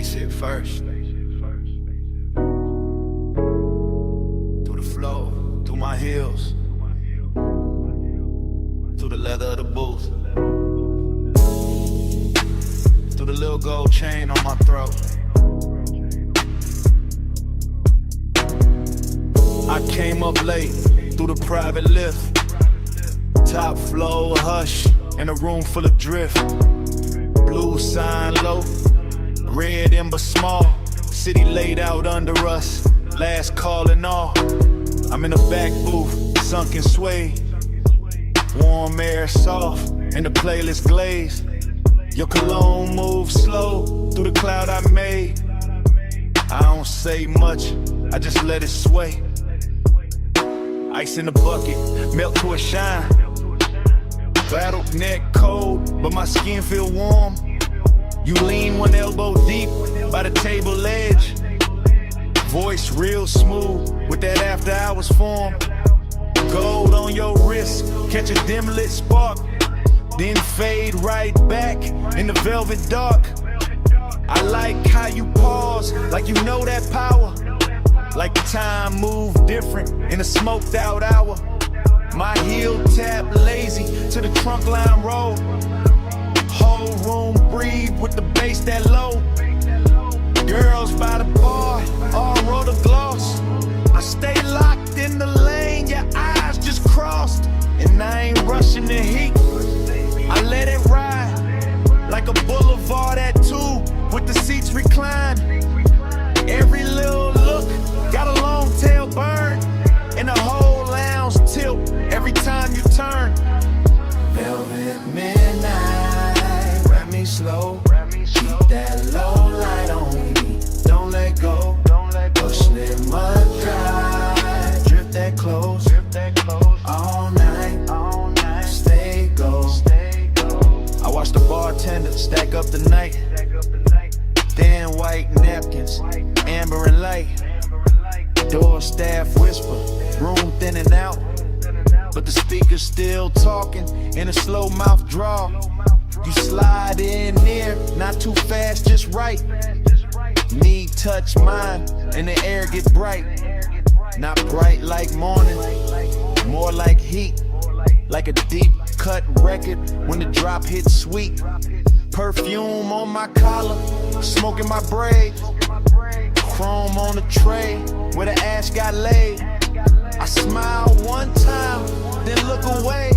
Spaceship first. Through the flow, through my heels, through the leather of the booth, through the little gold chain on my throat. I came up late through the private lift, top floor hush in a room full of drift. Blue sign low, red ember small, city laid out under us, last call and all. I'm in the back booth, sunken sway, warm air soft, and the playlist glaze. Your cologne moves slow through the cloud I made. I don't say much, I just let it sway. Ice in the bucket, melt to a shine. Battle neck cold, but my skin feel warm. You lean one elbow deep by the table edge. Voice real smooth with that after hours form. Gold on your wrist, catch a dim lit spark, then fade right back in the velvet dark. I like how you pause, like you know that power. Like time moved different in a smoked out hour. My heel tap lazy to the trunk line roll. Whole room breathe with the bass that low. Girls by the bar, all roll the gloss. I stay locked in the lane, your eyes just crossed. And I ain't rushing the heat, I let it ride. Like a boulevard at 2 with the seats reclined. Every little look got a long tail burn, and the whole lounge tilt every time you turn. Velvet midnight, wrap me slow, keep that low light on me, don't let go. Push lemon dry, drip that close, all night, stay go. I watch the bartender stack up the night, thin white napkins, amber and light. Door staff whisper, room thinning out, but the speaker's still talking in a slow mouth draw. You slide in near, not too fast, just right. Knee touch mine, and the air get bright. Not bright like morning, more like heat. Like a deep cut record when the drop hits sweet. Perfume on my collar, smoke in my braids. Chrome on the tray where the ash got laid. I smile one time, then look away.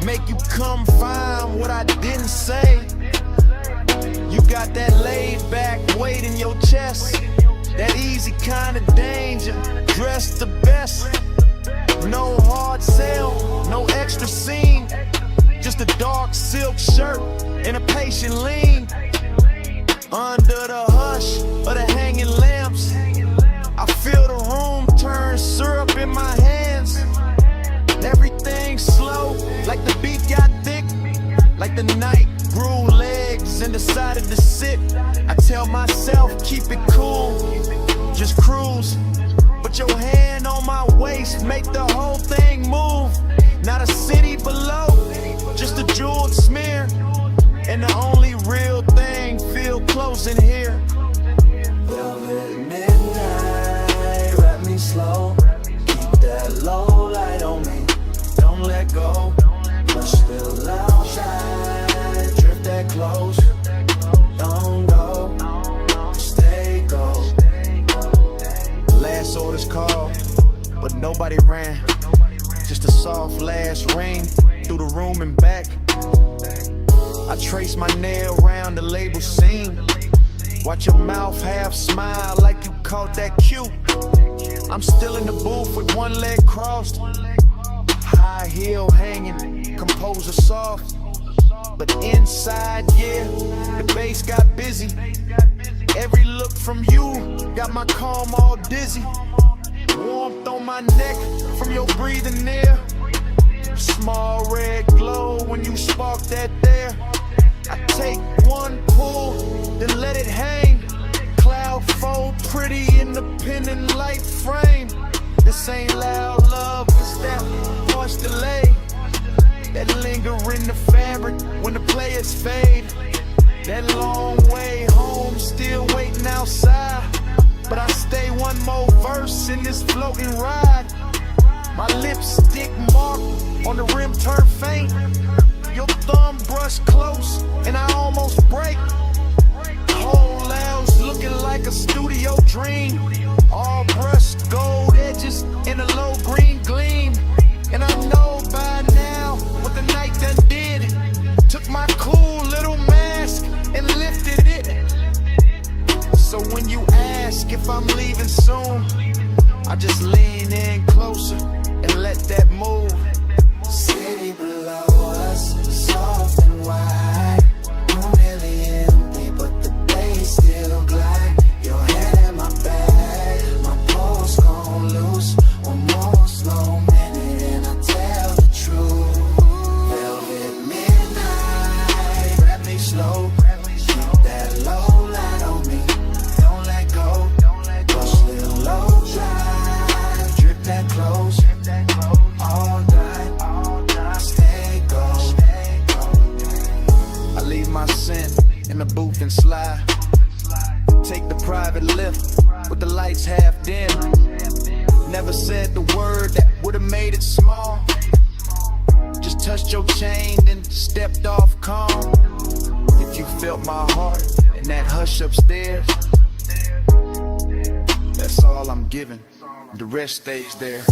Make you come find what I didn't say. You got that laid back weight in your chest, that easy kind of danger, dressed the best. No hard sell, no extra scene, just a dark silk shirt and a patient lean. Under the hush of the hanging lamps, I feel the room turn syrup in my hands. Everything slow, like the beat got thick, like the night grew legs and decided to sit. I tell myself, keep it cool, just cruise. Put your hand on my waist, make the whole thing move. Not a city below, just a jeweled smear. And the only real thing feel close in here. Velvet midnight, wrap me slow, keep that low light on me, don't let go. Push still outside, drip that close, don't go, stay go. Last orders called, but nobody ran. Just a soft last ring through the room and back. I trace my nail around the label seam. Watch your mouth half smile like you caught that cue. I'm still in the booth with one leg crossed, high heel hanging, composer soft. But inside, yeah, the bass got busy. Every look from you got my calm all dizzy. Warmth on my neck from your breathing near. Small red glow when you spark that there. I take one pull, then let it hang. Cloud fold pretty in the pendant light frame. This ain't loud love, it's that harsh delay that linger in the fabric when the players fade. That long way home, still waiting outside. But I stay one more verse in this floating ride. My lipstick mark on the rim turn faint. Your thumb brush close and I almost break. Whole lounge looking like a studio dream. All brushed gold edges in a low green gleam. And I know by now what the night done did. Took my cool little mask and lifted it. So when you ask if I'm leaving soon, I just lean in closer and let that move. City below us, soft and wide. Room nearly empty, but the bass still glide. Your head in my bag, my pulse gon' loose. One more slow minute and I tell the truth. Velvet midnight, grab me slow. Keep that low light on me, don't let go. Push little low drive, drip that close. All night, stay gold. I leave my scent in the booth and slide. Take the private lift with the lights half dim. Never said the word that would've made it small. Just touched your chain then stepped off calm. If you felt my heart in that hush upstairs, that's all I'm giving. The rest stays there.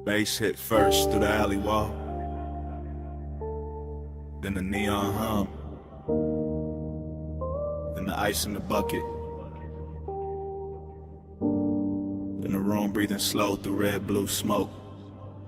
Bass hit first through the alley wall, then the neon hum, then the ice in the bucket, then the room breathing slow through red blue smoke.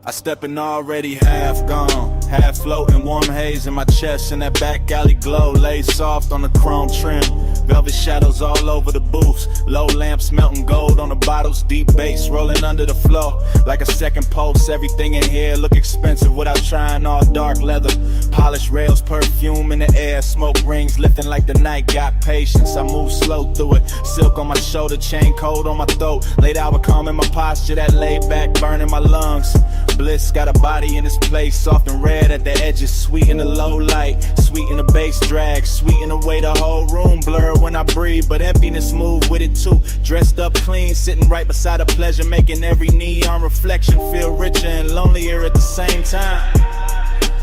I step in already half gone, half floating, warm haze in my chest, and that back alley glow laid soft on the chrome trim. Velvet shadows all over the booths, low lamps melting gold on the bottles, deep bass rolling under the floor like a second pulse. Everything in here look expensive without trying, all dark leather, polished rails, perfume in the air, smoke rings lifting like the night got patience. I move slow through it, silk on my shoulder, chain cold on my throat, late hour calm in my posture, that laid back burning my lungs. Bliss got a body in this place, soft and red at the edges, sweet in the low light, sweet in the bass drag, sweet in the way the whole room blur when I breathe, but emptiness move with it too. Dressed up clean, sitting right beside a pleasure, making every neon reflection feel richer and lonelier at the same time.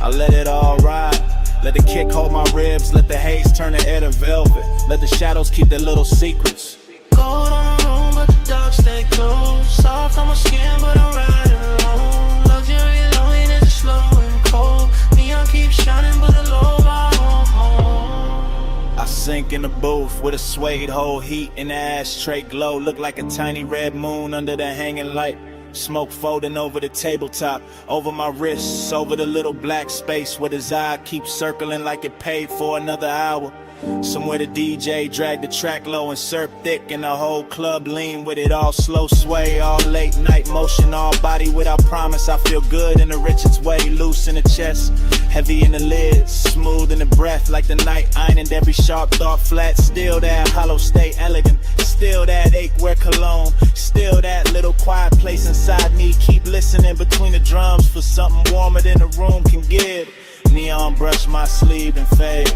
I let it all ride, let the kick hold my ribs, let the haze turn the air to velvet, let the shadows keep their little secrets. Cold on the room, but the dark stay close. Soft on my skin, but I'm riding alone. Luxury loneliness is slow and cold. Neon keeps shining, but the low bar home. I sink in the booth with a suede hole, heat in the ashtray glow, look like a tiny red moon under the hanging light. Smoke folding over the tabletop, over my wrists, over the little black space where his eye keeps circling like it paid for another hour. Somewhere the DJ dragged the track low and surf thick, and the whole club lean with it, all slow sway, all late night motion, all body without promise. I feel good in the richest way, loose in the chest, heavy in the lids, smooth in the breath, like the night ironed every sharp thought flat. Still that hollow state elegant, still that ache wear cologne, still that little quiet place inside me. Keep listening between the drums for something warmer than the room can give. Neon brush my sleeve and fade,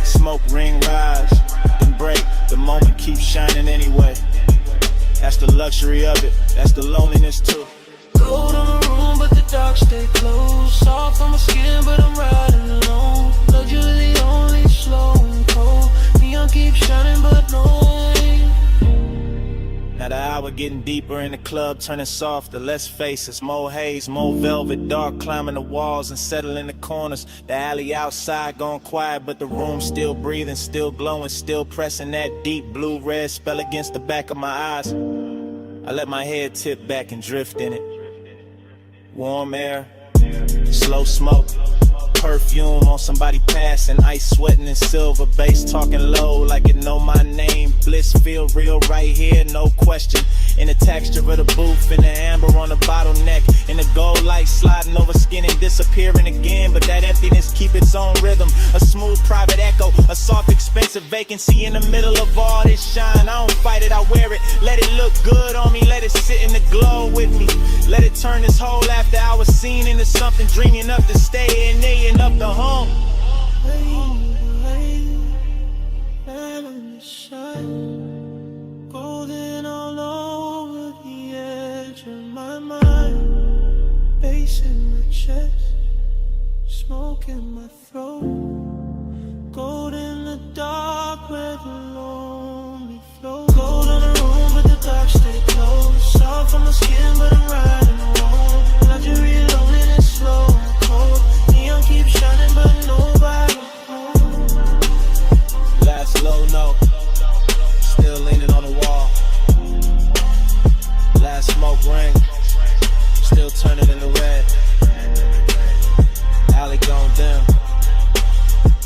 smoke ring rise, then break. The moment keeps shining anyway. That's the luxury of it, that's the loneliness too. Gold on the room, but the dark stay close. Soft on my skin, but I'm riding alone. Luxury only slow and cold. Neon keeps shining, but no rain. Now the hour getting deeper in the club, turning softer, less faces, more haze, more velvet, dark climbing the walls and settling the corners. The alley outside gone quiet, but the room still breathing, still glowing, still pressing that deep blue-red spell against the back of my eyes. I let my head tip back and drift in it. Warm air, Slow smoke, perfume on somebody passing, ice sweating in silver, bass talking low like it know my name. Bliss feel real right here, no question. In the texture of the booth, in the amber on the bottleneck, in the gold light sliding over skin and disappearing again. But that emptiness keep its own rhythm, a smooth private echo, a soft expensive vacancy in the middle of all this shine. I don't fight it, I wear it, let it look good on me, let it sit in the glow with me. Let it turn this whole after hours scene into something dreamy enough to stay in there and up the home. Golden all over the edge of my mind, bass in my chest, smoke in my throat. Gold in the dark where the lonely flow. Gold in the room but the dark stay close. Soft on my skin but I'm riding alone. Luxury loneliness slow and cold. Neon keeps shining but nobody home. Last low note, still leaning on the wall. Last smoke ring, still turning into red. Alley gone dim,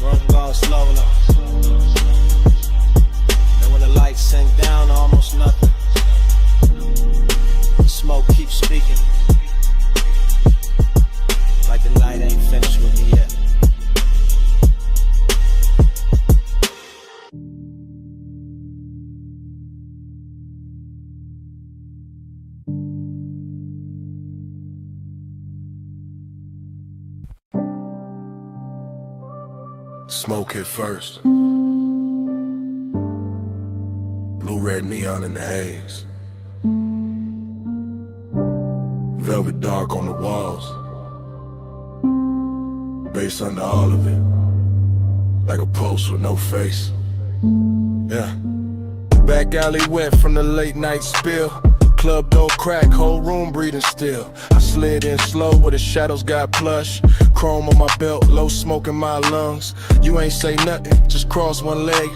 room gone slow now. And when the lights sink down to almost nothing, the smoke keeps speaking, like the night ain't finished with me yet. Smoke hit first. Blue red neon in the haze. Velvet dark on the walls. Bass under all of it. Like a post with no face. Yeah. Back alley wet from the late night spill. Club door crack, whole room breathing still. I slid in slow where the shadows got plush. Chrome on my belt, low smoke in my lungs. You ain't say nothing, just cross one leg.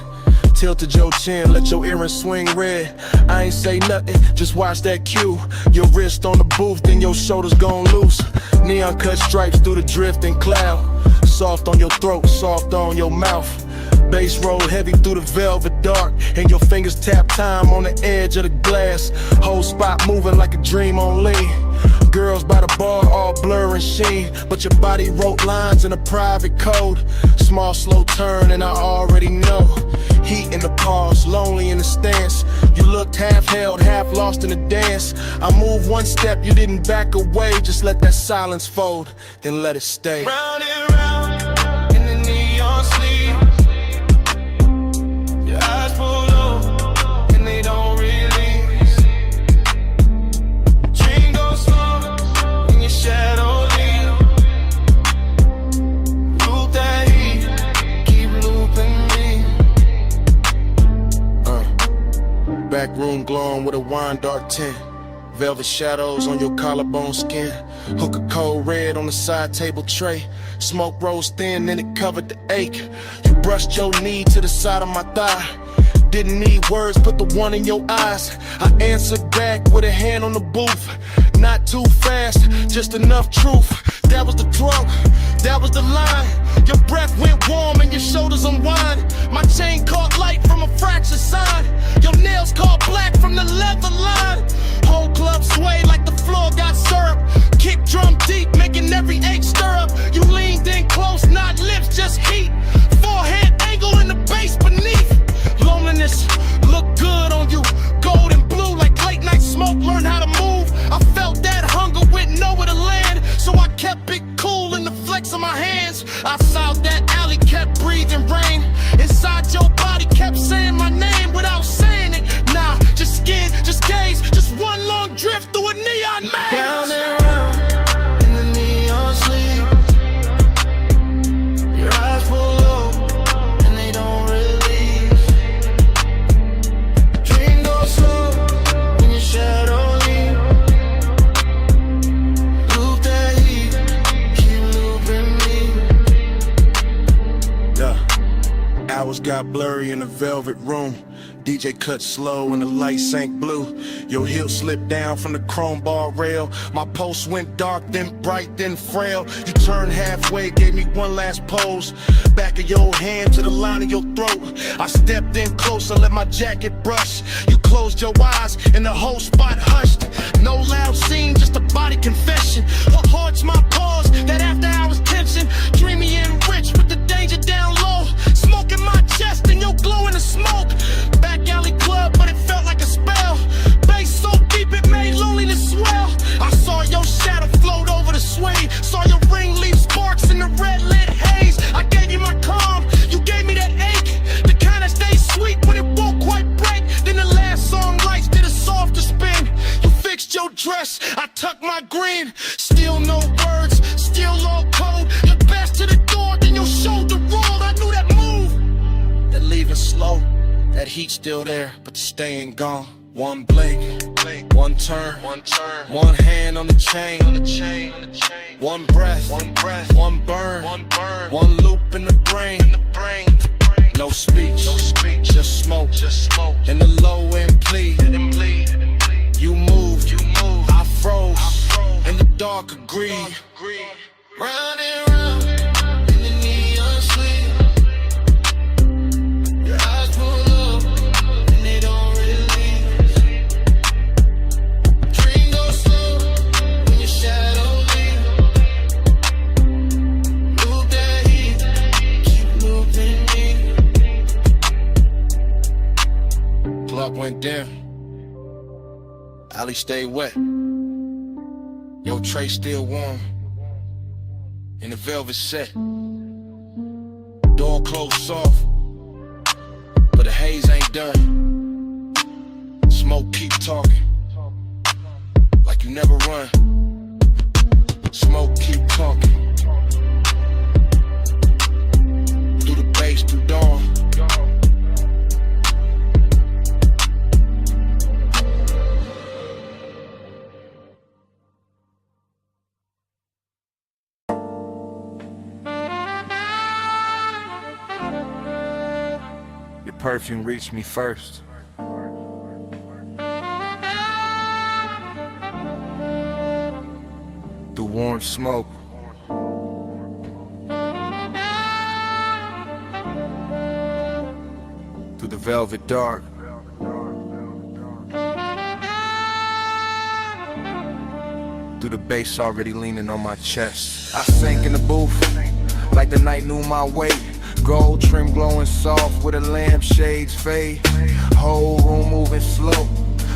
Tilted your chin, let your earrings swing red. I ain't say nothing, just watch that cue. Your wrist on the booth, then your shoulders gon' loose. Neon cut stripes through the drifting cloud. Soft on your throat, soft on your mouth. Bass roll heavy through the velvet dark, and your fingers tap time on the edge of the glass. Whole spot moving like a dream on lean. Girls by the bar all blur and sheen, but your body wrote lines in a private code. Small slow turn and I already know. Heat in the pause, lonely in the stance. You looked half held, half lost in the dance. I moved one step, you didn't back away. Just let that silence fold, then let it stay. Round and round in the neon sleep. Your eyes pull low and they don't release. Dream goes slow in your shadow lead. Loop that heat, keep looping me. Back room glowing with a wine dark tint. Velvet shadows on your collarbone skin. Hook a cold red on the side table tray. Smoke rose thin and it covered the ache. You brushed your knee to the side of my thigh. Didn't need words, put the one in your eyes. I answered back with a hand on the booth. Not too fast, just enough truth. That was the drunk, that was the line. Your breath went warm and your shoulders unwind. My chain caught light from a fractured sign. Your nails caught black from the leather line. Whole club sway like the floor got syrup. Kick drum deep, making every ache stir up. You leaned in close, not lips, just heat. Forehead angle in the bass beneath. Loneliness look good on you. Gold and blue like late night smoke. Learn how to move. I felt that hunger with nowhere to land, so I kept it cool in the flex of my hands. Outside that alley kept breathing rain. Inside your body kept saying my name without saying it. Nah, just skin, just gaze, just one long drift through a neon maze. Round and round in the neon sleep. Your eyes pull low and they don't release. Dream goes slow in your shadow leave. Loop that heat, keep looping me. Yeah. Hours got blurry in the velvet room. DJ cut slow and the light sank blue. Your heel slipped down from the chrome bar rail. My pulse went dark, then bright, then frail. You turned halfway, gave me one last pose. Back of your hand to the line of your throat. I stepped in closer, let my jacket brush. You closed your eyes and the whole spot hushed. No loud scene, just a body confession. What haunts my pause, that after hours tension. Dreamy and rich with the danger down low. Smoke in my chest and your glow in the smoke. Back alley club, but it felt like a spell. Bass so deep it made loneliness swell. I saw your shadow float over the sway. Saw your ring leave sparks in the red lit haze. I gave you my calm, you gave me that ache. The kind that stays sweet when it won't quite break. Then the last song lights did a softer spin. You fixed your dress, I tucked my green. Still no words, still low code. Your best to the door, then your shoulder rolled. I knew that move, that leaving slow. That heat still there, but the staying gone. One blink, one turn, one hand on the chain, one breath, one burn, one loop in the brain. No speech, just smoke, and the low end plead. You moved, I froze, and the dark agreed. Round and round in the neon sleep. Your eyes pull up and they don't release. Dream goes slow when your shadow leaves. Move that heat, keep moving me. Clock went down, alley stayed wet. Your tray still warm in the velvet set. Door closed soft, but the haze ain't done. Smoke keep talking, like you never run. Smoke keep talking, through the bass, through dawn. Your perfume reached me first. Through warm smoke. Through the velvet dark. Through the bass already leaning on my chest. I sank in the booth like the night knew my weight. Gold trim glowing soft with a lampshade's fade. Whole room moving slow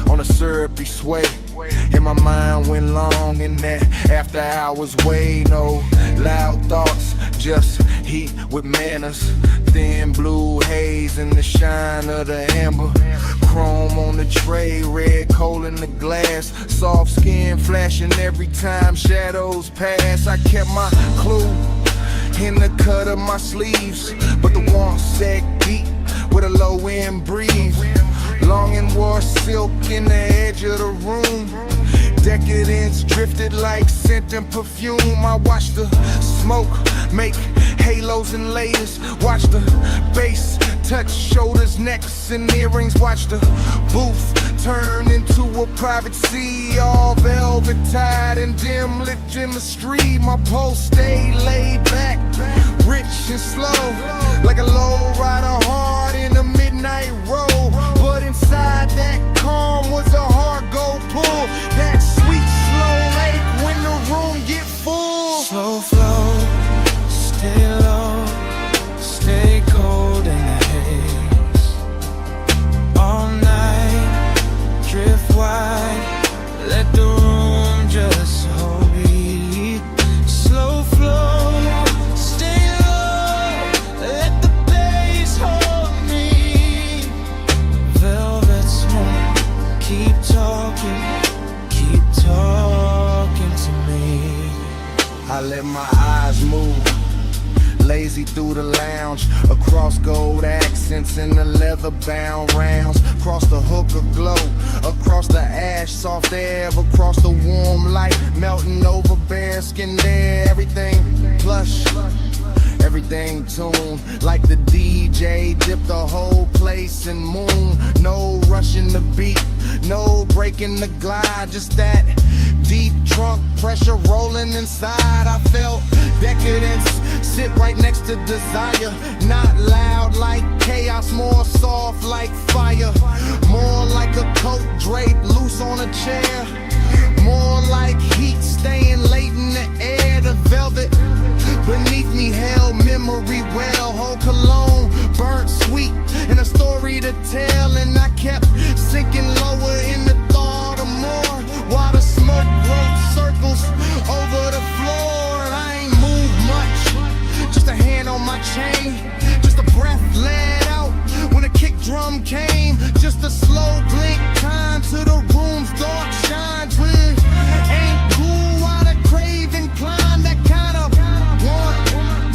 on a syrupy sway. And my mind went long in that after hours way. No loud thoughts, just heat with manners. Thin blue haze in the shine of the amber. Chrome on the tray, red coal in the glass. Soft skin flashing every time shadows pass. I kept my clue in the cut of my sleeves, but the warmth sat deep with a low end breeze. Long and wore silk in the edge of the room. Decadence drifted like scent and perfume. I watched the smoke make halos and layers. Watch the bass touch shoulders, necks, and earrings. Watch the booth turn into a private sea, all velvet tied and dim lit in the street. My pulse stayed laid back, rich and slow, like a low rider hard in a midnight road. But inside that calm was a hard gold pull. That sweet slow lake when the room get full. Slow flow, stay low, stay cold in the haze. All night, drift wide, let the room just hold me. Slow flow, stay low, let the bass hold me. Velvet smoke, keep talking to me. I let my eyes move, lazy through the lounge, across gold accents and the leather-bound rounds, across the hookah glow, across the ash, soft air, across the warm light, melting over bare skin there. Everything plush, everything tuned. Like the DJ dipped the whole place in moon. No rushing the beat, no breaking the glide. Just that deep trunk pressure rolling inside. I felt decadence sit right next to desire. Not loud like chaos, more soft like fire. More like a coat draped loose on a chair. More like heat staying late in the air. The velvet beneath me held memory well. Whole cologne burnt sweet and a story to tell. And I kept sinking lower in the thought of more, while the smoke wrote circles over the floor. And I ain't moved much, just a hand on my chain, just a breath let out when a kick drum came. Just a slow blink time to the room's dark shine. Twin ain't cool while the craving climb. That kind of want,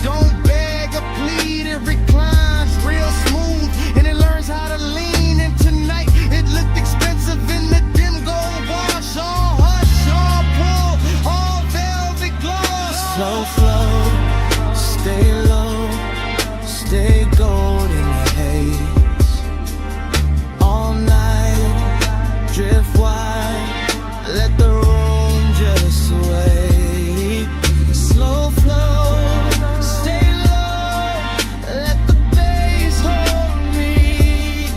don't beg or plead. It reclines real smooth and it learns how to lean. And tonight it looked expensive in the dim gold wash. All hush, all pull, all velvet gloss. Slow flow, stay low, stay gold in the haze. All night, drift wide, let the room just sway. Slow flow, stay low, let the bass hold me.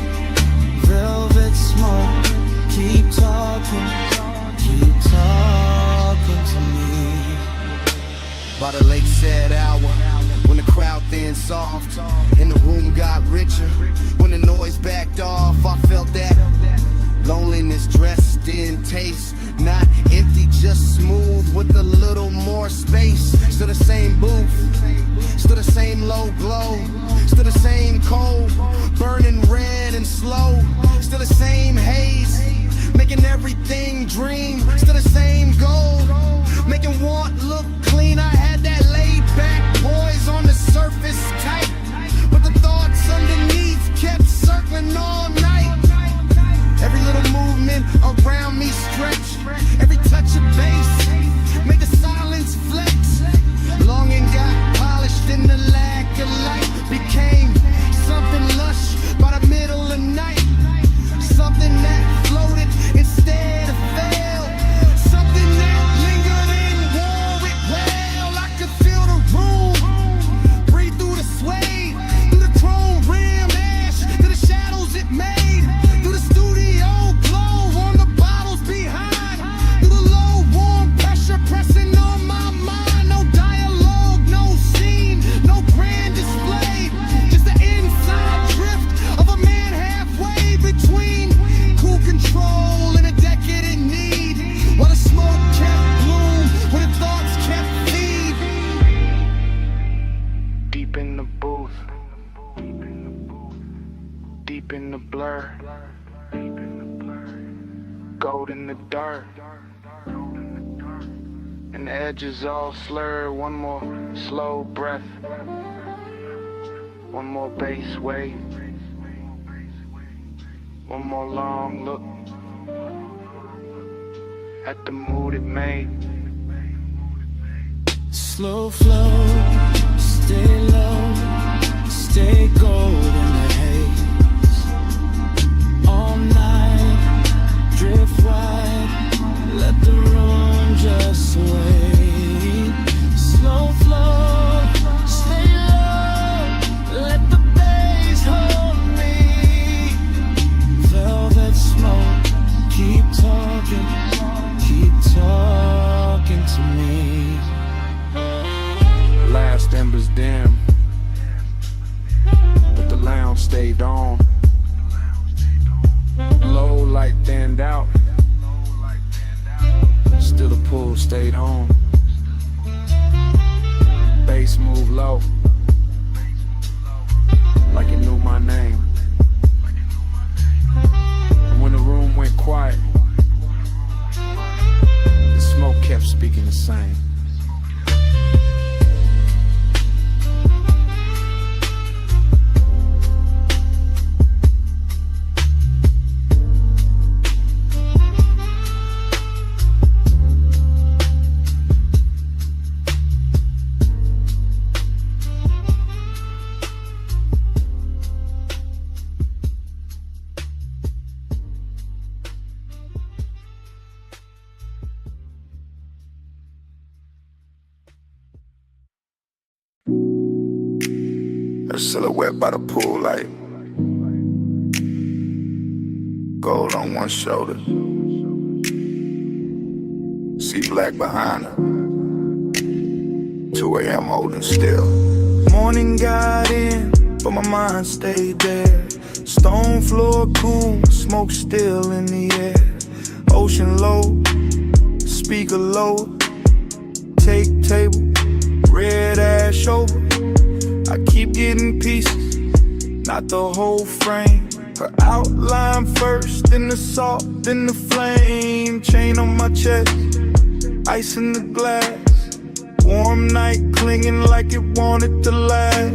Velvet smoke, keep talking to me. By the late sad hour, when the crowd thinned soft and the room got richer, when the noise backed off, I felt that loneliness dressed in taste. Not empty, just smooth with a little more space. Still the same booth, still the same low glow, still the same cold, burning red and slow. Still the same haze, making everything dream. Still the same gold, making want look clean. I had that laid back poise on the surface tight, but the thoughts underneath kept circling all night. Every little movement around me stretch, every touch of bass made the silence flex. Longing got polished in the lack of light, became something lush by the middle of night. Something that floated instead of fell, something that lingered and wore it well. I could feel the room breathe through the suede, through the chrome rim ash, through the shadows it made, through the studio glow on the bottles behind, through the low warm pressure pressing on my mind. No dialogue, no scene, no grand display, just the inside drift of a man halfway between cool control and a decadent need, while the smoke kept bloom, while the thoughts kept feed. Deep in the booth, deep in the blur, gold in the dirt, and the edges all slur. One more slow breath, one more bass wave, one more long look at the mood it made. Slow flow, stay low, stay gold in the haze. All night, drift wide, let the room just sway. Slow flow, stay low, let the bass hold me. Velvet smoke, keep talking to me. Last embers dim, but the lounge stayed on. Low light thinned out, still the pool stayed home. Bass moved low, like it knew my name. And when the room went quiet, the smoke kept speaking the same. a silhouette by the pool light. Gold on one shoulder, see black behind her. 2 a.m. holding still. Morning got in, but my mind stayed there. Stone floor cool, smoke still in the air. Ocean low, speaker low. Take table, red ash over. I keep getting pieces, not the whole frame. Her outline first, then the salt, then the flame. Chain on my chest, ice in the glass. Warm night clinging like it wanted to last.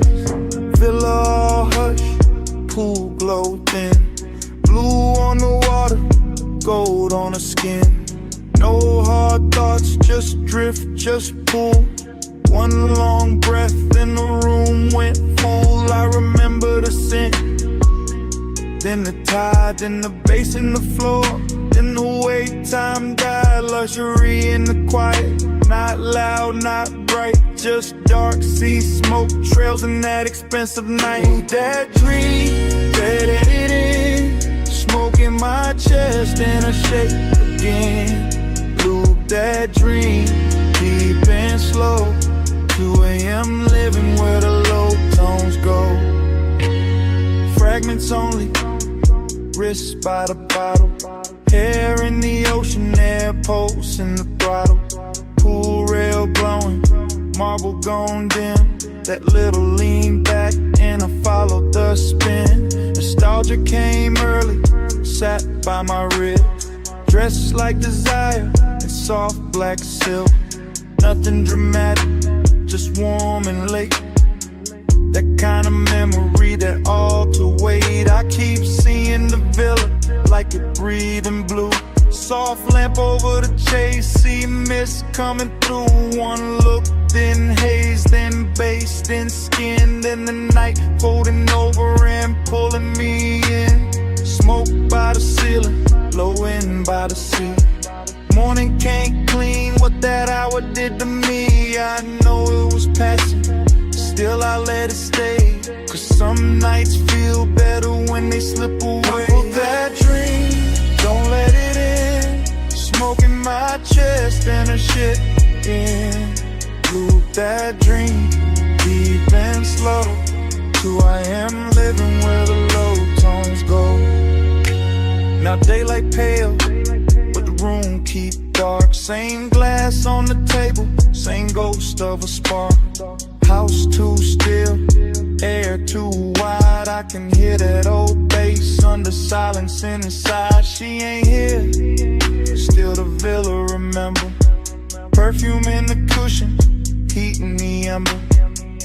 Villa all hush, pool glow thin. Blue on the water, gold on her skin. No hard thoughts, just drift, just pull. One long breath and the room went full. I remember the scent, then the tide, then the bass in the floor, then the way time died. Luxury in the quiet, not loud, not bright, just dark sea smoke trails in that expensive night. That dream, let it in, smoke in my chest and a shake again. Loop that dream, deep and slow. 2 a.m. living where the low tones go. Fragments only, wrists by the bottle. Hair in the ocean, air pulse in the throttle. Pool rail blowing, marble gone dim. That little lean back and I followed the spin. Nostalgia came early, sat by my rib. Dressed like desire in soft black silk. Nothing dramatic, just warm and late. That kind of memory that all to wait. I keep seeing the villa like it breathing blue. Soft lamp over the chase, see mist coming through. One look, then haze, then bass, then skin. Then the night folding over and pulling me in. Smoke by the ceiling, blowing by the sea. Morning can't clean what that hour did to me. I know it was passing, still I let it stay. Cause some nights feel better when they slip away. Oh, that dream, don't let it in. Smoke in my chest and a shit in. Loop that dream, deep and slow. 2 a.m. living where the low tones go. Now daylight pale, but the room keep dark. Same glass on the table, same ghost of a spark. House too still, air too wide. I can hear that old bass under silence inside. She ain't here, still the villa remember. Perfume in the cushion, heat in the ember.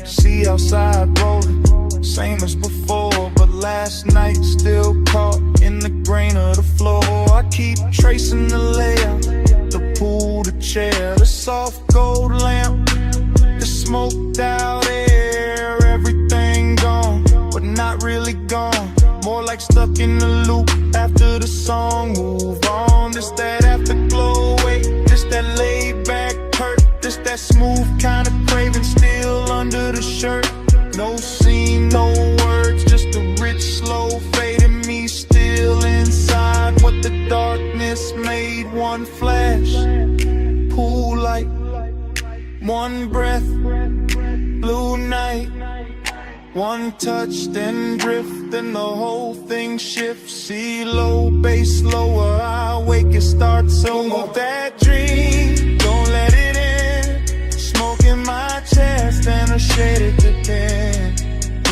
See outside rolling, same as before. But last night still caught in the grain of the floor. I keep tracing the layout, the pool, the chair, the soft gold lamp, the smoked out air. Everything gone, but not really gone. More like stuck in the loop after the song. Move on, this that afterglow. Wait, this that laid back hurt. This that smooth kind of craving still under the shirt. No scene, no words, just a rich slow fade in me still inside. What the darkness made, one flash, pool light, one breath, blue night. One touch, then drift, then the whole thing shifts. See low, bass lower, I wake, it starts over. That dream, don't let it in. Smoke in my chest and a shaded depend.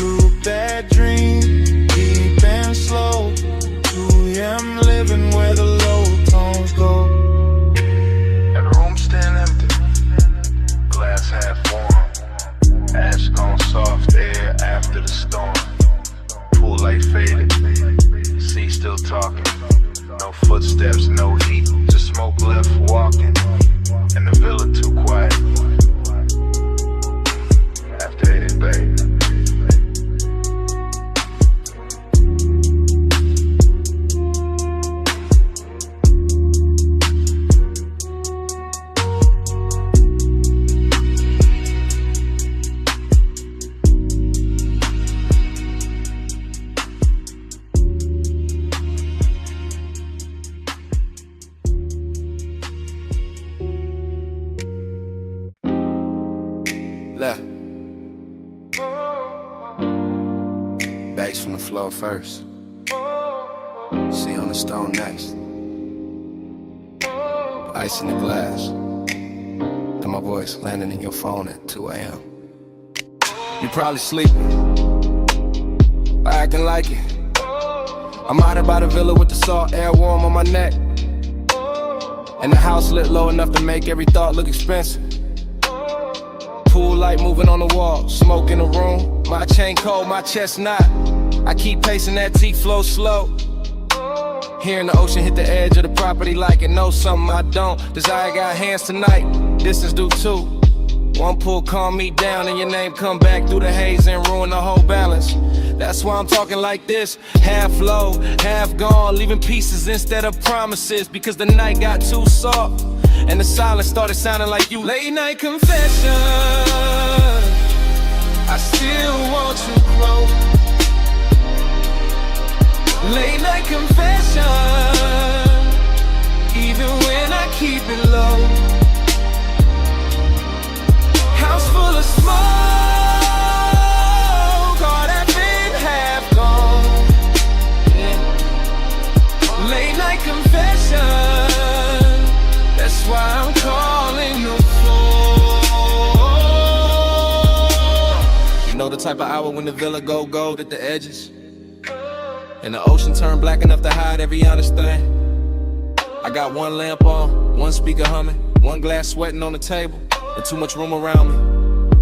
Loop that dream, deep and slow. 2 a.m. living where the low tones go. And the room still empty, glass half warm. Ash gone soft, air after the storm. Pool light faded, sea still talking. No footsteps, no heat, just smoke left walking. Left. Bass from the floor first. See on the stone next. Ice in the glass. And my voice landing in your phone at 2 a.m. You probably sleeping, or acting like it. I'm out by the villa with the salt air warm on my neck. And the house lit low enough to make every thought look expensive. Pool light moving on the wall, smoke in the room. My chain cold, my chest not. I keep pacing that T-flow slow. Hearing the ocean hit the edge of the property like it knows something I don't. Desire got hands tonight, distance do too. One pull calm me down and your name come back through the haze and ruin the whole balance. That's why I'm talking like this, half low, half gone, leaving pieces instead of promises, because the night got too soft and the silence started sounding like you. Late night confession, I still want you close. Late night confession, even when I keep it low. House full of smoke, all that been half gone. Yeah. Late night confession, that's why I'm calling your phone. You know the type of hour when the villa go gold at the edges, and the ocean turn black enough to hide every honest thing. I got one lamp on, one speaker humming, one glass sweating on the table, and too much room around me.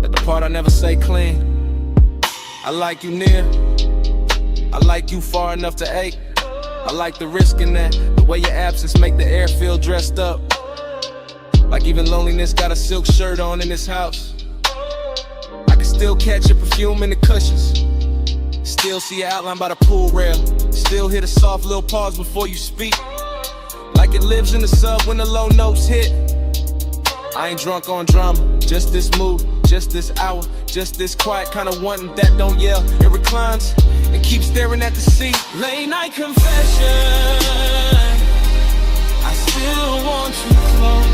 At the part I never say clean. I like you near, I like you far enough to ache. I like the risk in that, the way your absence make the air feel dressed up. Like even loneliness got a silk shirt on in this house. I can still catch your perfume in the cushions. Still see your outline by the pool rail. Still hear the soft little pause before you speak. Like it lives in the sub when the low notes hit. I ain't drunk on drama, just this mood, just this hour, just this quiet kind of wanting that don't yell. It reclines and keeps staring at the sea. Late night confession, I still want you close.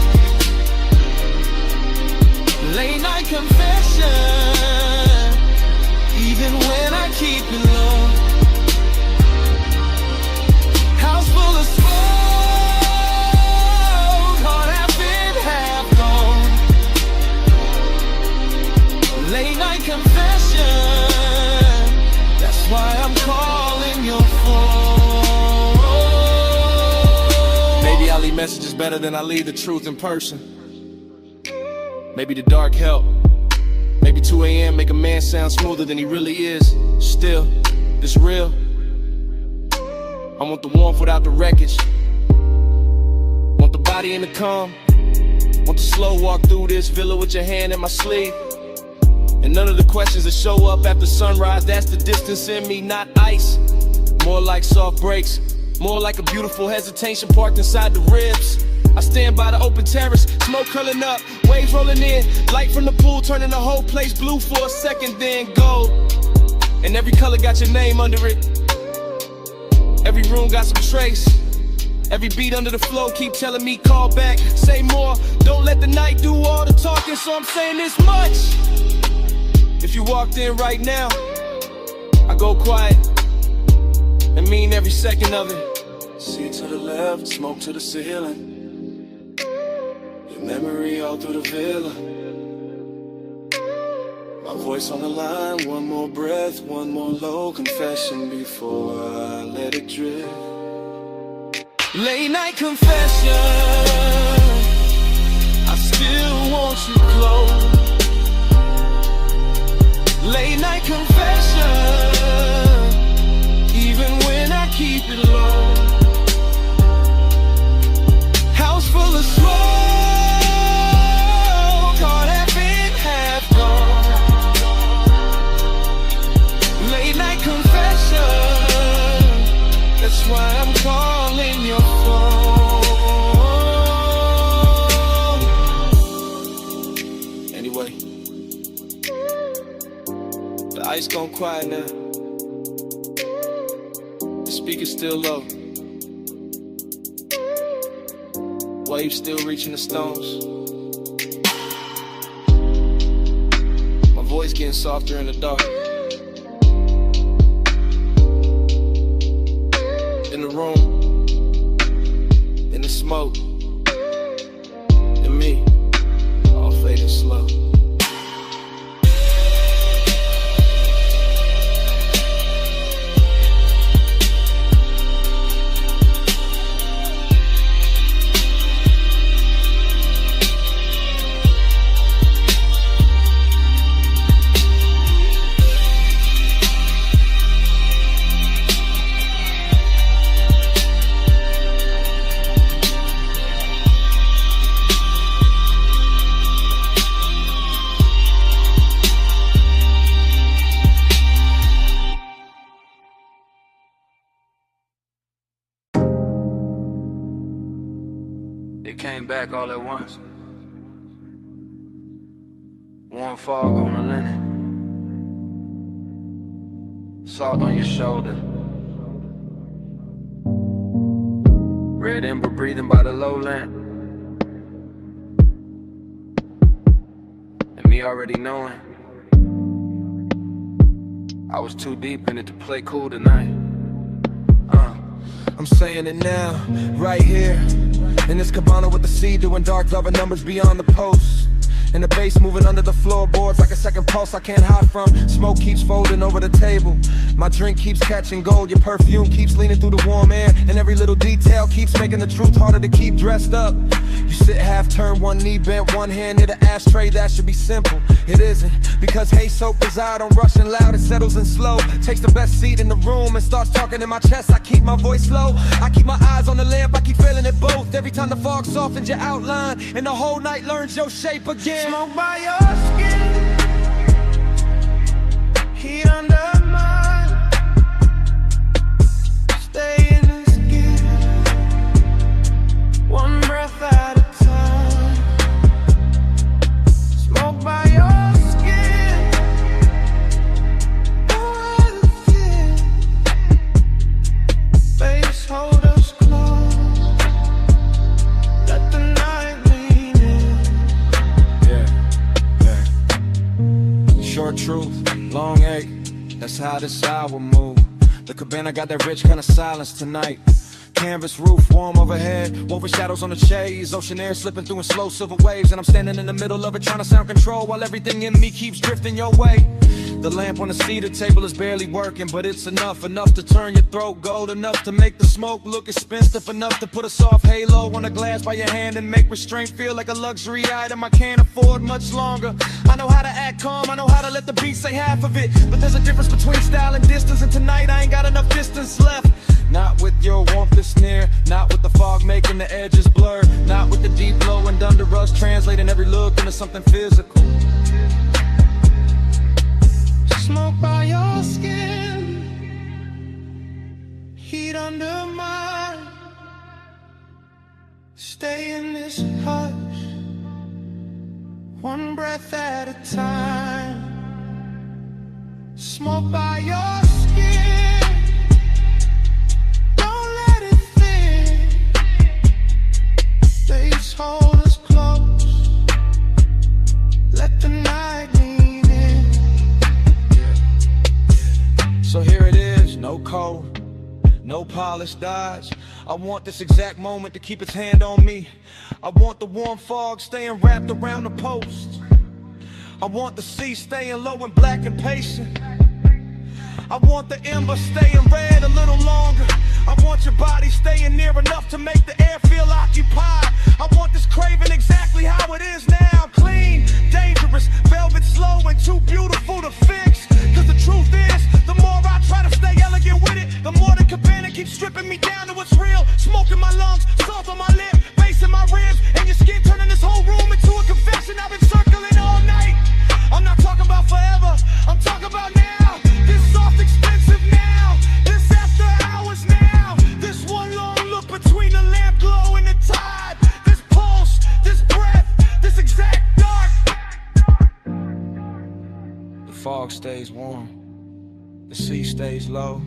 Late night confession, even when I keep it low. House full of smoke, all that been half gone. Late night confession, that's why I'm calling your phone. Maybe I leave messages better than I leave the truth in person. Maybe the dark help. Maybe 2 a.m. make a man sound smoother than he really is. Still, it's real. I want the warmth without the wreckage. Want the body in the calm. Want the slow walk through this villa with your hand in my sleeve. And none of the questions that show up after sunrise, that's the distance in me, not ice. More like soft breaks, more like a beautiful hesitation parked inside the ribs. I stand by the open terrace, smoke curling up, waves rolling in, light from the pool turning the whole place blue for a second, then gold. And every color got your name under it. Every room got some trace. Every beat under the flow keep telling me call back, say more. Don't let the night do all the talking, so I'm saying this much. If you walked in right now, I go quiet and mean every second of it. See to the left, smoke to the ceiling. Memory all through the villa. My voice on the line, one more breath, one more low confession before I let it drift. Late night confession, I still want you close. Late night confession, even when I keep it low. House full of smoke, that's why I'm calling your phone. Anyway, the ice gone quiet now. The speaker's still low. Waves still reaching the stones. getting softer in the dark. In the room, in the smoke, and me, all fading slow. It came back all at once. Warm fog on the linen, salt on your shoulder, red ember breathing by the lowland, and me already knowing I was too deep in it to play cool tonight. I'm saying it now, right here in this cabana with the sea, doing dark loving numbers beyond the post. And the bass moving under the floorboards like a second pulse I can't hide from. Smoke keeps folding over the table. My drink keeps catching gold. Your perfume keeps leaning through the warm air. And every little detail keeps making the truth harder to keep dressed up. You sit half turned, one knee bent, one hand near the ashtray. That should be simple. It isn't, because hey soap preside on rushing loud. It settles in slow, takes the best seat in the room and starts talking in my chest. I keep my voice low, I keep my eyes on the lamp. I keep feeling it both. Every time the fog softens your outline and the whole night learns your shape again. Smoke by your skin, heat under mine. Stay in the skin, one breath at a time. Smoke by your skin, no other fear. Face hold us close, let the night lean in. Short truth, long ache, that's how this hour move. The cabana got that rich kind of silence tonight. Canvas roof, warm overhead, woven shadows on the shades, ocean air slipping through in slow silver waves. And I'm standing in the middle of it trying to sound control while everything in me keeps drifting your way. The lamp on the cedar table is barely working, but it's enough to turn your throat gold, enough to make the smoke look expensive, enough to put a soft halo on a glass by your hand and make restraint feel like a luxury item I can't afford much longer. I know how to act calm, I know how to let the beat say half of it, but there's a difference between style and distance, and tonight I ain't got enough distance left. Not with your warmth that's near, not with the fog making the edges blur, not with the deep glow and under us translating every look into something physical. Smoke by your skin, heat under mine. Stay in this hush, one breath at a time. Smoke by your skin, don't let it thin. Face hold us close, let the night lean in. So here it is, no code, no polished dodge. I want this exact moment to keep its hand on me. I want the warm fog staying wrapped around the post. I want the sea staying low and black and patient. I want the ember staying red a little longer. I want your body staying near enough to make the air feel occupied. I want this craving exactly how it is now. Clean, dangerous, velvet slow and too beautiful to fix. Cause the truth is, the more I try to stay elegant with it, the more the cabana keeps stripping me down to what's real. Smoke in my lungs, salt on my lip, bass in my ribs, and your skin turning this whole room into a confession. I've been circling all night. I'm not talking about forever, I'm talking about now. This soft expensive now, this after hours now. This one long look between the lamp glow and the tide. This pulse, this breath, this exact dark. The fog stays warm, the sea stays low,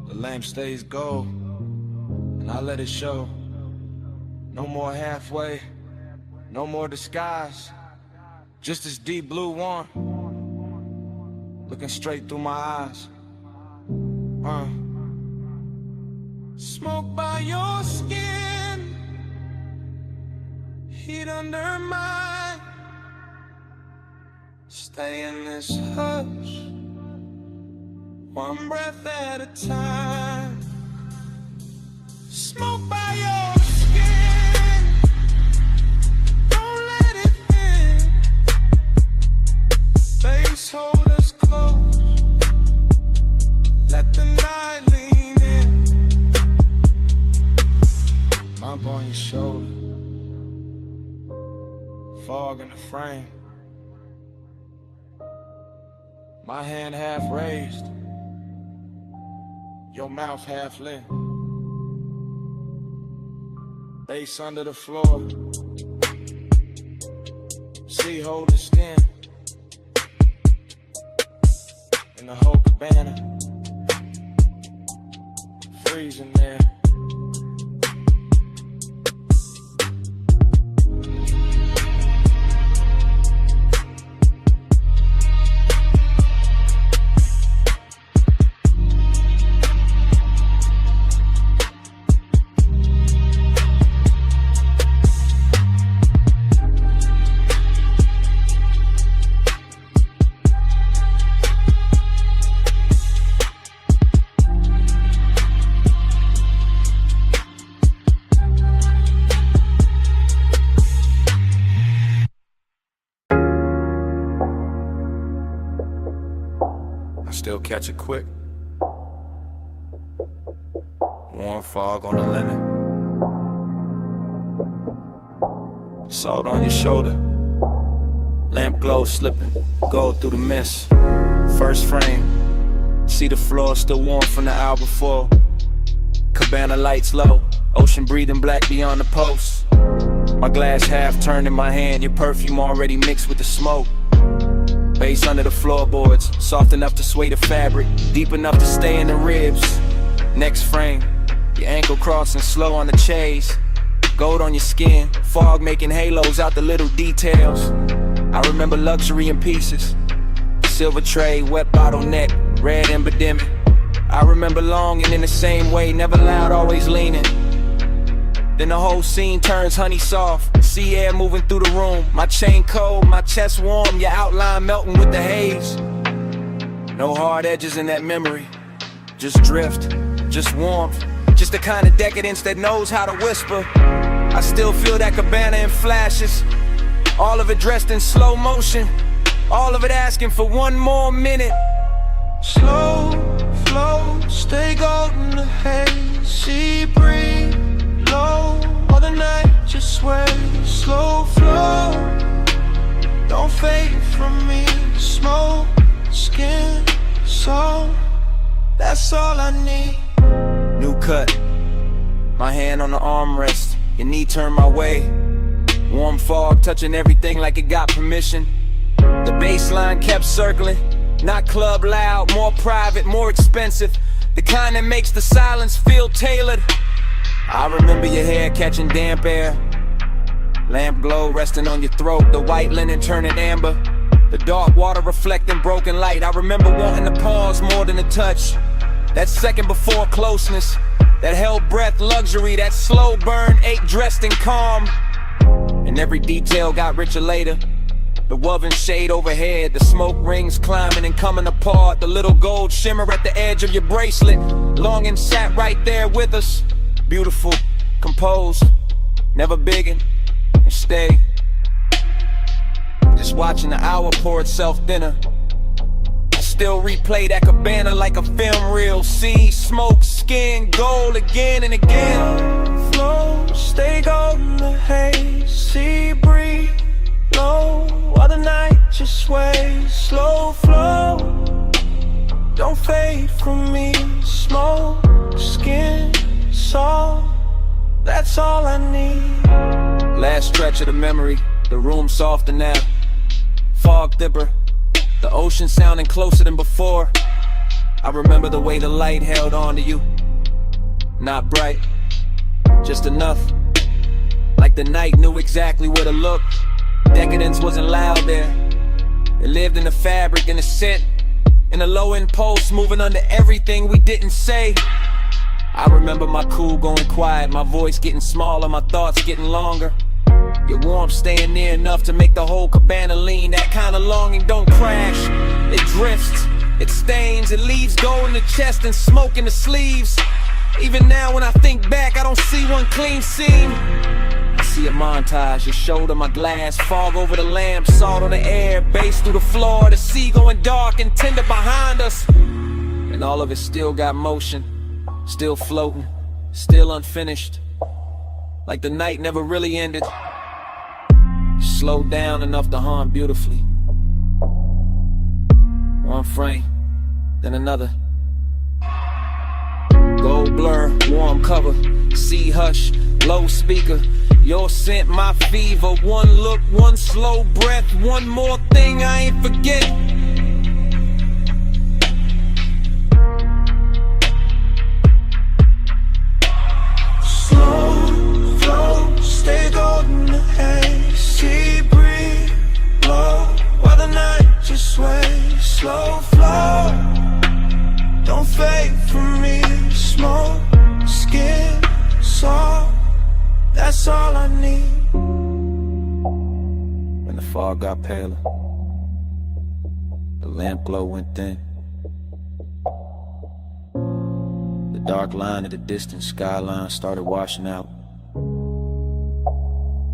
the lamp stays gold, and I let it show. No more halfway, no more disguise, just this deep blue warmth, looking straight through my eyes. Smoke by your skin, heat under mine. Stay in this hush, one breath at a time. Smoke by your skin, don't let it in. Face hold us close, let the night lean in. Mop on your shoulder, fog in the frame. My hand half raised, your mouth half lit. Base under the floor, see hold the skin. In the whole cabana, freezing there. Still catch it quick. Warm fog on the linen. Salt on your shoulder. Lamp glow slipping, gold through the mist. First frame, see the floor still warm from the hour before. Cabana lights low, ocean breathing black beyond the post. My glass half turned in my hand, your perfume already mixed with the smoke. Bass under the floorboards, soft enough to sway the fabric, deep enough to stay in the ribs. Next frame, your ankle crossing slow on the chase. Gold on your skin, fog making halos out the little details. I remember luxury in pieces. Silver tray, wet bottleneck, red ember dimming. I remember longing in the same way, never loud, always leaning. Then the whole scene turns honey soft, sea air moving through the room. My chain cold, my chest warm, your outline melting with the haze. No hard edges in that memory, just drift, just warmth. Just the kind of decadence that knows how to whisper. I still feel that cabana in flashes, all of it dressed in slow motion, all of it asking for one more minute. Slow flow, stay golden the haze, sea breeze low, all the night just sway. Slow flow, don't fade from me. Smoke, skin, soul, that's all I need. New cut, my hand on the armrest, your knee turned my way. Warm fog touching everything like it got permission. The baseline kept circling, not club loud, more private, more expensive. The kind that makes the silence feel tailored. I remember your hair catching damp air, lamp glow resting on your throat, the white linen turning amber, the dark water reflecting broken light. I remember wanting to pause more than a touch, that second before closeness, that held breath luxury, that slow burn ache dressed in calm. And every detail got richer later. The woven shade overhead, the smoke rings climbing and coming apart, the little gold shimmer at the edge of your bracelet. Longing sat right there with us. Beautiful, composed, never biggin', and stay. Just watching the hour pour itself thinner. I still replay that cabana like a film reel. See, smoke, skin, gold again and again. Flow, stay golden the haze, sea breeze low, while the night just sways. Slow flow, don't fade from me. Smoke, skin, soul, that's all I need. Last stretch of the memory, the room softer now. Fog dipper, the ocean sounding closer than before. I remember the way the light held on to you. Not bright, just enough. Like the night knew exactly where to look. Decadence wasn't loud there. It lived in the fabric and the scent. in a low impulse, moving under everything we didn't say. I remember my cool going quiet, my voice getting smaller, my thoughts getting longer. Your warmth staying near enough to make the whole cabana lean. That kind of longing don't crash, it drifts, it stains, it leaves gold in the chest and smoke in the sleeves. Even now when I think back, I don't see one clean seam. I see a montage, your shoulder, my glass, fog over the lamp, salt on the air, bass through the floor, the sea going dark and tender behind us. And all of it still got motion, still floating, still unfinished, like the night never really ended. Slowed down enough to hum beautifully. One frame, then another. Gold blur, warm cover, sea hush, low speaker. Your scent, my fever. One look, one slow breath, one more thing I ain't forget. Slow flow, stay golden the haze. Sea breeze, blow while the night just sways. Slow flow, don't fade from me. Smoke, skin, salt, that's all I need. When the fog got paler, the lamp glow went thin. The dark line of the distant skyline started washing out.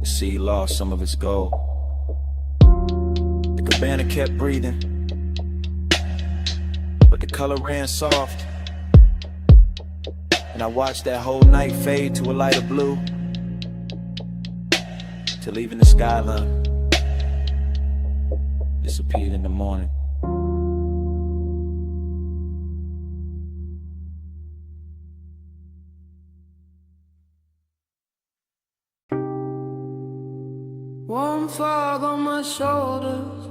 The sea lost some of its gold. The cabana kept breathing, but the color ran soft. And I watched that whole night fade to a lighter blue, till even the skyline disappeared in the morning. Warm fog on my shoulders,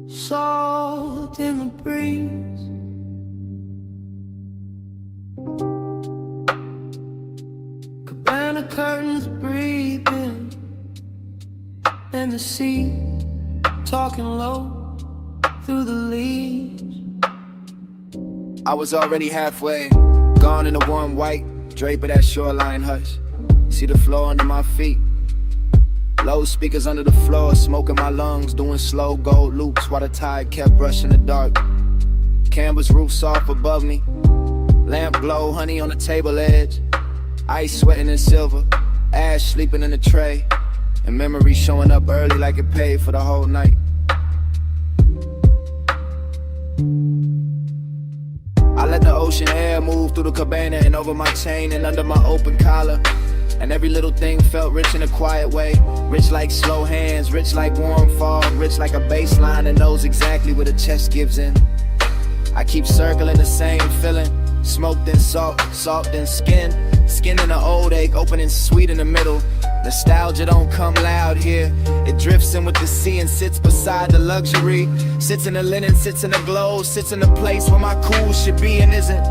salt in the breeze. Cabana curtains breathing, and the sea talking low through the leaves. I was already halfway, gone in the warm white drape of that shoreline hush. See the floor under my feet, low speakers under the floor, smoke in my lungs, doing slow gold loops while the tide kept brushing the dark. Canvas roof soft above me, lamp glow, honey on the table edge, ice sweating in silver, ash sleeping in the tray, and memory showing up early like it paid for the whole night. I let the ocean air move through the cabana and over my chain and under my open collar. And every little thing felt rich in a quiet way. Rich like slow hands, rich like warm fog, rich like a bass line that knows exactly where the chest gives in. I keep circling the same feeling, smoke then salt, salt then skin. Skin in an old ache, opening sweet in the middle. Nostalgia don't come loud here. It drifts in with the sea and sits beside the luxury. Sits in the linen, sits in the glow, sits in the place where my cool should be and isn't.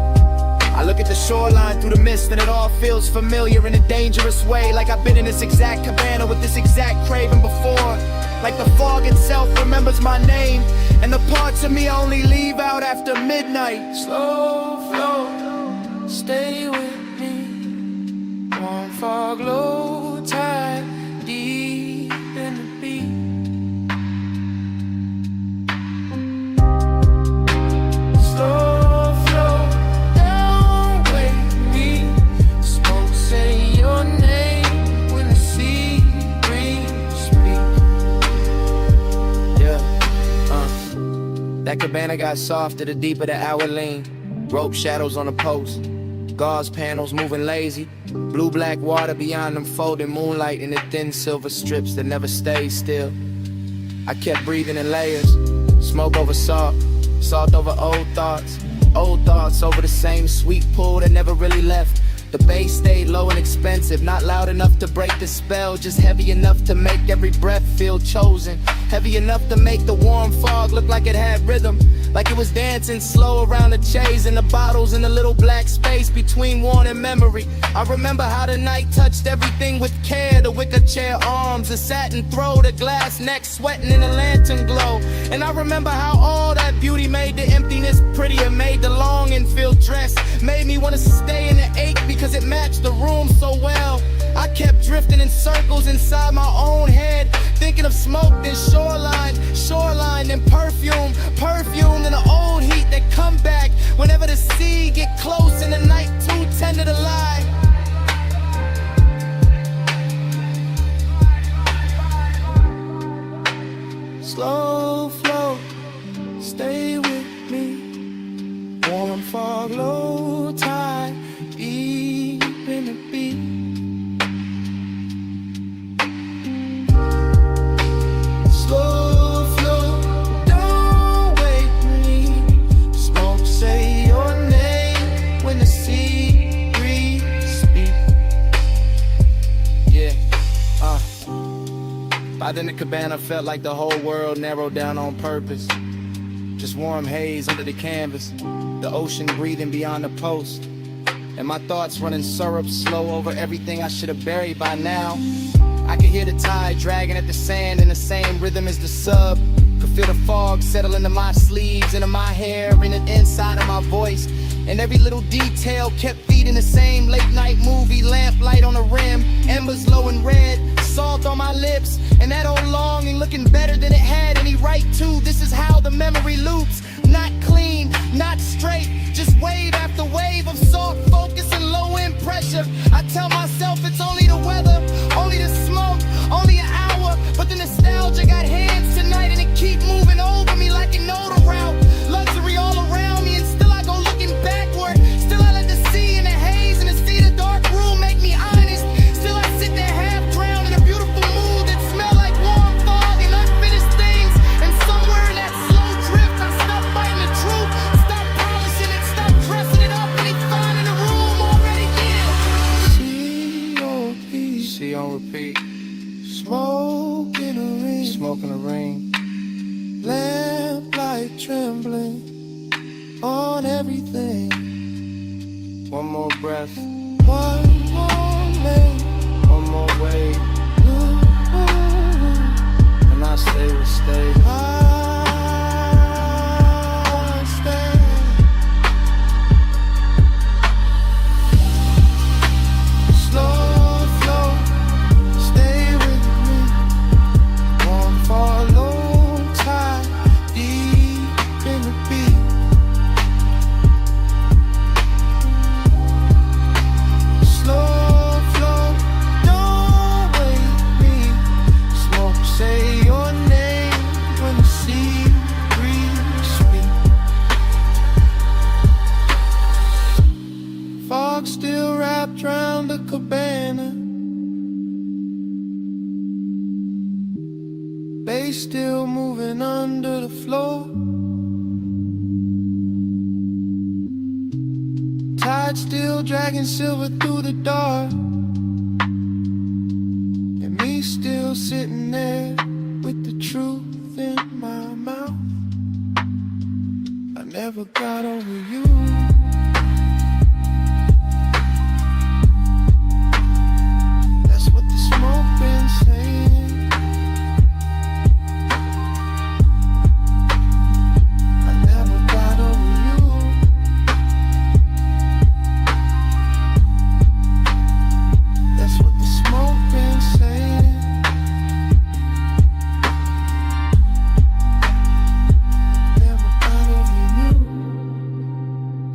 I look at the shoreline through the mist and it all feels familiar in a dangerous way. Like I've been in this exact cabana with this exact craving before. Like the fog itself remembers my name, and the parts of me only leave out after midnight. Slow flow, stay with me. Warm fog, low tide, deep in the beat. Slow flow, don't wake me. Smoke say your name when the sea breeze speak. Yeah, that cabana got softer the deeper the hour lean. Rope shadows on the post, gauze panels moving lazy. Blue-black water beyond them folding moonlight in the thin silver strips that never stay still. I kept breathing in layers, smoke over salt, salt over old thoughts over the same sweet pool that never really left. The bass stayed low and expensive, not loud enough to break the spell, just heavy enough to make every breath feel chosen. Heavy enough to make the warm fog look like it had rhythm, like it was dancing slow around the chase and the bottles in the little black space between worn and memory. I remember how the night touched everything with care, the wicker wheelchair arms, a satin throat, a glass neck, sweating in a lantern glow. And I remember how all that beauty made the emptiness prettier, made the longing feel dressed, made me wanna stay in the ache because it matched the room so well. I kept drifting in circles inside my own head, thinking of smoke, then shoreline, then perfume, then the old heat that come back whenever the sea get close and the night too tender to lie. Slow flow, stay with me. Warm fog, low tide, deep in the beat. Slow flow, don't wake me. Smoke, say your name when the sea breeze speak. Yeah, By then the cabana felt like the whole world narrowed down on purpose. Just warm haze under the canvas, the ocean breathing beyond the post, and my thoughts running syrup slow over everything I should have buried by now. I could hear the tide dragging at the sand in the same rhythm as the sub. Could feel the fog settle into my sleeves, into my hair, in the inside of my voice. And every little detail kept feeding the same late night movie, lamplight on the rim, embers low and red, salt on my lips, and that old longing looking better than it had any right to. This is how the memory loops, not clean, not straight, just wave after wave of soft focus and low end pressure. I tell myself it's only the weather, only the smoke, only an hour, but the nostalgia got hands tonight and it keep moving over me like it know the route. Luxury all around me and still I go looking backward. Still I let the sea and the haze and the sea of the dark room make me honest. Still I sit there half drowned in a beautiful mood that smell like warm fog and unfinished things. And somewhere in that slow drift I stop fighting the truth, stop polishing it, stop dressing it up, and it's fine in the room already there. See on repeat. Smoke in the ring, smoke in the ring. Lamplight trembling on everything. One more breath, one more lane, one more wave. And I say we'll stay. I stay. Slow flow, stay with me. Warm fall, low tide, deep in the beat. Slow flow, don't wake me. Smoke, say your name when the sea breeze speak. Fog still wrapped round the cabana. Bass still moving under the floor. Tide still dragging silver through the dark. And me still sitting there with the truth in my mouth. I never got over you. That's what the smoke been saying. I never got over you. That's what the smoke been saying. Never got over you.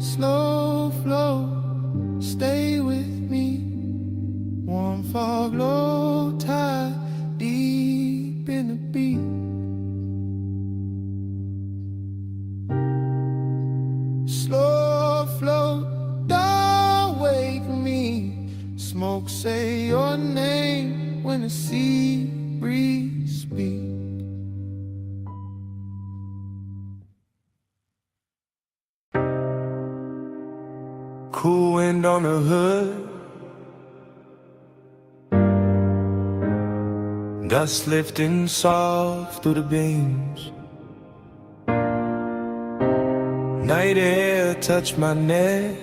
Slow flow, stay with me. Warm fog, low tide, deep in the beat. Slow flow, don't wake me. Smoke, say your name when the sea breeze speak. Cool wind on the hood, dust lifting soft through the beams. Night air touch my neck,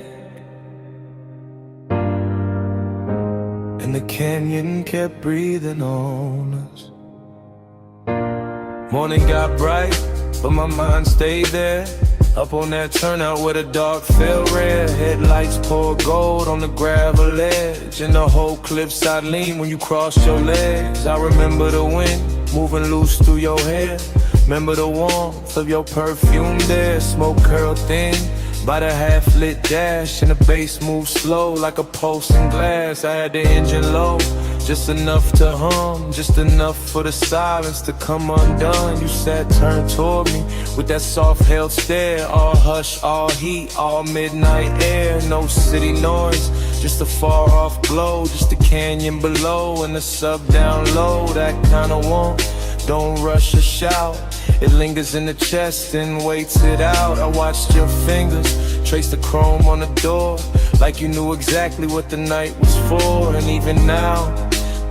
and the canyon kept breathing on us. Morning got bright, but my mind stayed there. Up on that turnout where the dark fell red. Headlights poured gold on the gravel edge, and the whole cliffside lean when you crossed your legs. I remember the wind moving loose through your hair. Remember the warmth of your perfume there. Smoke curled thin by the half-lit dash, and the bass moved slow like a pulse in glass. I had the engine low, just enough to hum, just enough for the silence to come undone. You sat turned toward me with that soft held stare. All hush, all heat, all midnight air. No city noise, just a far off glow. Just the canyon below and the sub down low. That kind of warmth, don't rush or shout. It lingers in the chest and waits it out. I watched your fingers trace the chrome on the door, like you knew exactly what the night was for. And even now,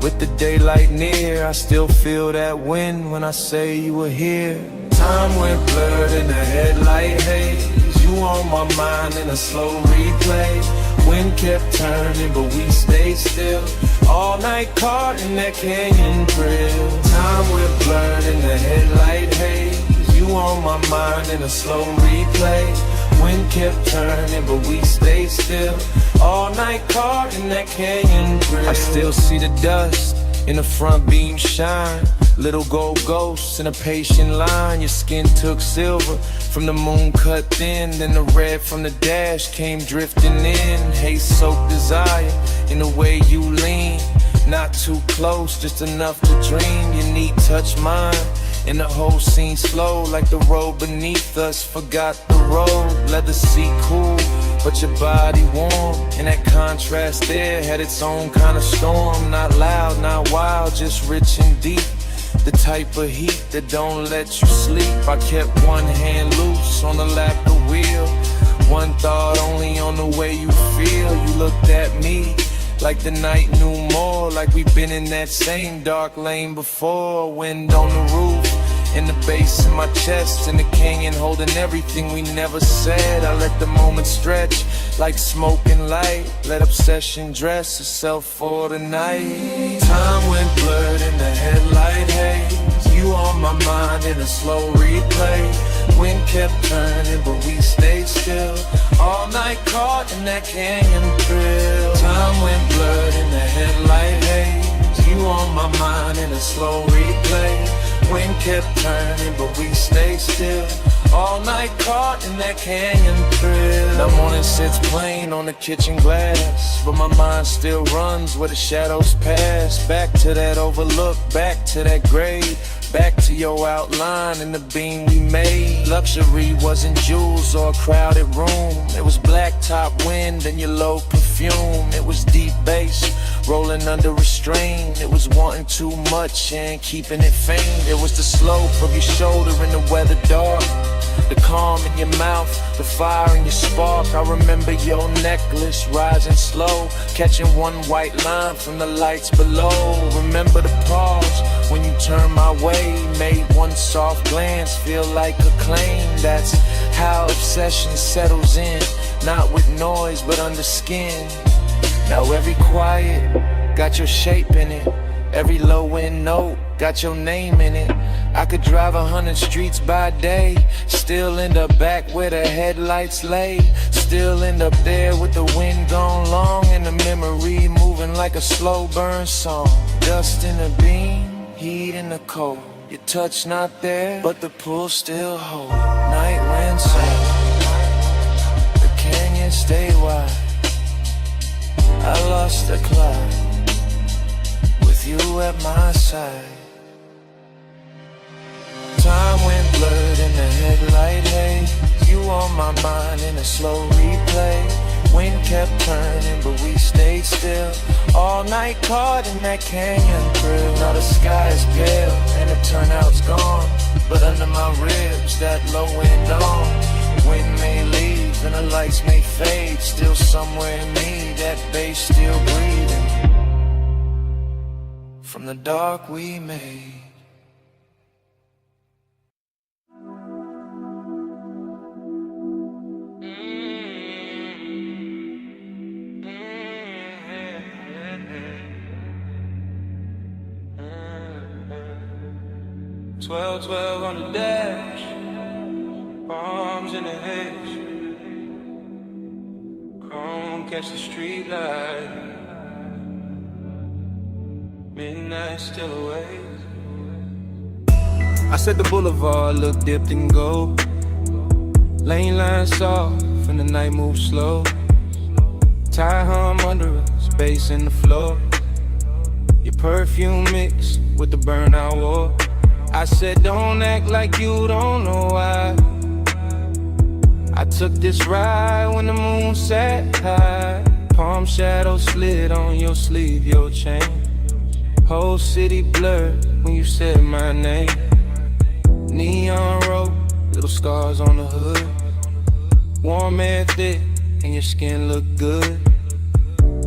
with the daylight near, I still feel that wind when I say you were here. Time went blurred in the headlight haze. You on my mind in a slow replay. Wind kept turning, but we stayed still. All night caught in that canyon thrill. Time went blurred in the headlight haze. You on my mind in a slow replay. Wind kept turning, but we stayed still. All night caught in that canyon thrill. I still see the dust in the front beam shine. Little gold ghosts in a patient line. Your skin took silver from the moon cut thin. Then the red from the dash came drifting in. Haze-soaked desire in the way you lean. Not too close, just enough to dream. Your neat touch mine, and the whole scene slow like the road beneath us. Forgot the road, let the seat cool, but your body warm. And that contrast there had its own kind of storm. Not loud, not wild, just rich and deep. The type of heat that don't let you sleep. I kept one hand loose on the lap of the wheel. One thought only on the way you feel. You looked at me like the night knew more. Like we've been in that same dark lane before. Wind on the roof, in the bass in my chest, in the canyon holding everything we never said. I let the moment stretch like smoke and light. Let obsession dress itself for the night. Time went blurred in the headlight haze. You on my mind in a slow replay. Wind kept turning, but we stayed still. All night caught in that canyon thrill. Time went blurred in the headlight haze. You on my mind in a slow replay. Wind kept turning, but we stayed still. All night caught in that canyon thrill. The morning sits plain on the kitchen glass, but my mind still runs where the shadows pass. Back to that overlook, back to that grave. Back to your outline and the beam we made. Luxury wasn't jewels or a crowded room. It was blacktop wind and your low perfume. It was deep bass rolling under restraint. It was wanting too much and keeping it faint. It was the slope of your shoulder in the weather dark, the calm in your mouth, the fire in your spark. I remember your necklace rising slow, catching one white line from the lights below. Remember the pause when you turned my way, made one soft glance feel like a claim. That's how obsession settles in, not with noise but under skin. Now every quiet got your shape in it. Every low end note got your name in it. I could drive 100 streets by day, still end up back where the headlights lay. Still end up there with the wind gone long and the memory moving like a slow burn song. Dust in the beam, heat in the cold. Your touch not there, but the pull still hold. Night wind sound, the canyon stay wide. I lost the clock with you at my side. Time went blurred in the headlight haze. You on my mind in a slow replay. Wind kept turning, but we stayed still. All night caught in that canyon thrill. Now the sky is pale and the turnout's gone, but under my ribs that low wind on. Wind may leave and the lights may fade. Still somewhere in me that bass still breathing from the dark we made. 12 on the dash, bombs in the hedge. Chrome catch the street light. Midnight still awake. I said the boulevard looked dipped in gold. Lane lines soft and the night moves slow. Tie hum under us, bass in the floor. Your perfume mixed with the burnout war. I said don't act like you don't know why. I took this ride when the moon sat high. Palm shadow slid on your sleeve, your chain. Whole city blurred when you said my name. Neon road, little scars on the hood. Warm air thick and your skin look good.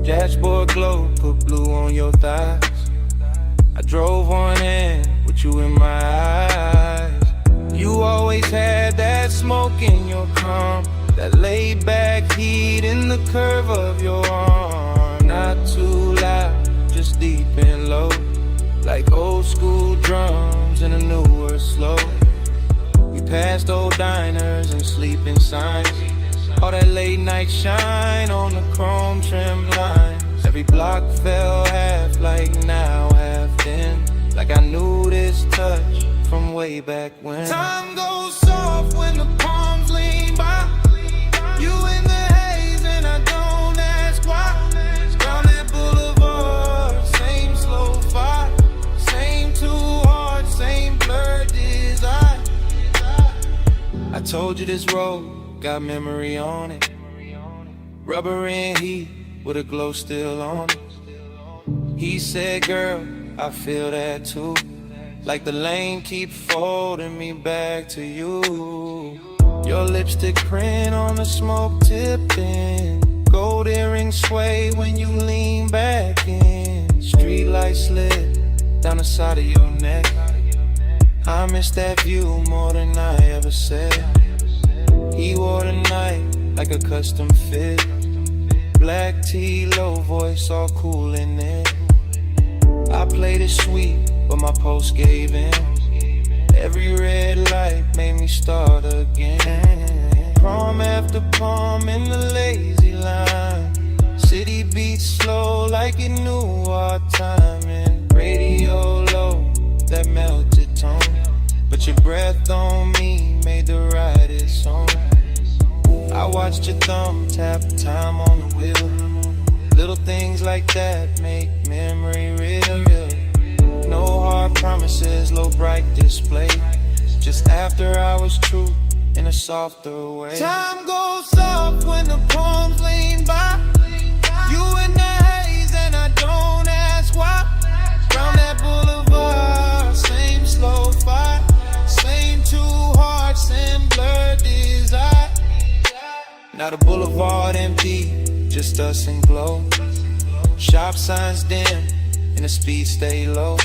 Dashboard glow, put blue on your thighs. I drove on in with you in my eyes. You always had that smoke in your calm, that laid back heat in the curve of your arm. Not too loud, just deep and low, like old school drums in a newer slow. We passed old diners and sleeping signs. All that late night shine on the chrome trim lines. Every block fell half like now, half then. Like I knew this touch from way back when. Time goes soft when the palms lean by. You in the haze and I don't ask why. Down that boulevard, same slow fire. Same two hearts, same blurred desire. I told you this road got memory on it. Rubber and heat with a glow still on it. He said, girl, I feel that too. Like the lane keep folding me back to you. Your lipstick print on the smoke tipping. Gold earrings sway when you lean back in. Street light slid down the side of your neck. I miss that view more than I ever said. He wore the night like a custom fit. Black tee, low voice, all cool in it. I played it sweet, but my pulse gave in. Every red light made me start again. Prom after prom in the lazy line. City beats slow like it knew our timing. Radio low, that melted tone. But your breath on me made the ride its own. I watched your thumb tap time on the wheel. Little things like that make memory real. No hard promises, low bright display. Just after hours truth in a softer way. Time goes soft when the palms lean by. You in the haze and I don't ask why. Round that boulevard, same slow fire. Same two hearts and blurred desire. Now the boulevard empty, just us and glow. Shop signs dim and the speed stay low.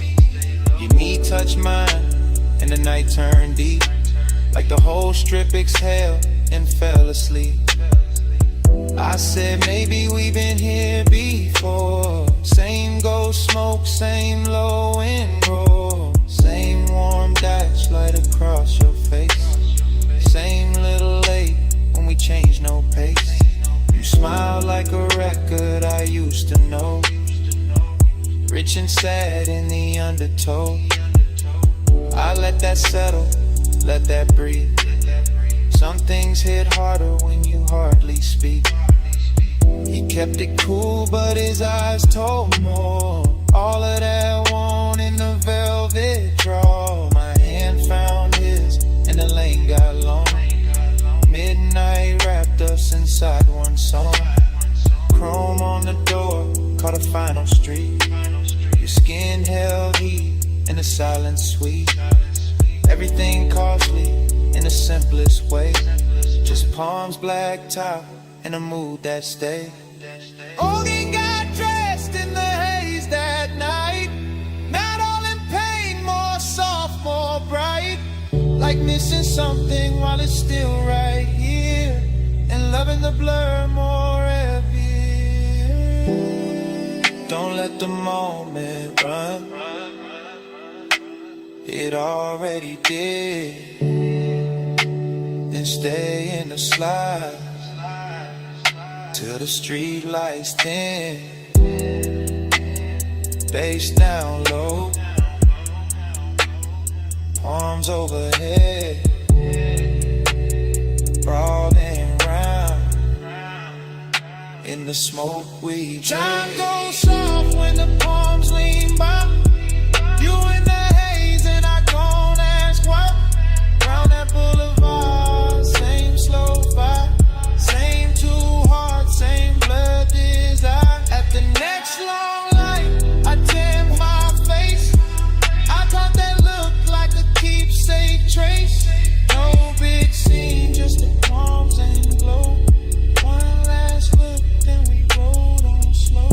Your knee touch mine and the night turned deep. Like the whole strip exhaled and fell asleep. I said maybe we've been here before. Same ghost smoke, same low and roll. Same warm dash light across your face. Same little late when we change no pace. You smile like a record I used to know. Rich and sad in the undertow. I let that settle, let that breathe. Some things hit harder when you hardly speak. He kept it cool, but his eyes told more. All of that want in the velvet draw. My hand found his, and the lane got long. Midnight wrapped us inside one song. Chrome on the door, caught a final street. Your skin held heat, and the silence sweet. Everything costly in the simplest way. Just palms blacked out in a mood that stayed. Ogie got dressed in the haze that night. Not all in pain, more soft, more bright. Like missing something while it's still right here. And loving the blur more heavy. Don't let the moment run. it already did. Then stay in the slide till the street lights dim. Bass down low, arms overhead, crawling round in the smoke we drink. Time goes soft when the palms lean by. You in the haze and I don't ask why. Round that boulevard, same slow vibe, same two hearts, same blood desire. At the next long light, I dim my face. I thought that looked like a keepsake trace. No big scene, just the palms and glow. One last look, then we rolled on slow.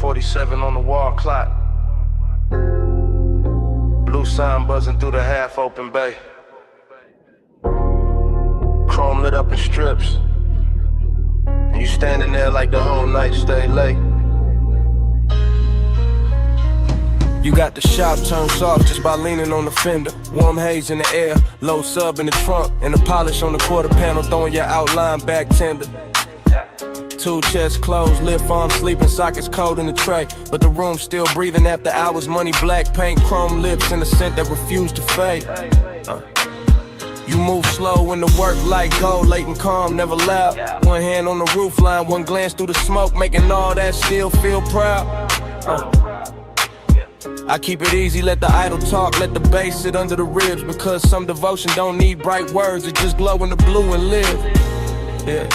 .47 on the wall clock. Blue sign buzzing through the half-open bay. Chrome lit up in strips, and you standing there like the whole night stay late. You got the shop turned soft just by leaning on the fender. Warm haze in the air, low sub in the trunk, and the polish on the quarter panel throwing your outline back tender. Two chests closed, lip farm sleeping, sockets cold in the tray, but the room still breathing after hours. Money, black paint, chrome lips, and a scent that refused to fade. You move slow when the work like gold, late and calm, never loud. One hand on the roof line, one glance through the smoke, making all that still feel proud. I keep it easy, let the idle talk, let the bass sit under the ribs, because some devotion don't need bright words, it just glow in the blue and live. Yeah.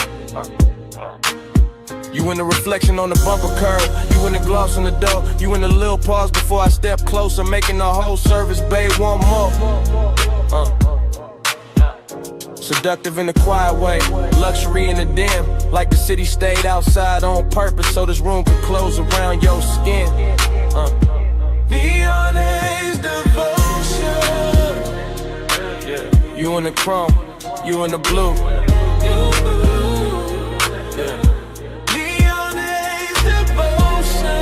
You in the reflection on the bumper curb, you in the gloss on the door, you in the little pause before I step closer, making the whole service bay one more. Seductive in a quiet way, luxury in the dim, like the city stayed outside on purpose so this room could close around your skin. Neon haze devotion. Yeah. You in the chrome, you in the blue. Yeah. Neon haze devotion.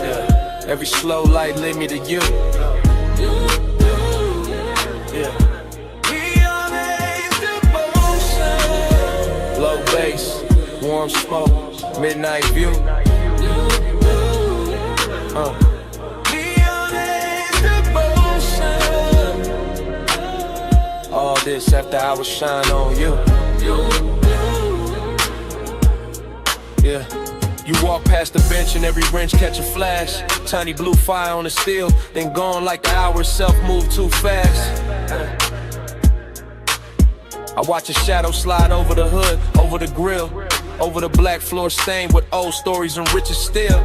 Yeah. Every slow light lead me to you. Yeah. Neon haze devotion. Low bass, warm smoke, midnight view. Neon haze devotion. All this after I was shine on you. Yeah. You walk past the bench and every wrench catch a flash. Tiny blue fire on the steel, then gone like the hour itself moved too fast. I watch a shadow slide over the hood, over the grill, over the black floor stained with old stories and riches still.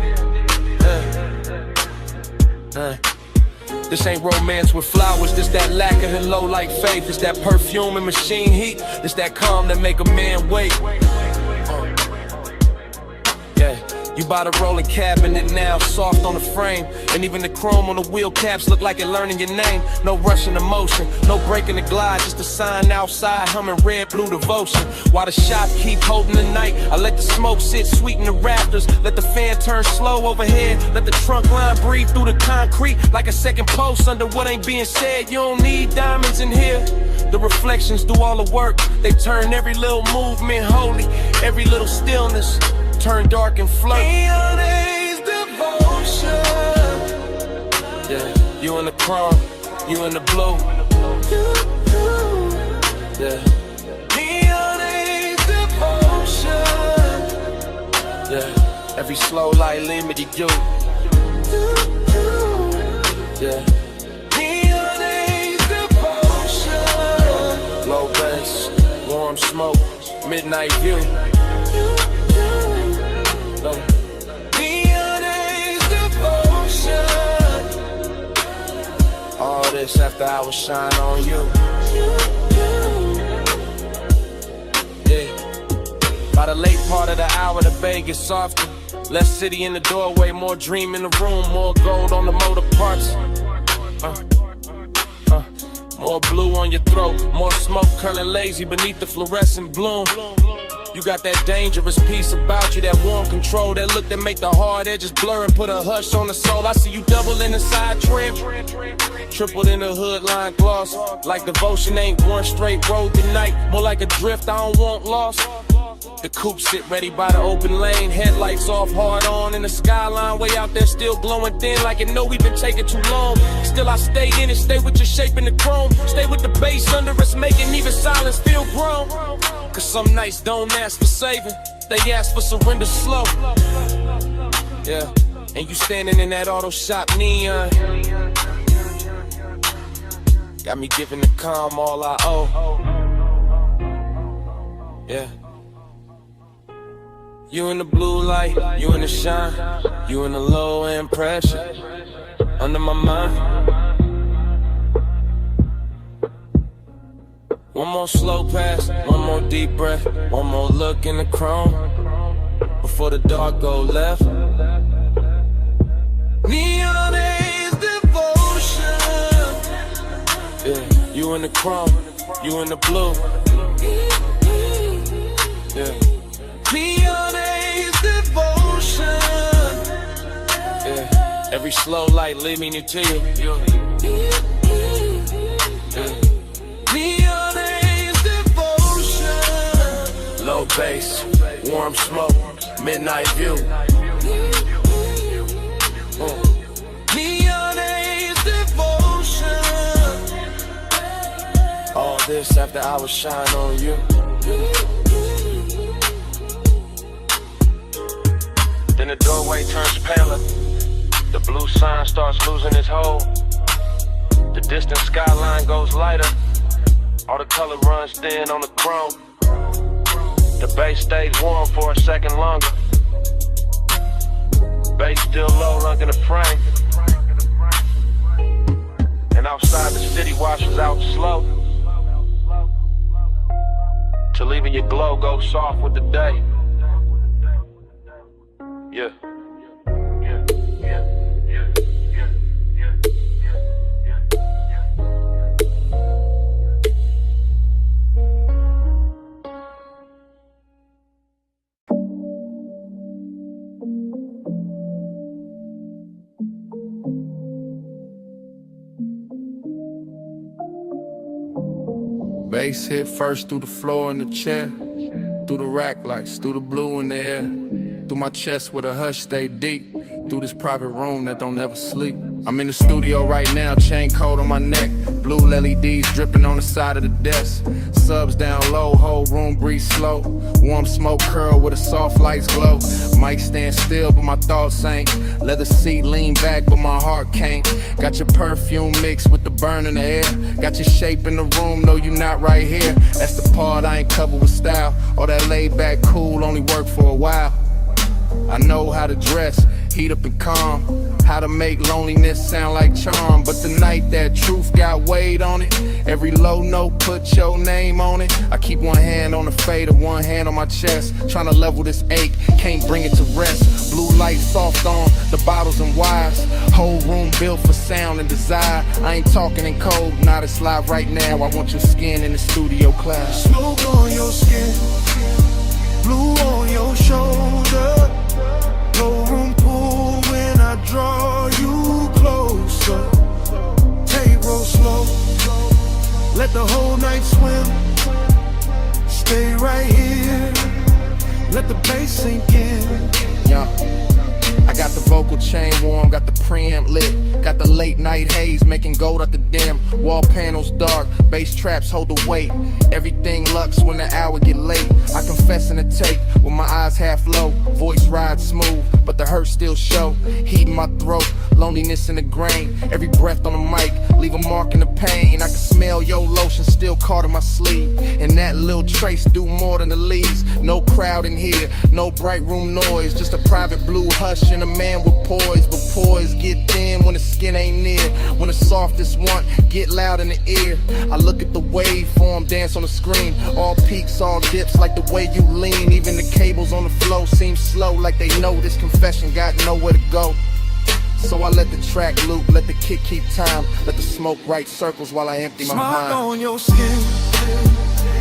This ain't romance with flowers, this that lack of low like faith. This that perfume and machine heat, this that calm that make a man wait. Yeah, you bought a rolling cabinet now, soft on the frame, and even the chrome on the wheel caps look like it learning your name. No rushing emotion, no breaking the glide, just a sign outside humming red blue devotion. While the shop keep holding the night, I let the smoke sit sweet in the rafters, let the fan turn slow overhead, let the trunk line breathe through the concrete like a second post under what ain't being said. You don't need diamonds in here. The reflections do all the work, they turn every little movement holy, every little stillness turn dark and flirt. Neon haze devotion. Yeah, you in the chrome, you in the blue. Yeah. Neon haze devotion. Yeah, every slow light lead me to you. Yeah. Neon haze devotion. Low bass, warm smoke, midnight view. Neon haze devotion. All this after I was shine on you. Yeah. By the late part of the hour, the bay gets softer. Less city in the doorway, more dream in the room, more gold on the motor parts. More or blue on your throat. More smoke curling lazy beneath the fluorescent bloom. You got that dangerous piece about you, that warm control, that look that make the hard edges blur and put a hush on the soul. I see you double in the side trim, tripled in the hood line gloss. Like devotion ain't one straight road tonight, more like a drift I don't want lost. The coupe sit ready by the open lane, headlights off, hard on in the skyline, way out there still glowing thin like it know we've been taking too long. Still I stay in it, stay with your shape in the chrome, stay with the bass under us, making even silence feel grown. Cause some nights don't ask for saving, they ask for surrender slow. Yeah, and you standing in that auto shop neon, got me giving the calm all I owe. Yeah. You in the blue light, you in the shine, you in the low end pressure, under my mind. One more slow pass, one more deep breath, one more look in the chrome, before the dark go left. Neon is devotion. Yeah, you in the chrome, you in the blue. Yeah. Neon is devotion. Yeah. Every slow light leading you to you. Yeah. Neon is devotion. Low bass, warm smoke, midnight view. Neon is devotion. All this after hours shine on you. Then the doorway turns paler, the blue sign starts losing its hold. The distant skyline goes lighter, all the color runs thin on the chrome. The bass stays warm for a second longer, bass still low under the frame. And outside the city washes out slow, till even your glow goes soft with the day. Yeah. Bass hit first through the floor in the chair, through the rack lights, through the blue in the air, through my chest where the hush stay deep, through this private room that don't ever sleep. I'm in the studio right now, chain cold on my neck, blue LEDs dripping on the side of the desk, subs down low, whole room breathe slow, warm smoke curl with a soft lights glow. Mic stand still but my thoughts ain't, leather seat lean back but my heart can't. Got your perfume mixed with the burn in the air, got your shape in the room, no you not right here. That's the part I ain't covered with style, all that laid back cool only work for a while. I know how to dress, heat up and calm, how to make loneliness sound like charm. But tonight that truth got weight on it, every low note put your name on it. I keep one hand on the fader, one hand on my chest, trying to level this ache, can't bring it to rest. Blue light soft on the bottles and wires, whole room built for sound and desire. I ain't talking in code, not it's live right now. I want your skin in the studio class. Smoke on your skin, blue on your shoulder, low room pool when I draw you closer. Take roll slow, let the whole night swim. Stay right here, let the bass sink in. Yeah. I got the vocal chain warm, got the preamp lit, got the late night haze making gold at the dim. Wall panels dark, bass traps hold the weight. Everything lux when the hour get late. I confess in the tape with my eyes half low, voice rides smooth, but the hurt still show. Heat in my throat, loneliness in the grain. Every breath on the mic, leave a mark in the pain. I can smell your lotion still caught in my sleeve, and that little trace do more than the leaves. No crowd in here, no bright room noise, just a private blue hush and a man with poise. But poise get thin when the skin ain't near, when the softest want get loud in the ear. I look at the waveform dance on the screen, all peaks, all dips like the way you lean. Even the cables on the flow seem slow, like they know this confession got nowhere to go. So I let the track loop, let the kick keep time, let the smoke write circles while I empty my Smoke mind. on your skin,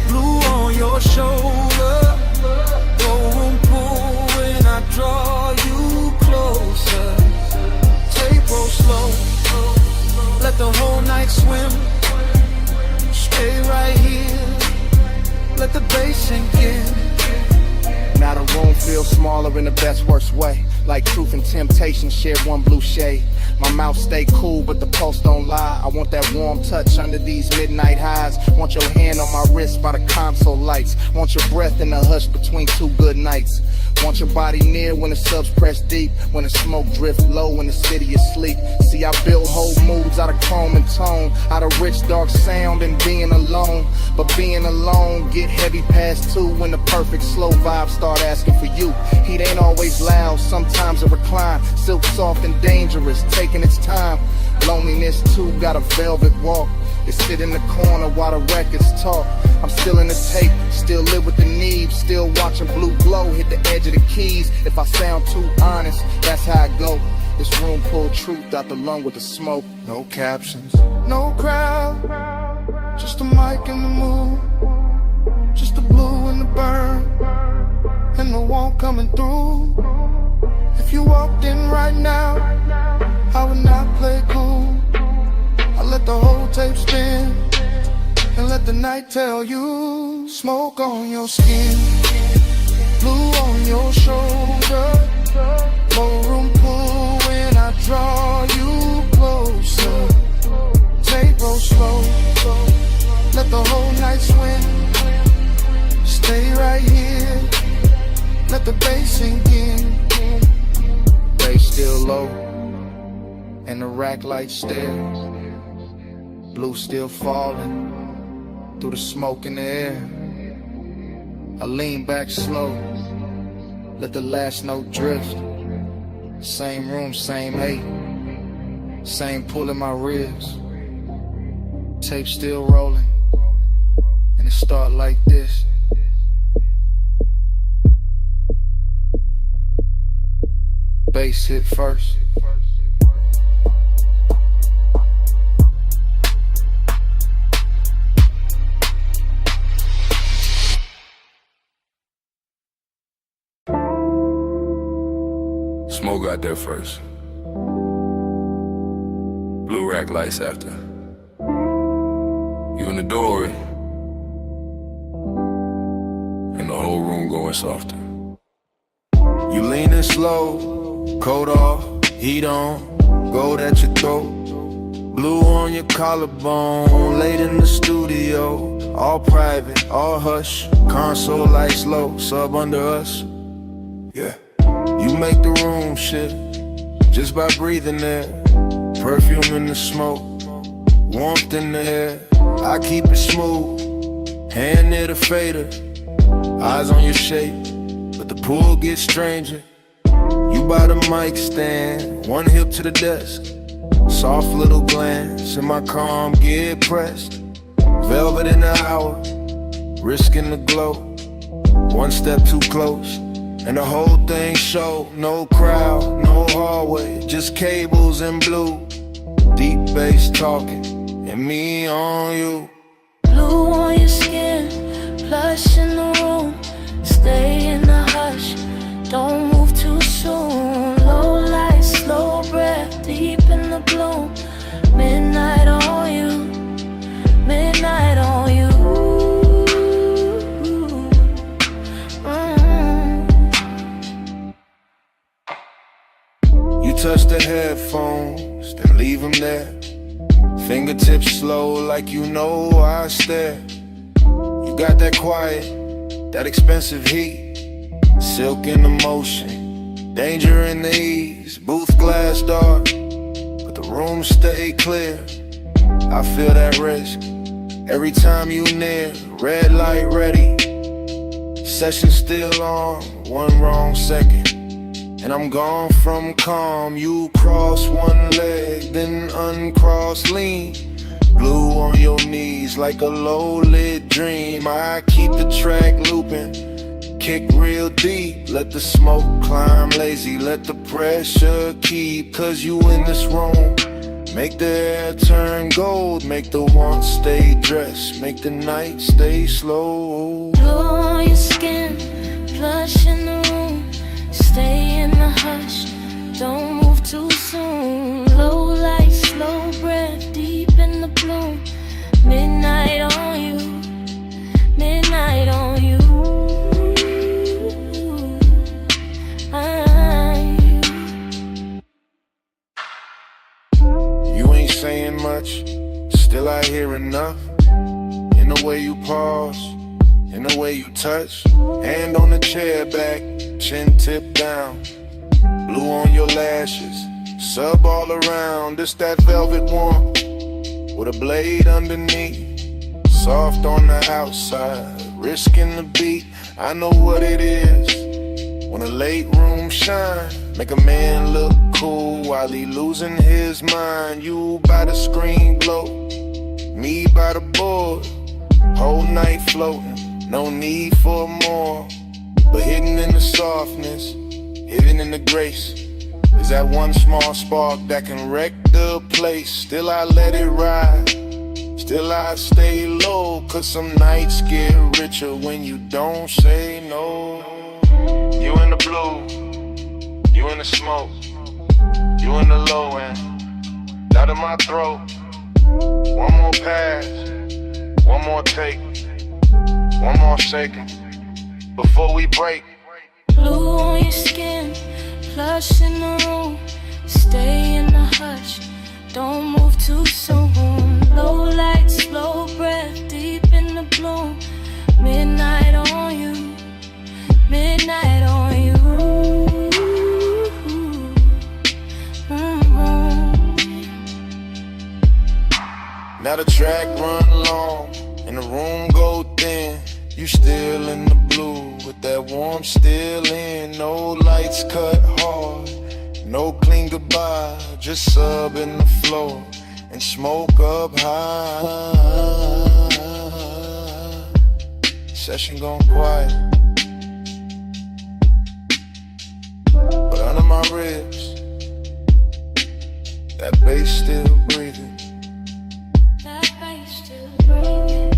blue on your shoulder. Go and pull when I draw you closer. Tape roll slow, let the whole night swim. Stay right here, let the bass sink in. Now the room feels smaller in the best worst way. Like truth and temptation shared one blue shade. My mouth stay cool, but the pulse don't lie. I want that warm touch under these midnight highs. Want your hand on my wrist by the console lights. Want your breath in the hush between two good nights. Want your body near when the subs press deep. When the smoke drift low when the city is asleep. See, I build whole moods out of chrome and tone, out of rich dark sound and being alone. But being alone get heavy past 2 when the perfect slow vibe start asking for you. Heat ain't always loud, sometimes it recline. Silk soft and dangerous, taking its time. Loneliness too got a velvet walk. They sit in the corner while the records talk. I'm still in the tape, still live with the need. Still watching blue glow hit the edge of the keys. If I sound too honest, that's how I go. This room pull truth out the lung with the smoke. No captions, No crowd, just a mic and the mood. Just the blue and the burn, and the warmth coming through. If you walked in right now, I would not play cool. I let the whole tape spin, and let the night tell you. Smoke on your skin, blue on your shoulder. Low room pull when I draw you closer. Tape roll slow, let the whole night swim. Stay right here, let the bass sink in. bass still low, and the rack light still. Blue still falling through the smoke in the air. I lean back slow, let the last note drift. Same room, same hate, same pull in my ribs. Tape still rolling, and it start like this. Bass hit first. Smoke got there first. Blue rack lights after. You in the doorway, and the whole room going softer. You leaning slow, coat off, heat on, gold at your throat. Blue on your collarbone, late in the studio. All private, all hush, console lights low, sub under us. Yeah. You make the room shift just by breathing there. Perfume in the smoke, warmth in the air. I keep it smooth, hand near the fader. Eyes on your shape, but the pool gets stranger. You by the mic stand, one hip to the desk. Soft little glance, and my calm get pressed. Velvet in the hour, risking the glow. One step too close, and the whole thing show. No crowd, no hallway, just cables and blue. Deep bass talking, and me on you. Blue on your skin, plush in the room. Stay in the hush, don't move too soon. Low light, slow breath, deep in the bloom. Midnight on you, midnight on you. You touch the headphones, then leave them there. Fingertips slow like you know I stare. You got that quiet, that expensive heat. Silk in the motion, danger in the ease. Booth glass dark, but the room stay clear. I feel that risk every time you near. Red light ready, session still on. One wrong second, and I'm gone from calm. You cross one leg, then uncross, lean. Blue on your knees like a low-lit dream. I keep the track looping, Kick real deep, let the smoke climb lazy, let the pressure keep, cause you in this room. Make the air turn gold, make the want stay dressed, make the night stay slow. Glow on your skin, flush in the room, stay in the hush, don't move too soon. Low light, slow breath, deep in the bloom. Midnight on you, midnight on you. You ain't saying much, still I hear enough. In the way you pause, in the way you touch. Hand on the chair back, chin tip down. Blue on your lashes, sub all around. It's that velvet warmth with a blade underneath. Soft on the outside, risking the beat. I know what it is when a late room shine. Make a man look cool while he losing his mind. You by the screen glow, me by the board. Whole night floating, no need for more. But hidden in the softness, hidden in the grace, is that one small spark that can wreck the place. Still I let it ride, still I stay low, cause some nights get richer when you don't say no. You in the blue, you in the smoke, you in the low end, out of my throat. One more pass, one more take, one more second before we break. Blue on your skin, flush in the room, stay in the hush, don't move too soon. Low light, slow breath, deep in the bloom. Midnight on you, midnight on you. Now the track run long and the room go thin. You still in the blue with that warmth still in. No lights cut hard, no clean goodbye, just sub in the floor and smoke up high. Session gone quiet, but under my ribs, that bass still breathing. That bass still breathing.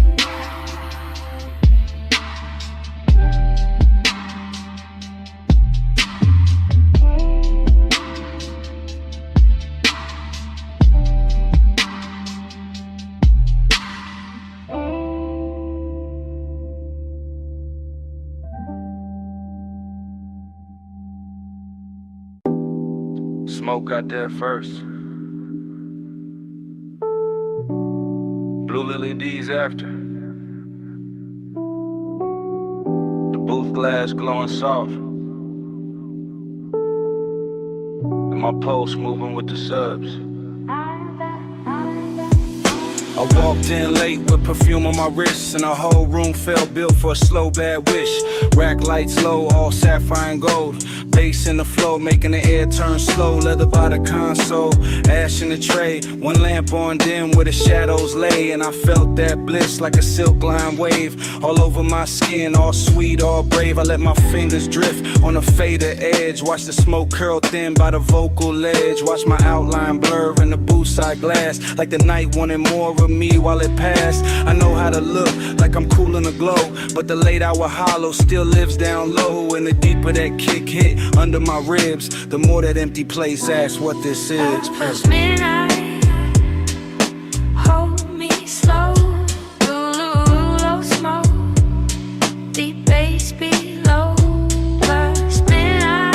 Smoke got there first. Blue Lily D's after. The booth glass glowing soft. And my pulse moving with the subs. I walked in late with perfume on my wrist, and the whole room felt built for a slow bad wish. Rack lights low, all sapphire and gold. Bass in the flow, making the air turn slow. Leather by the console, ash in the tray. One lamp on dim where the shadows lay, and I felt that bliss like a silk line wave. All over my skin, all sweet, all brave. I let my fingers drift on the fader edge. Watch the smoke curl thin by the vocal ledge. Watch my outline blur in the booth side glass, like the night wanted more of me while it passed. I know how to look like I'm cool in the glow, but the late hour hollow still lives down low. And the deeper that kick hit under my ribs, the more that empty place asks what this is. Past midnight, hold me slow. Low smoke, deep bass below. Past midnight,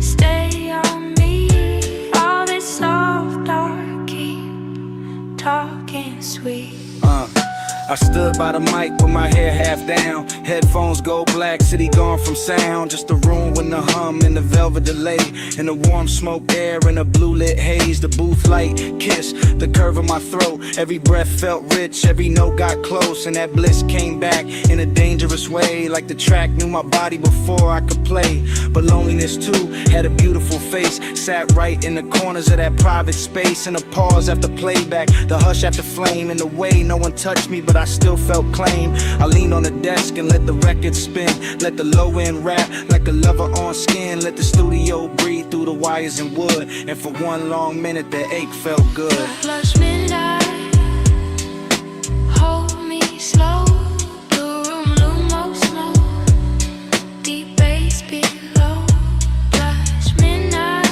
stay on me. All this soft dark, keep talking sweet. I stood by the mic with my hair half down. Headphones go black, city gone from sound. Just a room with the hum and the velvet delay, and the warm smoke air and a blue lit haze. The booth light kiss the curve of my throat. Every breath felt rich, every note got close, and that bliss came back in a dangerous way. Like the track knew my body before I could play. But loneliness too had a beautiful face. Sat right in the corners of that private space. And a pause after playback, the hush after flame. And the way no one touched me, but I still felt claim. I leaned on the desk and let the record spin. Let the low end rap like a lover on skin. Let the studio breathe through the wires and wood. And for one long minute the ache felt good. Flush midnight, hold me slow. The room Lumo snow, deep bass below. Flush midnight,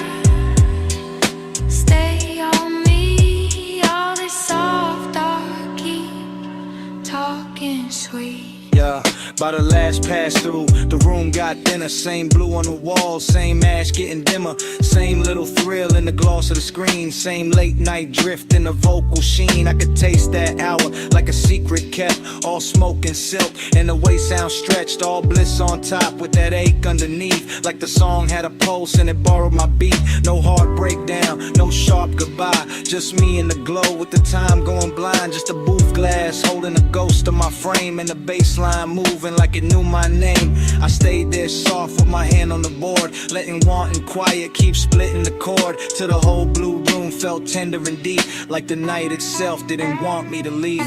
stay on me. All this soft dark, keep talking sweet. Yeah, by the last pass through, the room got thinner. Same blue on the wall, same ash getting dimmer. Same little thrill in the gloss of the screen. Same late night drift in the vocal sheen. I could taste that hour like a secret kept. All smoke and silk, and the way sound stretched. All bliss on top with that ache underneath. Like the song had a pulse and it borrowed my beat. No hard breakdown, no sharp goodbye. Just me in the glow with the time going blind. Just a booth glass holding a ghost of my frame. And the baseline moving like it knew my name. I stayed there soft with my hand on the board, letting want and quiet keep splitting the chord. Till the whole blue room felt tender and deep, like the night itself didn't want me to leave.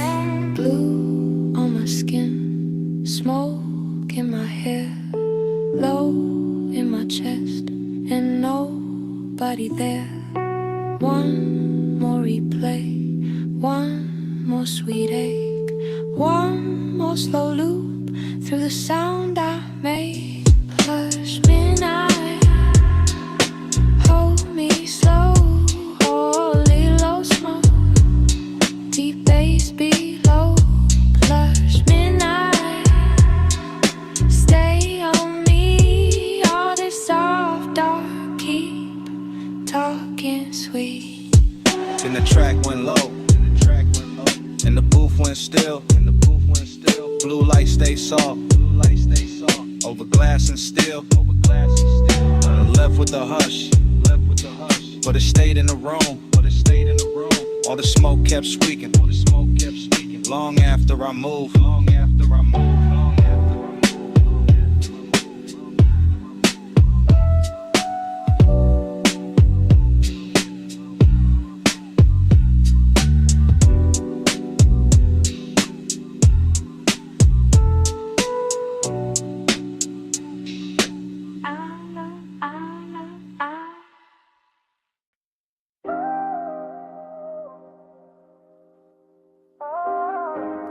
Blue on my skin, smoke in my hair, low in my chest, and nobody there. One more replay, one more sweet ache, one more slow loop through the sound I made. Hush midnight, hold me slow, holy low smoke, deep bass below. Plush midnight, stay on me. All this soft dark, keep talking sweet. Then the track went low, and the booth went still. Blue light stay soft, over glass and steel. Left with the hush, but it stayed in the room. All the smoke kept speaking, long after I moved.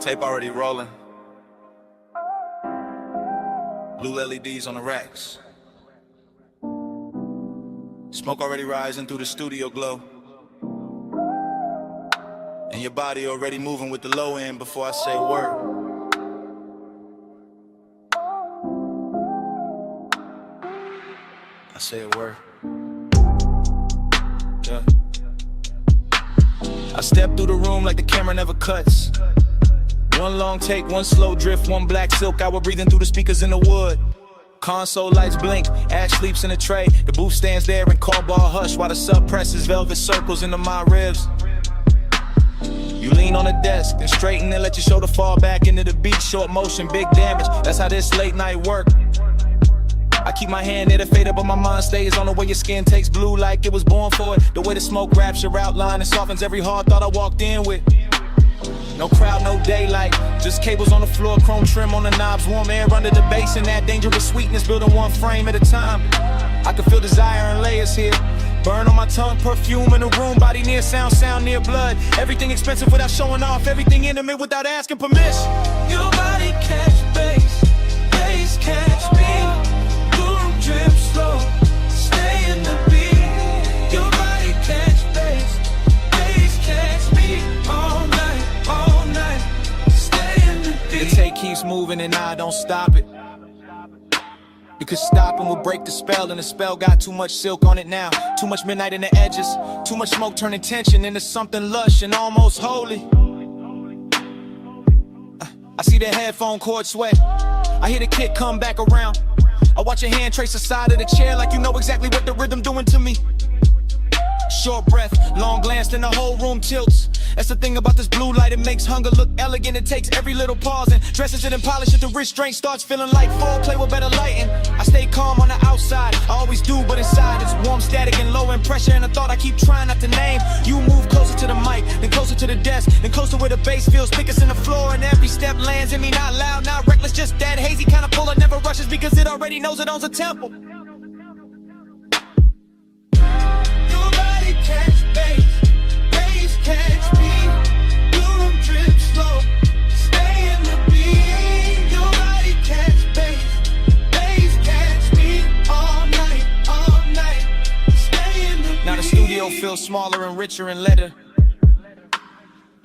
Tape already rolling. Blue LEDs on the racks. Smoke already rising through the studio glow. And your body already moving with the low end before I say a word. I say a word. Yeah. I step through the room like the camera never cuts. One long take, one slow drift, one black silk hour breathing through the speakers in the wood. Console lights blink, Ash sleeps in a tray. The booth stands there in call bar hush while the sub presses velvet circles into my ribs. You lean on the desk, then straighten and let your shoulder fall back into the beat. Short motion, big damage, that's how this late night work. I keep my hand near the fader, but my mind stays on the way your skin takes blue like it was born for it. The way the smoke wraps your outline and softens every hard thought I walked in with. No crowd, no daylight, just cables on the floor, chrome trim on the knobs, warm air under the bass, and that dangerous sweetness building one frame at a time. I can feel desire in layers here. Burn on my tongue, perfume in the room, body near sound, sound near blood. Everything expensive without showing off, everything intimate without asking permission. Your body catch bass, bass catch beat. Boom, drip slow, stay in the beat. Your body catch bass, bass catch beat. All night, stay in the beat. The tape keeps moving and I don't stop it. Because stopping will break the spell, and the spell got too much silk on it now. Too much midnight in the edges, too much smoke turning tension into something lush and almost holy. I see the headphone cord sweat, I hear the kick come back around. I watch your hand trace the side of the chair like you know exactly what the rhythm doing to me. Short breath, long glance, then the whole room tilts. That's the thing about this blue light, it makes hunger look elegant. It takes every little pause and dresses it and polishes it. The restraint starts feeling like foreplay with better lighting. I stay calm on the outside, I always do, but inside it's warm, static, and low in pressure. And a thought I keep trying not to name. You move closer to the mic, then closer to the desk, then closer where the bass feels thickest in the floor. And every words in me, not loud, not reckless, just dead hazy, kinda full of never rushes because it already knows it owns a temple. Your body catch bass catch me. Blue room drip slow, stay in the beat. Your body catch bass catch me all night, stay in the beat. Now the studio feels smaller and richer and letter.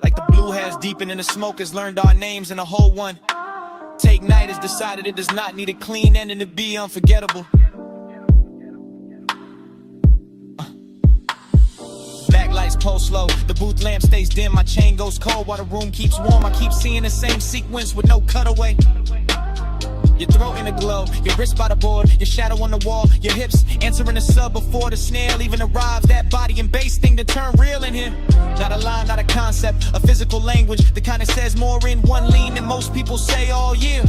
Like the blue has deepened and the smoke has learned our names and a whole one. Take Night has decided it does not need a clean ending to be unforgettable. Backlights pulse low, the booth lamp stays dim, my chain goes cold while the room keeps warm. I keep seeing the same sequence with no cutaway. Your throat in a glow, your wrist by the board, your shadow on the wall, your hips answering the sub before the snail even arrives. That body and bass thing to turn real in here. Not a line, not a concept, a physical language that kind of says more in one lean than most people say all year.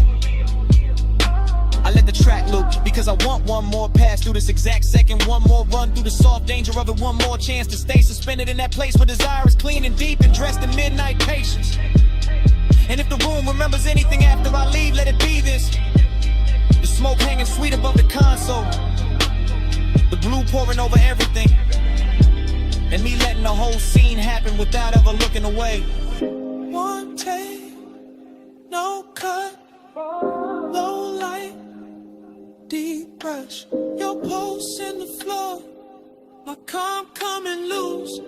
I let the track loop because I want one more pass through this exact second, one more run through the soft danger of it, one more chance to stay suspended in that place where desire is clean and deep and dressed in midnight patience. And if the room remembers anything after I leave, let it be this. The smoke hanging sweet above the console, the blue pouring over everything, and me letting the whole scene happen without ever looking away. One take, no cut, low light, deep brush. Your pulse in the floor, my calm coming loose.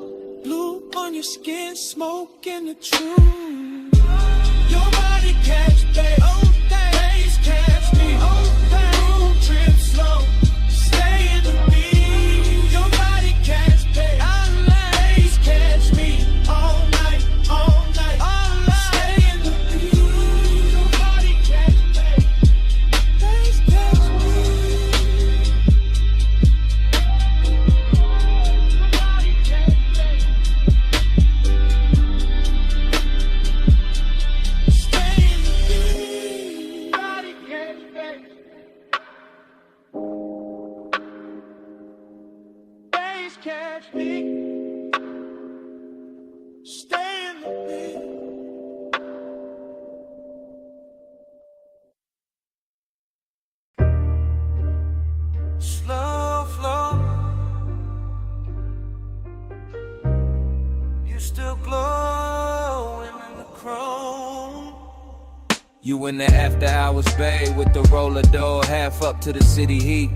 Blue on your skin, smoke in the truth. Your body catch bass catch me. Room trip slow, stay in the beat. Your body catch bass catch me all night, stay in the beat. Your body catch bass catch me. Your body catch bass. Stay in the beat. Body catch bass. Bass catch me. Stay in the beat. Slow flow, you still glowing in the chrome. You in the after hours bay with the roller door half up to the city heat.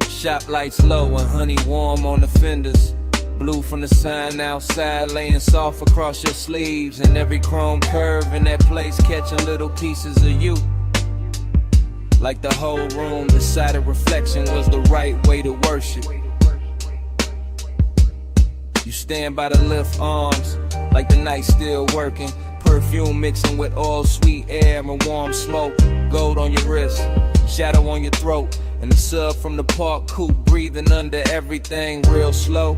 Shop lights low and honey warm on the fenders. Blue from the sign outside laying soft across your sleeves. And every chrome curve in that place catching little pieces of you. Like the whole room decided reflection was the right way to worship. You stand by the lift arms like the night's still working. Perfume mixing with all sweet air and warm smoke. Gold on your wrist, shadow on your throat. And the sub from the park coupe breathing under everything real slow.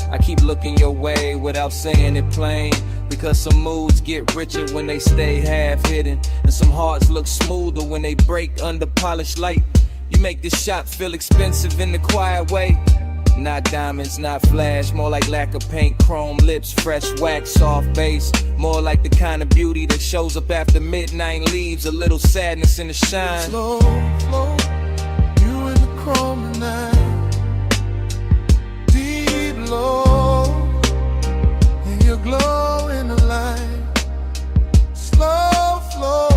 I keep looking your way without saying it plain, because some moods get richer when they stay half hidden, and some hearts look smoother when they break under polished light. You make this shop feel expensive in the quiet way. Not diamonds, not flash, more like lack of paint, chrome lips, fresh wax, soft bass. More like the kind of beauty that shows up after midnight, leaves a little sadness in the shine. Slow flow, you in the chrome tonight. Deep low, and your glow in the light. Slow flow,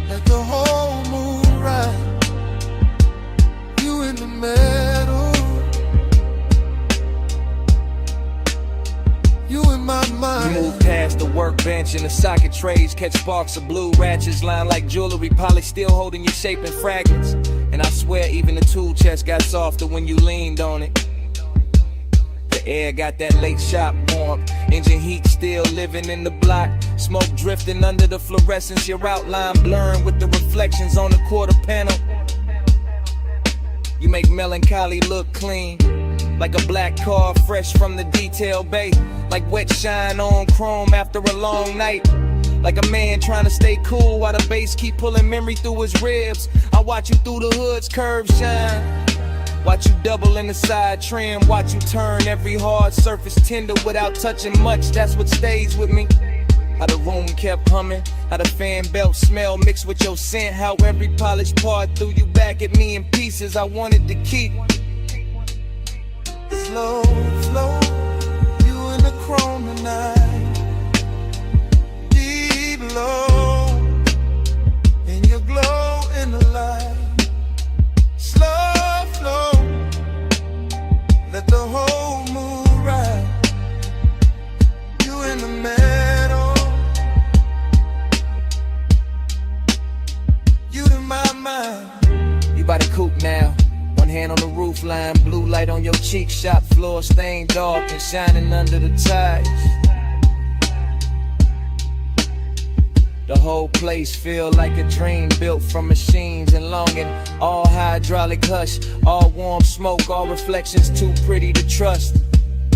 let the whole mood ride. You in the middle, you in my mind. You move past the workbench and the socket trays, catch sparks of blue ratchets lined like jewelry, probably still holding your shape in fragments. And I swear even the tool chest got softer when you leaned on it. The air got that late shop warmth, engine heat still living in the block. Smoke drifting under the fluorescence, your outline blurring with the reflections on the quarter panel. You make melancholy look clean, like a black car fresh from the detail bay. Like wet shine on chrome after a long night. Like a man trying to stay cool while the bass keep pulling memory through his ribs. I watch you through the hood's curve shine. Watch you double in the side trim. Watch you turn every hard surface tender without touching much. That's what stays with me. How the room kept humming. How the fan belt smell mixed with your scent. How every polished part threw you back at me in pieces I wanted to keep. Slow, slow, you in the chrome tonight. Deep low, and you glow in the light. Slow flow, let the whole mood ride. You in the middle, you in my mind. You by the coupe now. One hand on the roof line, blue light on your cheek, shop floor stained dark and shining under the ties. The whole place feel like a dream built from machines and longing. All hydraulic hush, all warm smoke, all reflections too pretty to trust.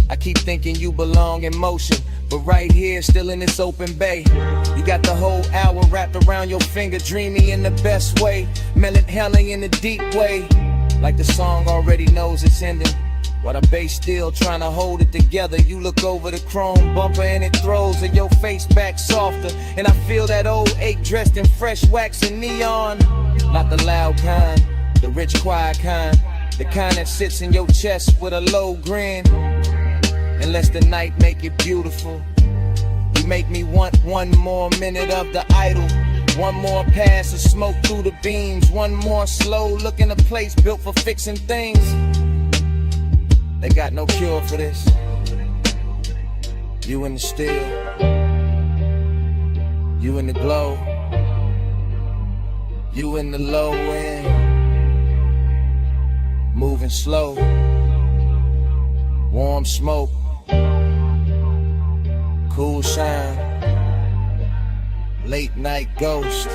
I keep thinking you belong in motion, but right here, still in this open bay. You got the whole hour wrapped around your finger, dreamy in the best way, melancholy in the deep way. Like the song already knows it's ending, while the bass still trying to hold it together. You look over the chrome bumper and it throws your face back softer, and I feel that old ache dressed in fresh wax and neon. Not the loud kind, the rich quiet kind, the kind that sits in your chest with a low grin. And lets the night make it beautiful. You make me want one more minute of the idol. One more pass of smoke through the beams. One more slow look in a place built for fixing things. They got no cure for this. You in the still, you in the glow, you in the low end, moving slow, warm smoke, cool shine, late night ghost,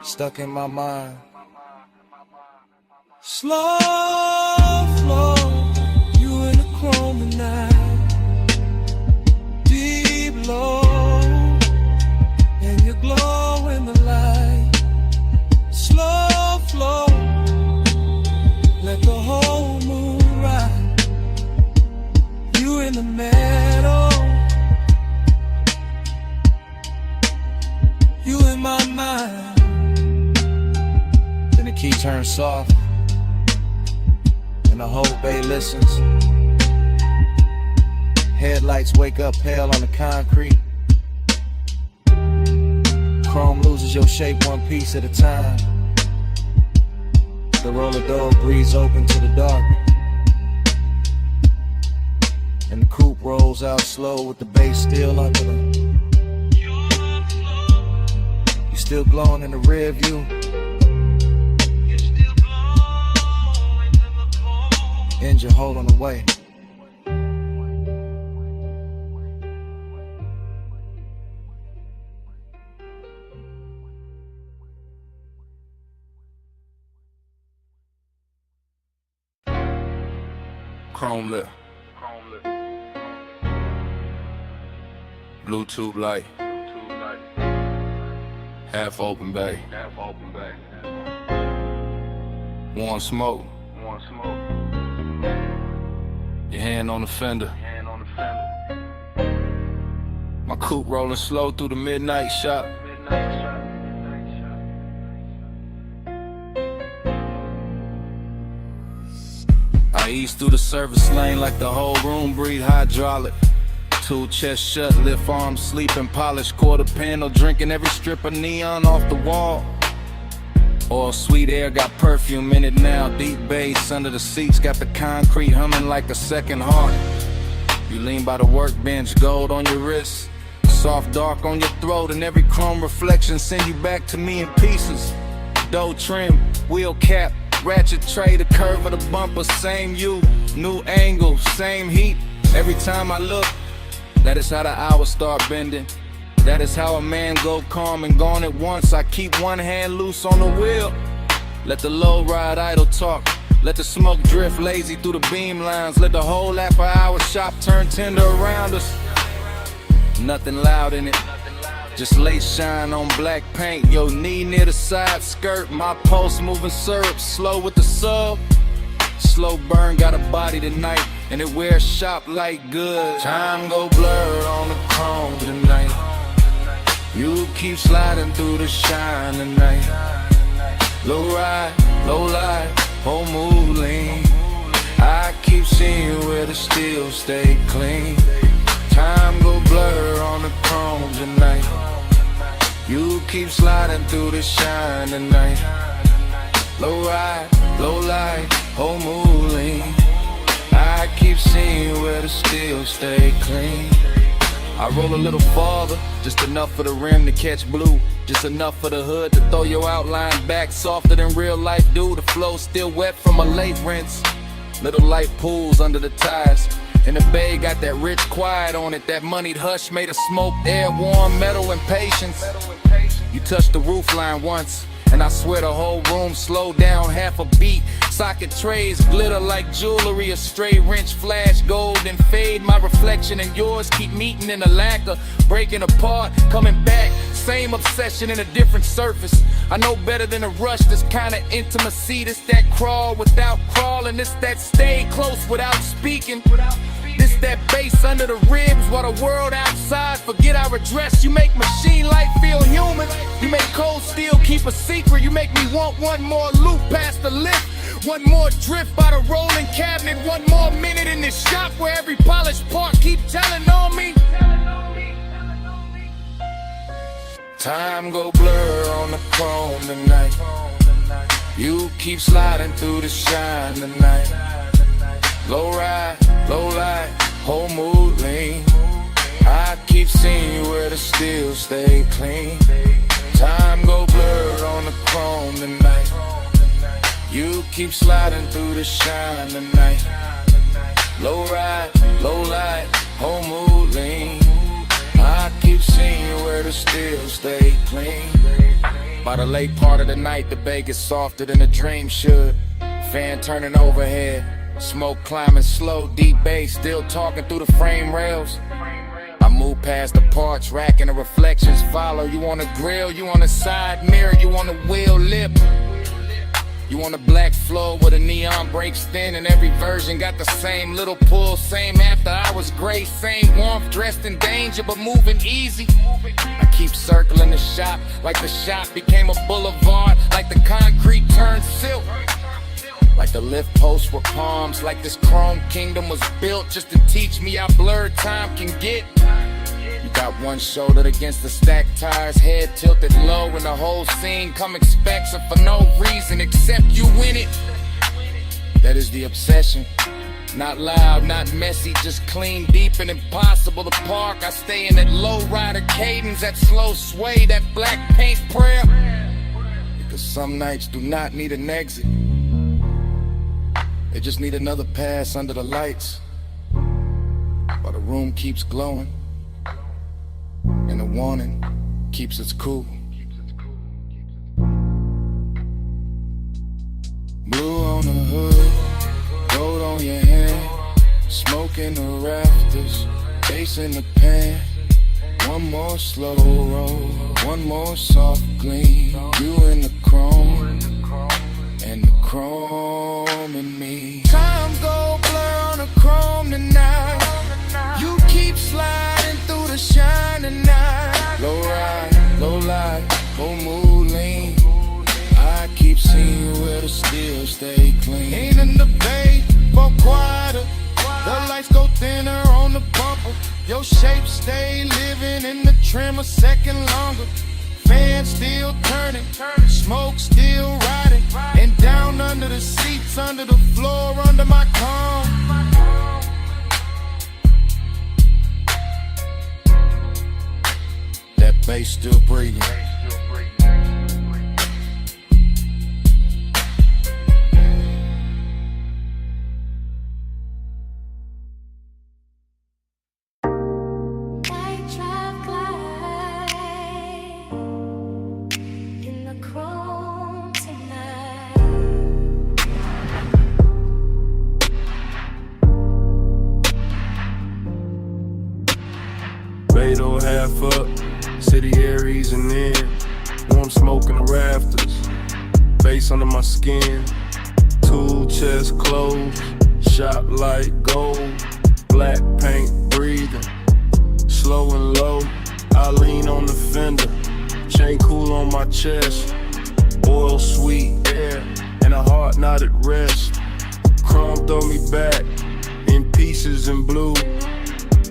stuck in my mind. Slow flow, you in the chrome tonight. Deep low, and you glow in the light. Slow flow, let the whole moon ride. You in the middle, you in my mind. Then the key turns soft, and the whole bay listens. Headlights wake up pale on the concrete. Chrome loses your shape one piece at a time. The roller door breathes open to the dark, and the coupe rolls out slow with the bass still under them. You still glowing in the rear view. Engine holding away. Chrome lip. Bluetooth light. Half open bay. Warm smoke. Your hand on the fender. My coupe rolling slow through the midnight shop. I ease through the service lane like the whole room breathe hydraulic. Two chest shut, lift arms, sleeping, polished quarter panel, drinking every strip of neon off the wall. All sweet air got perfume in it now. Deep bass under the seats got the concrete humming like a second heart. You lean by the workbench, gold on your wrist, soft dark on your throat, and every chrome reflection send you back to me in pieces. Dough trim, wheel cap, ratchet tray, the curve of the bumper, same you, new angle, same heat. Every time I look, that is how the hours start bending. That is how a man go calm and gone at once. I keep one hand loose on the wheel. Let the low ride idle talk. Let the smoke drift lazy through the beam lines. Let the whole after-hour shop turn tender around us. Nothing loud in it, just lace shine on black paint. Your knee near the side skirt. My pulse moving syrup, slow with the sub. Slow burn got a body tonight, and it wears shop like good. Time go blurred on the chrome tonight. You keep sliding through the shine tonight. Low ride, low light, whole mood lean. I keep seeing you where the steel stay clean. Time go blur on the chrome tonight. You keep sliding through the shine tonight. Low ride, low light, whole mood lean. I keep seeing you where the steel stay clean. I roll a little farther, just enough for the rim to catch blue. Just enough for the hood to throw your outline back softer than real life do. The flow still wet from a late rinse. Little light pools under the tires. And the bay got that rich quiet on it. That moneyed hush made of smoked air, warm metal and patience. You touched the roof line once, and I swear the whole room slowed down half a beat. Socket trays glitter like jewelry, a stray wrench flash gold and fade. My reflection and yours keep meeting in a lacquer, breaking apart, coming back. Same obsession in a different surface. I know better than a rush, this kind of intimacy. This that crawl without crawling, this that stay close without speaking. This that bass under the ribs while the world outside forget our address. You make machine life feel human. You make cold steel keep a secret. You make me want one more loop past the lift, one more drift by the rolling cabinet, one more minute in this shop where every polished part keep telling on me. Time go blur on the chrome tonight. You keep sliding through the shine tonight. Low ride, low light, whole mood lean. I keep seeing you where the steel stay clean. Time go blur on the chrome tonight. You keep sliding through the shine tonight. Low ride, low light, whole mood lean. I keep seeing you where the steel stay clean. By the late part of the night, the bay gets softer than a dream should. Fan turning overhead, smoke climbing slow, deep bass still talking through the frame rails. I move past the parts rack and the reflections follow. You on the grill, you on the side mirror, you on the wheel lip. You on the black floor where the neon breaks thin, and every version got the same little pull, same after hours grace, same warmth, dressed in danger but moving easy. I keep circling the shop like the shop became a boulevard, like the concrete turned silk, like the lift posts were palms, like this chrome kingdom was built just to teach me how blurred time can get. You got one shoulder against the stacked tires, head tilted low, and the whole scene come expecting for no reason except you win it. That is the obsession. Not loud, not messy, just clean, deep, and impossible to park. I stay in that low rider cadence, that slow sway, that black paint prayer. Because some nights do not need an exit. They just need another pass under the lights, while the room keeps glowing, and the warning keeps us cool. Blue on the hood, gold on your hand, smoke in the rafters, bass in the pan. One more slow roll, one more soft gleam. You in the chrome, and the chrome in me. Time go blur on the chrome tonight. You keep sliding through the shine tonight. Low ride, low light, whole mood lean. I keep seeing you where the steel stay clean. Ain't in the bay, but quieter. The lights go thinner on the bumper. Your shape stay living in the trim a second longer. Fan still turning, smoke still riding, and down under the seats, under the floor, under my comb. That bass still breathing. Beto half up, city Aries and in. Warm smoke in the rafters, face under my skin. Tool chest closed, shop light gold. Black paint breathing, slow and low. I lean on the fender, my chest. Oil, sweet air, and a heart not at rest. Chrome throw me back in pieces in blue.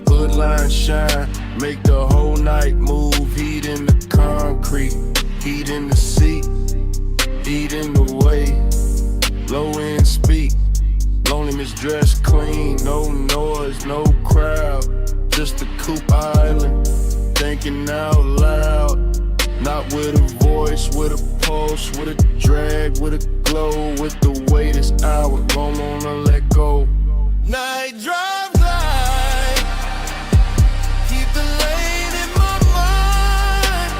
Hood line shine, make the whole night move. Heat in the concrete, heat in the seat, heat in the way. Low end speak, loneliness dressed clean. No noise, no crowd, just a coupe island. Thinking out loud, not with a voice, with a pulse, with a drag, with a glow, with the way this hour, don't wanna let go. Night drive light, keep the lane in my mind.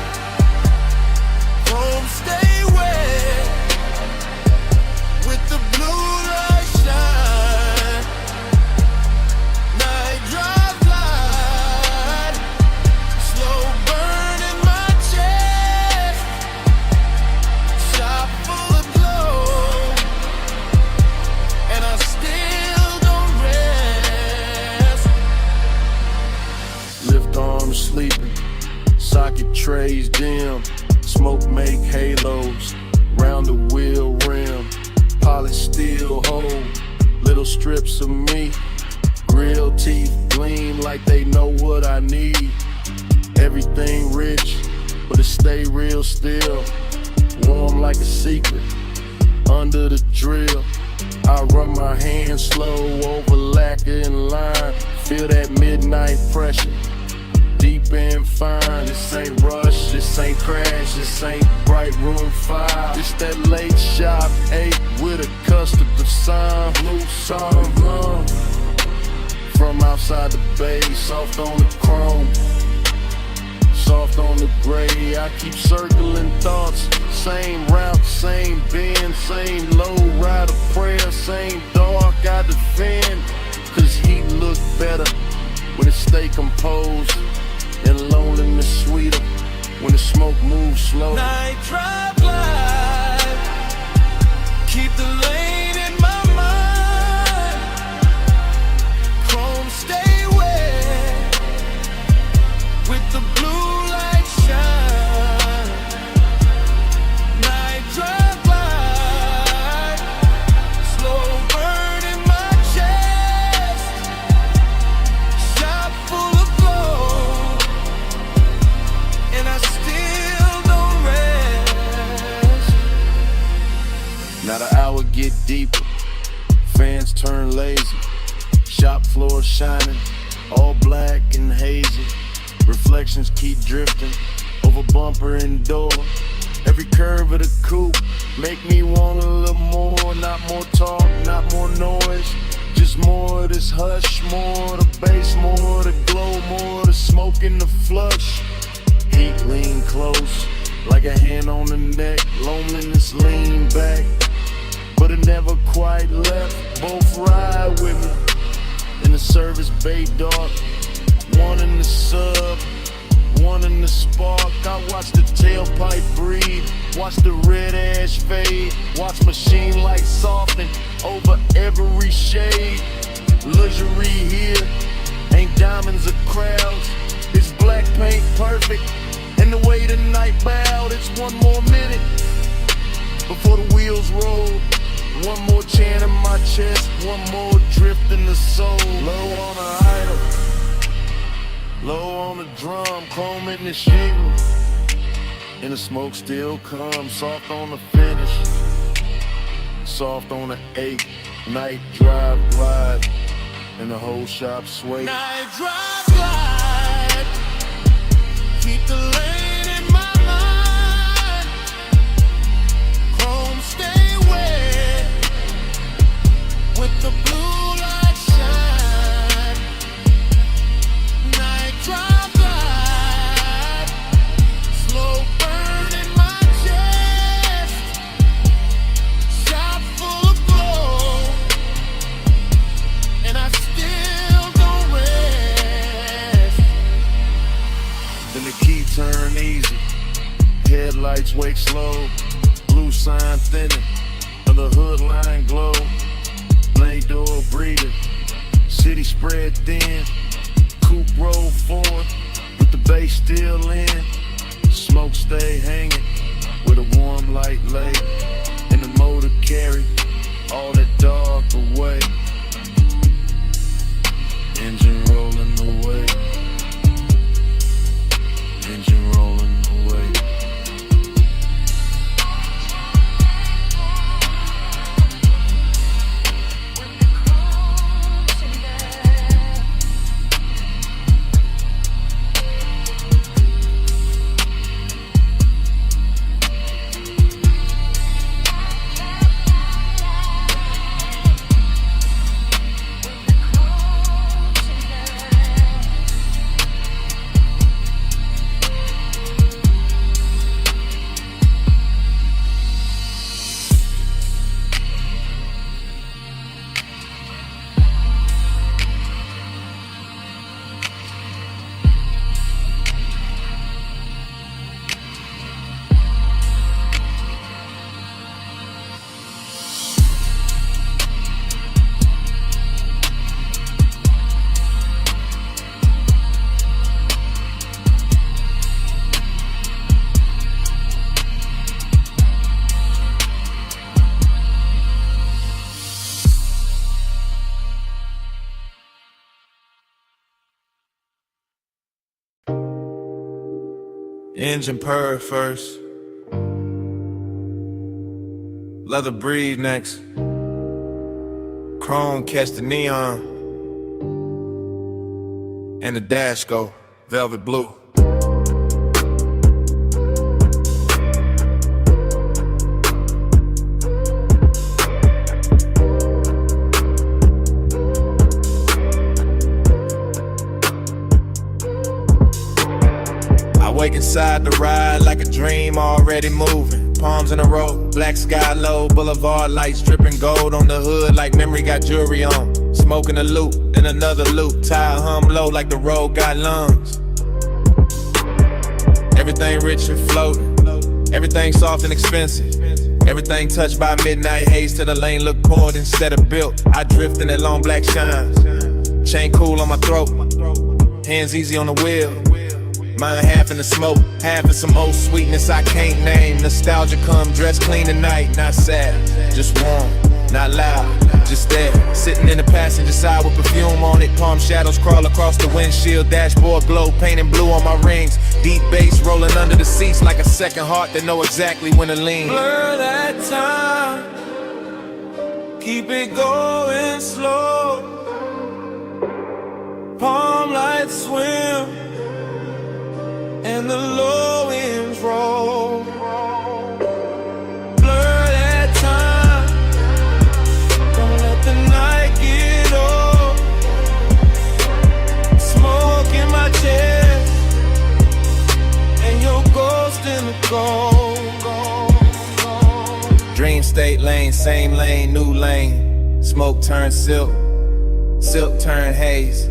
Home stay wet, with the blue light shine. Night drive light, slow burn in my chest. Shop full of glow, and I still don't rest. Lift arms sleeping, socket trays dim. Smoke make halos, round the wheel rim. Polished steel hold, little strips of me. Grill teeth gleam like they know what I need. Everything rich, but it stay real still. Warm like a secret, under the drill. I run my hands slow over lacquer and line. Feel that midnight pressure, deep and fine. This ain't rush, this ain't crash, this ain't bright room 5. It's that late shop 8 with a custard sign. Blue song, from outside the bay, soft on the chrome, soft on the gray. I keep circling thoughts, same route, same bend, same low rider prayer, same dark I defend. Cause heat look better when it stay composed, and loneliness sweeter when the smoke moves slow. Night drive light, keep the lane in my mind. Chrome stay wet, with the blue light shine. Night drive light, slow burn in my chest. Shop full of glow, and I still don't rest. Now the hour get deeper, fans turn lazy. Shop floor shining, all black and hazy. Reflections keep drifting over bumper and door. Every curve of the coupe make me want a little more. Not more talk, not more noise, just more of this hush. More of the bass, more of the glow, more of the smoke in the flush. Heat lean close, like a hand on the neck. Loneliness lean back, but it never quite left. Both ride with me in the service bay dark. One in the sub, one in the spark. I watch the tailpipe breathe, watch the red ash fade, watch machine lights soften over every shade. Luxury here, ain't diamonds or crowds. It's black paint perfect, and the way the night bowed. It's one more minute before the wheels roll. One more chant in my chest, one more drift in the soul. Low on the idol, low on the drum, chrome in the shingle, and the smoke still comes. Soft on the finish, soft on the 8. Night drive glide, and the whole shop sway. Night drive glide, keep the lane in my mind. Chrome stay wet, with the blue light shine. Night drive light, slow burn in my chest. Shop full of glow, and I still don't rest. Then the key turn easy, headlights wake slow. Blue sign thinning, and the hood line glow. Blade door breathing, city spread thin. Coupe roll forward, with the bass still in. Smoke stay hanging, with a warm light lay, and the motor carry all that dark away. Engine rolling away. Engine rolling away. Engine purr first, leather breathe next, chrome catch the neon, and the dash go velvet blue. Wake inside the ride like a dream already moving. Palms in a row, black sky low, boulevard lights dripping gold on the hood like memory got jewelry on. Smoking a loop, then another loop, tire hum low like the road got lungs. Everything rich and floating, everything soft and expensive. Everything touched by midnight haze till the lane look poured instead of built. I drift in that long black shine, chain cool on my throat, hands easy on the wheel. Mine half in the smoke, half in some old sweetness I can't name. Nostalgia come dressed clean tonight, not sad, just warm, not loud, just there. Sitting in the passenger side with perfume on it. Palm shadows crawl across the windshield. Dashboard glow, painting blue on my rings. Deep bass rolling under the seats like a second heart that know exactly when to lean. Blur that time, keep it going slow. Palm lights swim and the low winds roll. Blur that time, don't let the night get old. Smoke in my chest, and your ghost in the gold. Dream state lane, same lane, new lane. Smoke turn silk, silk turn haze.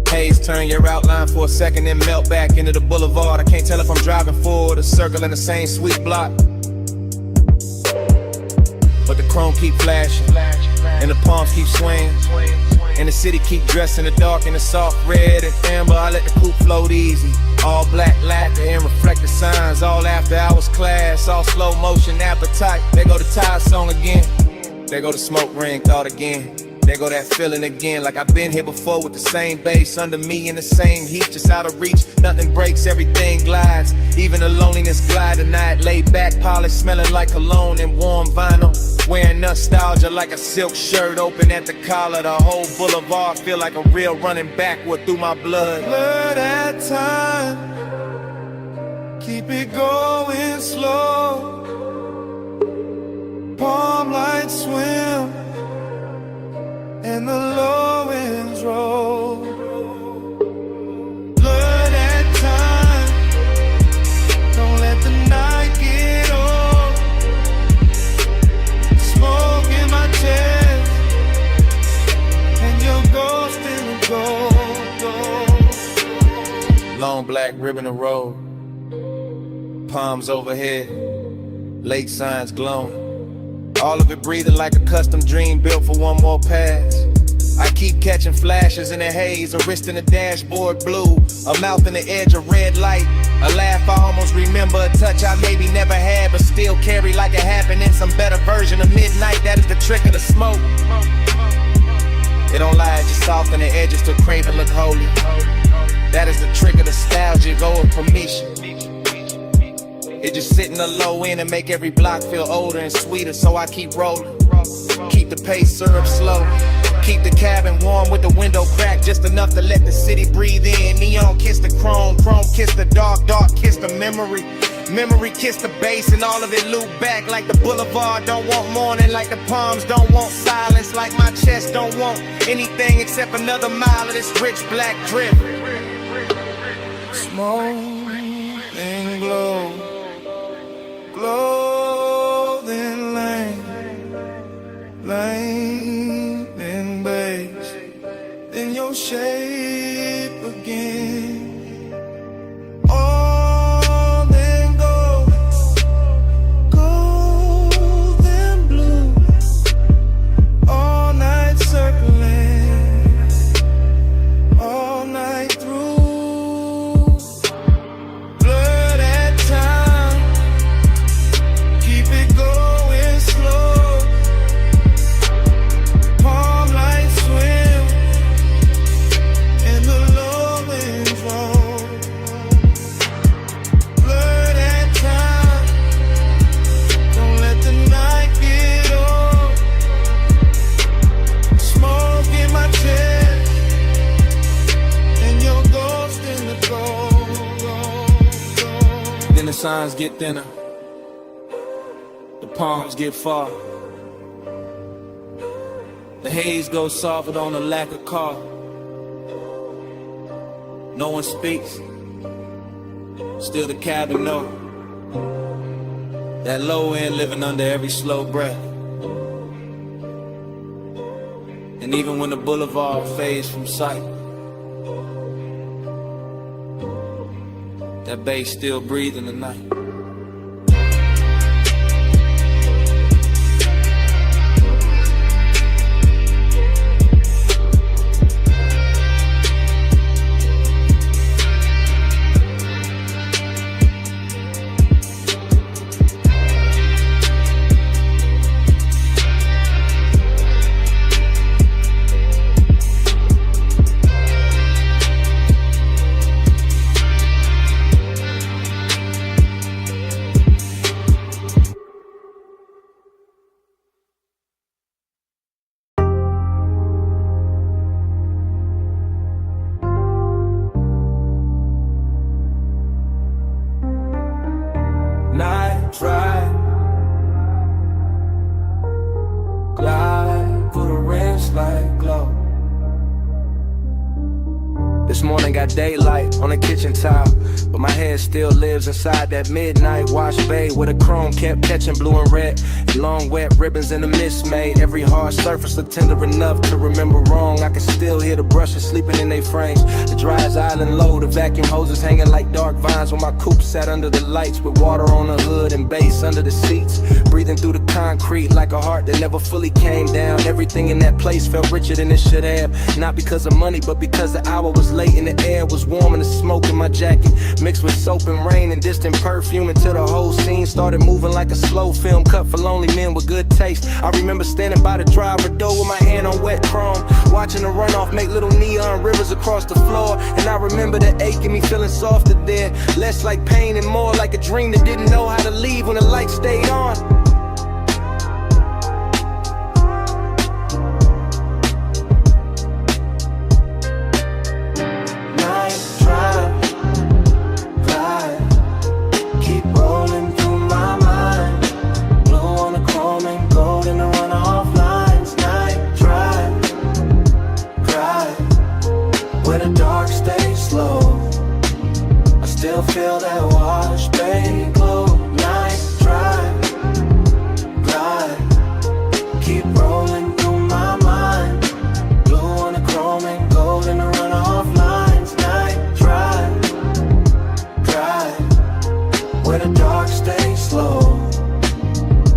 Haze turn your outline for a second and melt back into the boulevard. I can't tell if I'm driving forward or circling the same sweet block. But the chrome keep flashing, and the palms keep swaying, and the city keep dressed in the dark in the soft red and amber. I let the coupe float easy. All black lacquer and reflective signs. All after hours class, all slow motion appetite. There go the tire song again. There go the smoke ring thought again. There go that feeling again, like I've been here before with the same bass under me in the same heat, just out of reach. Nothing breaks, everything glides. Even the loneliness glide tonight. Laid back, polished, smelling like cologne and warm vinyl. Wearing nostalgia like a silk shirt open at the collar. The whole boulevard feel like a real running backward through my blood. Blur that time, keep it going slow. Palm lights swim and the low winds roll. Blur that time, don't let the night get old. Smoke in my chest, and your ghost in the gold. Long black ribbon of road, palms overhead, lake signs glowing. All of it breathing like a custom dream built for one more pass. I keep catching flashes in the haze, a wrist in the dashboard blue, a mouth in the edge of red light, a laugh I almost remember, a touch I maybe never had but still carry like it happened in some better version of midnight. That is the trick of the smoke. It don't lie, it just soften the edges to crave and look holy. That is the trick of nostalgia, go with permission. It just sit in the low end and make every block feel older and sweeter, so I keep rolling. Keep the pace syrup slow. Keep the cabin warm with the window cracked just enough to let the city breathe in. Neon kiss the chrome, chrome kiss the dark, dark kiss the memory. Memory kiss the bass and all of it loop back like the boulevard don't want morning, like the palms don't want silence, like my chest don't want anything except another mile of this rich black drip. Smoke and glow, clothing lane and base, then your shape again. All then gold and blue, all night circling, all night through. Blur that time, keep it going slow. Palm light swim in the low winds roll. Blur that time, don't let the night get old. Smoke in my chest and your ghost in the gold. Then the signs get thinner, the palms get far. The haze goes softer on the lack of car. No one speaks, still the cabin know. That low end living under every slow breath. And even when the boulevard fades from sight, that bass still breathing the night. Night drive, glide, put a wrench like glow. This morning got daylight on the kitchen tile, but my head still lives inside that midnight wash bay where the chrome kept catching blue and red. And long wet ribbons in the mist made every hard surface look tender enough to remember wrong. I can still hear the brushes sleeping in their frames, the dryer's island low, the vacuum hoses hanging like dark vines when my coupe sat under the lights with water on the hood and bass under the seats. Breathing through the concrete like a heart that never fully came down. Everything in that place felt richer than it should have, not because of money but because the hour was late and the air was warm and the smoke in my jacket mixed with soap and rain and distant perfume until the whole scene started moving like a slow film cut for lonely men with good taste. I remember standing by the driver door with my hand on wet chrome, watching the runoff make little neon rivers across the floor. And I remember the ache in me feeling softer there, less like pain and more like a dream that didn't know how to leave when the light stayed on. Feel that wash, bay glow. Night drive, glide, keep rolling through my mind. Blue on the chrome and gold in the runoff lines. Night drive, where the dark stays slow.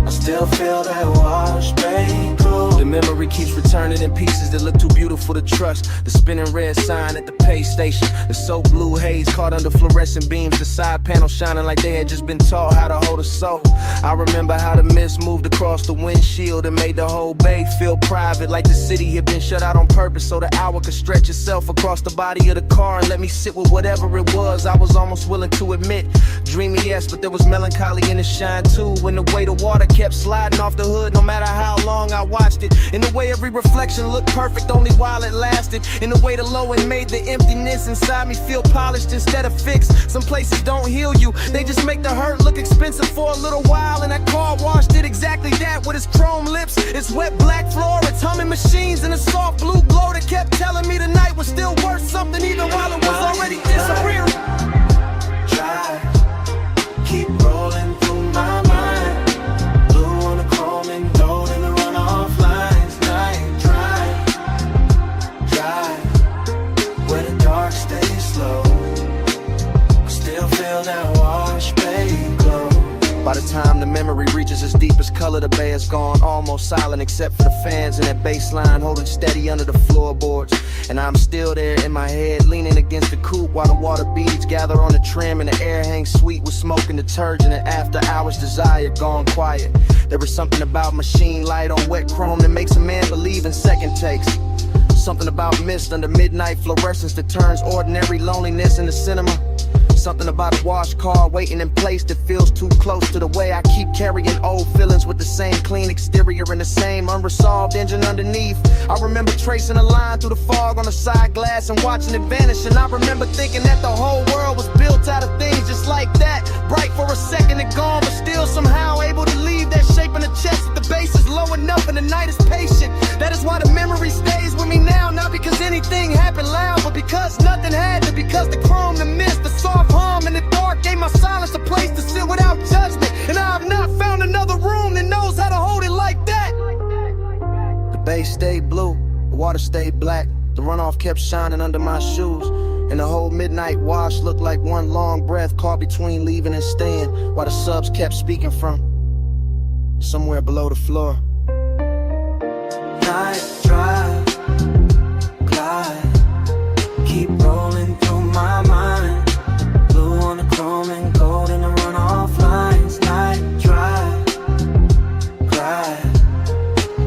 I still feel that wash, bay glow. memory keeps returning in pieces that look too beautiful to trust. The spinning red sign at the pay station, the soap blue haze caught under fluorescent beams, the side panel shining like they had just been taught how to hold a soul. I remember how the mist moved across the windshield and made the whole bay feel private, like the city had been shut out on purpose so the hour could stretch itself across the body of the car and let me sit with whatever it was. I was almost willing to admit, dreamy yes, but there was melancholy in the shine too, when the way the water kept sliding off the hood no matter how long I watched it. In the way every reflection looked perfect only while it lasted. In the way the low end made the emptiness inside me feel polished instead of fixed. Some places don't heal you, they just make the hurt look expensive for a little while. And that car wash did exactly that with its chrome lips, its wet black floor, its humming machines, and a soft blue glow that kept telling me the night was still worth something even while it was already disappearing. Try, keep rolling through my mind. Blue on the chrome and gold in the runoff lines. Night drive, where the dark stays slow. Still feel that wash bay glow. By the time the memory reaches its deepest color, the bay is gone, almost silent except for the fans and that bass line holding steady under the floorboards. And I'm still there in my head, leaning against the coupe while the water beads gather on the trim and the air hangs sweet with smoke and detergent and after hours desire gone quiet. There is something about machine light on wet chrome that makes a man believe in second takes. Something about mist under midnight fluorescence that turns ordinary loneliness into cinema. Something about a wash car waiting in place that feels too close to the way I keep carrying old feelings with the same clean exterior and the same unresolved engine underneath. I remember tracing a line through the fog on the side glass and watching it vanish. And I remember thinking that the whole world was built out of things just like that. Bright for a second and gone, but still somehow able to leave that shape in the chest. If the base is low enough and the night is patient, that is why the memory stays with me now. Not because anything happened loud, but because nothing had to. Because the chrome, the mist, the soft hum in the dark gave my silence a place to sit without judgment. And I have not found another room that knows how to hold it like that. The bay stayed blue, the water stayed black, the runoff kept shining under my shoes, and the whole midnight wash looked like one long breath caught between leaving and staying, while the subs kept speaking from somewhere below the floor. Night drive, glide, keep rolling through my mind. Blue on the chrome and gold in the runoff lines. Night drive, glide,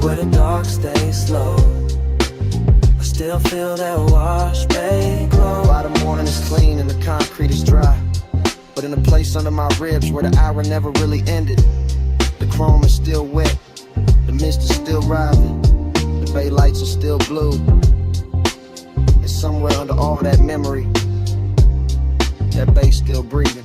where the dark stays slow. I still feel that wash bay glow. By the morning is clean and the concrete is dry, but in a place under my ribs where the hour never really ended, the chrome is still wet, the mist is still rising, the bay lights are still blue. And somewhere under all that memory, that bass still breathing.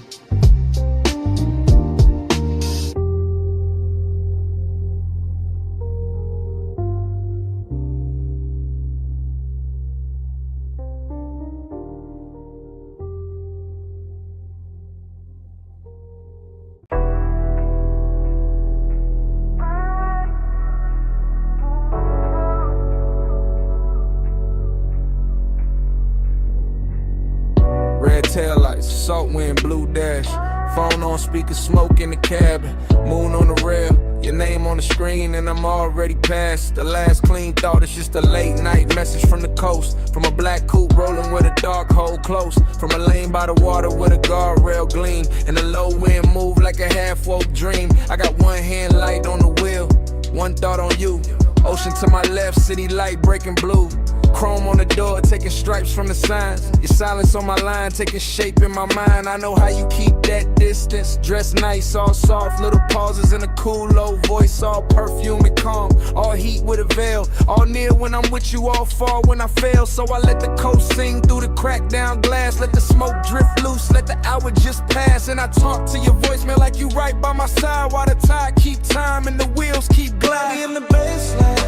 Red taillights, salt wind, blue dash. Phone on speaker, smoke in the cabin. Moon on the rail, your name on the screen, and I'm already past. The last clean thought is just a late night message from the coast. From a black coupe rolling with a dark hole close. From a lane by the water with a guardrail gleam. And the low wind move like a half-woke dream. I got one hand light on the wheel, one thought on you. Ocean to my left, city light breaking blue. Chrome on the door, taking stripes from the signs. Your silence on my line, taking shape in my mind. I know how you keep that distance. Dress nice, all soft, little pauses in a cool low voice. All perfume and calm, all heat with a veil. All near when I'm with you, all far when I fail. So I let the coast sing through the cracked down glass. Let the smoke drift loose, let the hour just pass. And I talk to your voicemail like you right by my side. While the tide keep time and the wheels keep gliding. In the baseline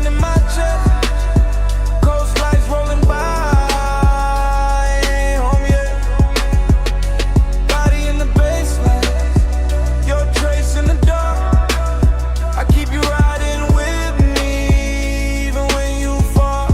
in my chest. Coast lights rolling by, ain't home yet. Body in the baseline, your trace in the dark. I keep you riding with me, even when you fall.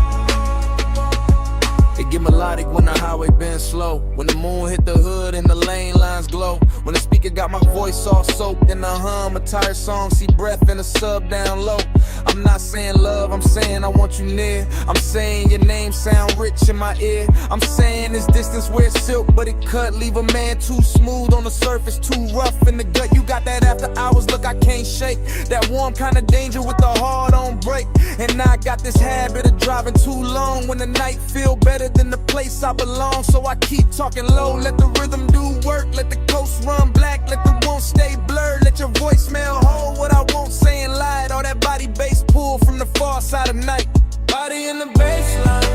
It get melodic when the highway bends slow. When the moon hit the hood and the lane lines glow. When the speaker got my voice all soaked in a hum, a tired song, see breath in a sub down low. I'm not saying love, I'm saying I want you near. I'm saying your name sound rich in my ear. I'm saying this distance wears silk, but it cut. Leave a man too smooth on the surface, too rough in the gut. You got that after hours look I can't shake. That warm kind of danger with the heart on break. And I got this habit of driving too long when the night feel better than the place I belong. So I keep talking low, let the rhythm do work. Let the coast run black, let the won't stay blurred. Let your voicemail hold what I won't say and lie. All that body bass pull from the far side of night. Body in the baseline,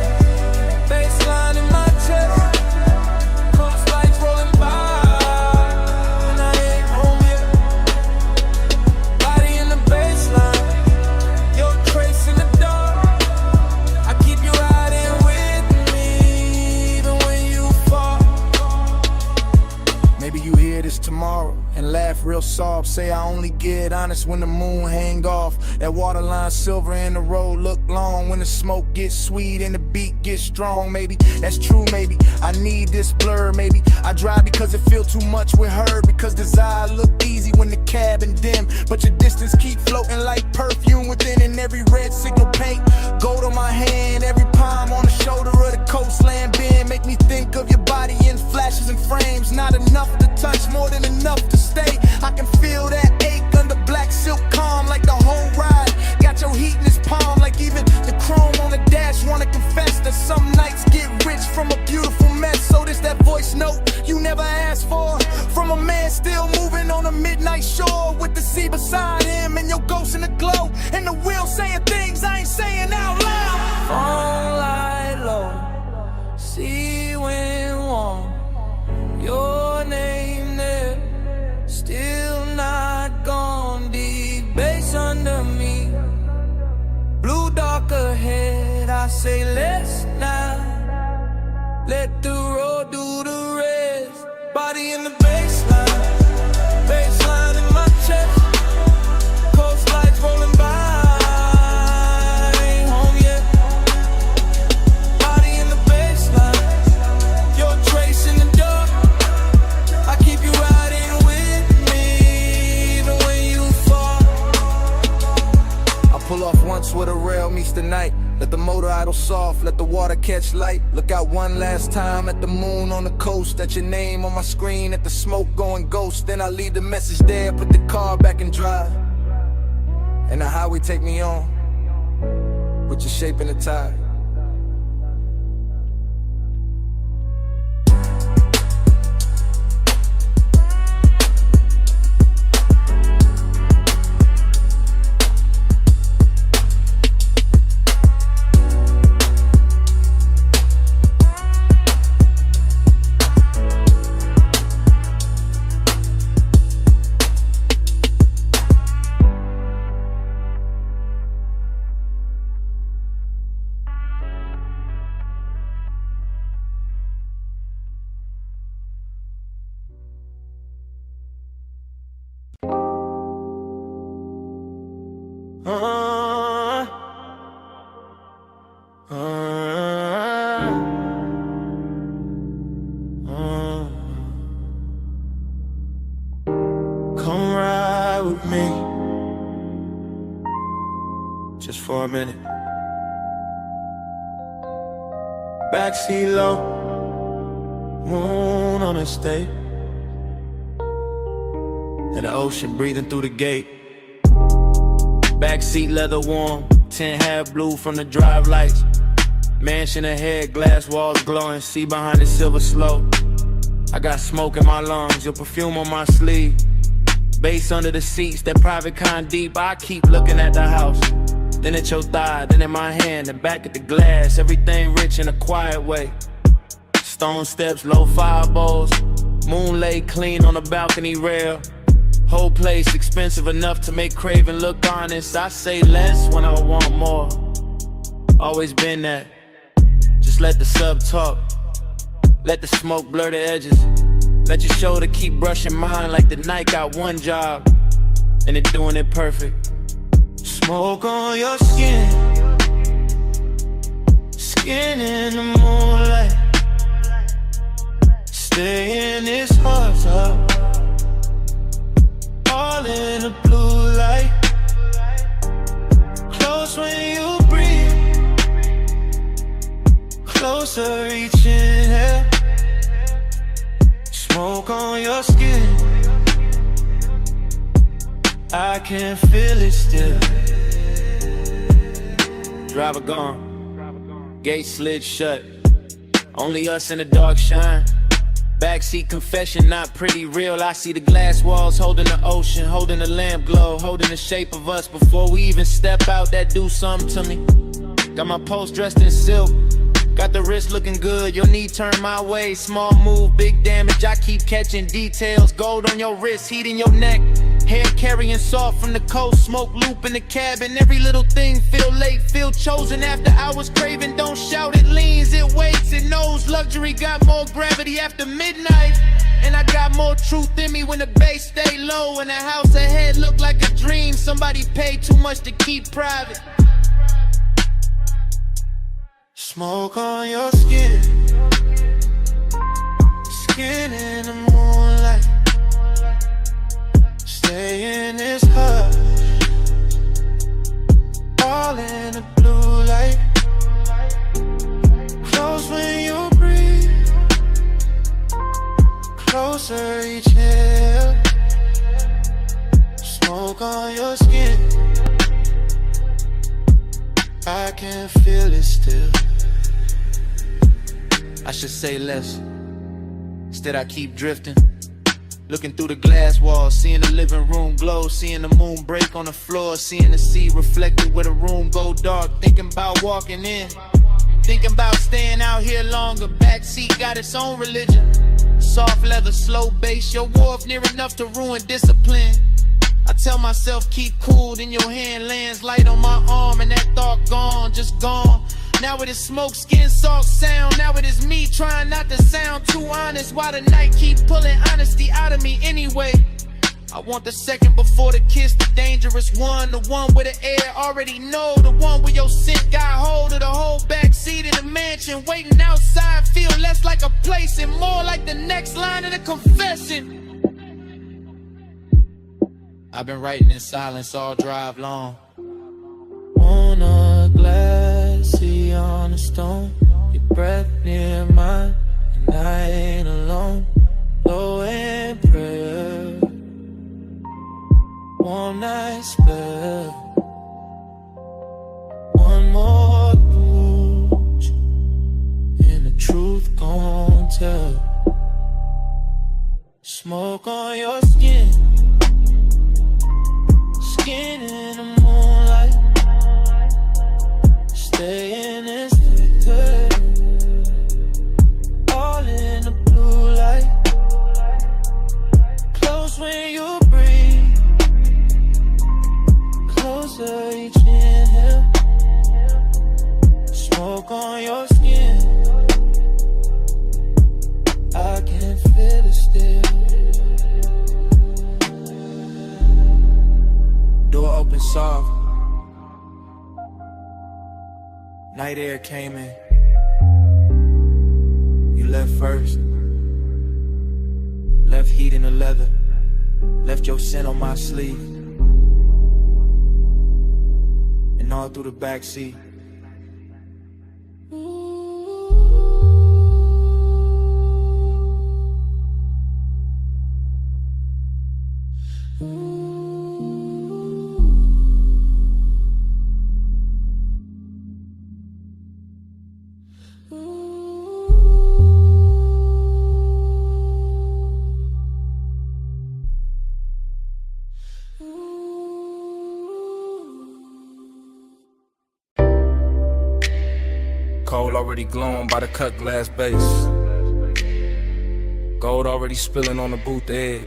baseline in my chest. Coast lights rolling by, and I ain't home yet. Body in the baseline, your trace in the dark. I keep you riding with me, even when you fall. Maybe you hear this tomorrow and laugh real soft. Say I only get honest when the moon hang off. That waterline silver and the road look long. When the smoke gets sweet and the beat gets strong. Maybe that's true, maybe I need this blur. Maybe I drive because it feel too much with her. Because desire look easy when the cabin dim, but your distance keep floating like perfume within. And every red signal paint gold on my hand. Every palm on the shoulder of the coastland bend. Make me think of your body in flashes and frames. Not enough to touch, more than enough to stay. I can feel that ache under black silk calm, like the whole ride got your heat in his palm. Like even the chrome on the dash wanna confess that some nights get rich from a beautiful mess. So this that voice note you never asked for, from a man still moving on a midnight shore, with the sea beside him and your ghost in the glow, and the wheel saying things I ain't saying out loud. Phone light low, sea wind warm, your name there, still not gone. Deep bass under me, blue dark ahead. I say let's not let the road do the rest. Body in the baseline, baseline in my chest. Coast lights rolling by, I ain't home yet. Body in the baseline, your trace in the dark. I keep you riding with me, even when you fall. I pull off once where the rail meets the night. Let the motor idle soft, let the water catch light. Look out one last time at the moon on the coast. At your name on my screen, at the smoke going ghost. Then I leave the message there, put the car back in drive. And the highway take me on, with your shape in the tide. Come ride with me, just for a minute. Backseat low, moon on the state, and the ocean breathing through the gate. Backseat leather warm, tint half blue from the drive lights. Mansion ahead, glass walls glowing, see behind the silver slope. I got smoke in my lungs, your perfume on my sleeve. Bass under the seats, that private kind deep. I keep looking at the house, then at your thigh, then in my hand, and back at the glass. Everything rich in a quiet way. Stone steps, low fire bowls, moon laid clean on the balcony rail. Whole place expensive enough to make craving look honest. I say less when I want more. Always been that. Just let the sub talk, let the smoke blur the edges. Let your shoulder keep brushing mine like the night got one job, and it doing it perfect. Smoke on your skin, skin in the moonlight. Stay in this heart up, Closer reaching here. Smoke on your skin. I can feel it still. Driver gone, gate slid shut. Only us in the dark shine. Backseat confession, not pretty real. I see the glass walls holding the ocean, holding the lamp glow, holding the shape of us before we even step out. That do something to me. Got my post dressed in silk. Got the wrist looking good, your knee turned my way. Small move, big damage, I keep catching details. Gold on your wrist, heat in your neck. Hair carrying soft from the coast, smoke loop in the cabin. Every little thing feel late, feel chosen. After hours craving, don't shout, it leans, it waits, it knows. Luxury got more gravity after midnight. And I got more truth in me when the bass stay low. And the house ahead look like a dream. Somebody paid too much to keep private. Smoke on your skin. Skin in the moonlight. Stay in this hush. All in the blue light. Close when you breathe. Closer each here. Smoke on your skin. I can feel it still. I should say less. Instead I keep drifting. Looking through the glass walls, seeing the living room glow, seeing the moon break on the floor, seeing the sea reflected where the room go dark. Thinking about walking in, thinking about staying out here longer. Backseat got its own religion. Soft leather, slow bass, your wharf near enough to ruin discipline. I tell myself keep cool, then your hand lands light on my arm and that thought gone, just gone. Now it is smoke, skin, soft sound. Now it is me trying not to sound too honest. Why the night keep pulling honesty out of me anyway? I want the second before the kiss, the dangerous one. The one where the air already know. The one where your scent got hold of the whole backseat in the mansion. Waiting outside feel less like a place and more like the next line of the confession. I've been writing in silence all drive long. On a glassy on a stone, your breath near mine, and I ain't alone. Low in prayer, one night spell, one more push, and the truth gon' tell. Smoke on your skin, skin in the moonlight. Stay in this hood, all in the blue light. Close when you breathe, closer each inhale. Smoke on your skin, I can feel it still. Door open soft. Night air came in. You left first. Left heat in the leather. Left your scent on my sleeve. And all through the backseat. Coal already glowing by the cut glass base. Gold already spilling on the booth edge.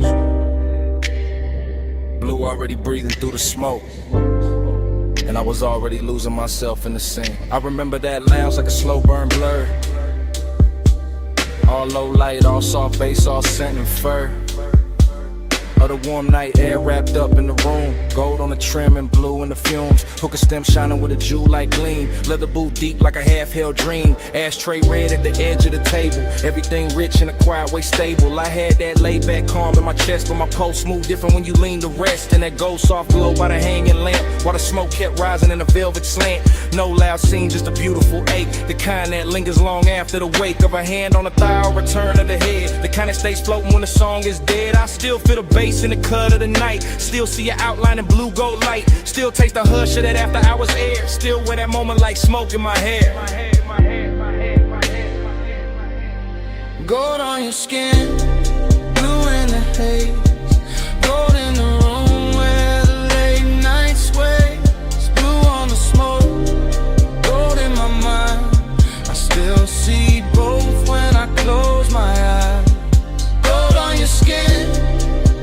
Blue already breathing through the smoke. And I was already losing myself in the scene. I remember that lounge like a slow burn blur. All low light, all soft bass, all scent and fur. of the warm night air wrapped up in the room. Gold on the trim and blue in the fumes. Hookah stem shining with a jewel-like gleam. Leather boot deep like a half-held dream. Ashtray red at the edge of the table. Everything rich in a quiet way stable. I had that laid-back calm in my chest, but my pulse smooth different when you lean to rest. And that gold soft glow by the hanging lamp, while the smoke kept rising in a velvet slant. No loud scene, just a beautiful ache, the kind that lingers long after the wake of a hand on a thigh or return of the head. The kind that stays floating when the song is dead. I still feel the bass in the cut of the night. Still see your outline in blue gold light. Still taste the hush of that after hours air. Still wear that moment like smoke in my hair. Gold on your skin, blue in the haze. Gold in the room where the late night sways. Blue on the smoke, gold in my mind. I still see both when I close my eyes. Gold on your skin,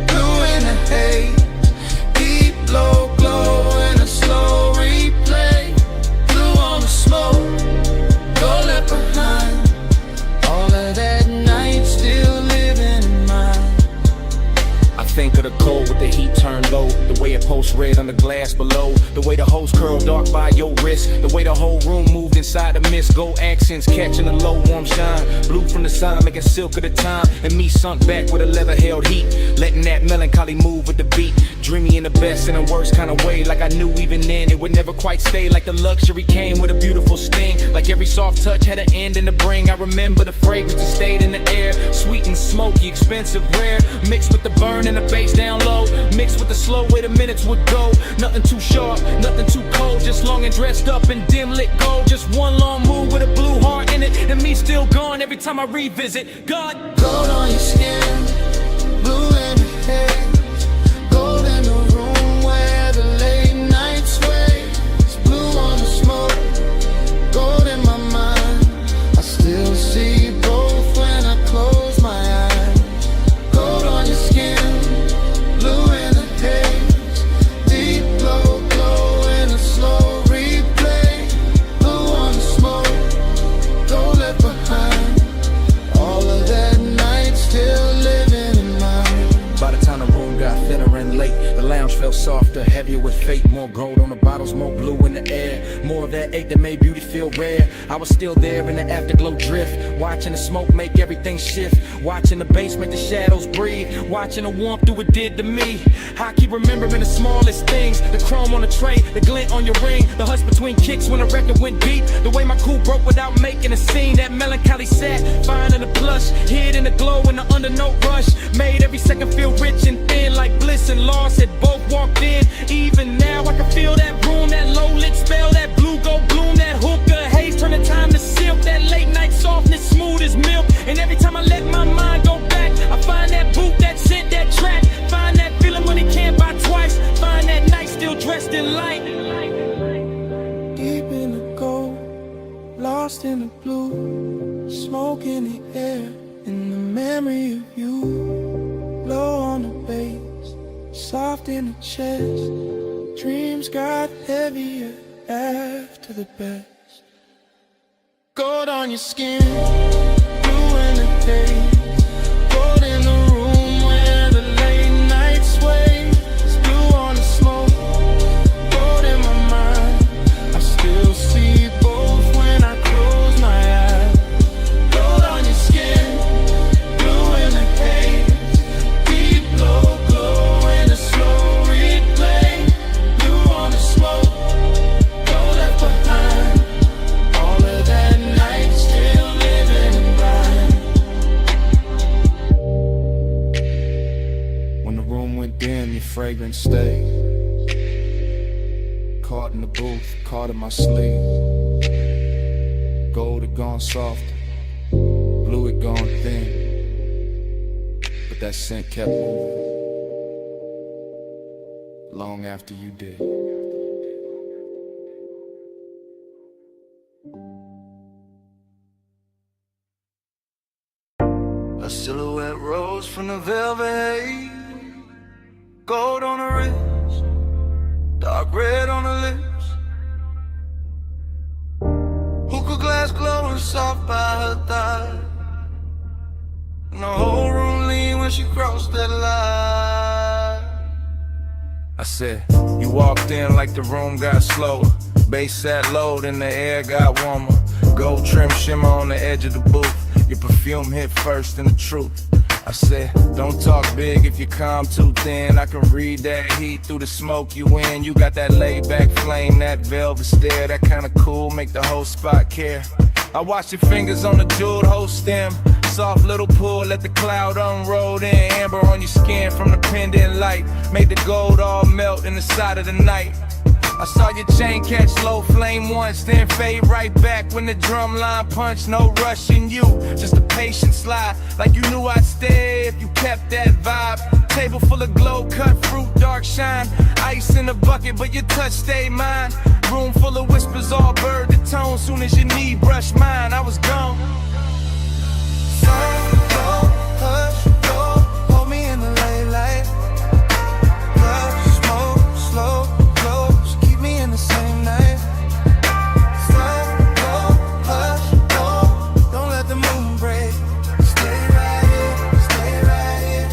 blue in the haze. Deep low glow in a slow replay. Blue on the smoke, gold left behind. All of that night still living in mine. I think of the cold with the heat turned low. The way it pulsed red on the glass below. The way the hose curled dark by your wrist. The way the whole room moved inside the mist. Gold accents catching the low warm shine. Blue from the sun making silk of the time. And me sunk back with a leather held heat. Letting that melancholy move with the beat. Dreamy in the best and the worst kind of way. Like I knew even then it would never quite stay. Like the luxury came with a beautiful sting. Like every soft touch had an end in the bring. I remember the fragrance that stayed in the air. Sweet and smoky, expensive, rare. Mixed with the burn and the bass down low. Mixed with the slow way the minutes would go. Nothing too sharp, nothing too cold. Just long and dressed up in dim lit gold. Just one long move with a blue heart in it. And me still gone every time I revisit. God. Gold on your skin, blue in the haze. Gold in the room where the late night sways. Blue on the smoke, gold in my mind. I still see both when I close my eyes. Gold on your skin, blue in the haze. Deep low glow in a slow replay. Blue on the smoke, gold left behind. All of that night still living in mine. By the time the room got thinner and late, the lounge felt softer, heavier with fate. More gold on the bottles, more blue in the air. More of that ache that made beauty feel rare. I was still there in the afterglow drift, watching the smoke make everything shift. Watching the bass make the shadows breathe. Watching the warmth do what it did to me. I keep remembering the smallest things. The chrome on the tray, the glint on your ring. The hush between kicks when the record went deep. The way my cool broke without making a scene. That melancholy sat, fine in the plush. Hid in the glow in the undernote rush. Made every second feel rich and thin. Like Bliss and Lost had both walked in. Even now I can feel that room. That low lit spell. That blue gold bloom. That hookah haze turn the time to silk. That late night softness smooth as milk. And every time I let my mind go back, I find that boot, that scent, that track. Find that feeling when it can't buy twice. Find that night still dressed in light. Deep in the gold, lost in the blue. Smoke in the air, in the memory of you. Low on the bass, soft in the chest. Dreams got heavier after the best. Gold on your skin, blue in the haze. Gold in the room where the late night sways. Blue on the smoke, gold in my mind. I still see both when I close my eyes. Gold on your skin, blue in the haze. Deep low glow in a slow replay. Blue on the smoke, gold left behind. All of that night still living in mine. When the room went dim, your fragrance stayed. Caught in the booth, caught in my sleeve. Gold had gone soft, blue had gone thin. But that scent kept moving, long after you did. A silhouette rose from the velvet haze. Gold on the wrist, dark red on the lips. Hookah glass glowing soft by her thigh. And the whole room leaned when she crossed that line. said, you walked in like the room got slower. Bass sat low, then the air got warmer. Gold trim shimmer on the edge of the booth. Your perfume hit first and the truth. I said, don't talk big if you calm too thin. I can read that heat through the smoke you in. You got that laid back flame, that velvet stare, that kinda cool, make the whole spot care. I watch your fingers on the jeweled whole stem. Soft little pull, let the cloud unroll in. Amber on your skin from the pendant light. Made the gold all melt in the side of the night. I saw your chain catch low flame once, then fade right back when the drum line punched. No rush in you, just a patient slide. Like you knew I'd stay if you kept that vibe. Table full of glow, cut fruit, dark shine. Ice in the bucket, but your touch stayed mine. Room full of whispers, all bird to tone. Soon as your knee brushed mine, I was gone. Hush, go, hold me in the late light. Love, smoke, slow, close, keep me in the same night. Slow, go, hush, go, don't let the moon break. Stay right here,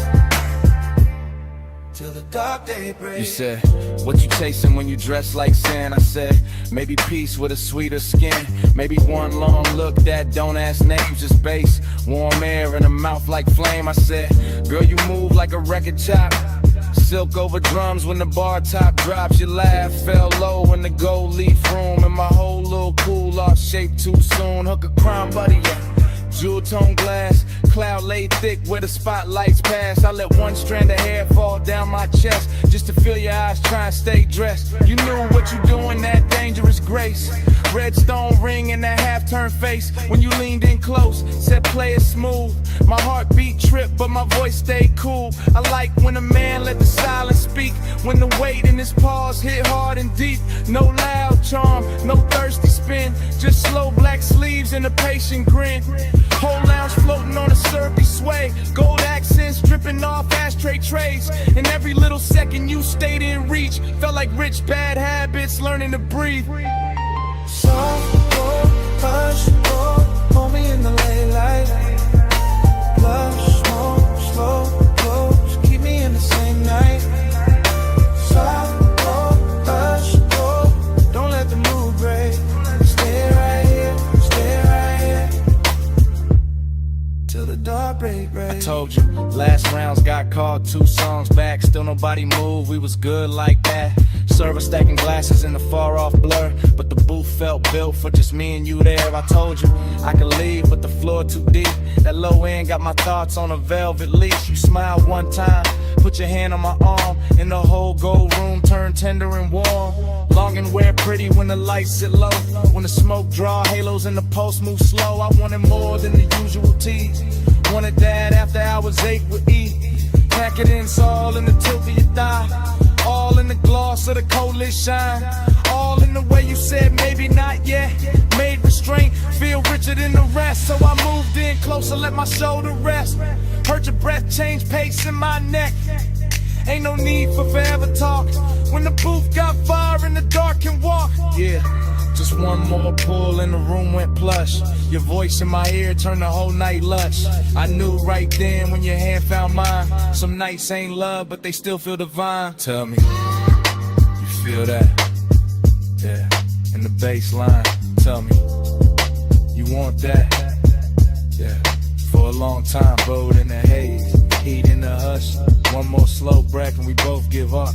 till the dark day breaks. You said, what you chasing when you dress like sin? I said, maybe peace with a sweeter skin. Maybe one long look that don't ask names, just bass. Warm air in a mouth like flame. I said, girl, you move like a record chop. Silk over drums when the bar top drops. Your laugh fell low in the gold leaf room. And my whole little cool off shape too soon. Hook a crime buddy, yeah. Jewel tone glass, cloud laid thick where the spotlights pass. I let one strand of hair fall down my chest just to feel your eyes try and stay dressed. You knew what you doing, that dangerous grace. Red stone ring and that half-turned face when you leaned in close, said play it smooth. My heartbeat tripped, but my voice stayed cool. I like when a man let the silence speak, when the weight in his pause hit hard and deep. No loud charm, no thirsty spin, just slow black sleeves and a patient grin. Whole lounge floating on a syrupy sway, gold accents dripping off ashtray trays. And every little second you stayed in reach felt like rich bad habits learning to breathe. Soft, go, hush, go, hold me in the late light. Love, smoke, slow, close, keep me in the same night. Soft, go, hush, go, don't let the mood break. Stay right here, till the dark break. I told you, last rounds got called 2 songs back. Still nobody moved, we was good like that. Server stacking glasses in the far off blur, but the booth felt built for just me and you there. I told you I could leave, but the floor too deep. That low end got my thoughts on a velvet leash. You smiled one time, put your hand on my arm, and the whole gold room turned tender and warm. Long and wear pretty when the lights sit low, when the smoke draw halos and the pulse move slow. I wanted more than the usual tease. Wanted that after hours 8 with E. Pack it in, it's all in the tilt of your thigh. All in the gloss of the coldest shine. All in the way you said maybe not yet. Made restraint feel richer than the rest. So I moved in closer, let my shoulder rest. Heard your breath change pace in my neck. Ain't no need for forever talk. When the booth got fire and the dark can walk. Yeah, just one more pull and the room went plush. Your voice in my ear turned the whole night lush. I knew right then when your hand found mine. Some nights ain't love, but they still feel divine. Tell me, you feel that? Yeah, in the bass line. Tell me, you want that? Yeah, for a long time, bowed in the haze, heat in the hush. One more slow breath and we both give up.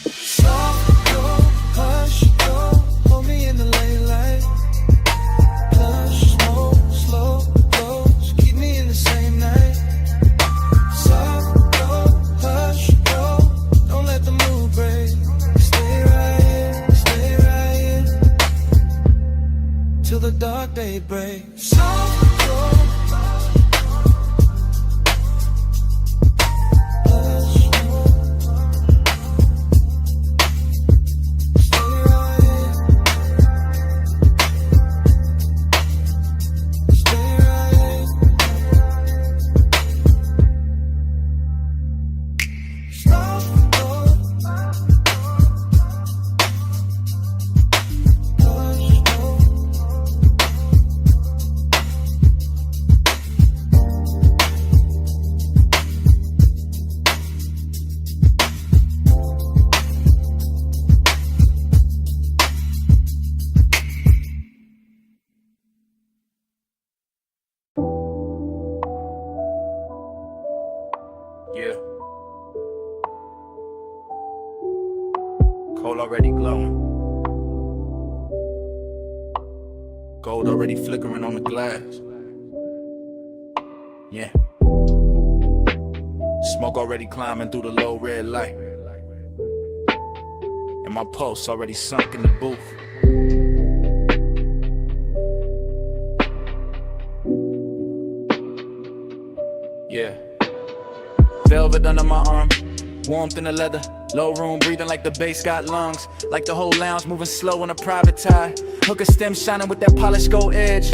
Soft, go, hush, go, hold me in the late light. Plush, smoke, slow, close, keep me in the same night. Soft, go, hush, go, don't let the mood break. Stay right here, till the dark day breaks. Soft, go, already glowing. Gold already flickering on the glass. Yeah. Smoke already climbing through the low red light. And my pulse already sunk in the booth. Yeah. Velvet under my arm, warmth in the leather. Low room breathing like the bass got lungs. Like the whole lounge moving slow on a private tie. Hooker stem shining with that polished gold edge.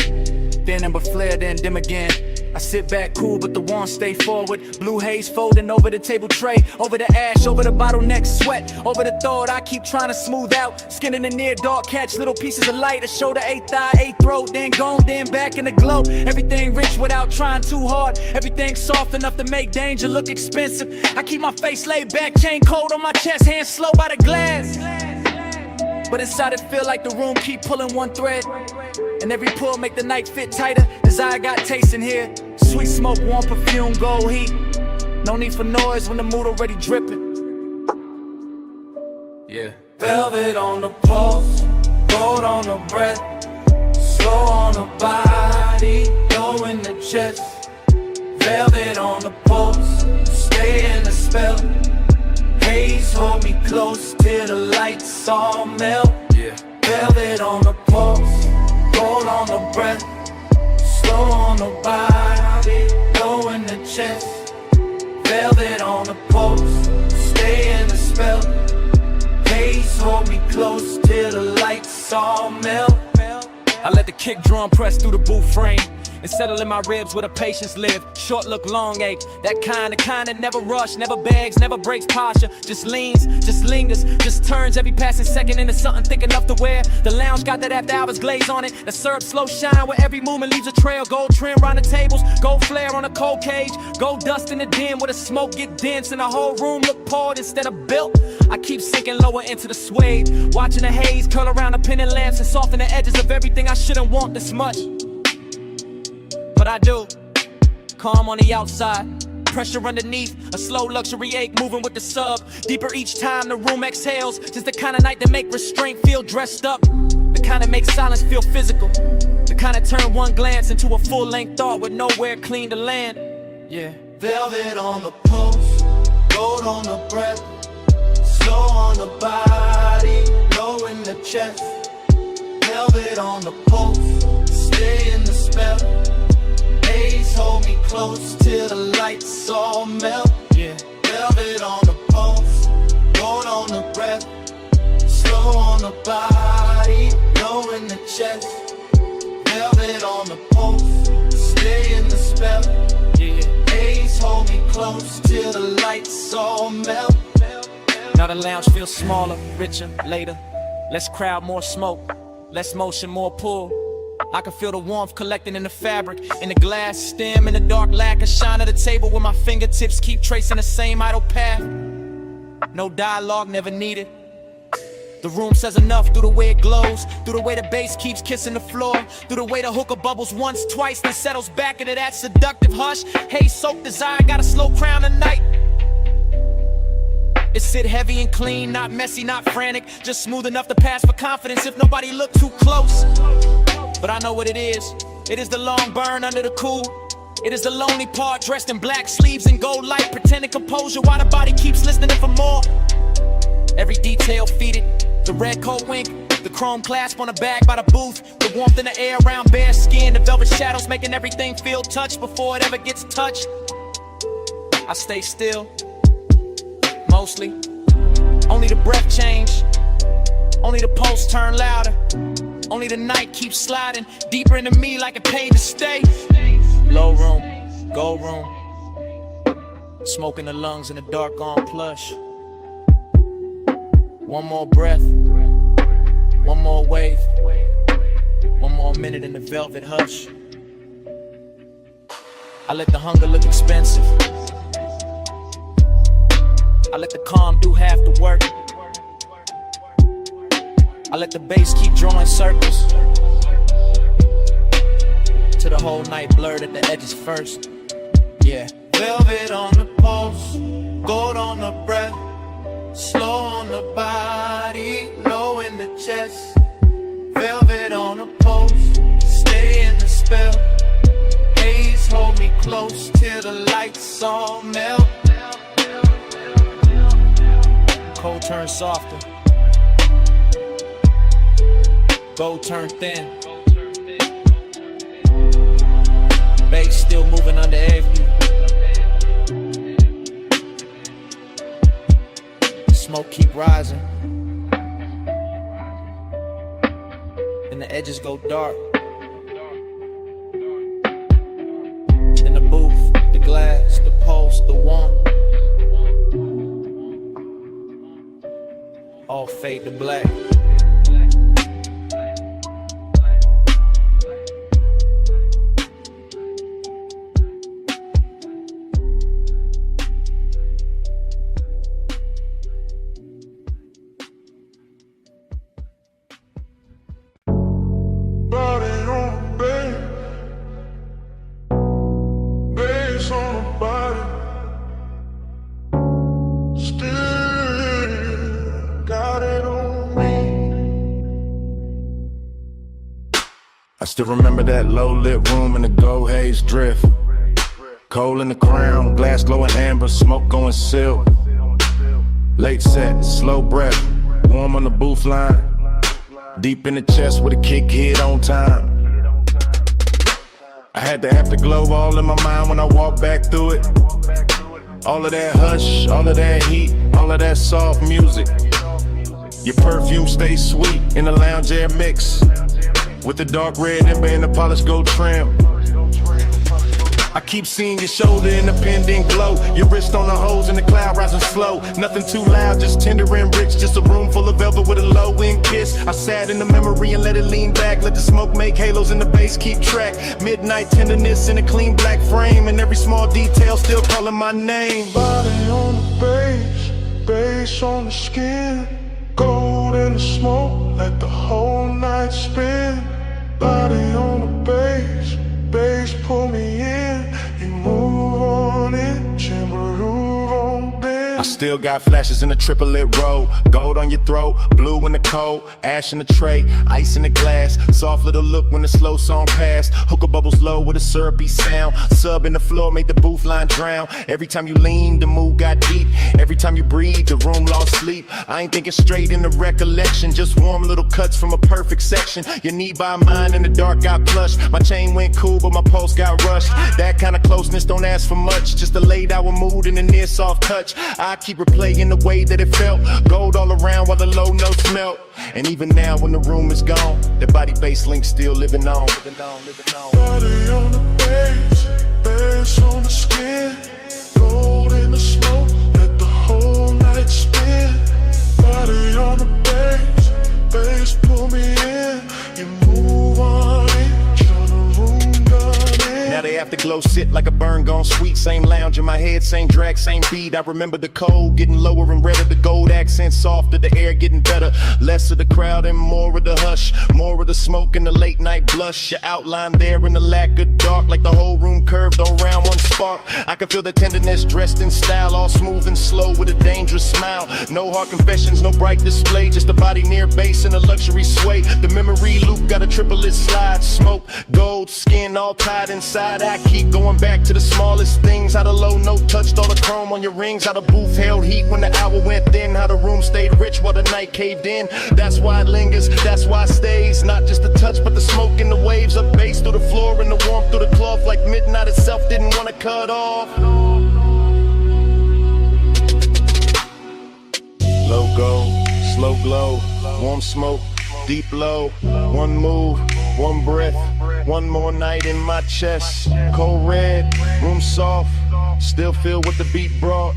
Thin amber flare, then dim again. I sit back cool, but the warmth stay forward. Blue haze folding over the table tray. Over the ash, over the bottleneck sweat. Over the thought I keep trying to smooth out. Skin in the near dark, catch little pieces of light. A shoulder, eighth thigh, eighth throat. Then gone, then back in the glow. Everything rich without trying too hard. Everything soft enough to make danger look expensive. I keep my face laid back, chain cold on my chest. Hands slow by the glass. But inside it feel like the room keep pulling one thread. And every pull make the night fit tighter. Desire got taste in here. Sweet smoke, warm perfume, gold heat. No need for noise when the mood already dripping. Yeah. Velvet on the pulse, gold on the breath, slow on the body, low in the chest. Velvet on the pulse, stay in the spell. Haze hold me close till the lights all melt. Yeah. Velvet on the pulse, gold on the breath, slow on the body, low in the chest. Velvet on the pulse, stay in the spell. Haze hold me close till the lights all melt. I let the kick drum press through the booth frame and settle in my ribs where the patience live. Short look, long ache. That kind that never rush, never begs, never breaks posture. Just leans, just lingers, just turns every passing second into something thick enough to wear. The lounge got that after hours glaze on it. The syrup slow shine where every movement leaves a trail. Gold trim round the tables, gold flare on a cold cage. Gold dust in the dim where the smoke get dense and the whole room look poured instead of built. I keep sinking lower into the suede, watching the haze curl around the pendant lamps and soften the edges of everything I shouldn't want this much. But I do. Calm on the outside, pressure underneath, a slow luxury ache moving with the sub. Deeper each time the room exhales. Just the kind of night that make restraint feel dressed up. The kind that makes silence feel physical. The kind that turn one glance into a full-length thought with nowhere clean to land. Yeah. Velvet on the pulse, gold on the breath, slow on the body, low in the chest. Velvet on the pulse, stay in the spell. Haze hold me close till the lights all melt. Yeah. Velvet on the pulse, gold on the breath, slow on the body, low in the chest. Velvet on the pulse, stay in the spell. Yeah. Haze hold me close till the lights all melt. Now the lounge feels smaller, richer, later. Less crowd, more smoke. Less motion, more pull. I can feel the warmth collecting in the fabric, in the glass stem, in the dark lacquer shine of the table where my fingertips keep tracing the same idle path. No dialogue, never needed. The room says enough through the way it glows, through the way the bass keeps kissing the floor, through the way the hookah bubbles once, twice, then settles back into that seductive hush. Haze soaked desire, got a slow crown tonight. It sit heavy and clean, not messy, not frantic, just smooth enough to pass for confidence if nobody look too close. But I know what it is. It is the long burn under the cool. It is the lonely part dressed in black sleeves and gold light, pretending composure while the body keeps listening for more. Every detail feeded, the red coat wink, the chrome clasp on the bag by the booth, the warmth in the air around bare skin, the velvet shadows making everything feel touched before it ever gets touched. I stay still, mostly. Only the breath change, only the pulse turn louder. Only the night keeps sliding deeper into me like it paid to stay. Low room, gold room, smoke in the lungs in the dark on plush. One more breath, one more wave, one more minute in the velvet hush. I let the hunger look expensive. I let the calm do half the work. I let the bass keep drawing circles till the whole night blurred at the edges first. Yeah. Velvet on the pulse, gold on the breath, slow on the body, chest, velvet on a post, stay in the spell. Haze hold me close till the lights all melt. Cold turn softer, gold turn thin. Bass still moving under every. Smoke keep rising, and the edges go dark. In the booth, the glass, the pulse, the warmth, all fade to black. I still remember that low-lit room in the gold haze drift. Coal in the crown, glass glowing amber, smoke going silk. Late set, slow breath, warm on the booth line. Deep in the chest with a kick hit on time. I had the afterglow all in my mind when I walked back through it. All of that hush, all of that heat, all of that soft music. Your perfume stays sweet in the lounge air mix, with the dark red ember and the polished gold trim. I keep seeing your shoulder in the pendant glow, your wrist on the hose and the cloud rising slow. Nothing too loud, just tender and rich, just a room full of velvet with a low-end kiss. I sat in the memory and let it lean back, let the smoke make halos and the bass keep track. Midnight tenderness in a clean black frame, and every small detail still calling my name. Body on the bass, bass on the skin, gold in the smoke, let the whole night spin. Body on the bass, bass pull me in, you move on it, timber on bend. I still got flashes in the triplet row, gold on your throat, blue in the cold, ash in the tray, ice in the glass, soft little look when the slow song passed. Hookah bubbles low with a syrupy sound, sub in the floor made the booth line drown. Every time you lean, the mood got deep. Every time you breathe, the room lost sleep. I ain't thinking straight in the recollection, just warm little cuts from a perfect section. Your knee by mine in the dark got plush. My chain went cool, but my pulse got rushed. That kind of closeness don't ask for much, just a laid hour mood and a near soft touch. I keep replaying the way that it felt, gold all around while the low notes melt. And even now when the room is gone, that body bass link still living on. Body on the bass, bass on the skin, gold in the smoke, let the whole night spin. Body on the bass, bass pull me in, you move on it, turn the room down in. Now the afterglow sit like a burn gone sweet. Same lounge in my head, same drag, same beat. I remember the cold getting lower and redder, the gold accent softer, the air getting better. Less of the crowd and more of the hush, more of the smoke and the late night blush. Your outline there in the lack of dark, like the whole room curved around one spark. I can feel the tenderness dressed in style, all smooth and slow with a dangerous smile. No hard confessions, no bright display, just a body near base and a luxury sway. The memory loop got a triplet slide, smoke, gold, skin all tied inside. I keep going back to the smallest things, how the low note touched all the chrome on your rings, how the booth held heat when the hour went thin, how the room stayed rich while the night caved in. That's why it lingers, that's why it stays, not just the touch but the smoke and the waves up bass through the floor and the warmth through the cloth, like midnight itself didn't want to cut off. Low gold, slow glow, warm smoke, deep low, one move, one breath, one more night in my chest. Cold red, room soft, still feel what the beat brought.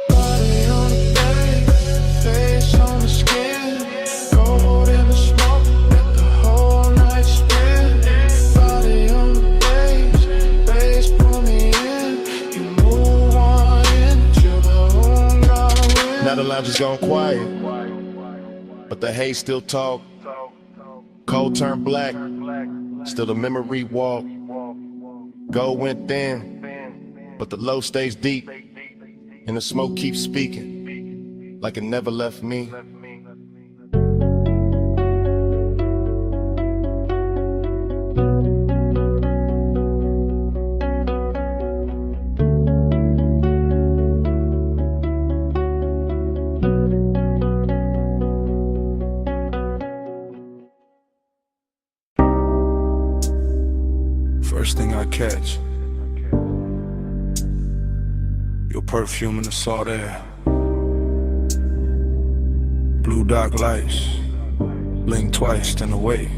Body on the bass, face on the skin, gold in the smoke, let the whole night spin. Body on the bass, bass pull me in, you move on into the room gone in. Now the lounge is gone quiet, but the haze still talk. Cold turned black, still the memory walk. Gold went thin, but the low stays deep, and the smoke keeps speaking. like it never left me. First thing I catch, your perfume in the salt air. Blue dark lights, blink twice, then away.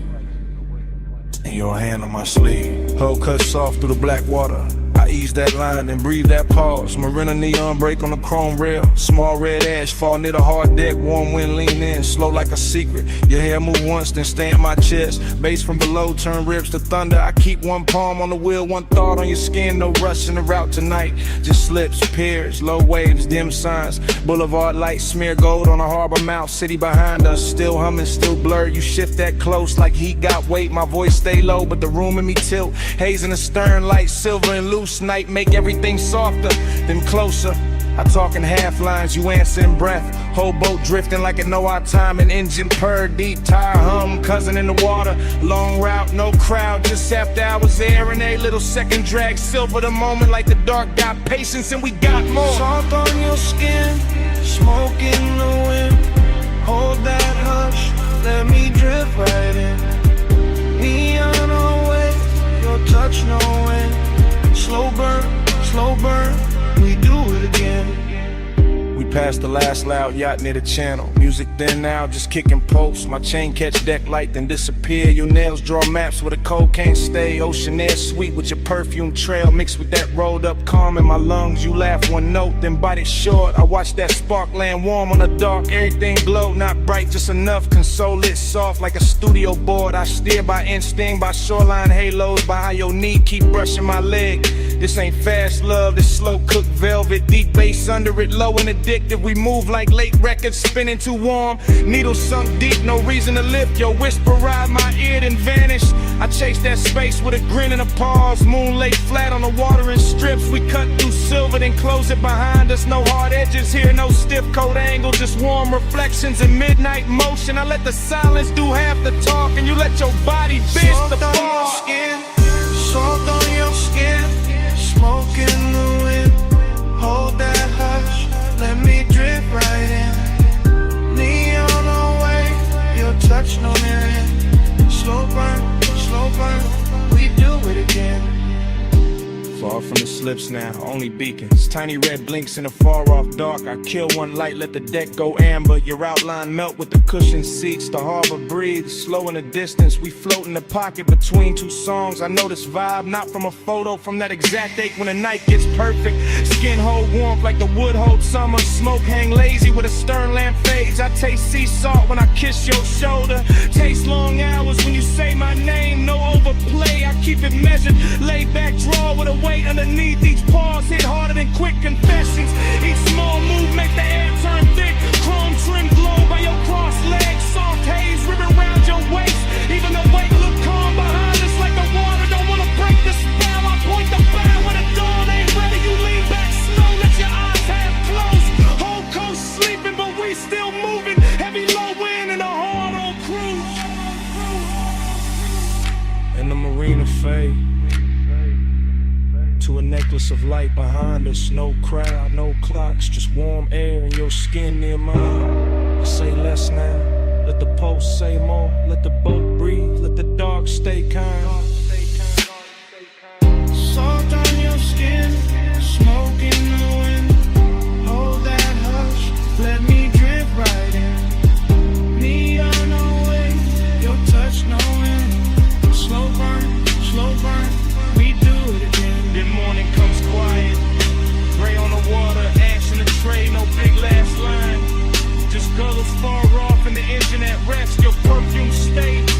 And your hand on my sleeve, hull cut soft through the black water. I ease that line and breathe that pause. Marina neon break on the chrome rail. Small red ash fall near the hard deck. Warm wind lean in, slow like a secret. Your hair move once, then stay in my chest. Bass from below turn ribs to thunder. I keep one palm on the wheel, one thought on your skin. No rush in the route tonight. Just slips, piers, low waves, dim signs. Boulevard lights smear gold on a harbor mouth. City behind us, still humming, still blurred. You shift that close like heat got weight. My voice stay low, but the room in me tilt. Haze in the stern, light silver and loose. Night make everything softer, then closer. I talk in half lines, you answer in breath. Whole boat drifting like it know our time. An engine purr, deep tire hum, cousin in the water. Long route, no crowd, just after hours there. And a little second drag, silver the moment like the dark. Got patience and we got more. Soft on your skin, smoke in the wind. Hold that hush, let me drift right in. Neon away, your touch no wind. Slow burn, we do it again. We passed the last loud yacht near the channel. Music then now, just kicking posts. My chain catch deck light, then disappear. Your nails draw maps where the cold can't stay. Ocean air sweet with your perfume trail. Mixed with that rolled up calm in my lungs. You laugh one note, then bite it short. I watch that spark land warm on the dark. Everything glow, not bright, just enough. Console it soft like a studio board. I steer by instinct, by shoreline halos. By how your knee keep brushing my leg. This ain't fast love, this slow cooked velvet. Deep bass under it, low and addictive. We move like late records, spinning too warm. Needles sunk deep, no reason to lift. Your whisper ride my ear, then vanish. I chase that space with a grin and a pause. Moon lay flat on the water in strips. We cut through silver, then close it behind us. No hard edges here, no stiff coat angles. Just warm reflections in midnight motion. I let the silence do half the talk, and you let your body bitch the ball. Soft on your skin, smoke in the wind. Hold that hush, let me drift right in. Neon away, your touch no mirror. Slow burn, we do it again. Far from the slips now, only beacons. Tiny red blinks in the far off dark. I kill one light, let the deck go amber. Your outline melt with the cushioned seats. The harbor breathes, slow in the distance. We float in the pocket between two songs. I know this vibe, not from a photo, from that exact ache when the night gets perfect. Skin hold warmth like the wood hold summer. Smoke hang lazy with a stern lamp fades. I taste sea salt when I kiss your shoulder. Taste long hours when you say my name. No overplay, I keep it measured. Lay back, draw with a weight underneath. Each pause hit harder than quick confessions. Each small move make the air turn thick. Chrome trim glow by your crossed legs. Soft haze ribbon around your waist. Even the weight look calm behind us like the water don't wanna break the spell. I point the bow when the dawn ain't ready. You lean back slow, let your eyes half closed. Whole coast sleeping, but we still moving. Heavy low wind and a hard on cruise. And the marina fade to a necklace of light behind us. No crowd, no clocks, just warm air and your skin near mine. I say less now, let the pulse say more. Let the boat breathe, let the dark stay kind. Soft on your skin, smoke in the wind. Hold that hush, let me drift right in. Neon away, your touch no wind. Slow burn, we do it again. Then morning comes quiet, gray on the water, ash in the tray, no big last line. Just gullers far off and the engine at rest. Your perfume stayed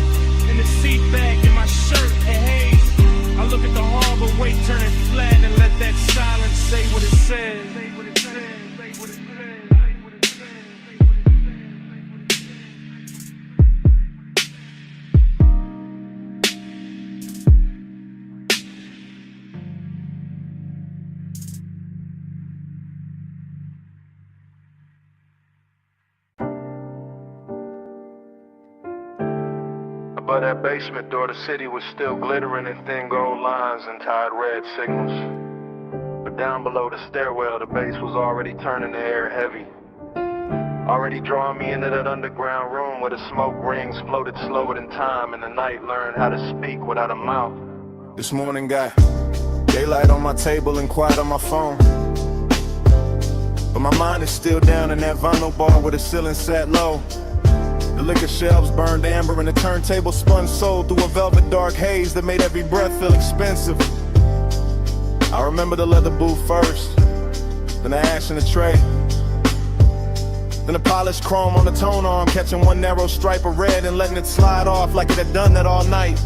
Above that basement door, the city was still glittering in thin gold lines and tied red signals. But down below the stairwell, the bass was already turning the air heavy. Already drawing me into that underground room where the smoke rings floated slower than time, and the night learned how to speak without a mouth. This morning got daylight on my table and quiet on my phone, but my mind is still down in that vinyl bar where the ceiling sat low. The liquor shelves burned amber and the turntable spun soul through a velvet dark haze that made every breath feel expensive. I remember the leather booth first, then the ash in the tray, then the polished chrome on the tone arm, catching one narrow stripe of red and letting it slide off like it had done that all night.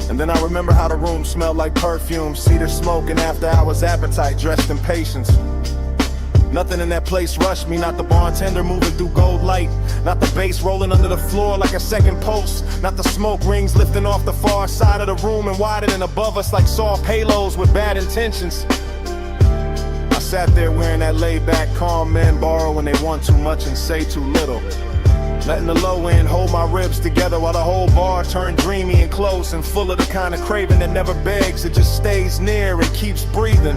And then I remember how the room smelled like perfume, cedar smoke, and after hours appetite dressed in patience. Nothing in that place rushed me, not the bartender moving through gold light, not the bass rolling under the floor like a second pulse, not the smoke rings lifting off the far side of the room and widening above us like soft halos with bad intentions. I sat there wearing that laid-back calm men borrow when they want too much and say too little, letting the low end hold my ribs together while the whole bar turned dreamy and close and full of the kind of craving that never begs, it just stays near and keeps breathing.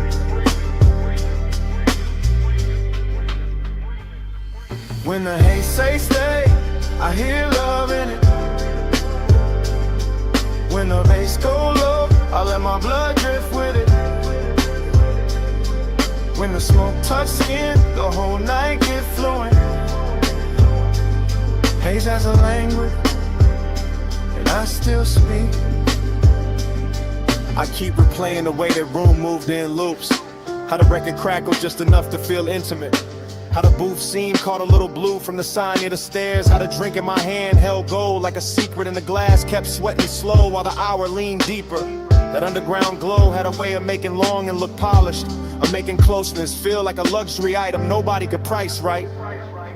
When the haze say stay, I hear love in it. When the bass go low, I let my blood drift with it. When the smoke touch skin, the whole night get fluent. Haze has a language, and I still speak. I keep replaying the way that room moved in loops, how the record crackled just enough to feel intimate, how the booth scene caught a little blue from the sign near the stairs, how the drink in my hand held gold like a secret and the glass kept sweating slow while the hour leaned deeper. That underground glow had a way of making longing look polished, of making closeness feel like a luxury item nobody could price right,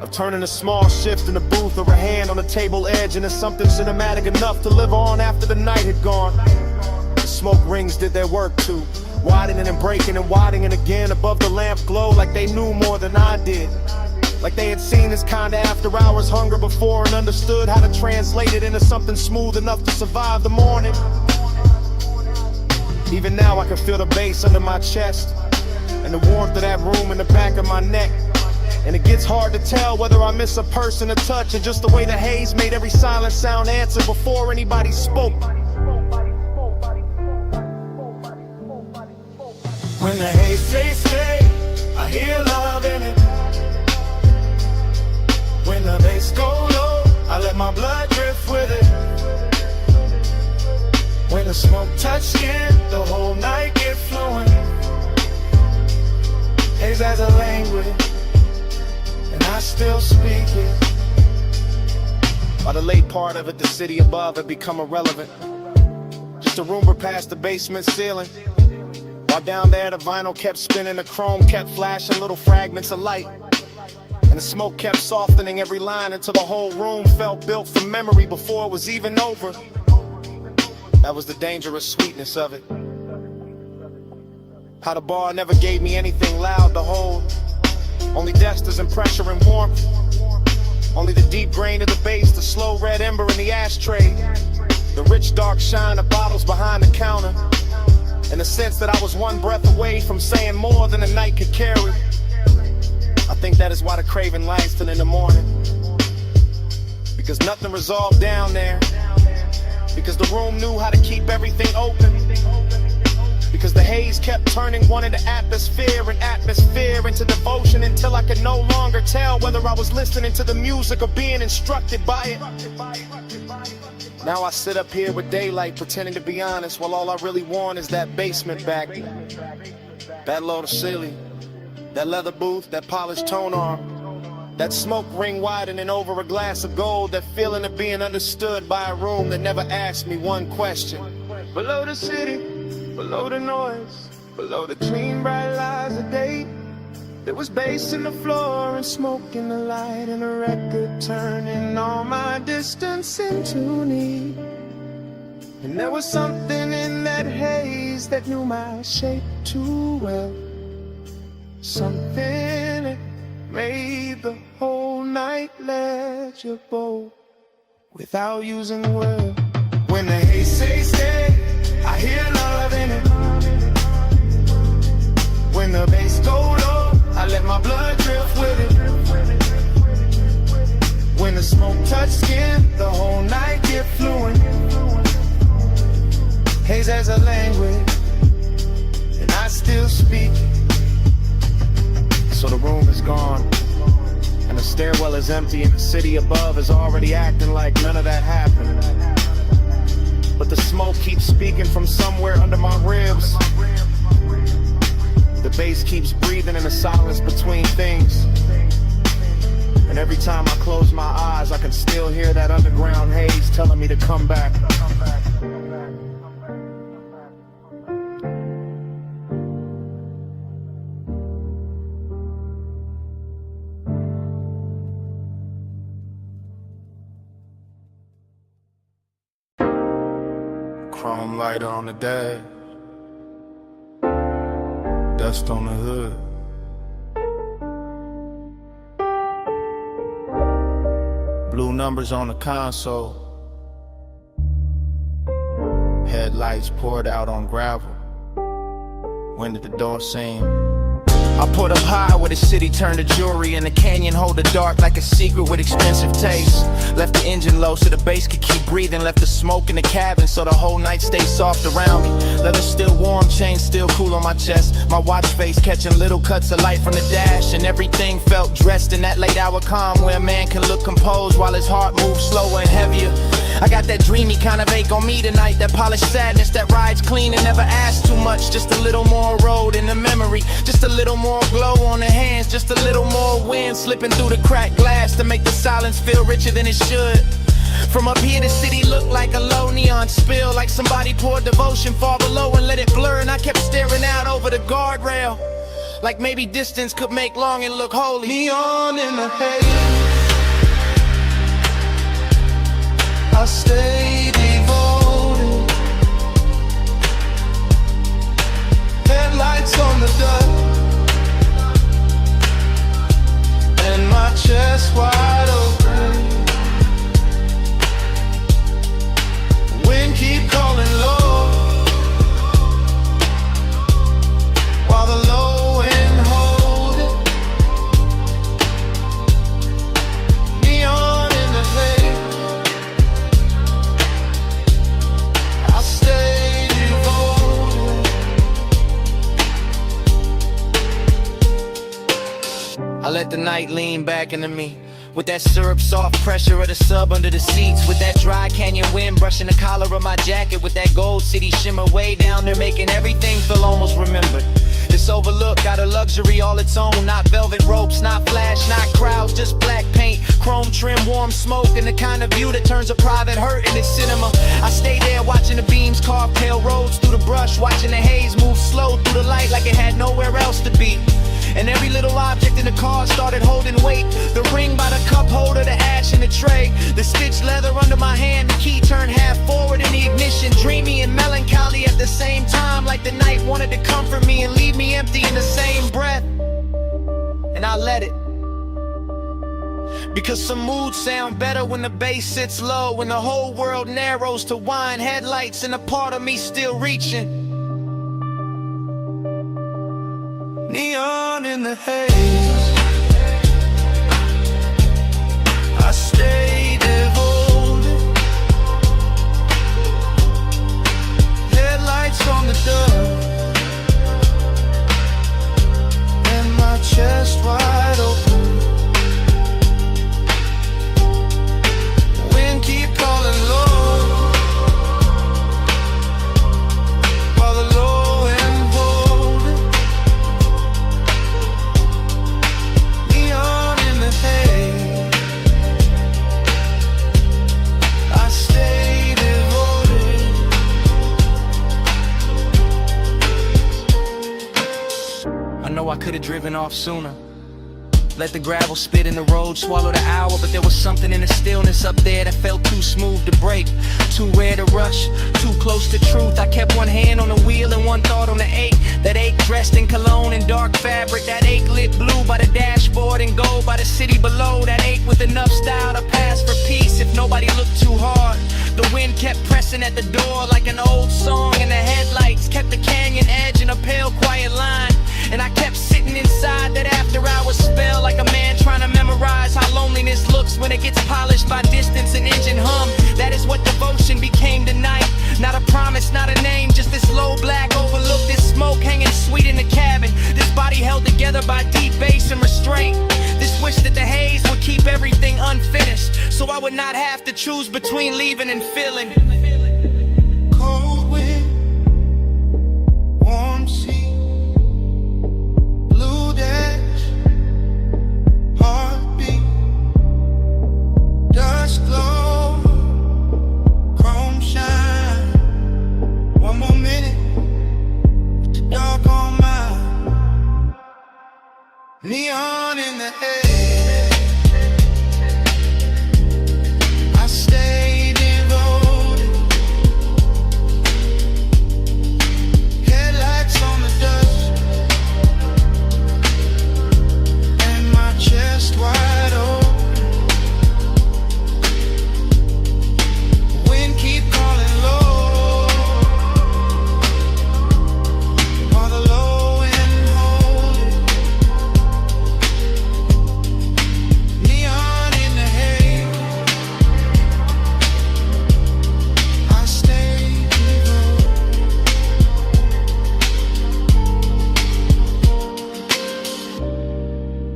of turning a small shift in the booth or a hand on the table edge into something cinematic enough to live on after the night had gone. The smoke rings did their work too, widening and breaking and widening again above the lamp glow like they knew more than I did. Like they had seen this kind of after hours hunger before and understood how to translate it into something smooth enough to survive the morning. Even now I can feel the bass under my chest and the warmth of that room in the back of my neck. And it gets hard to tell whether I miss a person, a touch, or just the way the haze made every silent sound answer before anybody spoke. When the haze say stay, I hear love in it. When the bass go low, I let my blood drift with it. When the smoke touch skin, the whole night get fluent. Haze has a language, and I still speak it. By the late part of it, the city above had become irrelevant. Just a rumor past the basement ceiling. While down there the vinyl kept spinning, the chrome kept flashing little fragments of light, and the smoke kept softening every line until the whole room felt built from memory before it was even over. That was the dangerous sweetness of it. How the bar never gave me anything loud to hold, only dexters and pressure and warmth, only the deep grain of the bass, the slow red ember in the ashtray, the rich dark shine of bottles behind the counter, and the sense that I was one breath away from saying more than the night could carry. I think that is why the craving lasts till in the morning, because nothing resolved down there, because the room knew how to keep everything open, because the haze kept turning one into atmosphere and atmosphere into devotion until I could no longer tell whether I was listening to the music or being instructed by it. Now I sit up here with daylight pretending to be honest, while all I really want is that basement back. That low to ceiling, that leather booth, that polished tone arm, that smoke ring widening over a glass of gold, that feeling of being understood by a room that never asked me one question. Below the city, below the noise, below the clean bright lights of day, there was bass in the floor and smoke in the light and a record turning all my distance into need. And there was something in that haze that knew my shape too well, something that made the whole night legible. without using words. When the hate say stay, I hear love in it. When the bass go low, I let my blood drift with it. When the smoke touch skin, the whole night get fluent. Haze as a language, and I still speak. So the room is gone, and the stairwell is empty, and the city above is already acting like none of that happened. But the smoke keeps speaking from somewhere under my ribs. The bass keeps breathing in the silence between things. And every time I close my eyes, I can still hear that underground haze telling me to come back. Chrome lighter on the dash, dust on the hood. Blue numbers on the console, headlights poured out on gravel. When did the door seem? I put up high where the city turned to jewelry, and the canyon hold the dark like a secret with expensive taste. Left the engine low so the bass could keep breathing. Left the smoke in the cabin so the whole night stayed soft around me. Leather still warm, chain still cool on my chest. My watch face catching little cuts of light from the dash, and everything felt dressed in that late hour calm where a man can look composed while his heart moves slower and heavier. I got that dreamy kind of ache on me tonight, that polished sadness that rides clean and never asks too much. Just a little more road in the memory, just a little more glow on the hands, just a little more wind slipping through the cracked glass to make the silence feel richer than it should. From up here the city looked like a low neon spill, like somebody poured devotion far below and let it blur. And I kept staring out over the guardrail, like maybe distance could make longing look holy. Neon in the haze, I stay devoted. Headlights on the dust, and my chest wide open. Wind keep calling low, while the low end hold it. Neon in the haze, I stay devoted. I let the night lean back into me, with that syrup soft pressure of the sub under the seats, with that dry canyon wind brushing the collar of my jacket, with that gold city shimmer way down there making everything feel almost remembered. This overlook got a luxury all its own, not velvet ropes, not flash, not crowds, just black paint, chrome trim, warm smoke, and the kind of view that turns a private hurt into cinema. I stay there watching the beams carve pale roads through the brush, watching the haze move slow through the light like it had nowhere else to be. And every little object in the car started holding weight. The ring by the cup holder, the ash in the tray, the stitched leather under my hand, the key turned half forward in the ignition. Dreamy and melancholy at the same time, like the night wanted to comfort me and leave me empty in the same breath. And I let it, because some moods sound better when the bass sits low, when the whole world narrows to wine headlights and a part of me still reaching. Neon in the haze, I stay devoted. Headlights on the dust, and my chest wide open. Wind keep calling low, while the low end hold it. Neon in the haze, I stay devoted. I know I could have driven off sooner, Let the gravel spit in the road, swallow the hour. But there was something in the stillness up there that felt too smooth to break, too rare to rush, too close to truth. I kept one hand on the wheel and one thought on the ache. That ache dressed in cologne and dark fabric. That ache lit blue by the dashboard and gold by the city below. That ache with enough style to pass for peace if nobody looked too hard. The wind kept pressing at the door like an old song, and the headlights kept the canyon edge in a pale quiet line. And I kept sitting inside that after hours spell, like a man trying to memorize how loneliness looks when it gets polished by distance and engine hum. That is what devotion became tonight. Not a promise, not a name, just this low black overlook, this smoke hanging sweet in the cabin. This body held together by deep bass and restraint. This wish that the haze would keep everything unfinished, so I would not have to choose between leaving and filling. Cold wind, warm sea, blue dash, heartbeat, dust glow, chrome shine. One more minute, with the dark on mine, neon in the air. I stay devoted, headlights on the dust, and my chest wide open. Wind keep calling low, while the low end hold it. Neon in the haze, I stay devoted.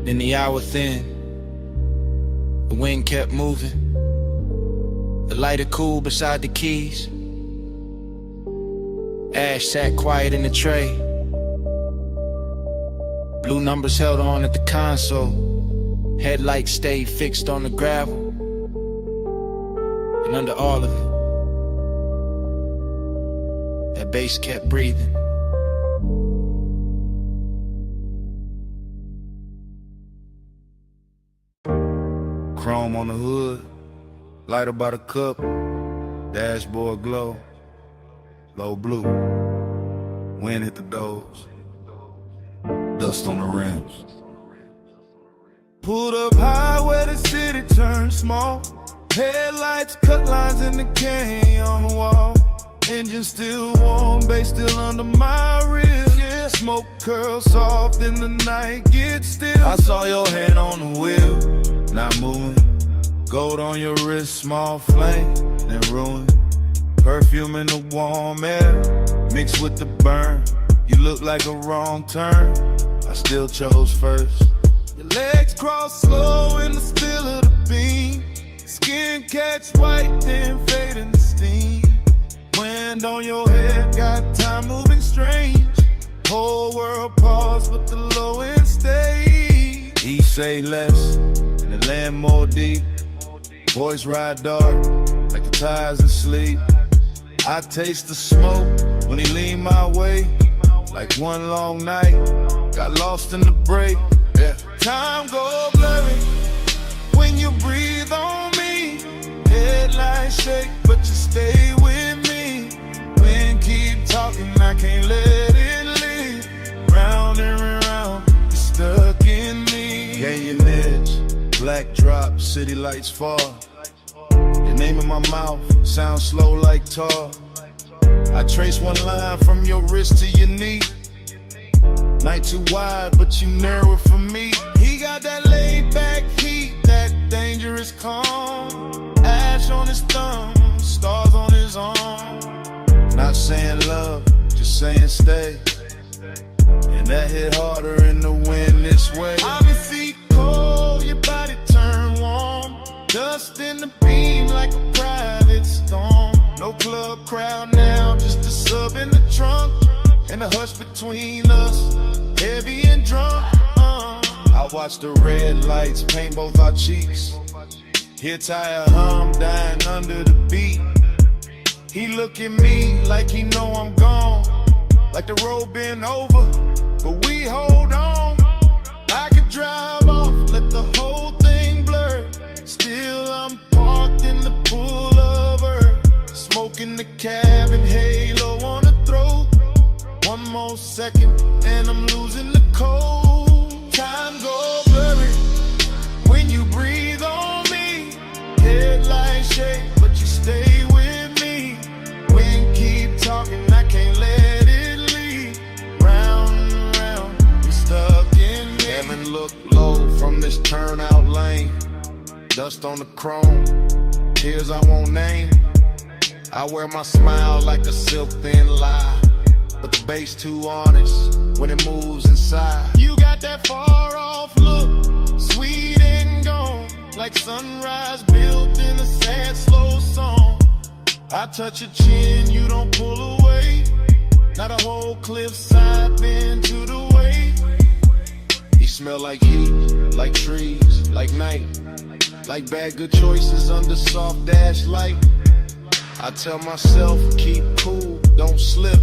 Then the hour thin, the wind kept moving. The lighter cool beside the keys. Ash sat quiet in the tray. Blue numbers held on at the console. Headlights stayed fixed on the gravel. And under all of it, that bass kept breathing. Chrome on the hood, lighter by the cup, dashboard glow, low blue, wind hit the doors, dust on the rims. Pulled up high where the city turned small, headlights cut lines in the canyon wall, engine still warm, bass still under my ribs, yeah. Smoke curls soft in the night, get still. I saw your hand on the wheel, not moving. Gold on your wrist, small flame, then ruin. Perfume in the warm air, mixed with the burn. You look like a wrong turn, I still chose first. Your legs cross slow in the spill of the beam. Skin catch white, then fade in the steam. Wind on your head, got time moving strange. Whole world pause, but the low end stay. He say less, and the land more deep. Boys ride dark, like the tires in sleep. I taste the smoke when he lean my way. Like one long night, got lost in the break. Yeah. Time go blurry when you breathe on me. Headlights shake, but you stay with me. Wind keep talking, I can't let it leave. Round and round, you're stuck in me. Canyon edge, black drop, city lights fall. Your name in my mouth, sound slow like tar. I trace one line from your wrist to your knee. Night too wide, but you narrow it for me. He got that laid back heat, that dangerous calm. Ash on his thumb, stars on his arm. Not saying love, just saying stay. And that hit harder in the wind this way. I'm your feet cold, your body turn warm. Dust in the beam like a private storm. No club crowd now, just a sub in the trunk. And the hush between us, heavy and drunk. I watch the red lights paint both our cheeks. Hear tire hum dying under the beat. He look at me like he know I'm gone. Like the road been over, but we hold on. I could drive off. let the whole thing blur. Still I'm parked in the pullover, smoking the cabin, halo on the throat. One more second and I'm losing the cold. Time go blurry when you breathe on me. Headlights shake, but you stay with me. Wind keep talking, I can't let it leave. Round and round, you stuck in me. Heaven look low from this turnout lane. Dust on the chrome, tears I won't name. I wear my smile like a silk thin lie, but the bass too honest when it moves inside. You got that far off look, sweet and gone, like sunrise built in a sad slow song. I touch your chin, you don't pull away. Not a whole cliffside bend to the way. You smell like heat, like trees, like night, like bad good choices under soft dash light. I tell myself, keep cool, don't slip.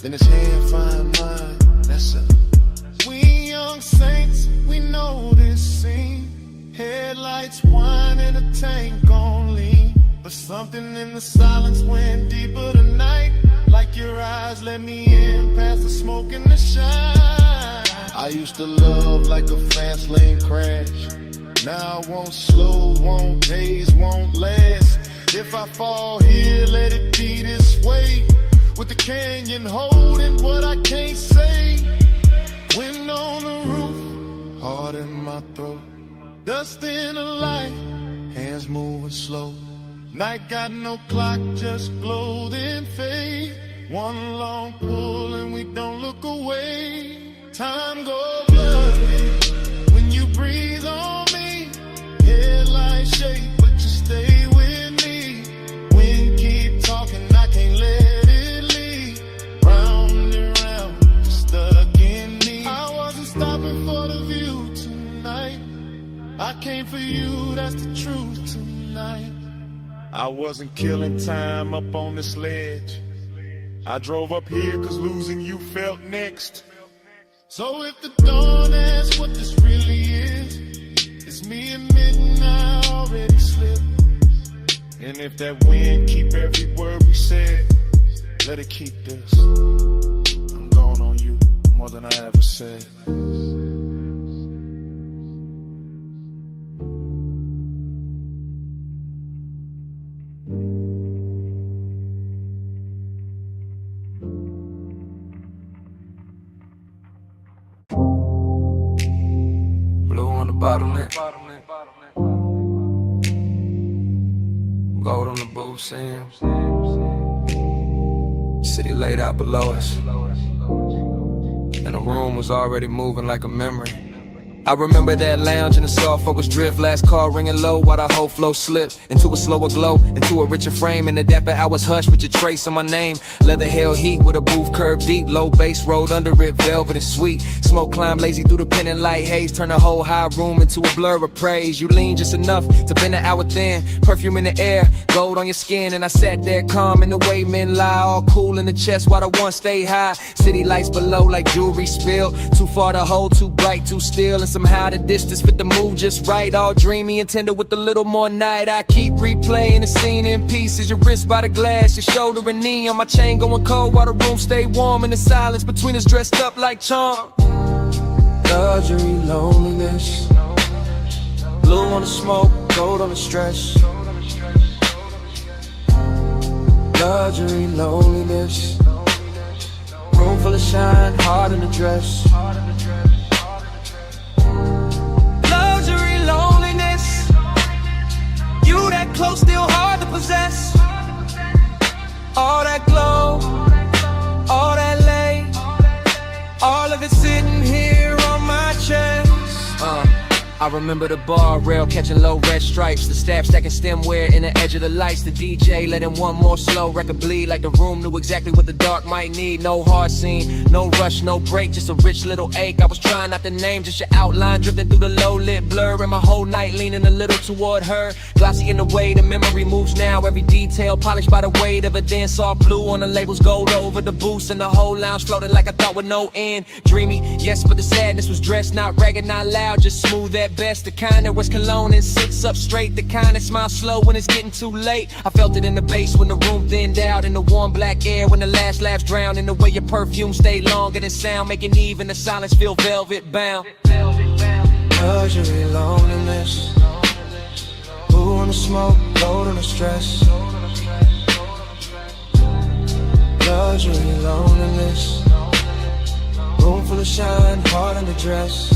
Then his hand find mine, that's it. We young saints, we know this scene. Headlights whine and a tank on lean. But something in the silence went deeper tonight. Like your eyes let me in past the smoke and the shine. I used to love like a fast lane crash. Now I won't slow, won't days, won't last. If I fall here, let it be this way. With the canyon holding what I can't say. Wind on the roof, heart in my throat. Dust in the light, hands moving slow. Night got no clock, just glow then fade. One long pull and we don't look away. Time go blurry when you breathe on me. Headlights shake, but you stay with me. Wind keep talking, I can't let it leave. Round and round, you're stuck in me. I wasn't stopping for the view tonight. I came for you, that's the truth tonight. I wasn't killing time up on this ledge. I drove up here cause losing you felt next. So if the dawn asks what this really is, it's me admitting I already slipped. And if that wind keep every word we said, let it keep this. I'm going on you more than I ever said. Blue on the bottleneck. Gold on the booth seams. City laid out below us, and the room was already moving like a memory. I remember that lounge in the soft focus drift. Last call ringing low while the whole flow slipped into a slower glow, into a richer frame. In the dapper hours hush with your trace on my name. Leather held heat with a booth curved deep. Low bass rolled under it, velvet and sweet. Smoke climbed lazy through the pendant light haze. Turn the whole high room into a blur of praise. You lean just enough to bend an hour thin. Perfume in the air, gold on your skin. And I sat there calm in the way men lie. All cool in the chest while the one stay high. City lights below like jewelry spilled. Too far to hold, too bright, too still. And somehow the distance fit the mood just right. All dreamy and tender with a little more night. I keep replaying the scene in pieces. Your wrist by the glass, your shoulder and knee. On my chain going cold while the room stay warm. In the silence between us dressed up like charm. Luxury, loneliness. Blue on the smoke, gold on the stress. Luxury, loneliness. Room full of shine, heart in the dress. Luxury, loneliness. You that close, still hard to possess. All that glow, all that lay, all of it sitting here on my chest. I remember the bar rail catching low red stripes, the staff stacking stemware in the edge of the lights, the DJ letting one more slow record bleed like the room knew exactly what the dark might need. No hard scene, no rush, no break, just a rich little ache. I was trying not to name, just your outline drifting through the low lit blur, and my whole night leaning a little toward her. Glossy in the way the memory moves now, every detail polished by the weight of a dance all blue on the labels, gold over the boost, and the whole lounge floating like I thought with no end. Dreamy, yes, but the sadness was dressed, not ragged, not loud, just smooth at best. The kind that was cologne and sits up straight, the kind that smiles slow when it's getting too late. I felt it in the bass when the room thinned out, in the warm black air when the last laughs drowned, in the way your perfume stayed longer than sound, making even the silence feel velvet bound. Luxury, loneliness, blue on the smoke, gold on the stress. Luxury, loneliness, room full of shine, heart in the dress.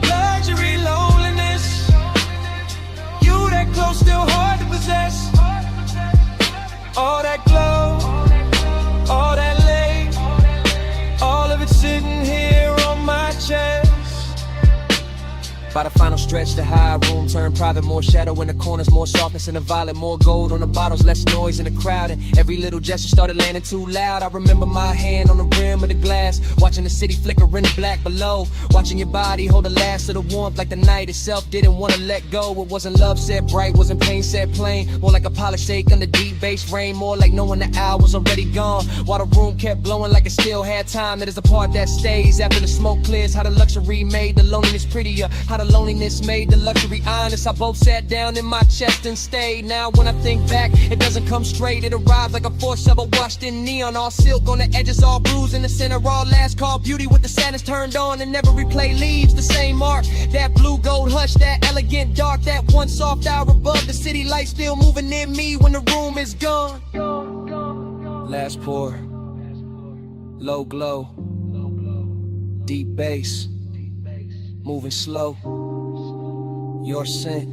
Luxury, loneliness, you that close, still hard to possess. All that glow, all that lace, all of it sitting here on my chest. By the final stretch, the high room turned private, more shadow in the corners, more softness in the violet, more gold on the bottles, less noise in the crowd, and every little gesture started landing too loud. I remember my hand on the rim of the glass, watching the city flicker in the black below, watching your body hold the last of the warmth like the night itself didn't want to let go. It wasn't love set bright, wasn't pain set plain, more like a polished shake under deep bass rain, more like knowing the hour was already gone, while the room kept blowing like it still had time. That is the part that stays after the smoke clears, how the luxury made the loneliness prettier, how the loneliness made the luxury honest. I both sat down in my chest and stayed. Now when I think back, it doesn't come straight. It arrives like a force shovel washed in neon, all silk on the edges, all bruised in the center, all last call beauty with the sadness turned on, and never replay leaves the same mark. That blue gold hush, that elegant dark, that one soft hour above the city light still moving near me when the room is gone. Last pour, low glow, deep bass, moving slow. Your scent,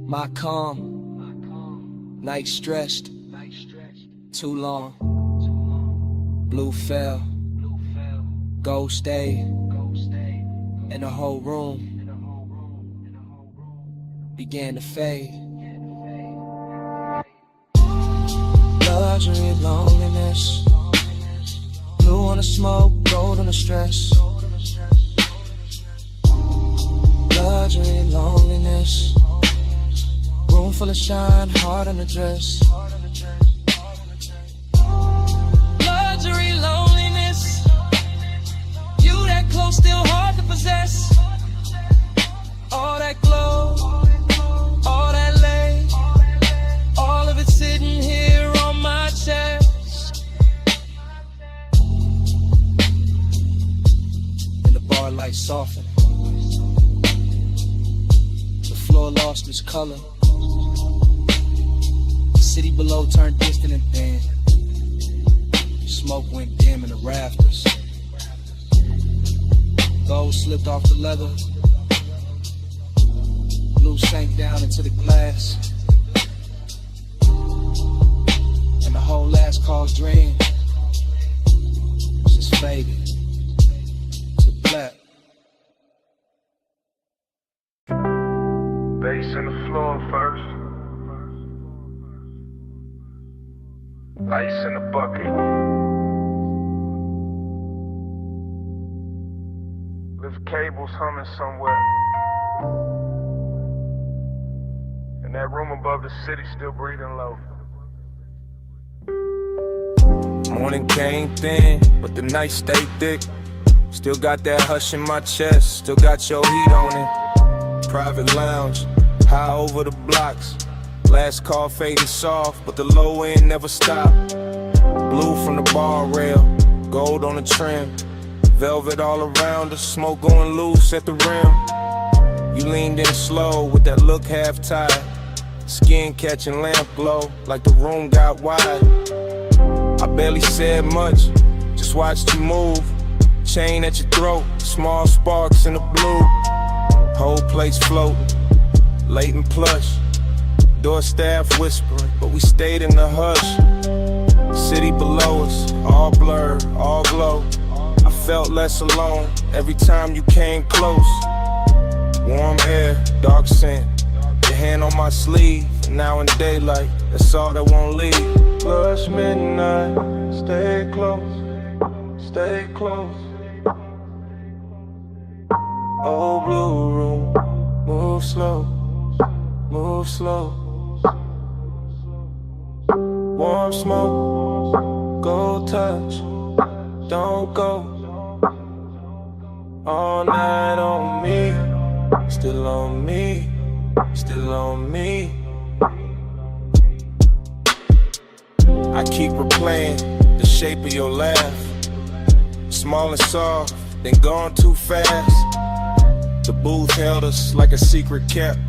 my calm, night stressed, too long. Blue fell, gold stayed, and the whole room began to fade. Luxury, loneliness, blue on the smoke, gold on the stress. Luxury, loneliness, room full of shine, heart in the dress. Luxury, loneliness, you that close, still hard to possess. All that glow, all that lace, all of it sitting here on my chest. And the bar light softened, the floor lost its color, the city below turned distant and thin, smoke went dim in the rafters, gold slipped off the leather, blue sank down into the glass, and the whole last call's dream just faded to black. Bass in the floor first. Ice in the bucket. Lift cables humming somewhere. And that room above the city still breathing low. Morning came thin, but the night stayed thick. Still got that hush in my chest, still got your heat on it. Private lounge, high over the blocks. Last call fading soft, but the low end never stopped. Blue from the bar rail, gold on the trim. Velvet all around, the smoke going loose at the rim. You leaned in slow with that look half tied. Skin catching lamp glow, like the room got wide. I barely said much, just watched you move. Chain at your throat, small sparks in the blue. Whole place floating, late and plush. Door staff whispering, but we stayed in the hush. City below us, all blurred, all glow. I felt less alone every time you came close. Warm air, dark scent, your hand on my sleeve. Now in daylight, that's all that won't leave. Plus midnight, stay close, stay close. Old blue room, move slow, move slow. Warm smoke, go touch, don't go. All night on me, still on me, still on me. I keep replaying the shape of your laugh, small and soft, then gone too fast. The booth held us like a secret kept,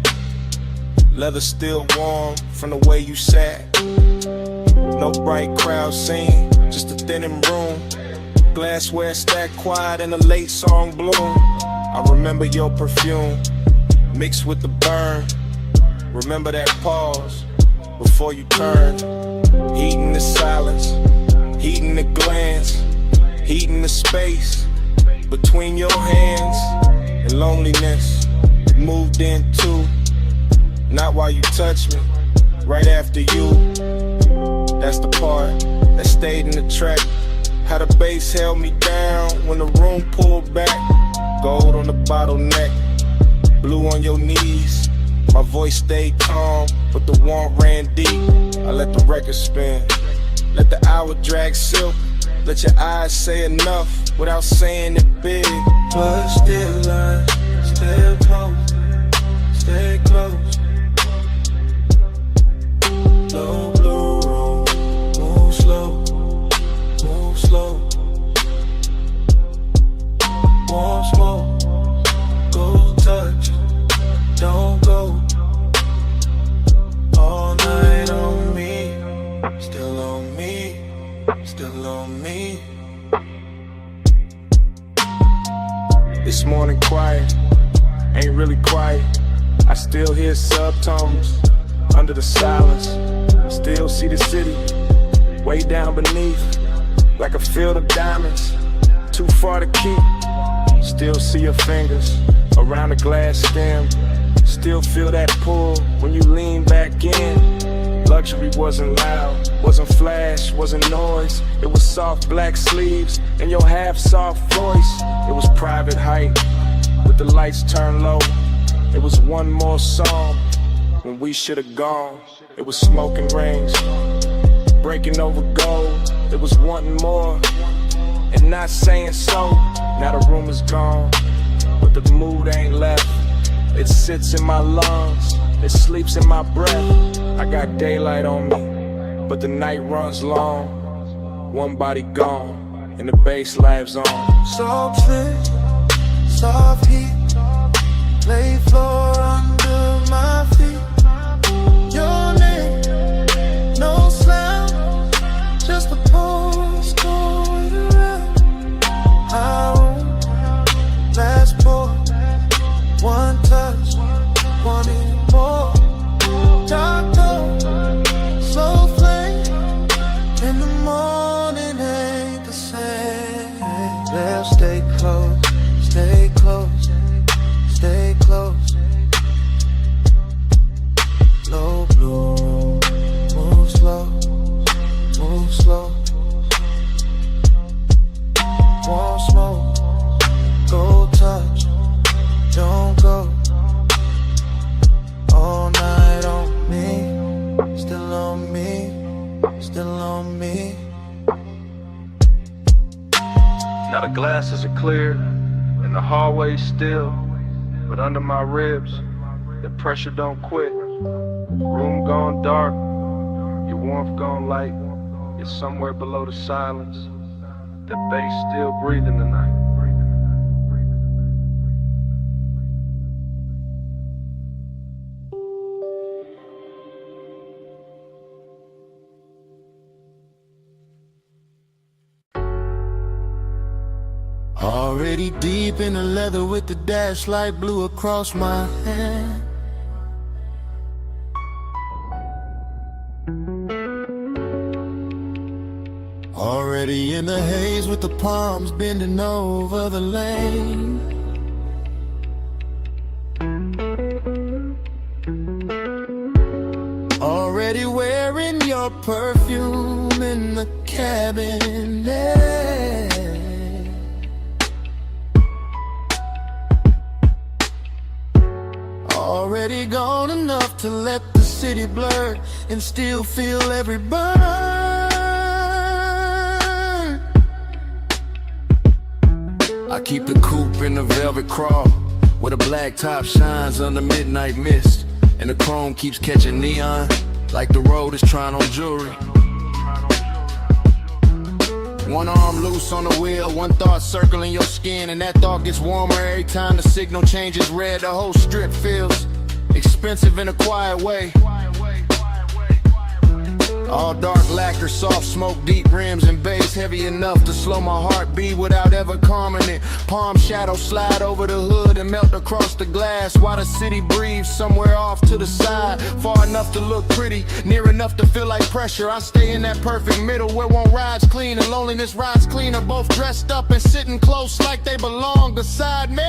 leather still warm from the way you sat. No bright crowd scene, just a thinning room. Glassware stacked quiet in a late song bloom. I remember your perfume mixed with the burn. Remember that pause before you turned. Heating the silence, heating the glance, heating the space between your hands. And loneliness moved in too. Not while you touched me, right after you. That's the part that stayed in the track. How the bass held me down when the room pulled back. Gold on the bottleneck, blue on your knees. My voice stayed calm, but the warmth ran deep. I let the record spin, let the hour drag silk. Let your eyes say enough without saying it big. But still I stay close, stay close. Low blue room, move slow, move slow. Warm smoke, go touch, don't go. All night on me, still on me, still on me. This morning quiet, ain't really quiet. I still hear subtones under the silence. Still see the city way down beneath, like a field of diamonds, too far to keep. Still see your fingers around the glass stem. Still feel that pull when you lean back in. Luxury wasn't loud, wasn't flash, wasn't noise. It was soft black sleeves and your half-soft voice. It was private height with the lights turned low. It was one more song when we should have gone. It was smoking range, breaking over gold. It was wanting more and not saying so. Now the room is gone, but the mood ain't left. It sits in my lungs, it sleeps in my breath. I got daylight on me, but the night runs long. One body gone, and the bass lives on. Soft fit, soft heat, lay floor under my feet. Your name, no sound, just a pulse going around. I won't last for one touch, wanting more. Dark tone, slow flame, in the morning ain't the same. Let's stay close, stay close, stay close. Low blue room, move slow, move slow. Warm smoke, go touch, don't go. All night on me, still on me, still on me. Now the glasses are clear and the hallway's still, but under my ribs, the pressure don't quit. Room gone dark, your warmth gone light. You're somewhere below the silence. The bass still breathing tonight. Already deep in the leather with the dash light blue across my hand. Already in the haze with the palms bending over the lane. Already wearing your perfume in the cabinet. Already gone enough to let the city blur and still feel every burn. I keep the coupe in the velvet crawl, where the black top shines under midnight mist, and the chrome keeps catching neon like the road is trying on jewelry. One arm loose on the wheel, one thought circling your skin, and that thought gets warmer every time the signal changes red. The whole strip feels expensive in a quiet way. All dark lacquer, soft smoke, deep rims and bass, heavy enough to slow my heartbeat without ever calming it. Palm shadows slide over the hood and melt across the glass, while the city breathes somewhere off to the side, far enough to look pretty, near enough to feel like pressure. I stay in that perfect middle where one ride's clean and loneliness rides cleaner, both dressed up and sitting close like they belong beside me.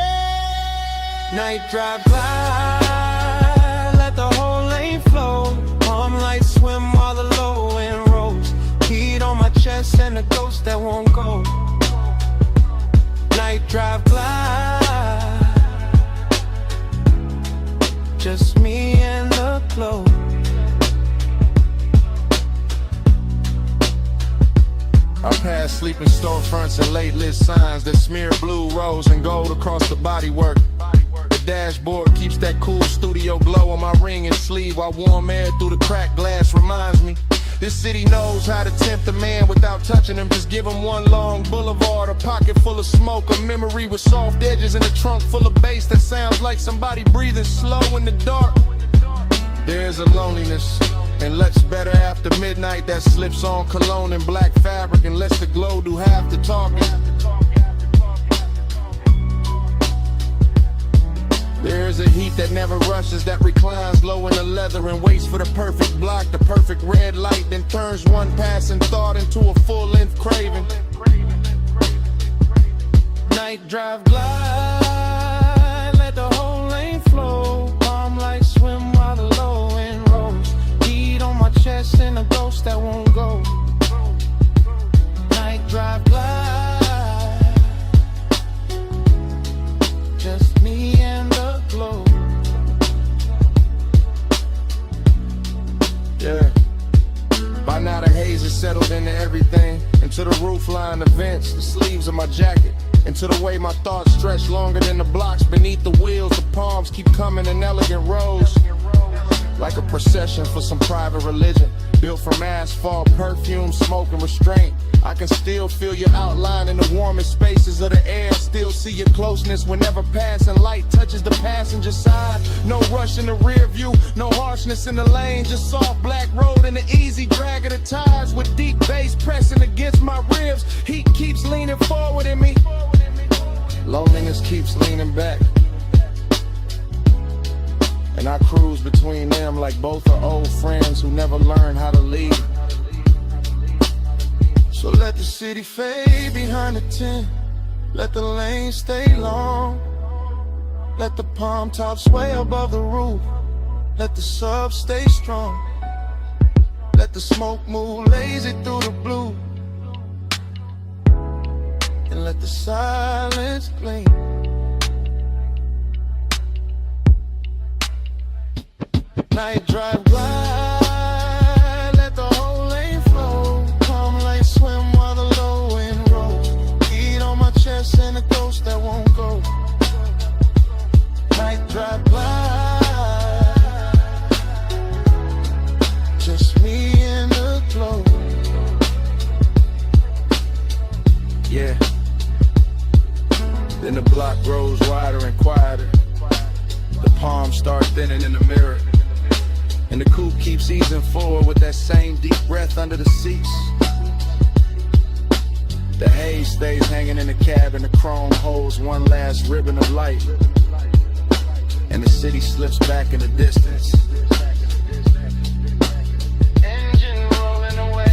Night drive by, let the whole lane flow. Palm lights swim while the low end rolls. Heat on my chest and a ghost that won't go. Night drive glide, just me and the glow. I pass sleeping storefronts and late lit signs that smear blue, rose, and gold across the bodywork. The dashboard keeps that cool studio glow on my ring and sleeve, while warm air through the cracked glass reminds me this city knows how to tempt a man without touching him. Just give him one long boulevard, a pocket full of smoke, a memory with soft edges, and a trunk full of bass that sounds like somebody breathing slow in the dark. There's a loneliness and looks better after midnight that slips on cologne and black fabric and lets the glow do half the talking. There's a heat that never rushes, that reclines low in the leather and waits for the perfect block, the perfect red light, then turns one passing thought into a full-length craving. Night drive glide, let the whole lane flow. Palm lights swim while the low end rolls. Heat on my chest and a ghost that won't go. Night drive glide, just me and the glow. Yeah. By now the haze is settled into everything, into the roofline, the vents, the sleeves of my jacket, into the way my thoughts stretch longer than the blocks beneath the wheels. The palms keep coming in elegant rows, like a procession for some private religion, built from asphalt, perfume, smoke, and restraint. I can still feel your outline in the warmest spaces of the air, still see your closeness whenever passing light touches the passenger side. No rush in the rear view, no harshness in the lane, just soft black road and the easy drag of the tires with deep bass pressing against my ribs. Heat keeps leaning forward in me, loneliness keeps leaning back, and I cruise between them like both are old friends who never learned how to lead. So let the city fade behind the tent, let the lane stay long, let the palm tops sway above the roof, let the sub stay strong, let the smoke move lazy through the blue, and let the silence gleam. Night drive glide, let the whole lane flow. Palm lights swim while the low end rolls. Heat on my chest and a ghost that won't go. Night drive glide, just me and the glow. Yeah. Then the block grows wider and quieter. The palms start thinning in the mirror, and the coupe keeps easing forward with that same deep breath under the seats. The haze stays hanging in the cab and the chrome holds one last ribbon of light, and the city slips back in the distance. Engine rolling away,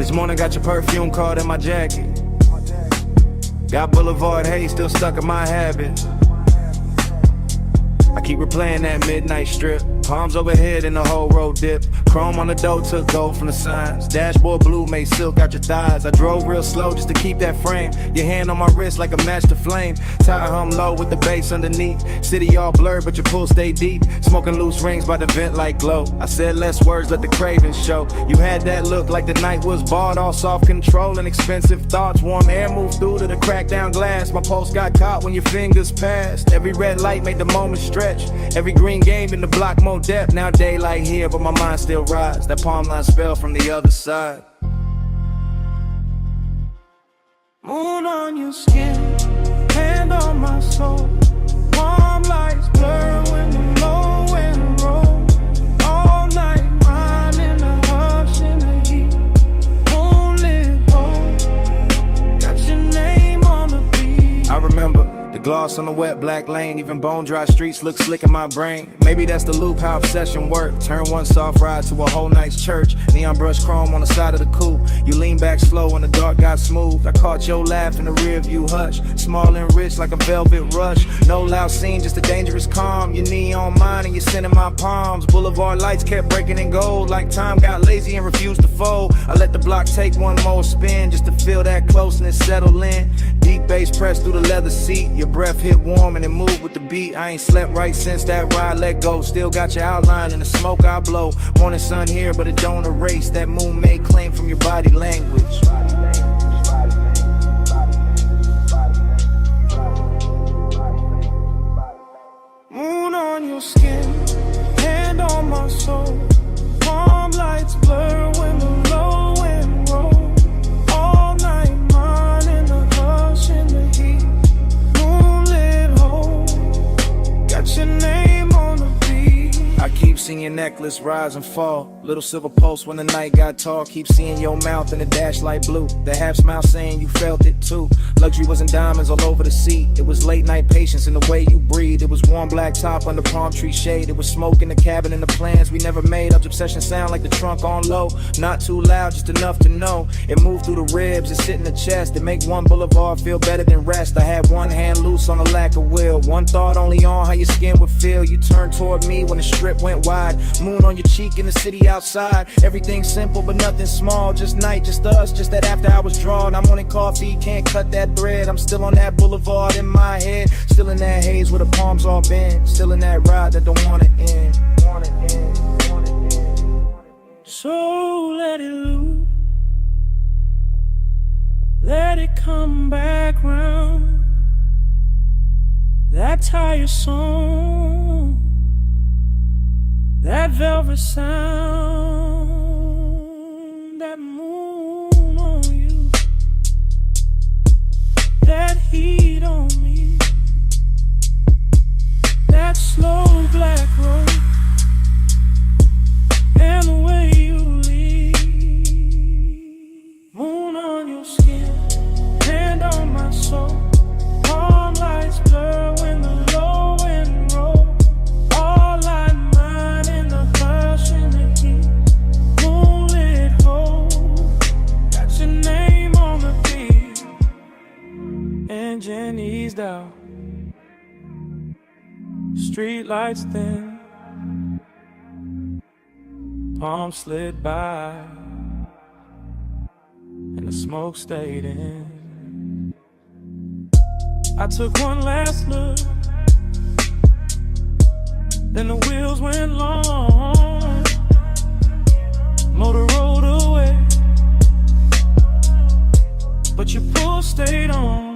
This morning got your perfume caught in my jacket. Got Boulevard haze still stuck in my habits. I keep replaying that midnight strip. Palms overhead in the whole road dip. Chrome on the door took gold from the signs. Dashboard blue made silk out your thighs. I drove real slow just to keep that frame. Your hand on my wrist like a match to flame. Tire hum low with the bass underneath. City all blurred but your pool stay deep. Smoking loose rings by the vent like glow. I said less words, let the cravings show. You had that look like the night was bought. All soft control and expensive thoughts. Warm air moved through to the cracked down glass. My pulse got caught when your fingers passed. Every red light made the moment stretch. Every green game in the block more depth. Now daylight here but my mind still rides. That palm line spell from the other side. Moon on your skin, hand on my soul. Warm lights blur when the low wind rolls. All night mine in the hush in the heat. Moonlit hole, got your name on the beat. I remember the gloss on the wet black lane. Even bone dry streets look slick in my brain. Maybe that's the loop, how obsession work. Turn one soft ride to a whole night's church. Neon brush chrome on the side of the coupe. You lean back slow when the dark got smooth. I caught your laugh in the rear view hush. Small and rich like a velvet rush. No loud scene, just a dangerous calm. Your knee on mine and you're sending my palms. Boulevard lights kept breaking in gold. Like time got lazy and refused to fold. I let the block take one more spin just to feel that closeness settle in. Deep bass pressed through the leather seat. Your breath hit warm and it moved with the beat. I ain't slept right since that ride let go. Still got your outline in the smoke I blow. Morning sun here but it don't erase that moon made claim from your body language. Moon on your skin, hand on my soul. Palm lights blur when the low wind rolls. All night mine in the hush in the heat. Moonlit hole, got your name on the beat. I keep seeing your necklace rise and fall. Little silver pulse when the night got tall. Keep seeing your mouth in the dash light blue. The half smile saying you felt it too. Luxury wasn't diamonds all over the seat. It was late night patience in the way you breathe. It was warm black top under palm tree shade. It was smoke in the cabin and the plans we never made. Up obsession sound like the trunk on low. Not too loud, just enough to know. It moved through the ribs, it sit in the chest. It make one boulevard feel better than rest. I had one hand loose on the lack of will. One thought only on how your skin would feel. You turned toward me when the strip went wide. Moon on your cheek in the city outside. Everything simple but nothing small. Just night, just us, just that after hours drawn. I'm wanting coffee, can't cut that thread. I'm still on that boulevard in my head. Still in that haze where the palms all bend. Still in that ride that don't wanna end. So let it loose. Let it come back round. That tired song, that velvet sound, that moon on you, that heat on me, that slow black road, and the way you leave. Moon on your skin, hand on my soul. Palm lights blur when the low wind rolls. All light mine in the hush in the heat. Moonlit hole, got your name on the beat. Engine eased out, street lights thin. Palm slid by, and the smoke stayed in. I took one last look, then the wheels went long. Motor rolled away, but your pull stayed on.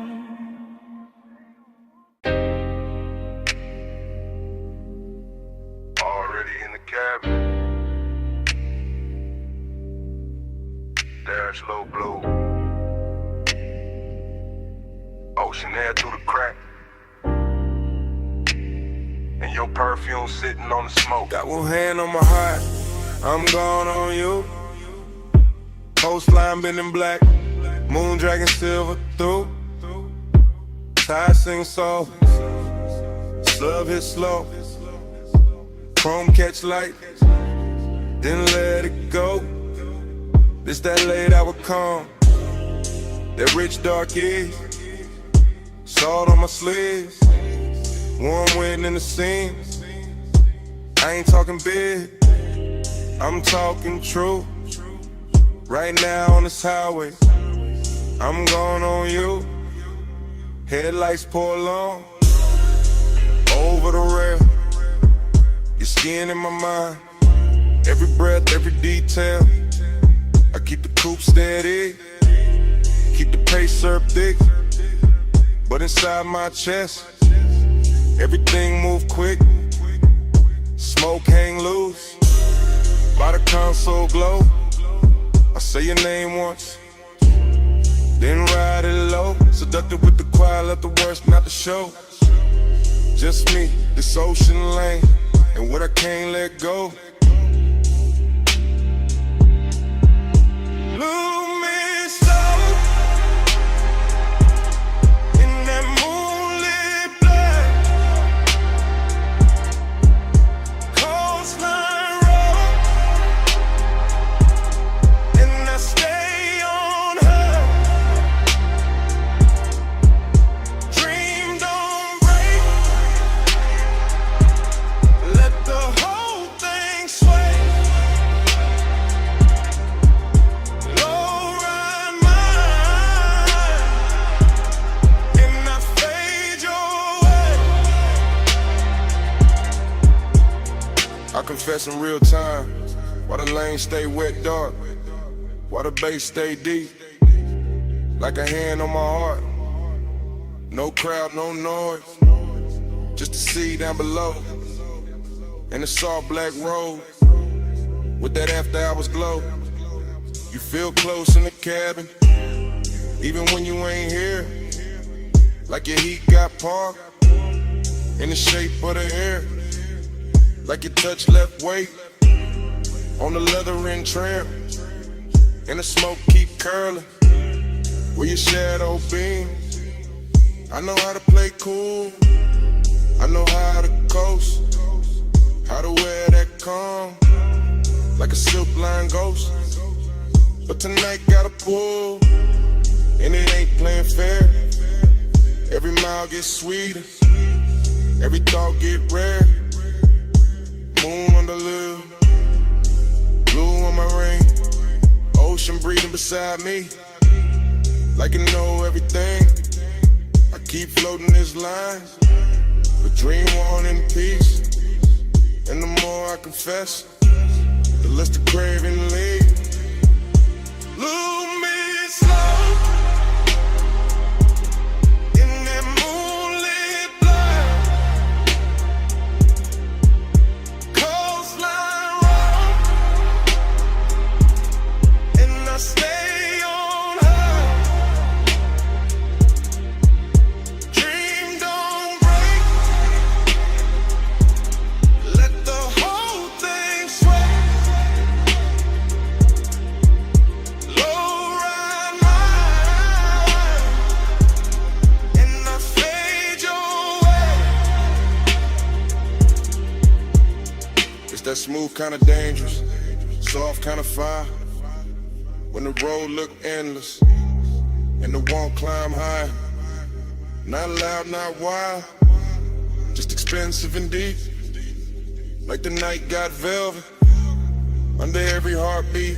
Already in the cabin. Dash low blue. Ocean air through the crack. And your perfume sitting on the smoke. Got one hand on my heart, I'm gone on you. Coastline been in black, moon dragging silver through. Tide sing soft, slub hit slow. Chrome catch light, then let it go. This that laid out with calm, that rich dark east, salt on my sleeves, warm wind in the seams. I ain't talking big, I'm talking true. Right now on this highway, I'm going on you. Headlights pour long, over the rail. Your skin in my mind, every breath, every detail. I keep the coupe steady, keep the pace up thick. But inside my chest, everything move quick. Smoke hang loose, by the console glow. I say your name once, then ride it low. Seductive with the quiet, let the worst not the show. Just me, this ocean lane, and what I can't let go. Look me slow in that moonlit black coastline road, and I stay on her. Dream don't break, let the whole thing sway. Low ride mine, and I fade your way. I confess in real time, why the lane stay wet dark, why the bass stay deep, like a hand on my heart. No crowd, no noise, just the sea down below, and the soft black road with that after hours glow. You feel close in the cabin, even when you ain't here, like your heat got parked in the shape of the air, like your touch left weight on the leather and trim, and the smoke keep curling where your shadow beams. I know how to play cool, I know how to coast, how to wear that calm like a silk line ghost. But tonight gotta pull, and it ain't playing fair. Every mile gets sweeter, every thought get rare. Moon on the lip, blue on my ring, ocean breathing beside me, like you know everything. I keep floating this line, but dream on in peace. And the more I confess, the less the craving leaves. Lose me slow in that moonlit black coastline road, and I stay on her. Dream don't break, let the whole thing sway. Low ride mine, and I fade your way. It's that smooth kind of dangerous, soft kind of fire. When the road look endless, and the want climb high. Not loud, not wild, just expensive and deep. Like the night got velvet under every heartbeat.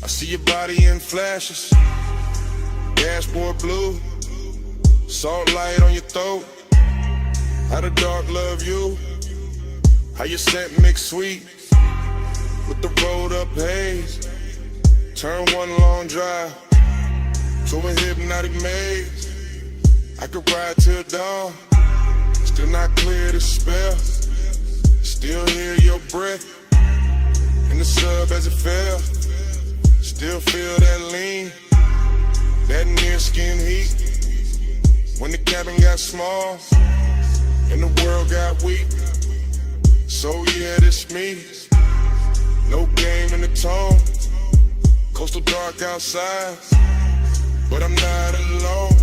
I see your body in flashes, dashboard blue, salt light on your throat. How the dark love you, how your scent mix sweet with the rolled up haze. Turn one long drive to a hypnotic maze. I could ride till dawn, still not clear the spell. Still hear your breath in the sub as it fell. Still feel that lean, that near skin heat. When the cabin got small and the world got weak. So yeah, this me, no game in the tone. Coastal dark outside, but I'm not alone.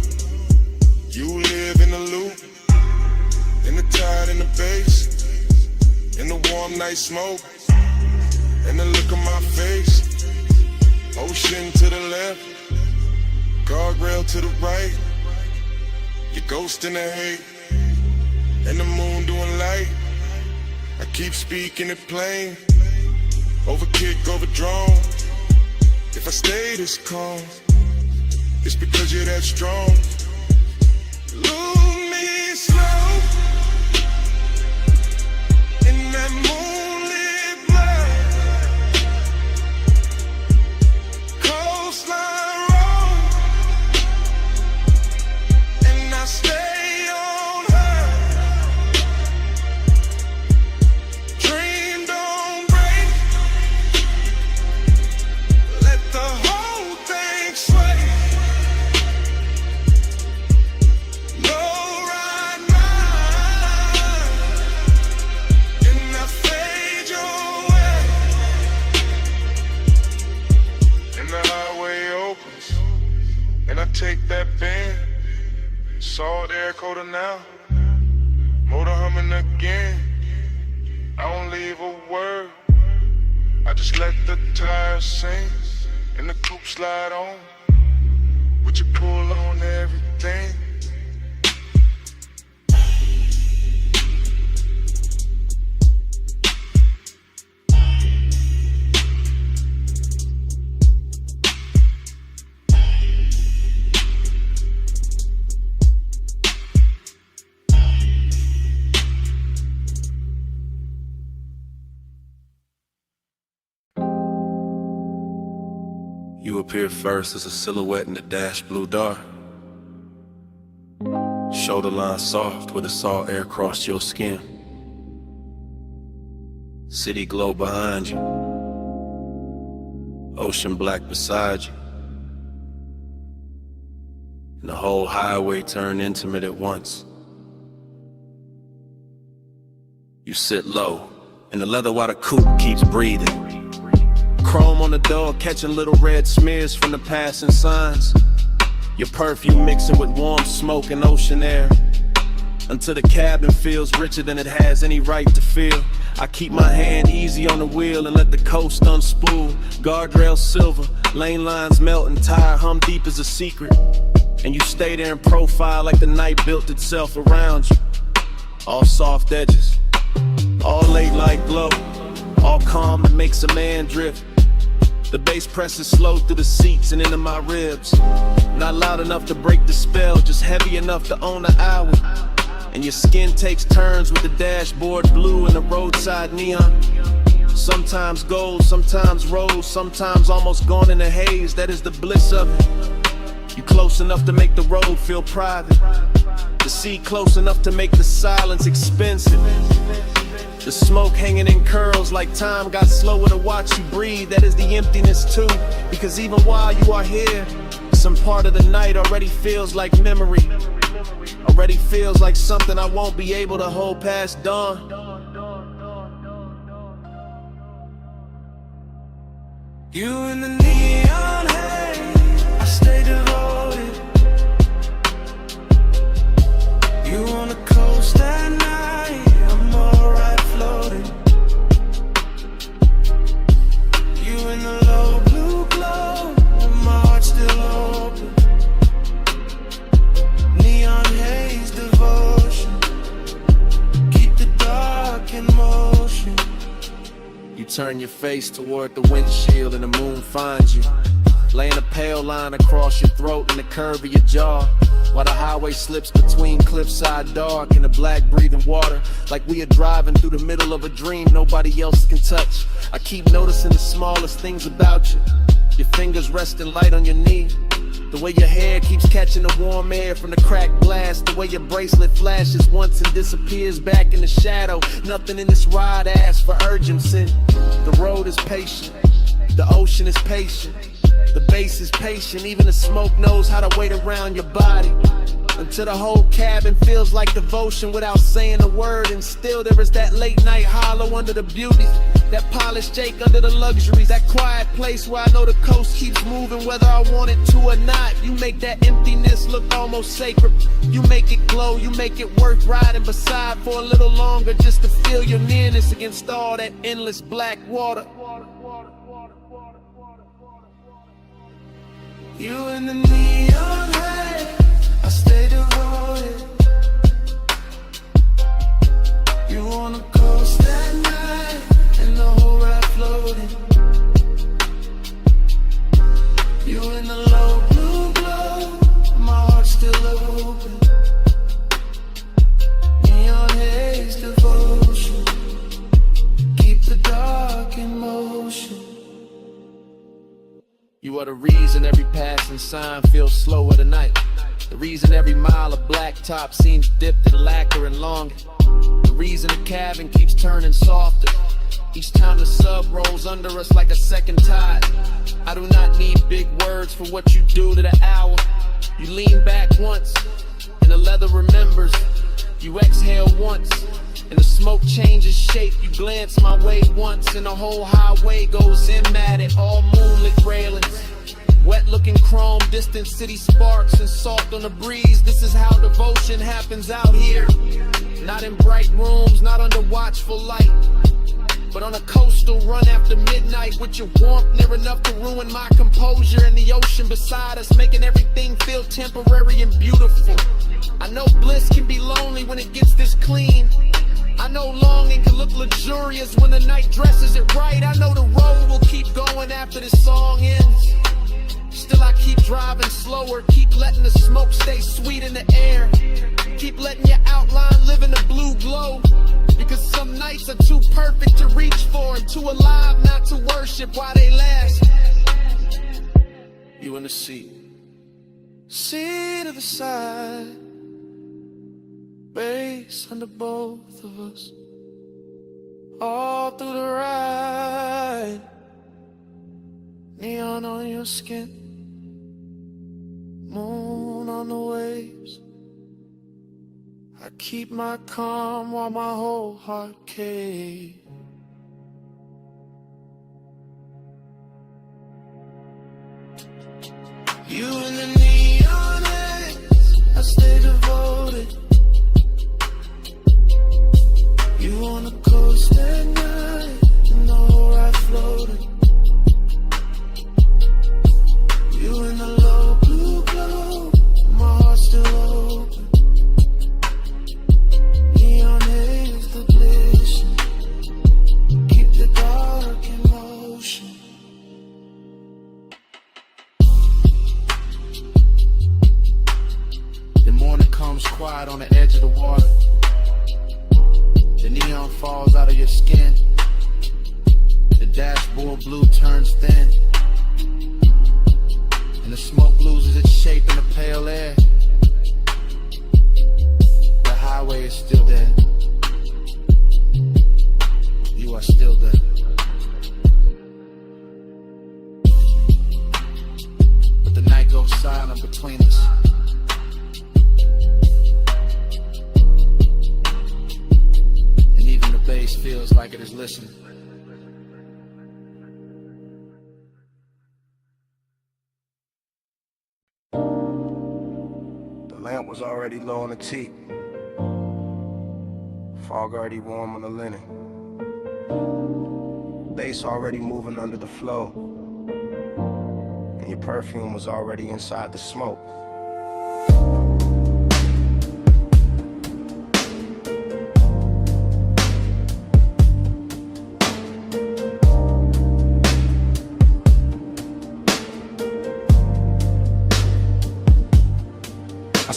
You live in the loop, in the tide, in the bass, in the warm night smoke, and the look on my face. Ocean to the left, guardrail to the right. Your ghost in the hate, and the moon doing light. I keep speaking it plain, over kick, over drone. If I stay this calm, it's because you're that strong. Lose me slow in that moonlit light. Coastline road, and I stay on her. Dream don't break, let the whole thing sway. Low ride mine, and I fade your way. And the highway opens, and I take that bend. Salt air coater now, motor humming again. I don't leave a word, I just let the tires sing, and the coupe slide on. Would you pull on everything? You appear first as a silhouette in the dash blue dark. Shoulder line soft where the salt air crossed your skin. City glow behind you, ocean black beside you, and the whole highway turned intimate at once. You sit low, and the leather water coupe keeps breathing. Chrome on the door, catching little red smears from the passing signs. Your perfume mixing with warm smoke and ocean air, until the cabin feels richer than it has any right to feel. I keep my hand easy on the wheel and let the coast unspool. Guardrail silver, lane lines melt and tire hum deep as a secret. And you stay there in profile like the night built itself around you. All soft edges, all late light glow, all calm that makes a man drift. The bass presses slow through the seats and into my ribs. Not loud enough to break the spell, just heavy enough to own the hour. And your skin takes turns with the dashboard blue and the roadside neon. Sometimes gold, sometimes rose, sometimes almost gone in a haze. That is the bliss of it. You close enough to make the road feel private. The sea close enough to make the silence expensive. The smoke hanging in curls like time got slower to watch you breathe. That is the emptiness too, because even while you are here, some part of the night already feels like memory. Already feels like something I won't be able to hold past dawn. You in the neon haze, I stay devoted. You on the coast at night, I'm alright floating. You in the low blue glow, and my heart still open. Neon haze devotion, keep the dark in motion. You turn your face toward the windshield and the moon finds you, laying a pale line across your throat and the curve of your jaw, while the highway slips between cliffside dark and the black breathing water, like we are driving through the middle of a dream nobody else can touch. I keep noticing the smallest things about you, your fingers resting light on your knee, the way your hair keeps catching the warm air from the cracked glass, the way your bracelet flashes once and disappears back in the shadow. Nothing in this ride asks for urgency. The road is patient, the ocean is patient, the bass is patient, even the smoke knows how to wait around your body. Until the whole cabin feels like devotion without saying a word. And still there is that late night hollow under the beauty, that polished Jake under the luxuries, that quiet place where I know the coast keeps moving whether I want it to or not. You make that emptiness look almost sacred. You make it glow, you make it worth riding beside for a little longer, just to feel your nearness against all that endless black water. You in the neon light, I stay devoted. You on the coast at night, and the whole ride floating. You in the low blue glow, my heart's still open. Neon haze devotion, keep the dark in motion. You are the reason every passing sign feels slower tonight. The reason every mile of blacktop seems dipped in lacquer and longer. The reason the cabin keeps turning softer each time the sub rolls under us like a second tide. I do not need big words for what you do to the hour. You lean back once, and the leather remembers. You exhale once, and the smoke changes shape. You glance my way once, and the whole highway goes in at it. All moonlit railings, wet looking chrome, distant city sparks and salt on the breeze. This is how devotion happens out here. Not in bright rooms, not under watchful light, but on a coastal run after midnight, with your warmth near enough to ruin my composure, and the ocean beside us making everything feel temporary and beautiful. I know bliss can be lonely when it gets this clean. I know longing can look luxurious when the night dresses it right. I know the road will keep going after this song ends. Still I keep driving slower, keep letting the smoke stay sweet in the air. Keep letting your outline live in the blue glow. Because some nights are too perfect to reach for, and too alive not to worship while they last. You in the seat, seat of the side, base under both of us, all through the ride. Neon on your skin, moon on the waves. I keep my calm while my whole heart caves. You in the neon haze, I stay devoted. You on the coast at night, and the whole ride floating. You in the low blue glow, my heart's still open. Neon haze the blazing, keep the dark in motion. The morning comes quiet on the edge of the water. The neon falls out of your skin. The dashboard blue turns thin, and the smoke loses its shape in the pale air. The highway is still there. You are still there. But the night goes silent between us. And even the bass feels like it is listening. The lamp was already low on the teak. Fog already warm on the linen. Bass already moving under the flow. And your perfume was already inside the smoke.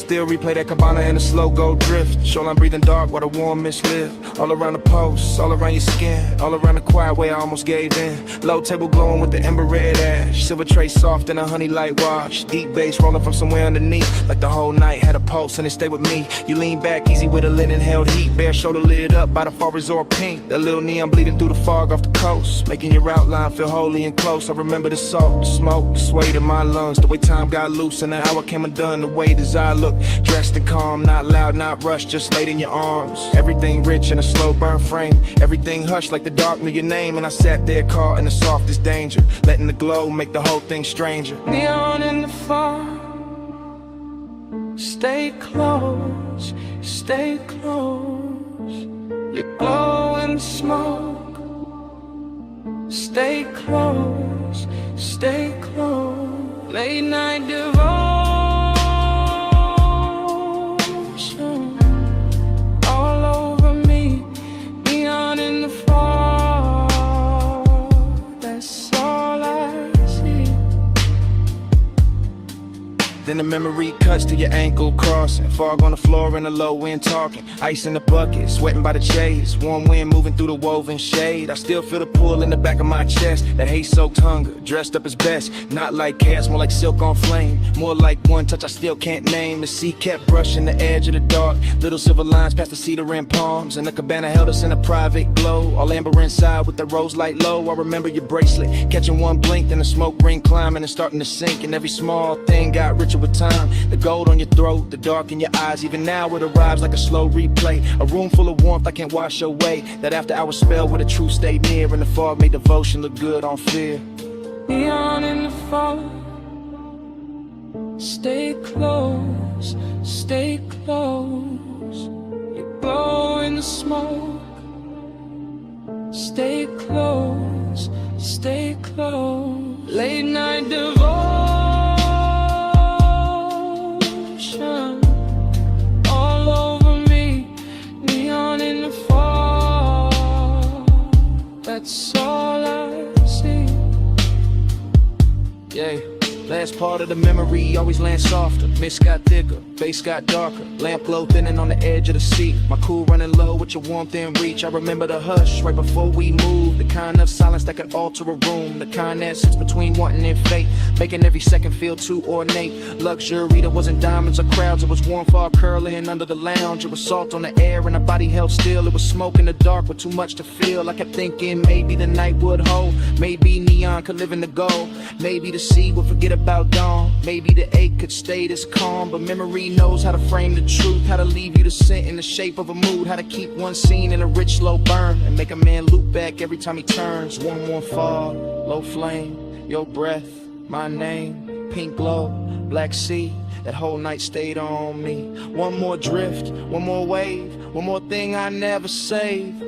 Still replay that cabana in a slow go drift. Shoreline breathing dark while the warm mist live. All around the post, all around your skin, all around the quiet way I almost gave in. Low table glowing with the ember red ash. Silver tray soft in a honey light wash. Deep bass rolling from somewhere underneath. Like the whole night had a pulse and it stayed with me. You lean back easy with a linen held heat. Bare shoulder lit up by the far resort pink. That little neon bleeding through the fog off the coast, making your outline feel holy and close. I remember the salt, the smoke, the sway in my lungs. The way time got loose and the hour came undone. The way desire looked, dressed and calm, not loud, not rushed, just laid in your arms. Everything rich in a slow burn frame. Everything hushed like the dark knew your name. And I sat there caught in the softest danger, letting the glow make the whole thing stranger. Neon in the fog, stay close, stay close. You glow in the smoke, stay close, stay close. late night devotion, all over me, neon in the fall. That's all I see. Then the memory cuts to your ankle crossing, fog on the floor in the low wind talking, ice in the bucket, sweating by the chase, warm wind moving through the woven shade. I still feel the pull in the back of my chest, that hate-soaked hunger, dressed up as best, not like chaos, more like silk on flame, more like one touch I still can't name. The sea kept brushing the edge of the dark, little silver lines past the cedar and palms, and the cabana held us in a private glow, all amber inside with the rose light low. I remember your bracelet, catching one blink, then the smoke ring climbing and starting to sink, and every small thing got richer with time. The gold on your throat, the dark in your eyes, even now it arrives like a slow replay. A room full of warmth I can't wash away, that after-hour spell where the truth stayed near, and the fog made devotion look good on fear. Neon in the fall, stay close, stay close. You glow in the smoke, stay close, stay close. Late night devotion, all over me, neon in the fall. That's all I see. Yeah. Last part of the memory always lands softer. Mist got thicker, bass got darker, lamp glow thinning on the edge of the seat. My cool running low with your warmth in reach. I remember the hush right before we moved, the kind of silence that can alter a room, the kind that sits between wanting and fate, making every second feel too ornate. Luxury that wasn't diamonds or crowds, it was warm fog curling under the lounge. It was salt on the air and our body held still. It was smoke in the dark with too much to feel. I kept thinking maybe the night would hold, maybe neon could live in the gold, maybe the sea would forget about dawn, maybe the ache could stay this calm. But memory knows how to frame the truth, how to leave you to sit in the shape of a mood, how to keep one scene in a rich slow burn and make a man loop back every time he turns. Warm fall, low flame, your breath, my name, pink glow, black sea. That whole night stayed on me. One more drift, one more wave, one more thing I never saved.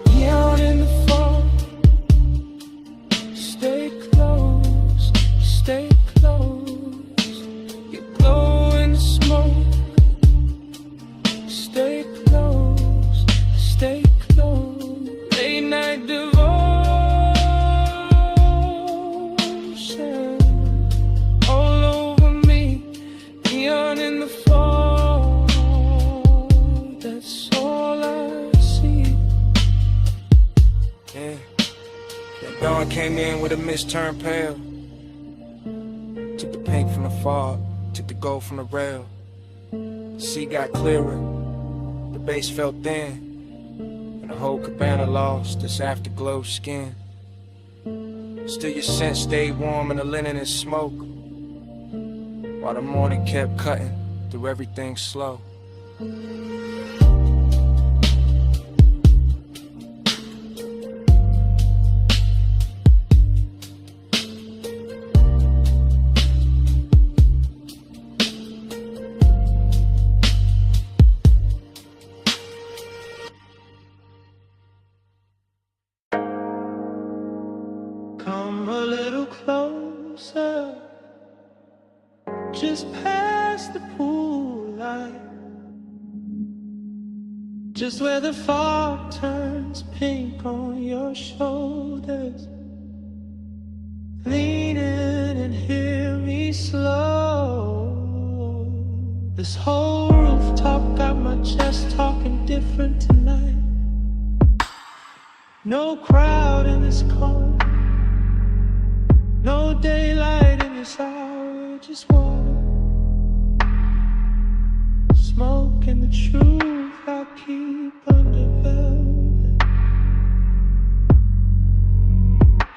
Neon in the fall, stay close, stay close. You glow in the smoke, stay close, stay close. Late night devotion, all over me, neon in the fall. That's all I see. Yeah. That dawn came in with a mist turned pale. Took the pink from the fog, took the gold from the rail. The sea got clearer, the base felt thin, and the whole cabana lost its afterglow skin. Still your scent stayed warm in the linen and smoke, while the morning kept cutting through everything slow. Come a little closer, just past the pool light, just where the fog turns pink on your shoulders. Lean in and hear me slow. This whole rooftop got my chest talking different tonight. No crowd in this corner, no daylight in this hour, just water, smoke, and the truth I keep under velvet.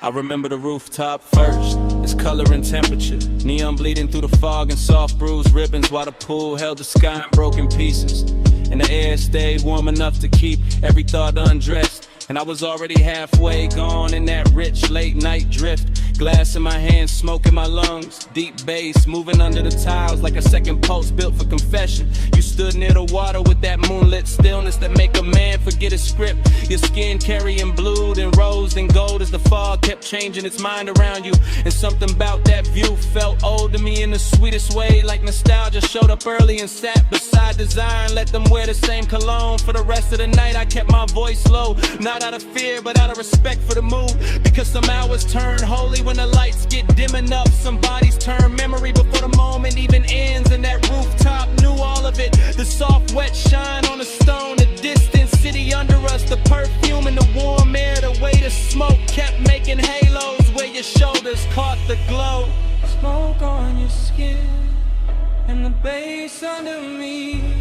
I remember the rooftop first, its color and temperature, neon bleeding through the fog and soft bruised ribbons, while the pool held the sky in broken pieces, and the air stayed warm enough to keep every thought undressed. And I was already halfway gone in that rich late night drift. Glass in my hands, smoke in my lungs, deep bass moving under the tiles like a second pulse built for confession. You stood near the water with that moonlit quiet stillness that make a man forget his script. Your skin carrying blue, then rose, then gold as the fog kept changing its mind around you. And something about that view felt old to me in the sweetest way, like nostalgia showed up early and sat beside desire and let them wear the same cologne. For the rest of the night I kept my voice low, not out of fear but out of respect for the mood, because some hours turn holy when the lights get dim enough. Some bodies turn memory before the moment even ends, and that rooftop knew all of it. The soft wet shine on the stone, the distant city under us, the perfume and the warm air, the way the smoke kept making halos where your shoulders caught the glow. Smoke on your skin and the bass under me,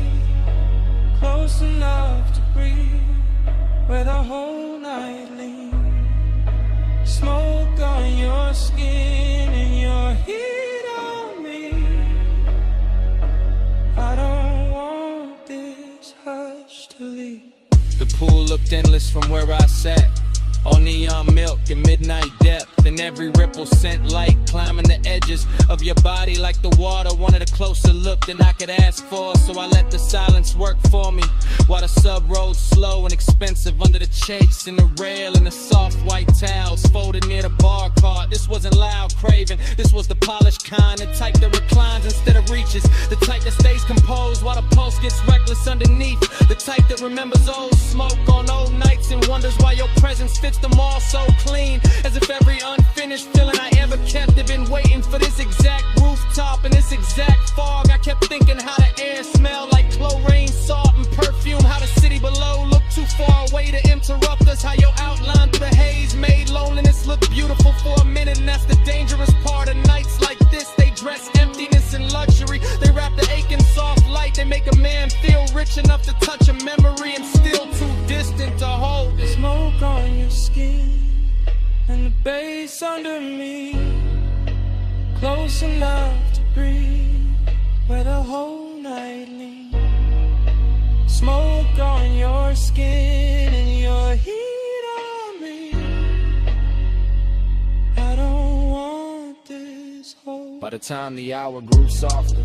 close enough to breathe where the whole night leans. Smoke on your skin and your heat on me. I don't want this hush to leave. The pool looked endless from where I sat, all neon milk and midnight depth, and every ripple sent light climbing the edges of your body like the water wanted a closer look than I could ask for. So I let the silence work for me while the sub rode slow and expensive under the chase and the rail and the soft white towels folded near the bar cart. This wasn't loud craving, this was the polished kind, the type that reclines instead of reaches, the type that stays composed while the pulse gets reckless underneath, the type that remembers old smoke on old nights and wonders why your presence fits them all so clean, as if every unfinished feeling I ever kept had been waiting for this exact rooftop and this exact fog. I kept thinking how the air smelled like chlorine, salt and perfume, how the city below looked too far away to interrupt us, how your outline through the haze made loneliness look beautiful for a minute. And that's the dangerous part of nights like this, they dress emptiness and luxury, they wrap the aching soft light, they make a man feel rich enough to touch a memory and still too distant to hold it. Smoke on your skin and the bass under me, close enough to breathe where the whole night leans. Smoke on your skin and your heat on me. I don't want this whole. By the time the hour grew softer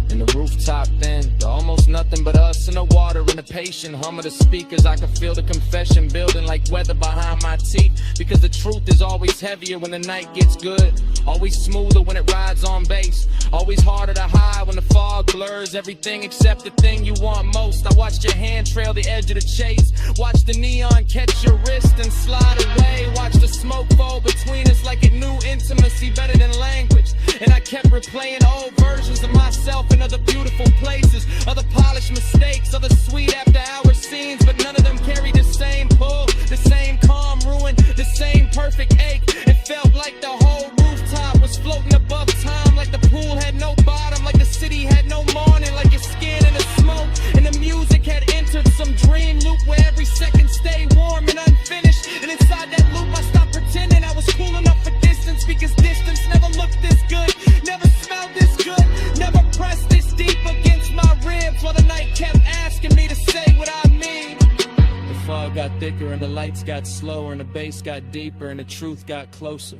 and the rooftop thinned, almost nothing but us and the water and the patient hum of the speakers, I could feel the confession building like weather behind my teeth. Because the truth is always heavier when the night gets good, always smoother when it rides on bass, always harder to hide when the fog blurs everything except the thing you want most. I watched your hand trail the edge of the chase, watched the neon catch your wrist and slide away, watched the smoke fall between us like it knew intimacy better than language. And I kept replaying old versions of myself in other beautiful places, other polished mistakes, other sweet after hour scenes, but none of them carried the same pull, the same calm ruin, the same perfect ache. It felt like the whole rooftop was floating above time, like the pool had no bottom, like the city had no morning, like your skin in the smoke and the music had entered some dream loop where every second stayed warm and unfinished. And inside that loop I stopped pretending I was cool enough for distance, because distance never looked this good, never smelled this good, never pressed this deep against my ribs, while the night kept asking me to say what I mean. The fog got thicker and the lights got slower and the bass got deeper and the truth got closer.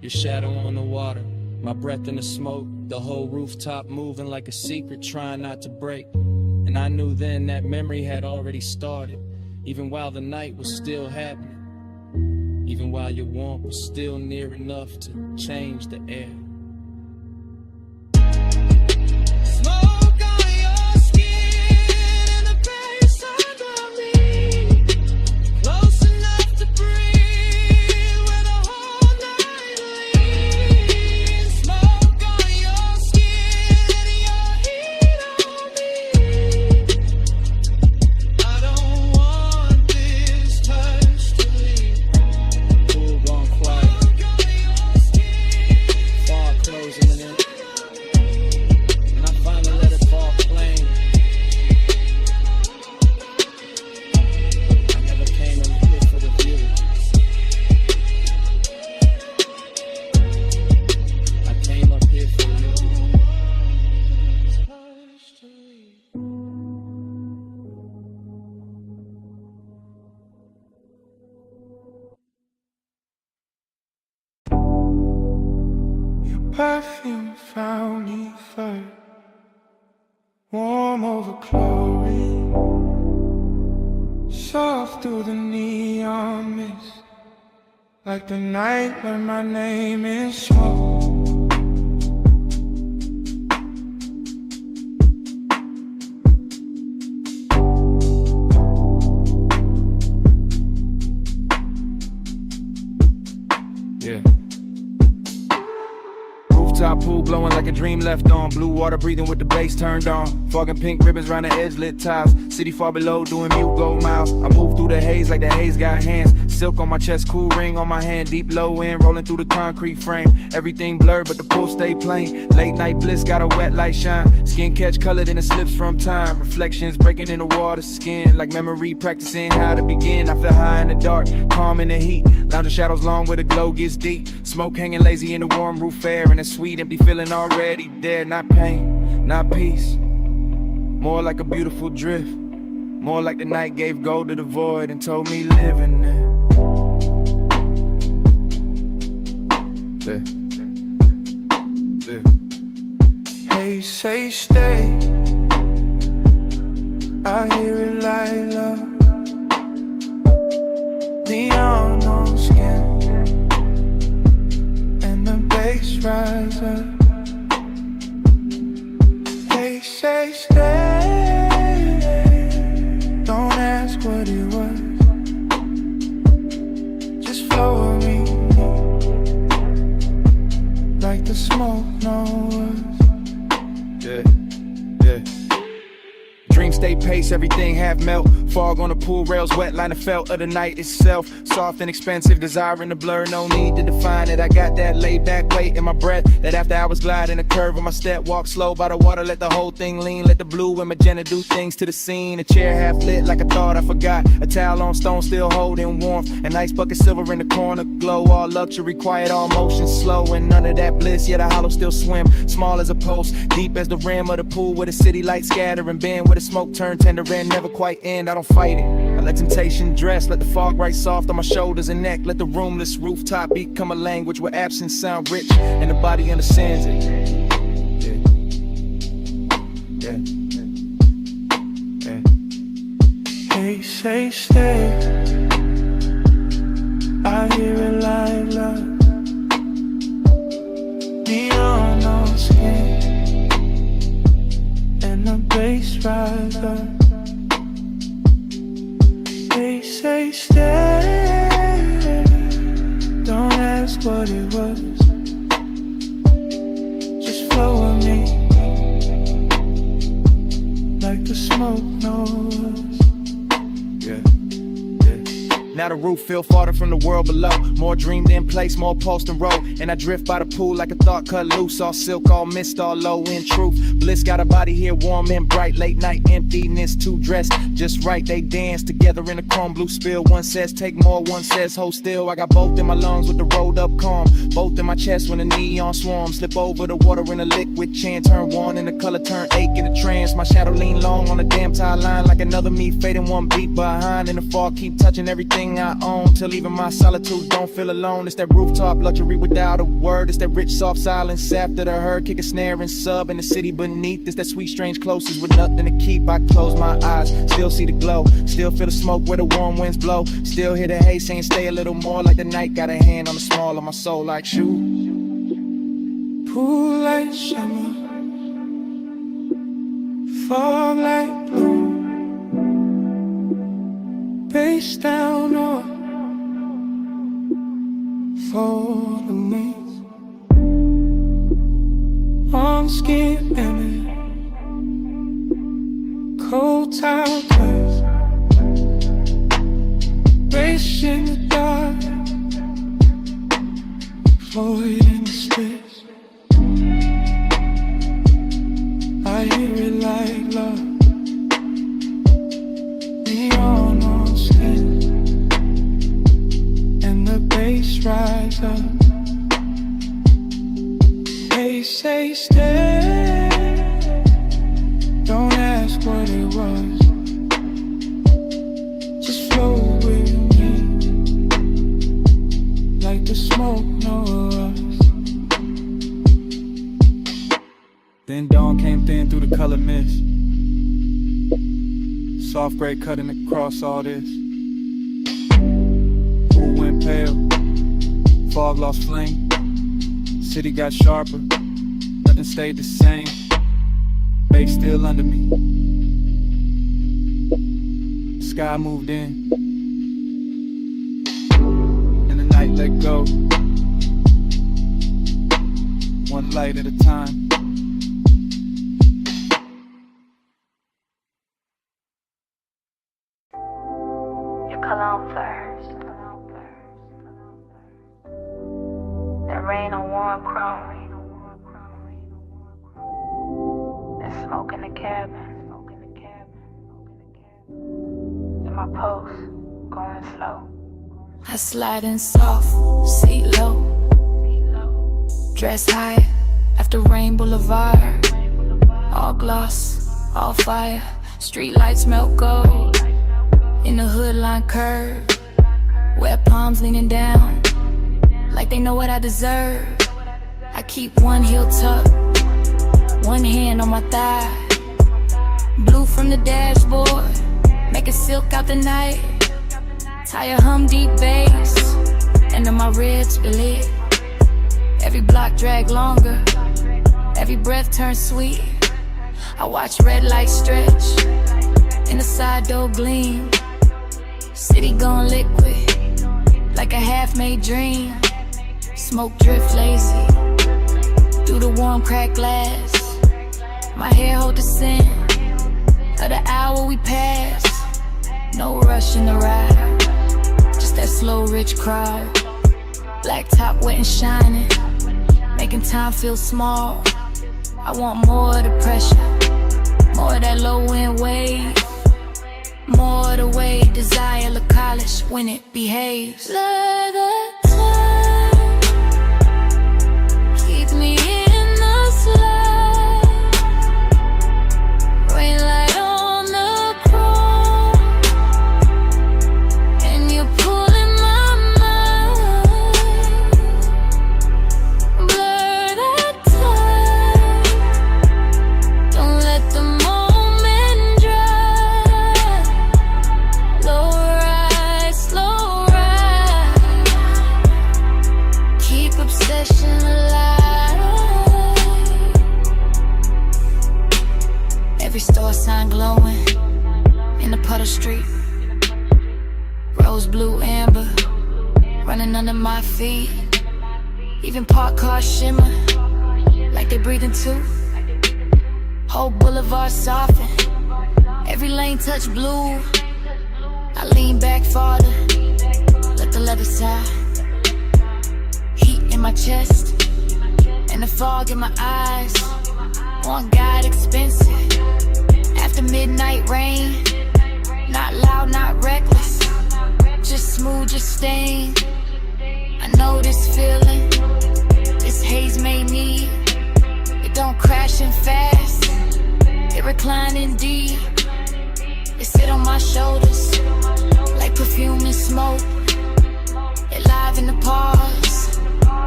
Your shadow on the water, my breath in the smoke, the whole rooftop moving like a secret trying not to break. And I knew then that memory had already started, even while the night was still happening, even while your warmth was still near enough to change the air. Smoke on your skin and the bass under me, close enough to breathe where the whole night leans. Smoke on your skin and your heat on me. I don't want this touch to leave. Pool gone quiet, fog closing in. And I finally let it fall plain. I never came in here for the view. I came up here for you. Perfume found me first, warm over chlorine. Soft through the neon mist, like the night when my name is smoke. Yeah. Rooftop pool blowing like a dream left on. Blue water breathing with the bass turned on. Fog and pink ribbons round the edge lit tiles. City far below doing mute gold miles. I move through the haze like the haze got hands. Silk on my chest, cool ring on my hand. Deep low end, rolling through the concrete frame. Everything blurred but the pool stay plain. Late night bliss got a wet light shine. Skin catch colored in the slips from time. Reflections breaking in the water skin. Like memory practicing how to begin. I feel high in the dark, calm in the heat. Lounging shadows long where the glow gets deep. Smoke hanging lazy in the warm roof air. And a sweet empty feeling already there. Not pain, not peace. More like a beautiful drift. More like the night gave gold to the void and told me live in it. Hey, say stay. I hear it like love. Neon on skin, and the bass rise up. They say stay. Don't ask what it was. Just flow with me, like the smoke knows. Yeah, yeah. Dream stay pace, everything half melt. Fog on the pool rails, wet line of felt of the night itself. Soft and expensive, desire in the blur, no need to define it. I got that laid back weight in my breath, that after hours glide in a curve of my step. Walk slow by the water, let the whole thing lean. Let the blue and magenta do things to the scene. A chair half lit like I thought I forgot. A towel on stone still holding warmth. An ice bucket silver in the corner glow. All luxury, quiet, all motion slow. And none of that bliss, yet a hollow still swim. Small as a post, deep as the rim of the pool. Where the city lights scatter and bend. Where the smoke turn tender and never quite end. I don't fight it, I let temptation dress. Let the fog right soft on my shoulders and neck. Let the roomless rooftop become a language where absence sound rich and the body understands it. Yeah, yeah, yeah. They say stay. I hear it like love. Neon on skin, and the bass rise up. They say stay. Don't ask what it was. Just flow with me, like the smoke knows. Yeah. Now the roof feel farther from the world below. More dreamed in place, more post and roll. And I drift by the pool like a thought cut loose. All silk, all mist, all low in truth. Bliss got a body here warm and bright. Late night emptiness, two dressed just right. They dance together in a chrome blue spill. One says take more, one says hold still. I got both in my lungs with the rolled up calm. Both in my chest when the neon swarm. Slip over the water in a liquid chant. Turn one and the color turn ache in a trance. My shadow lean long on the damn tie line. Like another me fading one beat behind. In the fall keep touching everything I own, till even my solitude don't feel alone. It's that rooftop luxury without a word. It's that rich soft silence after the herd. Kick a snare and sub in the city beneath. It's that sweet strange closeness with nothing to keep. I close my eyes, still see the glow. Still feel the smoke where the warm winds blow. Still hear the haze saying stay a little more. Like the night got a hand on the small of my soul like shoot. Pool like summer, fog like blue. Face down or for the knees. On skin and cold towel place. Race in the dark, Floyd in the splits. I hear it like love. Neon on skin, and the bass rise up. They say stay. Don't ask what it was. Just flow with me, like the smoke knows us. Then dawn came thin through the color mist. Soft gray cutting across all this. Pool went pale, fog lost flame. City got sharper, nothing stayed the same. Bay still under me. Sky moved in, and the night let go. One light at a time. Cologne first. That rain on warm chrome. That smoke in the cabin. And my pulse going slow. I slide in soft, seat low. Dress high after Rain Boulevard. All gloss, all fire. Street lights melt gold. In the hood line curve, wet palms leaning down, like they know what I deserve. I keep one heel tucked, one hand on my thigh. Blue from the dashboard, making silk out the night. Tire hum deep bass, and then my ribs lit. Every block drag longer, every breath turns sweet. I watch red lights stretch, in the side door gleam. City gone liquid, like a half-made dream. Smoke drift lazy, through the warm cracked glass. My hair hold the scent of the hour we pass. No rush in the ride, just that slow rich crowd. Black top wet and shining, making time feel small. I want more of the pressure, more of that low end wave. More the way desire look college when it behaves. Let the time keep me in the slide. Rain light on the chrome, and you're pulling my mind. Blur that time, don't let the moment dry. Slow ride, keep obsession alive. Every store sign glowing in the puddle street. Rose, blue, amber, running under my feet. Even parked cars shimmer like they breathing too. Whole boulevard soften, every lane touch blue. I lean back farther, let the leather side. Heat in my chest, and the fog in my eyes. One guide expensive, after midnight rain. Not loud, not reckless, just smooth, just staying. I know this feeling, this haze made me. It don't crash in fast, it reclining deep. It sit on my shoulders, like perfume and smoke. It live in the pause,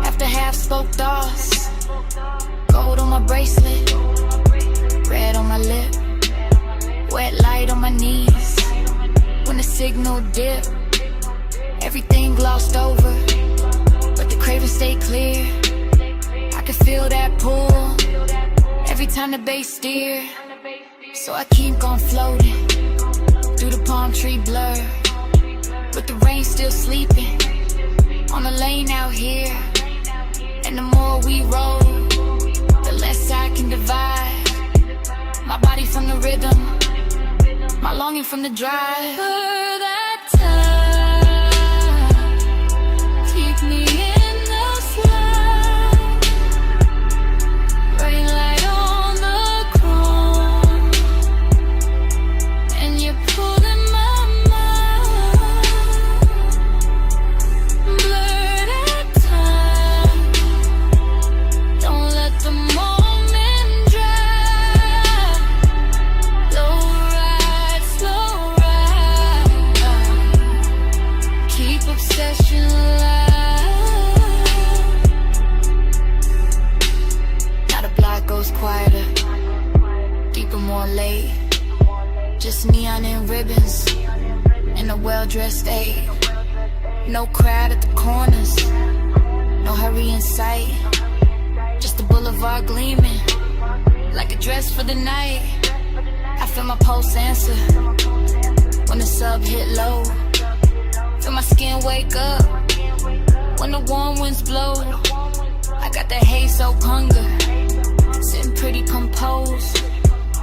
after half spoke thoughts. Gold on my bracelet, red on my lip. Wet light on my knees, when the signal dip. Everything glossed over, but the craving stay clear. I can feel that pull, every time the bass steer. So I keep on floating, through the palm tree blur, but the rain still sleeping on the lane out here. And the more we roll, the less I can divide my body from the rhythm, my longing from the drive. For that time, keep me in the slide. Rain light on the chrome, and you're pulling my mind. Blur that time, don't let the moment dry. Slow ride, just neon and ribbons and a well-dressed aide. No crowd at the corners, no hurry in sight. Just the boulevard gleaming like a dress for the night. I feel my pulse answer when the sub hit low. Feel my skin wake up when the warm winds blow. I got that haze-soaked hunger, sitting pretty composed,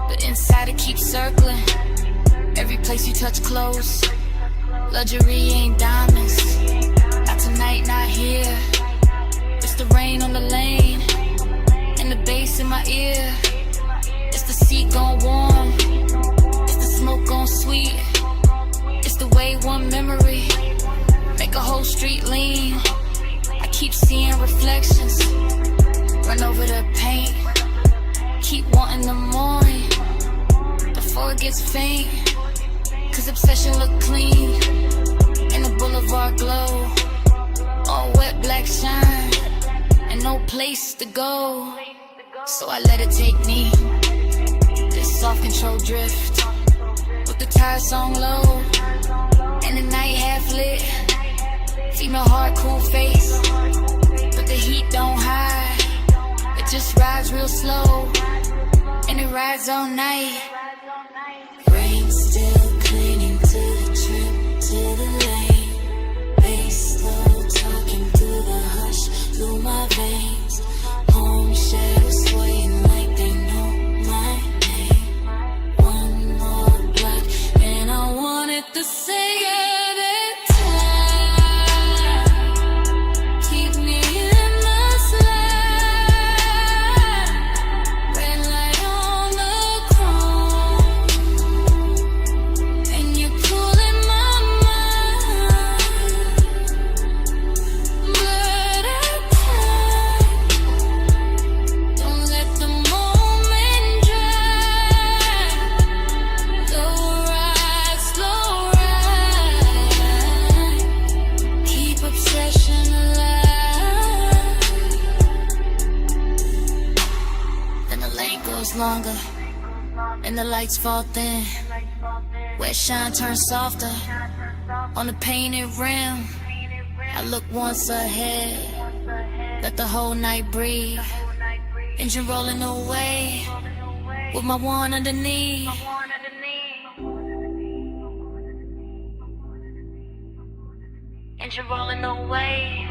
but inside it keeps circling. Every place you touch close. Luxury ain't diamonds, not tonight, not here. It's the rain on the lane and the bass in my ear. It's the seat gone warm, it's the smoke gone sweet. It's the way one memory make a whole street lean. I keep seeing reflections, run over the paint. Keep wanting the morning before it gets faint. Cause obsession look clean in the boulevard glow. All wet black shine and no place to go. So I let it take me, this soft control drift, with the tire song low and the night half lit. Female heart, cool face, but the heat don't hide. It just rides real slow and it rides all night. Rain still clinging to the trip, to the lane. Bass slow, talking through the hush, through my veins. Home shadows swaying like they know my name. One more block, and I wanted to say it. Longer and the lights fall thin, where shine turns softer on the painted rim. I look once ahead, let the whole night breathe. Engine rolling away with my one underneath. Engine rolling away.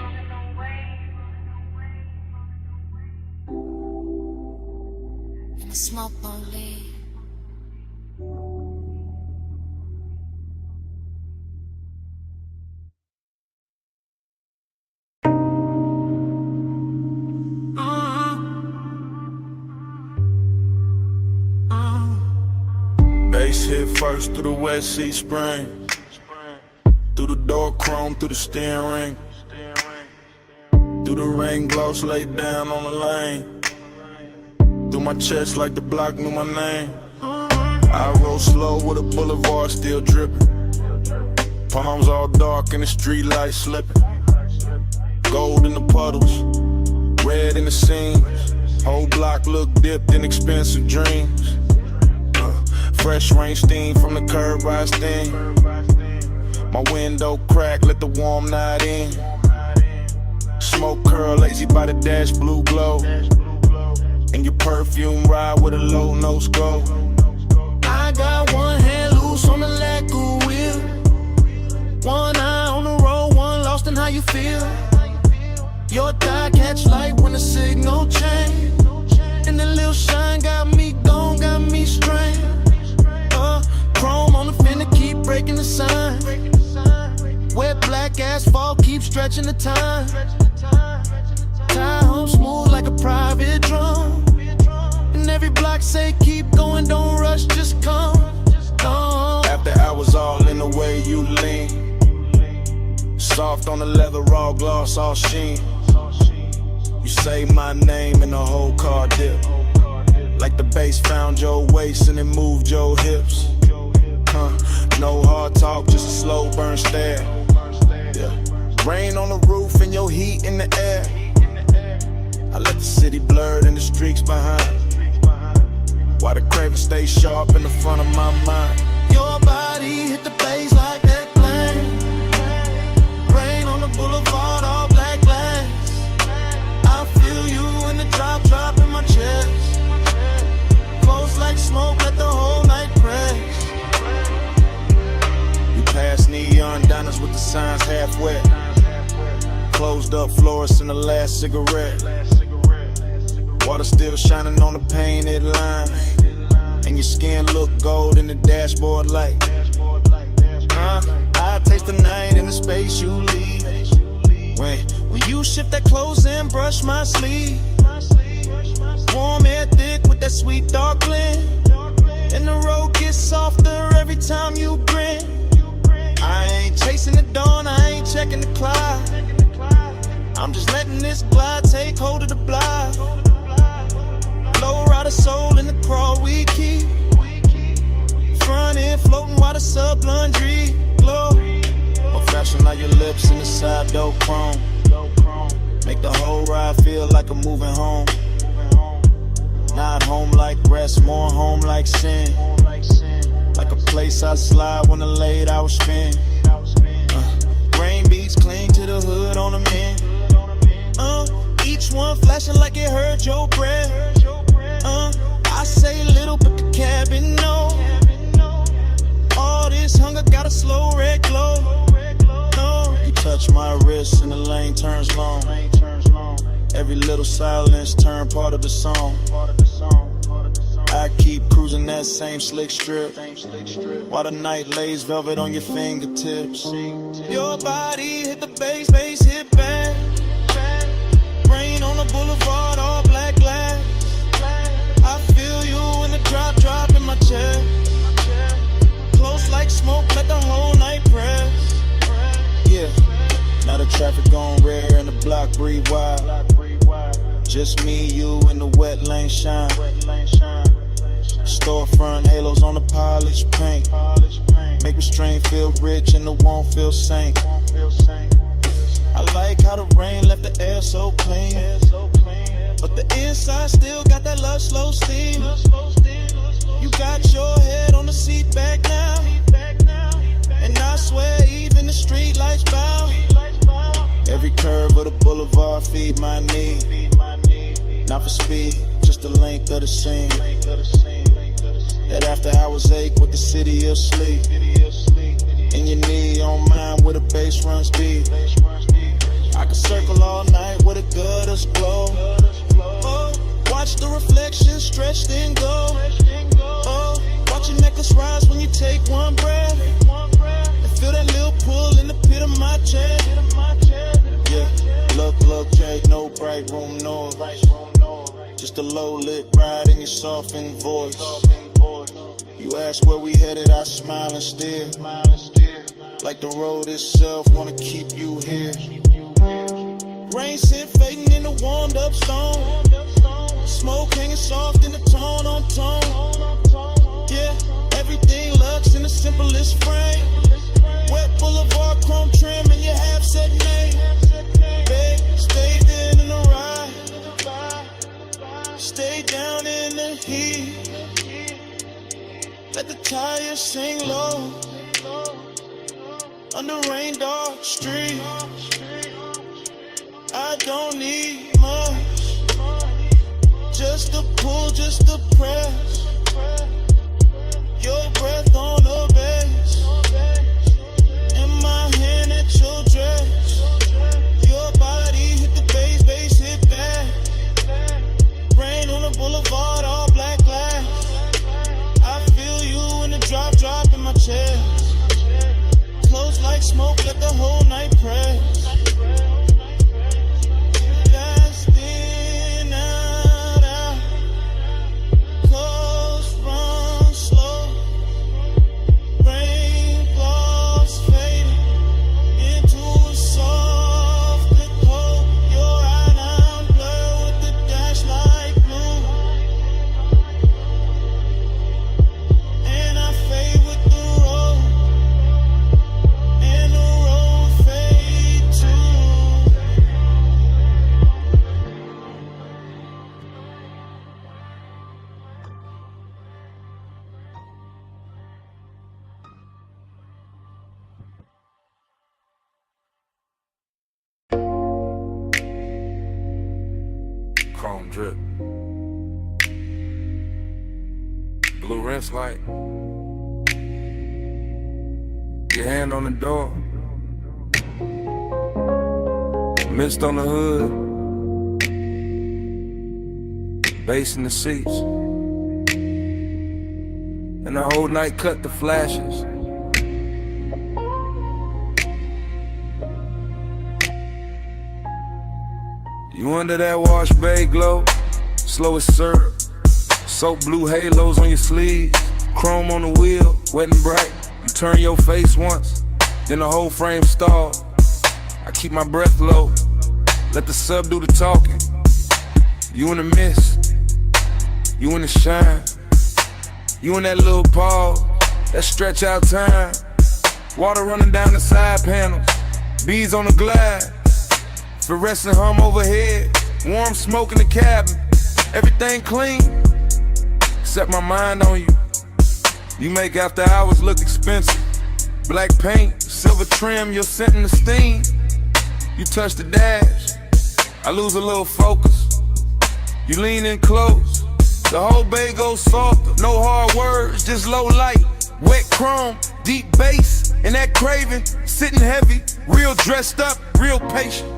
Smoke only. Bass hit first through the West Sea Spring, through the door chrome, through the steering ring, through the rain gloss laid down on the lane. Through my chest like the block knew my name. I roll slow with a boulevard still dripping. Palms all dark and the street lights slipping. Gold in the puddles, red in the seams. Whole block look dipped in expensive dreams. Fresh rain steam from the curb rise steam. My window crack, let the warm night in. Smoke curl, lazy by the dash, blue glow. And your perfume ride with a low nose go. I got one hand loose on the lacquer wheel, one eye on the road, one lost in how you feel. Your tie catch light when the signal change, and the little shine got me gone, got me strained. Chrome on the fender keep breaking the sign. Wet black asphalt keep stretching the time. Tie home smooth like a private drum. And every block say keep going, don't rush, just come. After hours all in the way you lean, soft on the leather, raw gloss, all sheen. You say my name and the whole car dip, like the bass found your waist and it moved your hips. No hard talk, just a slow burn stare. Yeah. Rain on the roof and your heat in the air. I let the city blur and the streaks behind, while the craven stay sharp in the front of my mind. half wet. Closed up florist in the last cigarette. Water still shining on the painted line. And your skin look gold in the dashboard light. I taste the night in the space you leave. When you shift that clothes and brush my sleeve. Warm air thick with that sweet dark blend. And the road gets softer every time you grin. I ain't chasing the dawn, I ain't checking the clock. I'm just letting this glide take hold of the block. Low rider soul in the crawl we keep. Front end floating while the sub laundry glow. Or fashion on your lips in the side door chrome. Make the whole ride feel like I'm moving home. Not home like rest, more home like sin. Like a place I slide when the late hours spend. Rain beats cling to the hood on the men. Each one flashing like it hurt your breath. I say little but the cabin know. All this hunger got a slow red glow. No. You touch my wrist and the lane turns long. Every little silence turn part of the song. I keep cruising that same slick strip while the night lays velvet on your fingertips. Your body hit the bass hit back. Rain on the boulevard, all black glass. I feel you in the drop in my chest. Close like smoke, let the whole night press. Yeah, now the traffic on red and the block breathe wide. Just me, you, and the wet lane shine. Storefront halos on the polished paint. Make restraint feel rich and the won't feel sank. I like how the rain left the air so clean. But the inside still got that love slow steam. You got your head on the seat back now. And I swear even the street lights bow. Every curve of the boulevard feed my need. Not for speed, just the length of the scene. That after hours ache with the city asleep. And your knee on mine with a bass runs deep. I can circle all night with a gutters glow. Oh, watch the reflection stretched and go. Oh, watch your necklace rise when you take one breath. And feel that little pull in the pit of my chest. Yeah, look, Jake, no bright room noise. Just a low lit ride in your softened voice. You ask where we headed, I smile and stare. Like the road itself wanna keep you here. Rain scent fading in the warmed up stone. Smoke hanging soft in the tone on tone. Yeah, everything looks in the simplest frame. Wet boulevard chrome trim and your half set name. Babe, stay in the ride. Stay down in the heat. Let the tires sing low. Under rain dark street. I don't need much. Just a pull, just a press. Your breath on the bass. In my hand at your dress. Your body hit the bass hit back. Rain on the boulevard, all black glass. I feel you in the drop in my chest. Close like smoke, let the whole night press. Fast in, out. Close, run slow. Rain gloss fading into a soft cold. Your eye now blur with the dash like blue. And I fade with the road. And the road fade too. Chrome drip. Blue rinse light. Your hand on the door. Mist on the hood, bass in the seats, and the whole night cut the flashes. You under that wash bay glow, slow as syrup, soap blue halos on your sleeves, chrome on the wheel, wet and bright. You turn your face once, then the whole frame stall. I keep my breath low, let the sub do the talking. You in the mist, you in the shine, you in that little pause, that stretch out time. Water running down the side panels, bees on the glass, fluorescent hum overhead, warm smoke in the cabin. Everything clean, set my mind on you. You make after hours look expensive. Black paint, silver trim, you're scenting the steam. You touch the dash, I lose a little focus. You lean in close, the whole bay goes softer. No hard words, just low light, wet chrome, deep bass, and that craving, sitting heavy, real dressed up, real patient.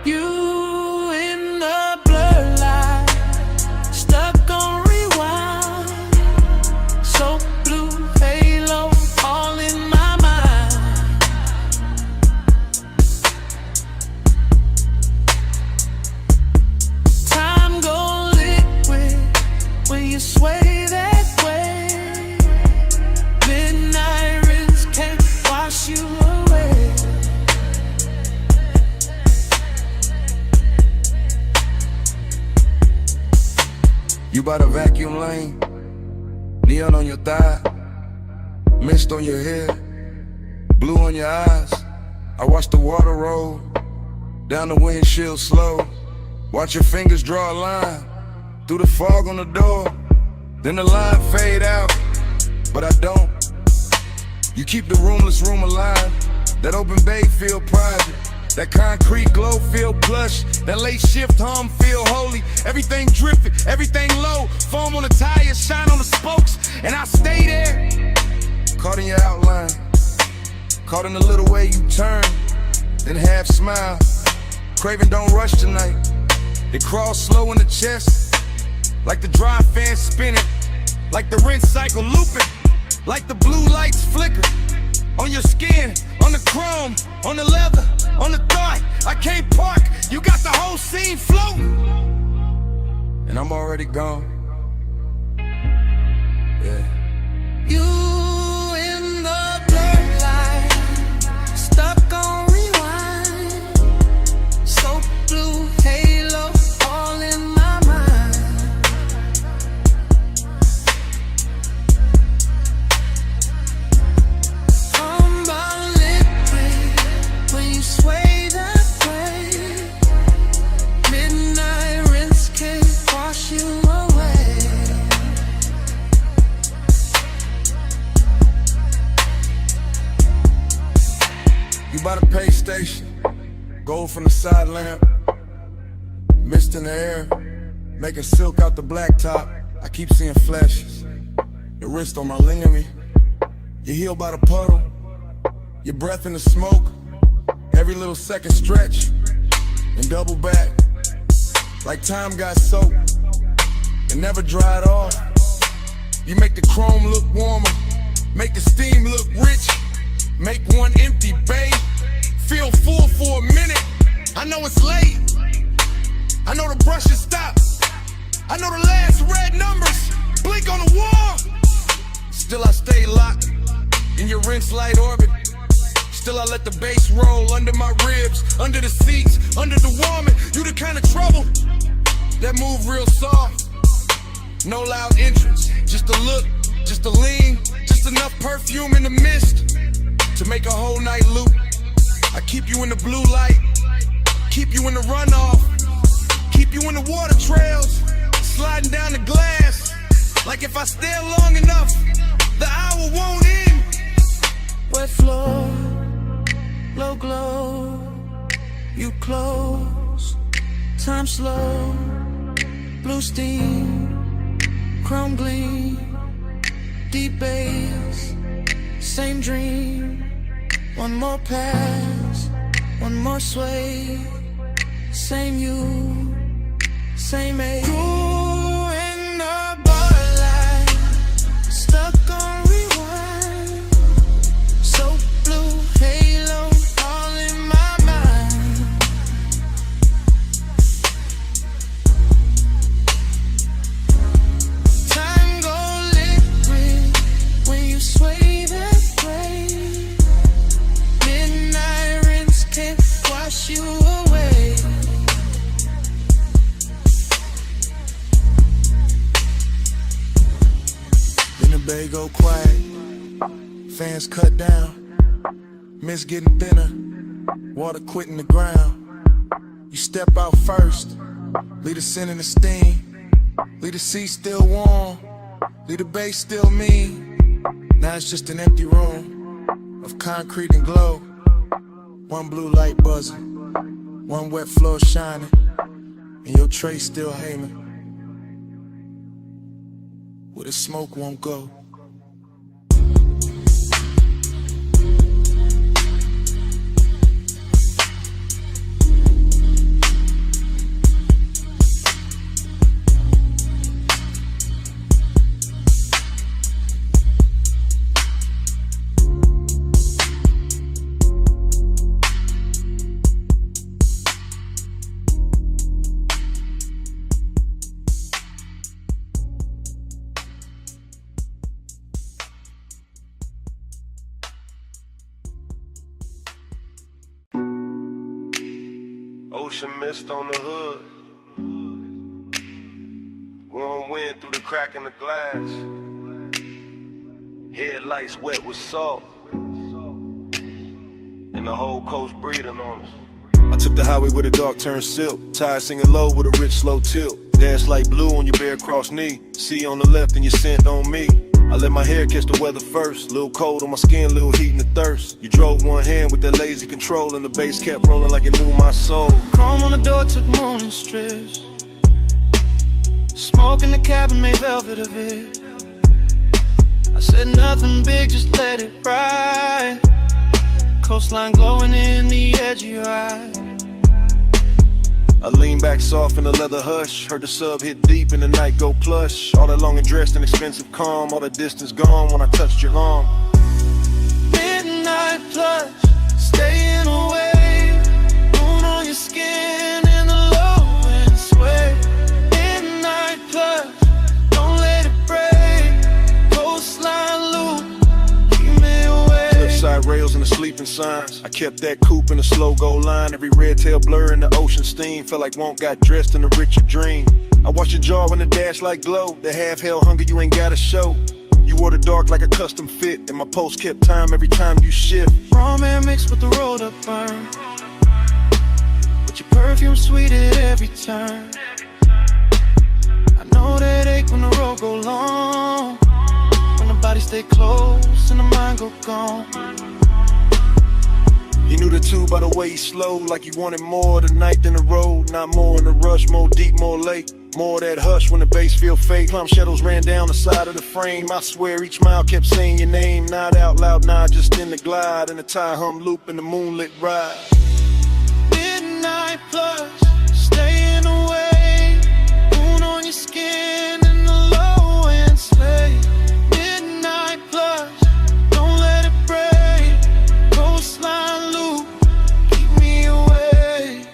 You in the blur light, stuck on rewind. So blue halo, all in my mind. Time go liquid when you sway that way. Midnight rinse can't wash you away. You by the vacuum lane, neon on your thigh, mist on your hair, blue on your eyes. I watch the water roll down the windshield slow. Watch your fingers draw a line through the fog on the door. Then the line fade out, but I don't. You keep the roomless room alive. That open bay feel private. That concrete glow feel plush. That late shift hum feel holy. Everything drifting, everything low. Foam on the tires, shine on the spokes, and I stay there. Caught in your outline, caught in the little way you turn, then half smile. Craving don't rush tonight. It crawls slow in the chest, like the dry fan spinning, like the rinse cycle looping, like the blue lights flicker. On your skin, on the chrome, on the leather, on the thigh. I can't park, you got the whole scene floating, and I'm already gone. Yeah. You in the blur light, stuck on rewind. So blue halo, all in my mind. Humble liquid when you sway that way. Midnight rinse can't wash you away. You by the pay station, gold from the side lamp, mist in the air, making silk out the blacktop. I keep seeing flashes, your wrist on my lingering, your heel by the puddle, your breath in the smoke, every little second stretch, and double back, like time got soaked, and never dried off. You make the chrome look warmer, make the steam look rich, make one empty bay feel full for a minute. I know it's late, I know the brushes stop, I know the last red numbers blink on the wall. Still I stay locked in your rinse light orbit. Still I let the bass roll under my ribs, under the seats, under the warming. You the kind of trouble that move real soft. No loud entrance, just a look, just a lean, just enough perfume in the mist to make a whole night loop. I keep you in the blue light, keep you in the runoff, keep you in the water trails, sliding down the glass. Like if I stare long enough, the hour won't end. Wet floor, low glow, you close, time slow, blue steam, chrome gleam, deep bass, Same dream, one more pass, one more sway. Same you, same age. Grew in a bar light, stuck on rewind. So blue halo all in my mind. Time go liquid when you sway that way. Midnight rinse can't wash you away. Then the bay go quiet, fans cut down, mist getting thinner, water quitting the ground. You step out first, leave the scent and the steam, leave the seat still warm, leave the bay still mean. Now it's just an empty room of concrete and glow. One blue light buzzing, one wet floor shining, and your tray still hanging where the smoke won't go. Ocean mist on the hood. Warm wind through the crack in the glass. Headlights wet with salt. And the whole coast breathing on us. I took the highway where the dark turned silk. Tired singing low with a rich slow tilt. Dance like blue on your bare cross knee. See on the left and your scent on me. I let my hair catch the weather first. Little cold on my skin, little heat in the thirst. You drove one hand with that lazy control, and the bass kept rolling like it knew my soul. Chrome on the door took morning strips. Smoke in the cabin made velvet of it. I said nothing big, just let it ride. Coastline glowing in the edge of your eye. I lean back soft in the leather hush. Heard the sub hit deep and the night go plush. All that long and dressed in expensive calm. All the distance gone when I touched your arm. Midnight plush, staying away. Moon on your skin in the low and sway. Midnight plush, don't let it break. Coastline loop, keep me away. Cliffside rails and the sleeping signs. I kept that coupe in a slow go line. Every red tail blur in the ocean steam. Felt like Won't got dressed in a richer dream. I watched your jaw in the dash like glow. The half hell hunger you ain't gotta show. You wore the dark like a custom fit, and my post kept time every time you shift. Raw man mixed with the rolled up burn, but your perfume sweet at every turn. I know that ache when the road go long, when the body stay close and the mind go gone. You knew the two by the way he slowed, like you wanted more tonight than the road. Not more in the rush, more deep, more late. More of that hush when the bass feel fake. Plum shadows ran down the side of the frame. I swear each mile kept saying your name. Not out loud, nah, just in the glide. In the tie hum loop in the moonlit ride. Midnight plush, staying away. Moon on your skin in the low and slay. Midnight plush, don't let it break. Coastline loop, keep me away.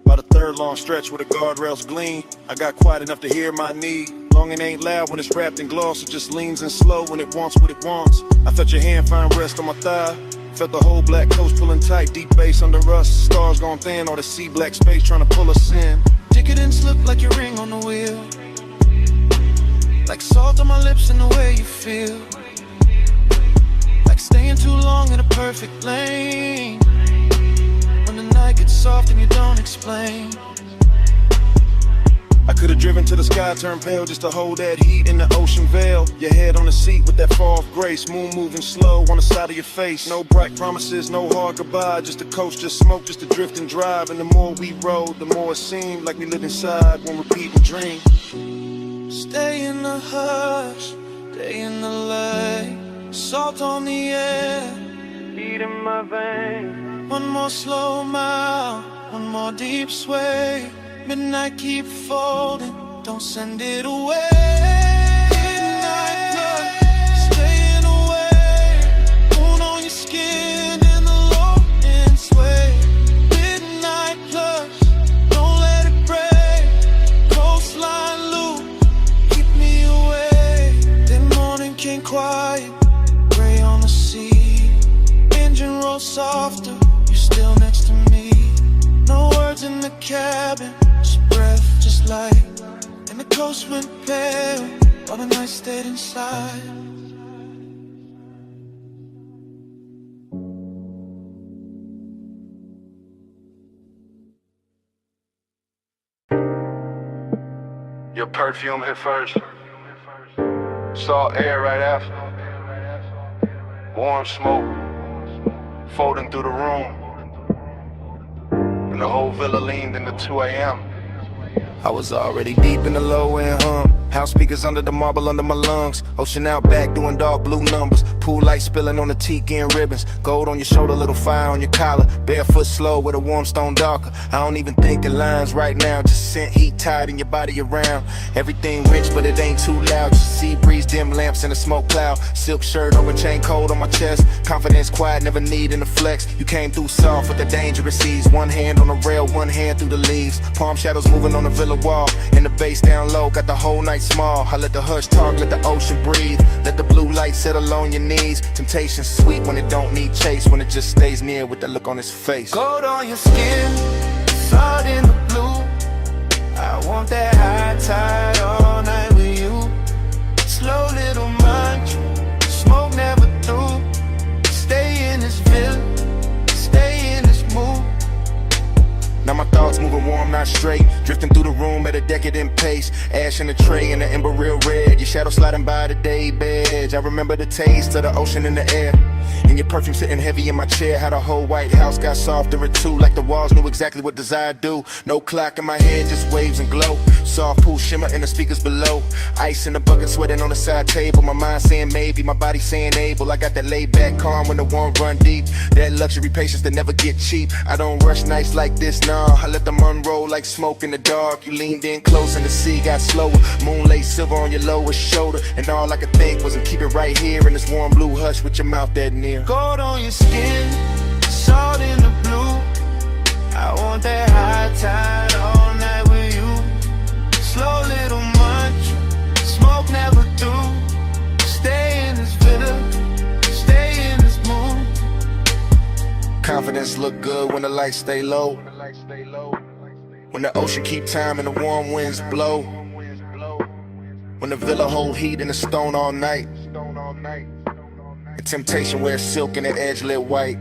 About a third long stretch where the guardrails gleam. I got quiet enough to hear my need. Long and ain't loud when it's wrapped in gloss. It just leans in slow when it wants what it wants. I felt your hand find rest on my thigh. Felt the whole black coast pulling tight. Deep bass under us. Stars gone thin. All the sea black space trying to pull us in. Ticket and slip like your ring on the wheel. Like salt on my lips and the way you feel. Like staying too long in a perfect lane. When the night gets soft and you don't explain. I could've driven to the sky, turned pale just to hold that heat in the ocean veil. Your head on the seat with that fall of grace, moon moving slow on the side of your face. No bright promises, no hard goodbye, just a coast, just smoke, just to drift and drive. And the more we rode, the more it seemed like we lived inside one repeating dream. Stay in the hush, day in the light, salt on the air, beat in my veins. One more slow mile, one more deep sway. Midnight keep folding, don't send it away. Midnight love, staying away. Moon on your skin and the low end sway. Midnight plus, don't let it break. Coastline loop, keep me away. Then morning came quiet, gray on the sea. Engine roll softer, you're still next to me. No words in the cabin, breath just light, and the coast went pale while the night stayed inside. Your perfume hit first, saw air right after, warm smoke folding through the room, and the whole villa leaned into 2 a.m. I was already deep in the low end hum. House speakers under the marble under my lungs. Ocean out back doing dark blue numbers. Pool light spilling on the tiki and ribbons. Gold on your shoulder, little fire on your collar. Barefoot slow with a warm stone darker. I don't even think in lines right now. Just scent heat tied in your body around. Everything rich but it ain't too loud. Just sea breeze, dim lamps in a smoke cloud. Silk shirt over chain cold on my chest. Confidence quiet, never needing to flex. You came through soft with the dangerous ease. One hand on the rail, one hand through the leaves. Palm shadows moving on the villa wall. And the bass down low, got the whole night small. I let the hush talk, let the ocean breathe. Let the blue light settle on your knees. Temptation sweet when it don't need chase. When it just stays near with that look on his face. Gold on your skin, salt in the blue. I want that high tide all night with you. Slow little munch, smoke never through. Stay in this villa, stay in this mood. Now my thoughts moving warm, not straight. Drifting through the room at a decadent pace. Ash in the tray and the ember real red. Your shadow sliding by the day bed. I remember the taste of the ocean in the air. And your perfume sitting heavy in my chair. How the whole White House got softer at 2. Like the walls knew exactly what desire do. No clock in my head, just waves and glow. Soft pool shimmer in the speakers below. Ice in the bucket sweating on the side table. My mind saying maybe, my body saying able. I got that laid back calm when the warm run deep. That luxury patience that never get cheap. I don't rush nights like this, nah. I let them unroll like smoke in the dark. You leaned in close and the sea got slower. Moonlight silver on your lowest shoulder. And all I could think was to keep it right here in this warm blue hush with your mouth that near. Gold on your skin, salt in the blue. I want that high tide all night with you. Slow little munch, smoke never through. Stay in this villa, stay in this mood. Confidence look good when the lights stay low. When the ocean keep time and the warm winds blow. When the villa hold heat in the stone all night. And temptation wears silk and the edge lit white.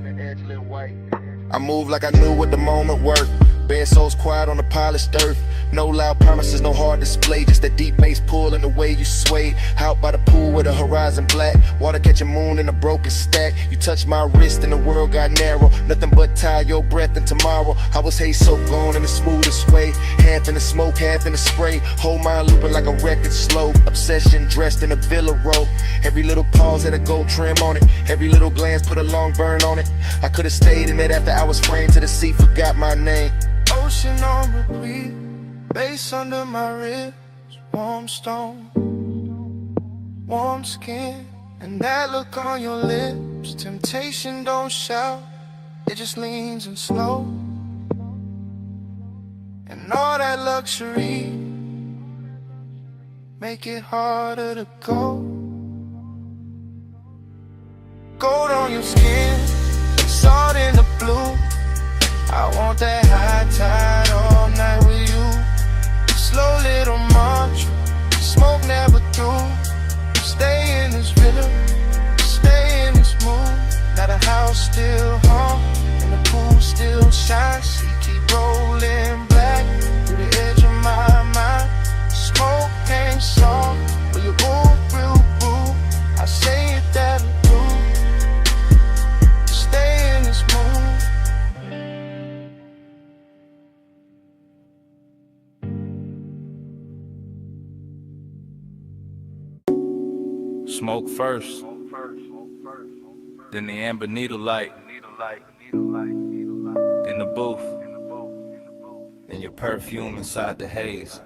I move like I knew what the moment worked. Bare souls quiet on the polished earth. No loud promises, no hard display. Just that deep bass pull and the way you swayed. Out by the pool with a horizon black. Water catching moon in a broken stack. You touched my wrist and the world got narrow. Nothing but tie your breath and tomorrow. I was hay soaked on in the smoothest way. Half in the smoke, half in the spray. Whole mind looping like a record slow. Obsession dressed in a villa robe. Every little pause had a gold trim on it. Every little glance put a long burn on it. I could've stayed in it after I was framed to the sea. Forgot my name. Ocean on repeat, bass under my ribs, warm stone, warm skin, and that look on your lips. Temptation don't shout, it just leans and slow. And all that luxury make it harder to go. Gold on your skin, salt in the blue. I want that high tide all night with you. Slow little mantra, smoke never through. Stay in this villa, stay in this mood. Now the house still hum, and the pool still shines. She keep rolling black through the edge of my mind. Smoke first, then the amber needle light, then the booth, then your perfume inside the haze.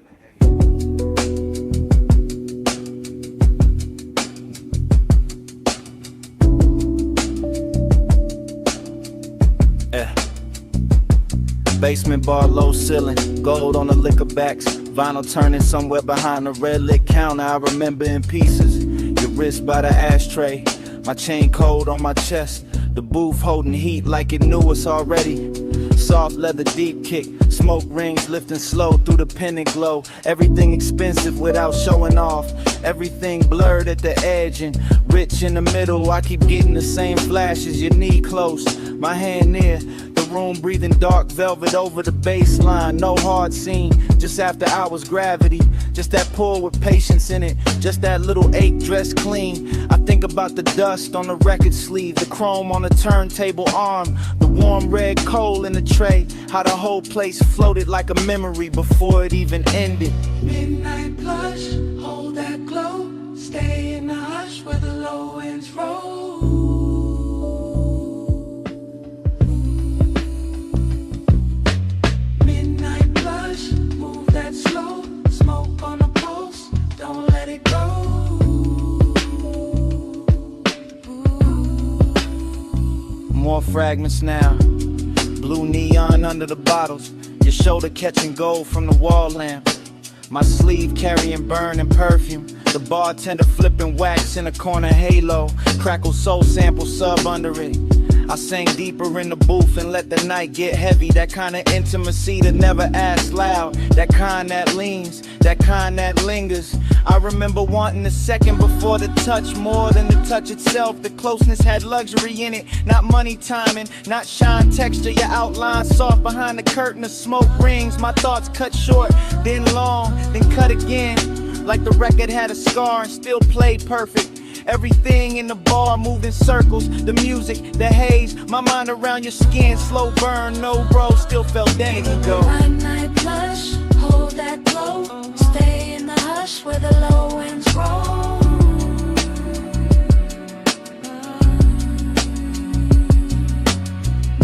Basement bar, low ceiling, gold on the liquor backs, vinyl turning somewhere behind the red lit counter. I remember in pieces, your wrist by the ashtray, my chain cold on my chest, the booth holding heat like it knew us already. Soft leather deep kick, smoke rings lifting slow through the pendant glow. Everything expensive without showing off, everything blurred at the edge and rich in the middle. I keep getting the same flashes, your knee close, my hand near the room, breathing dark velvet over the baseline. No hard scene, just after hours gravity, just that pull with patience in it, just that little ache dressed clean. I think about the dust on the record sleeve, the chrome on the turntable arm, the warm red coal in the tray, how the whole place floated like a memory before it even ended. Midnight blush, hold that glow, stay in the hush where the low winds roll. Midnight blush, move that slow, smoke on the pulse, don't let it go. More fragments now, blue neon under the bottles, your shoulder catching gold from the wall lamp, my sleeve carrying burning perfume, the bartender flipping wax in a corner halo, crackle soul sample sub under it. I sang deeper in the booth and let the night get heavy. That kind of intimacy that never asks loud, that kind that leans, that kind that lingers. I remember wanting the second before the touch, more than the touch itself. The closeness had luxury in it, not money timing, not shine texture. Your outline soft behind the curtain of smoke rings. My thoughts cut short, then long, then cut again, like the record had a scar and still played perfect. Everything in the bar moved in circles, the music, the haze, my mind around your skin, slow burn, no bro, still felt days ago. Midnight blush, hold that glow, stay in the hush where the low winds roll.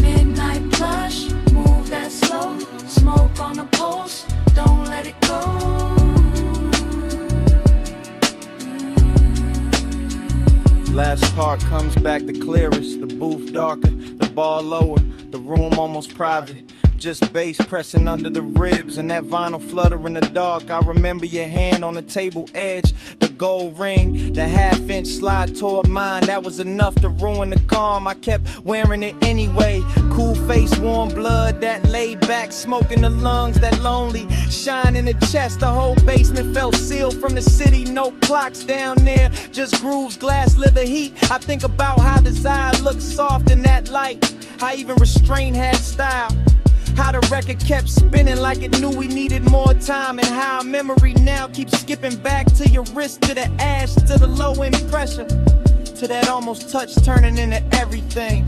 Midnight blush, move that slow, smoke on the pulse, don't let it go. Last part comes back the clearest, the booth darker, the bar lower, the room almost private. Just bass pressing under the ribs and that vinyl flutter in the dark. I remember your hand on the table edge, the gold ring, the half-inch slide toward mine. That was enough to ruin the calm. I kept wearing it anyway. Cool face, warm blood, that laid back smoke in the lungs, that lonely shine in the chest. The whole basement felt sealed from the city. No clocks down there, just grooves, glass, leather heat. I think about how desire looked soft in that light, how even restraint had style. How the record kept spinning like it knew we needed more time, and how memory now keeps skipping back to your wrist, to the ash, to the low end pressure, to that almost touch turning into everything.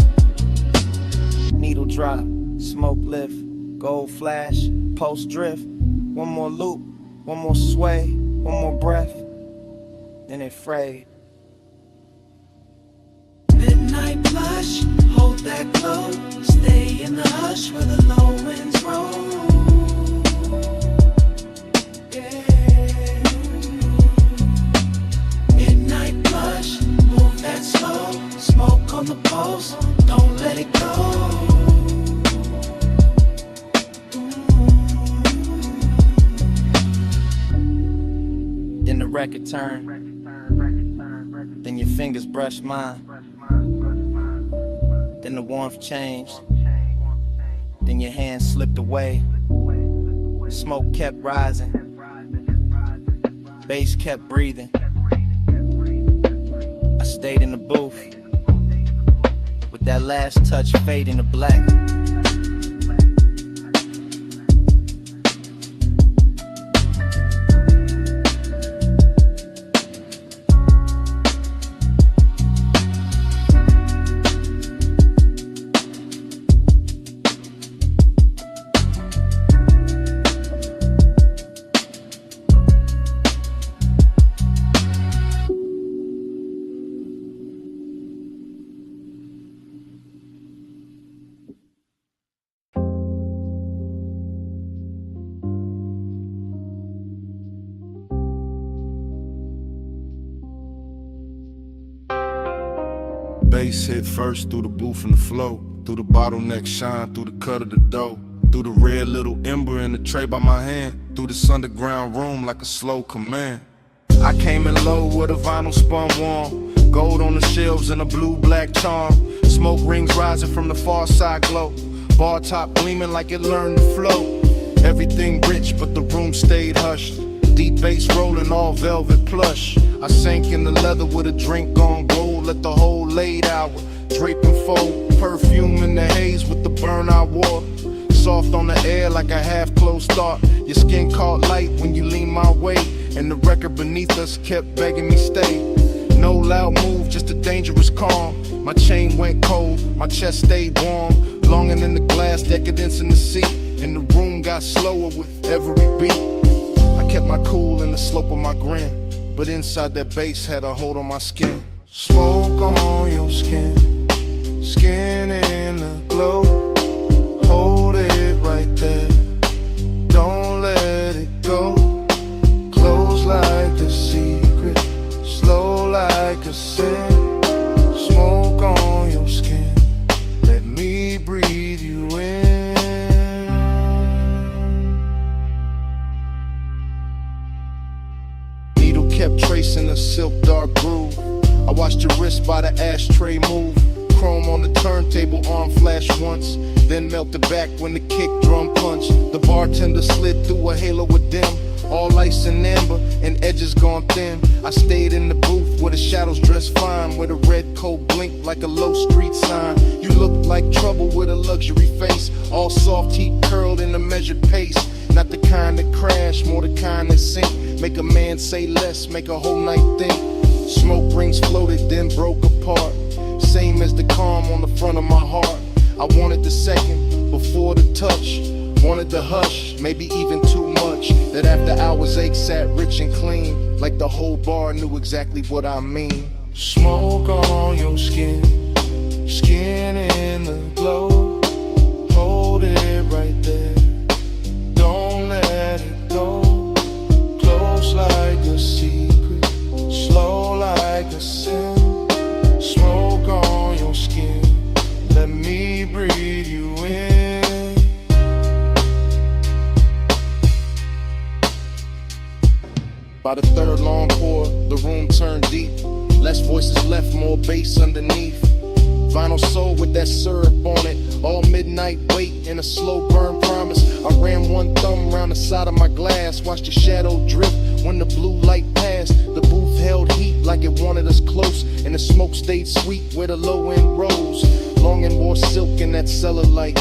Needle drop, smoke lift, gold flash, pulse drift. One more loop, one more sway, one more breath, then it frayed. Midnight blush, hold that glow, stay in the hush where the low winds roll. Yeah. Midnight blush, move that slow, smoke on the pulse, don't let it go. Then the record turned, then your fingers brushed mine. Then the warmth changed, then your hand slipped away. Smoke kept rising, bass kept breathing. I stayed in the booth, with that last touch fading to black. bass hit first through the booth and the flow, through the bottleneck shine, through the cut of the dough, through the red little ember in the tray by my hand, through this underground room like a slow command. I came in low with a vinyl spun warm, gold on the shelves and a blue-black charm. Smoke rings rising from the far side glow, bar top gleaming like it learned to flow. Everything rich but the room stayed hushed, deep bass rolling all velvet plush. I sank in the leather with a drink on gold, let the whole late hour drape and fold. Perfume in the haze with the burn I wore, soft on the air like a half-closed thought. Your skin caught light when you leaned my way, and the record beneath us kept begging me stay. No loud move, just a dangerous calm. My chain went cold, my chest stayed warm. Longing in the glass, decadence in the seat, and the room got slower with every beat. I kept my cool in the slope of my grin, but inside that bass had a hold on my skin. Smoke on your skin, skin in the glow. Hold it right there, don't let it go. Close like a secret, slow like a sin. Smoke on your skin, let me breathe you in. Needle kept tracing a silk dark groove. I watched your wrist by the ashtray move. Chrome on the turntable, arm flashed once, then melted back when the kick drum punched. The bartender slid through a halo of dim, all ice and amber, and edges gone thin. I stayed in the booth where the shadows dressed fine, where the red coat blinked like a low street sign. You looked like trouble with a luxury face, all soft heat curled in a measured pace. Not the kind that crash, more the kind that sink. Make a man say less, make a whole night think. Smoke rings floated, then broke apart, same as the calm on the front of my heart. I wanted the second before the touch, wanted the hush, maybe even too much. That after hours ache sat rich and clean, like the whole bar knew exactly what I mean. Smoke on your skin, skin in the glow. Hold it right there, don't let it go. Close like a secret, slow like a sin. Smoke on your skin, let me breathe you in. By the third long pour, the room turned deep. Less voices left, more bass underneath. Vinyl soul with that syrup on it, all midnight wait in a slow burn promise. I ran one thumb around the side of my glass, watched the shadow drift when the blue light passed. The booth held heat like it wanted us close, and the smoke stayed sweet where the low end rose. Long and more silk in that cellar light,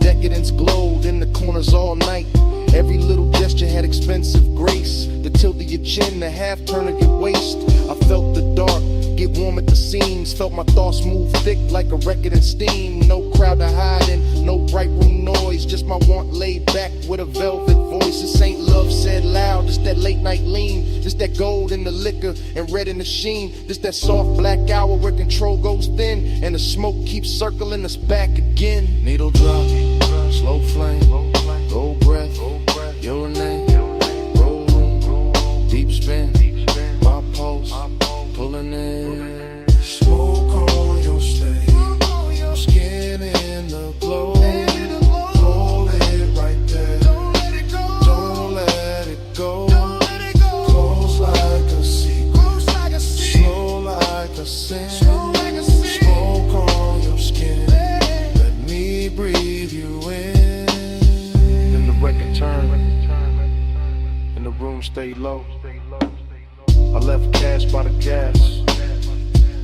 decadence glowed in the corners all night. Every little gesture had expensive grace, the tilt of your chin, the half turn of your waist. I felt the dark get warm at the seams, felt my thoughts move thick like a record in steam. No crowd to hide in, no bright room noise, just my want laid back with a velvet voice. This ain't love said loud, just that late night lean, just that gold in the liquor and red in the sheen, just that soft black hour where control goes thin and the smoke keeps circling us back again. Needle drop, slow flame, gold breath, your name, roll room, deep spin, my pulse, pulling in. Smoke on your stage, skin in the glow. Hold it right there, don't let it go. Close like a secret, slow like a sin. Smoke on your skin, let me breathe you in. Then the record turned, and the room stayed low. I left cash by the gas,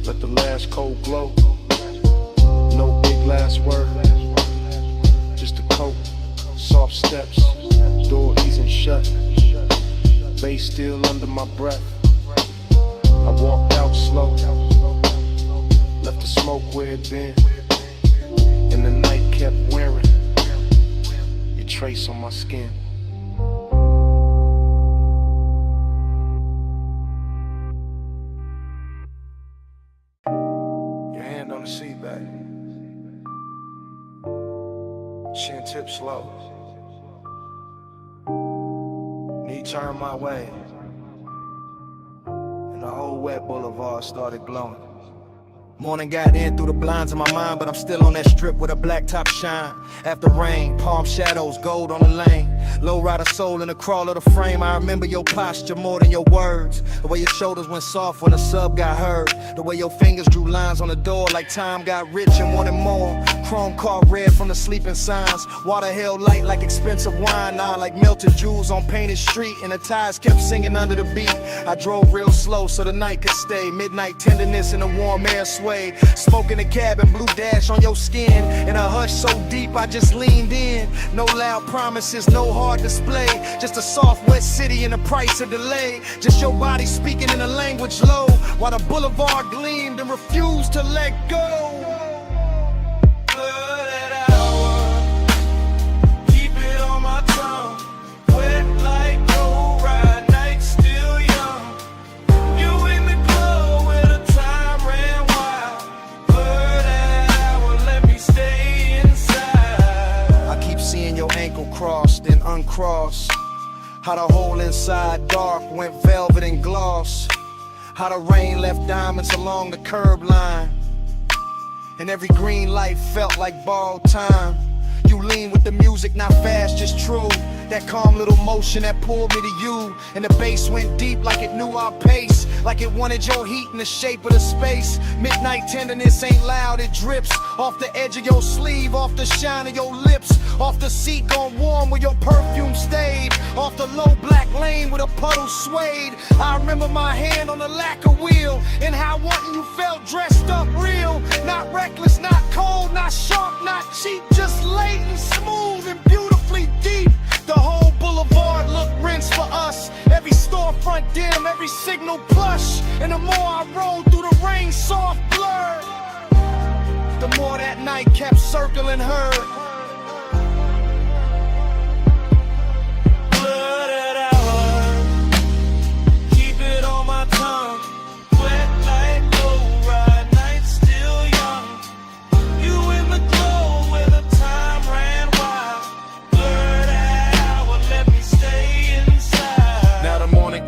let the last cold glow. No big last word, just a coat, soft steps, door easing shut, bass still under my breath. I walked out slow, left the smoke where it been, and the night kept wearing your trace on my skin. On the seat back, chin tip slow, knee turned my way, and the whole wet boulevard started glowing. Morning got in through the blinds of my mind, but I'm still on that strip with a black top shine. After rain, palm shadows, gold on the lane. Low rider soul in the crawl of the frame. I remember your posture more than your words. The way your shoulders went soft when a sub got heard. The way your fingers drew lines on the door like time got rich and wanted more. Chrome car red from the sleeping signs. Water held light like expensive wine. Now like melted jewels on painted street. And the tires kept singing under the beat. I drove real slow so the night could stay. Midnight tenderness in the warm air sway. Smoke in the cabin, blue dash on your skin. In a hush so deep I just leaned in. No loud promises, no hard display. Just a soft wet city and the price of delay. Just your body speaking in a language low. While the boulevard gleamed and refused to let go. Crossed and uncrossed. How the hole inside dark went velvet and gloss. How the rain left diamonds along the curb line. And every green light felt like borrowed time. You lean with the music, not fast, just true. That calm little motion that pulled me to you. And the bass went deep like it knew our pace. Like it wanted your heat in the shape of the space. Midnight tenderness ain't loud, it drips off the edge of your sleeve, off the shine of your lips, off the seat gone warm where your perfume stayed, off the low black lane where the puddle swayed. I remember my hand on the lacquer wheel, and how wanting you felt dressed up real. Not reckless, not cold, not sharp, not cheap, just latent, smooth and beautifully deep. The whole boulevard looked rinsed for us. Every storefront dim, every signal plush. And the more I rolled through the rain, soft blur, the more that night kept circling her. Blooded hour, keep it on my tongue. Wet like low ride, night still young. You in the glow where the time ran wild.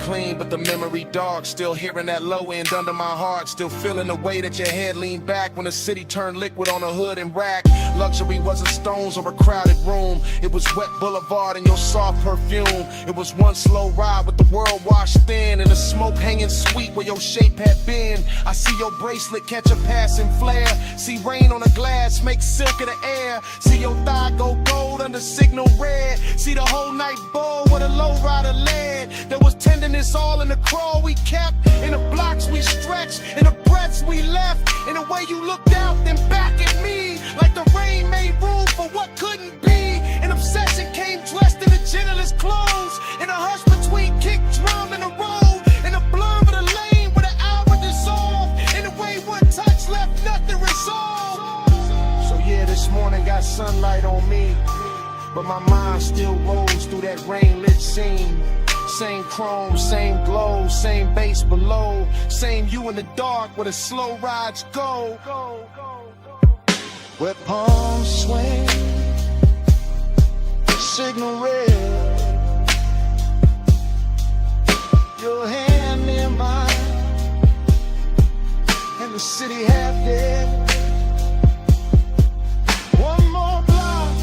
Clean, but the memory dark. Still hearing that low end under my heart. Still feeling the way that your head leaned back when the city turned liquid on a hood and rack. Luxury wasn't stones or a crowded room. It was wet boulevard and your soft perfume. It was one slow ride with the world washed thin and the smoke hanging sweet where your shape had been. I see your bracelet catch a passing flare. See rain on the glass make silk of the air. See your thigh go gold under signal red. See the whole night bowl where the low rider led. There was tenderness all in the crawl we kept, in the blocks we stretched, in the breaths we left, in the way you looked out then back at me, like the rain made room for what couldn't be. An obsession came dressed in the gentlest clothes, in a hush between kick drum and the road, in the blur of the lane where the hour dissolved, in the way one touch left nothing resolved. So yeah, this morning got sunlight on me, but my mind still rolls through that rain-lit scene. Same chrome, same glow, same bass below, same you in the dark where the slow rides go. Where palms swing, signal red, your hand in mine, and the city half dead. One more block,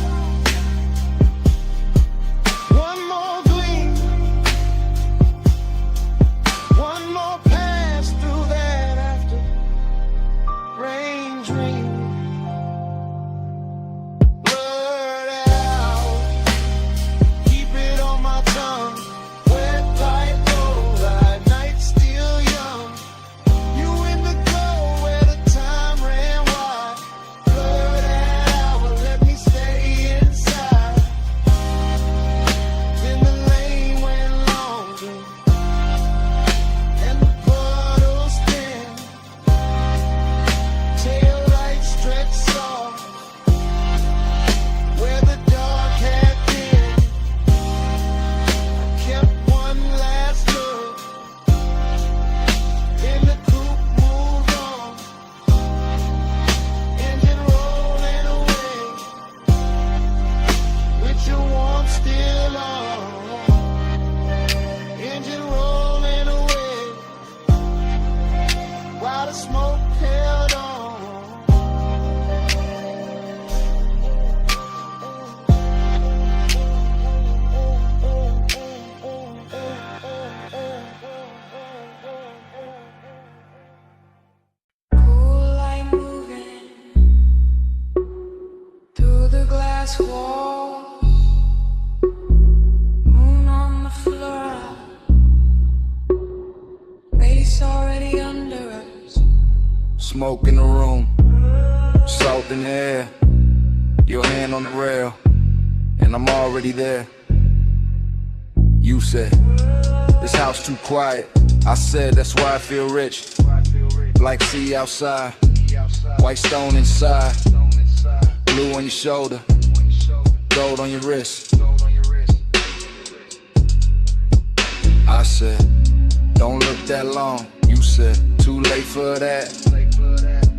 one more gleam, one more pass through that after rain dream. Blurred out, keep it on my tongue. Wet like gold, night still young. You in the glow where the time ran smoke in the room, salt in the air, your hand on the rail, and I'm already there. You said, this house too quiet. I said, that's why I feel rich. Like sea outside, white stone inside, blue on your shoulder, gold on your wrist. I said, don't look that long. You said, too late for that.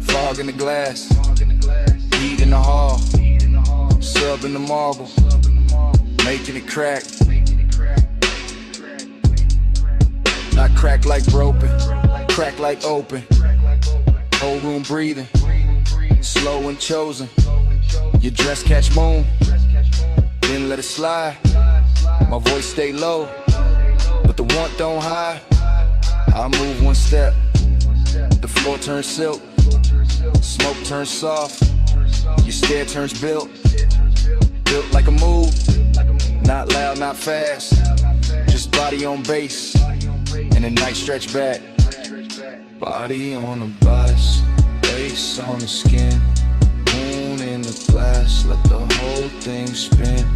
Fog in the glass, heat in the hall, sub in the marble, making it crack. Not crack like broken, crack like open. Whole room breathing, slow and chosen. Your dress catch moon, then let it slide. My voice stay low, but the want don't hide. I move one step, the floor turns silk, smoke turns soft, your stare turns built like a move, not loud, not fast, just body on base, and the night stretch back. Body on the bus, face on the skin, moon in the glass, let the whole thing spin.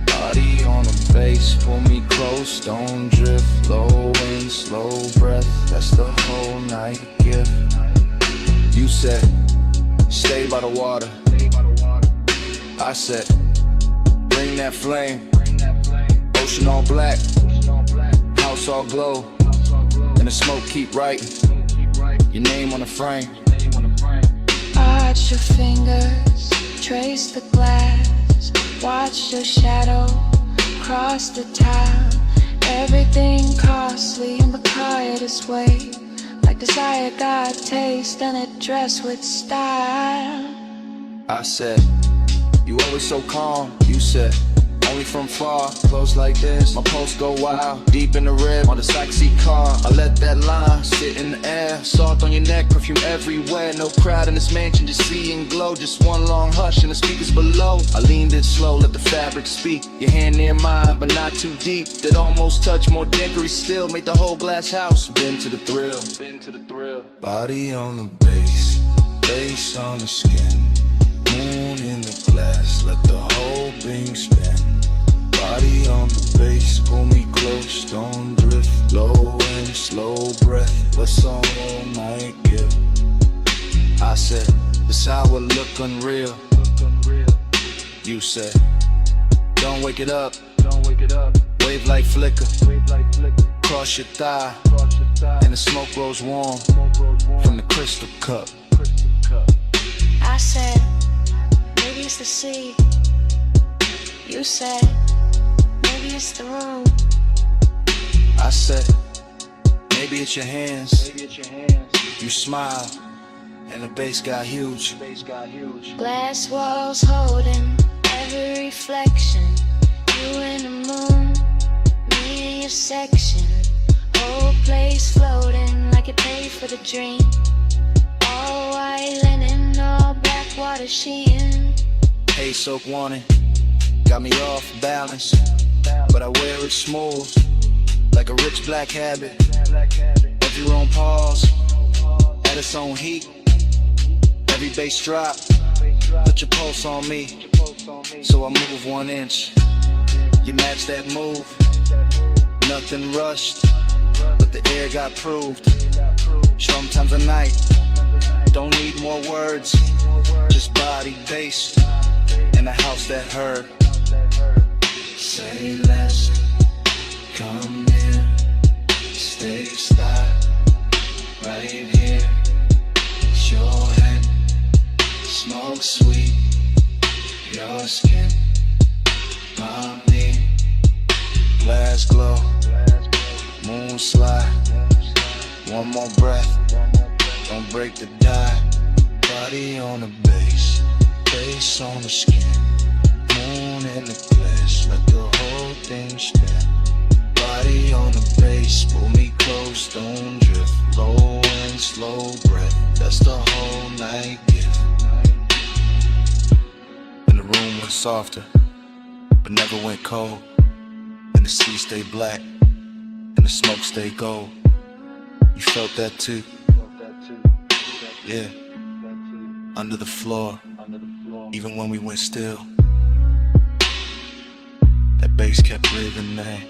Body on the base, pull me close, don't drift. Low wind, slow breath, that's the whole night gift. You said, stay by the water. I said, bring that flame. Ocean all black, house all glow, and the smoke keep writing your name on the frame. Arch your fingers, trace the glass, watch your shadow cross the town. Everything costly in the quietest way, like desire got taste and it dressed with style. I said, you always so calm. You said, only from far, close like this. My pulse go wild, deep in the red on the sexy car. I let that line sit in the air, salt on your neck, perfume everywhere. No crowd in this mansion, just see and glow. Just one long hush and the speakers below. I leaned in slow, let the fabric speak. Your hand near mine, but not too deep. That almost touch, more dickery still. Made the whole glass house bend to the thrill. Body on the base, face on the skin, moon in the glass, let the whole thing spin. Body on the base, pull me close, don't drift. Low and slow breath, what's on all night give? I said, this how it look unreal. You said, don't wake it up, wave like flicker, cross your thigh, and the smoke grows warm from the crystal cup. I said, maybe it's the sea. You said, maybe it's the room. I said, maybe it's your hands. You smile, and the bass got huge. Glass walls holding every reflection. You in the moon, me in your section. Whole place floating like it paid for the dream. All white linen, all black water sheen. Hey, soak warning, got me off balance, but I wear it smooth, like a rich black habit. Every room pause, at its own heat. Every bass drop, put your pulse on me, so I move 1 inch. You match that move, nothing rushed, but the air got proved. Sometimes a night, don't need more words, just body, bass, and a house that heard. Say less, come near, stay style, right here. It's your head, smoke sweet, your skin, my knee. Glass glow, moon slide, one more breath, don't break the die. Body on the bass, face on the skin, moon in the glass, let the whole thing spin. Body on the bass, pull me close, don't drift. Low and slow breath, that's the whole night gift. And the room went softer, but never went cold. And the sea stayed black, and the smoke stayed gold. You felt that too? Yeah. under the floor, even when we went still. That bass kept breathing, man.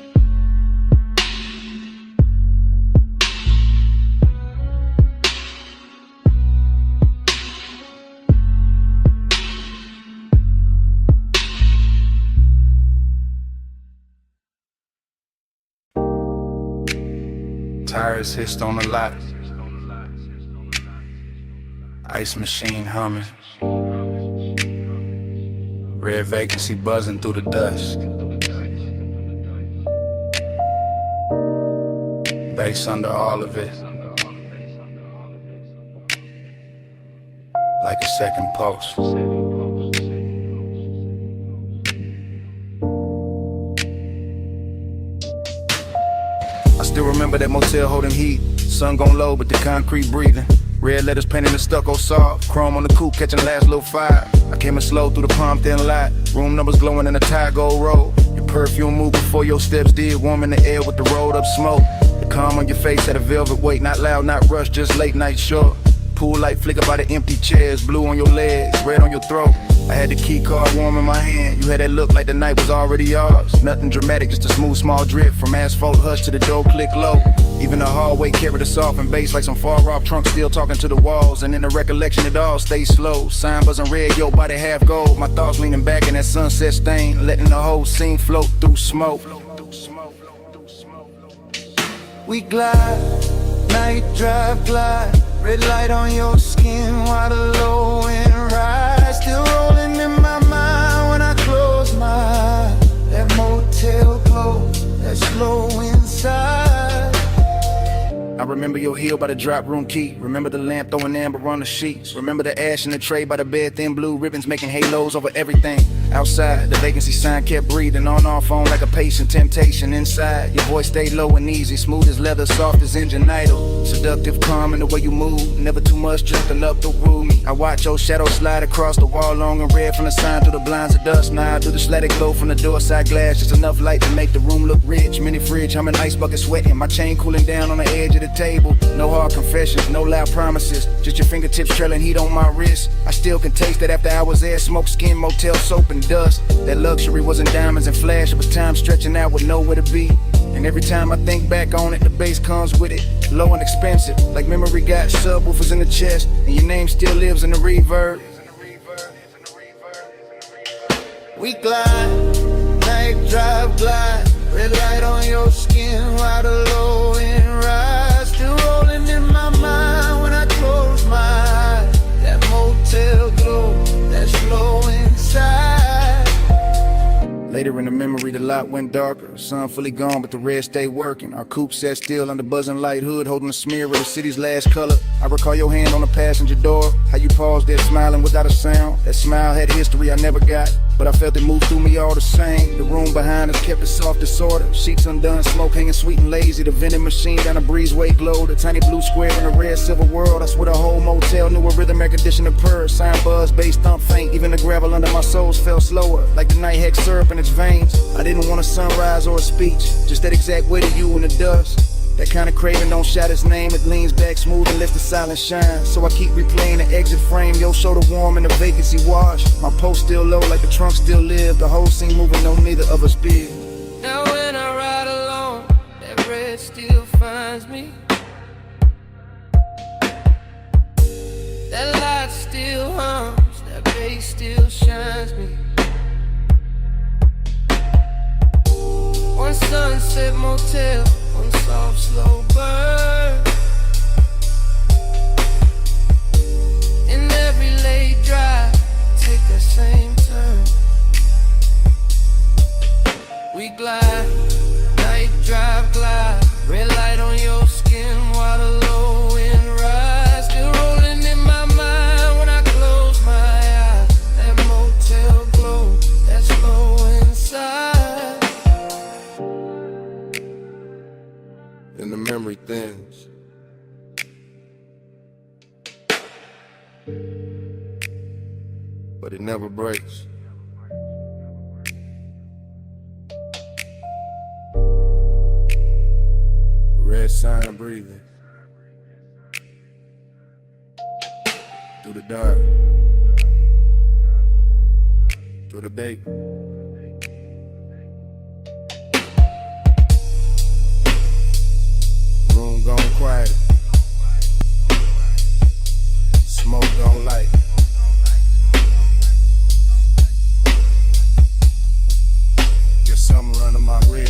Tires hissed on the lot. Ice machine humming. Red vacancy buzzing through the dust. Bass under all of it. Like a second pulse. I still remember that motel holding heat. Sun gon' low, but the concrete breathing. Red letters painted in stucco soft. Chrome on the coupe catching last little fire. I came in slow through the palm thin light. Room numbers glowing in a tie gold road. Your perfume moved before your steps did. Warm in the air with the rolled up smoke. The calm on your face had a velvet weight. Not loud, not rushed, just late night short. Pool light flicker by the empty chairs. Blue on your legs, red on your throat. I had the key card warm in my hand. You had that look like the night was already yours. Nothing dramatic, just a smooth small drip. From asphalt hush to the door click low. Even the hallway carried a soft and bass like some far off trunk still talking to the walls. And in the recollection it all stays slow. Sign buzzing red, your body half gold. My thoughts leaning back in that sunset stain. Letting the whole scene float through smoke. We glide, night drive glide. Red light on your skin while the low end rise. Still rolling in my mind when I close my eyes. That motel close, that slow inside. I remember your heel by the drop room key. Remember the lamp throwing amber on the sheets. Remember the ash in the tray by the bed, thin blue ribbons making halos over everything. Outside, the vacancy sign kept breathing. On our phone like a patient, temptation inside. Your voice stayed low and easy, smooth as leather, soft as engine idle. Seductive, calm in the way you move. Never too much, just enough to rule me. I watch your shadow slide across the wall, long and red from the sign through the blinds of dust. Now through the static glow from the door side glass. Just enough light to make the room look rich. Mini fridge, I'm an ice bucket sweating. My chain cooling down on the edge of the table. No hard confessions, no loud promises. Just your fingertips trailing heat on my wrist. I still can taste it after hours there. Smoke, skin, motel, soap, and dust. That luxury wasn't diamonds and flash. It was time stretching out with nowhere to be. And every time I think back on it, the bass comes with it. Low and expensive, like memory got subwoofers in the chest. And your name still lives in the reverb. We glide, night drive glide. Red light on your skin while the low end rise. Still rolling in my mind when I close my eyes. That motel glow, that slow inside. Later in the memory, the lot went darker. Sun fully gone, but the red stayed working. Our coupe sat still under buzzing light hood, holding a smear of the city's last color. I recall your hand on the passenger door, how you paused there smiling without a sound. That smile had history I never got, but I felt it move through me all the same. The room behind us kept it soft disorder. Sheets undone, smoke hanging sweet and lazy. The vending machine down a breezeway glowed. A tiny blue square in a red silver world. I swear the whole motel knew a rhythm air conditioner purr. Sign buzz, bass thump faint. Even the gravel under my soles fell slower, like the night hex syrup in its veins. I didn't want a sunrise or a speech, just that exact weight of you in the dust. That kind of craving don't shout its name. It leans back smooth and lets the silence shine. So I keep replaying the exit frame. Your shoulder warm and the vacancy wash. My post still low like the trunk still live. The whole scene moving, no neither of us big. Now when I ride alone, that red still finds me. That light still hums, that bass still shines me. One sunset motel, one soft slow burn. In every late drive, take that same turn. We glide, night drive glide. Red light on your skin while the low end rise. Still rolling in my mind when I close my eyes. That motel glow, that slow inside. And the memory thins. But it never breaks. Red sign breathing through the dark. through the baby. Room gone quiet. Smoke gone light. Get something running my rib.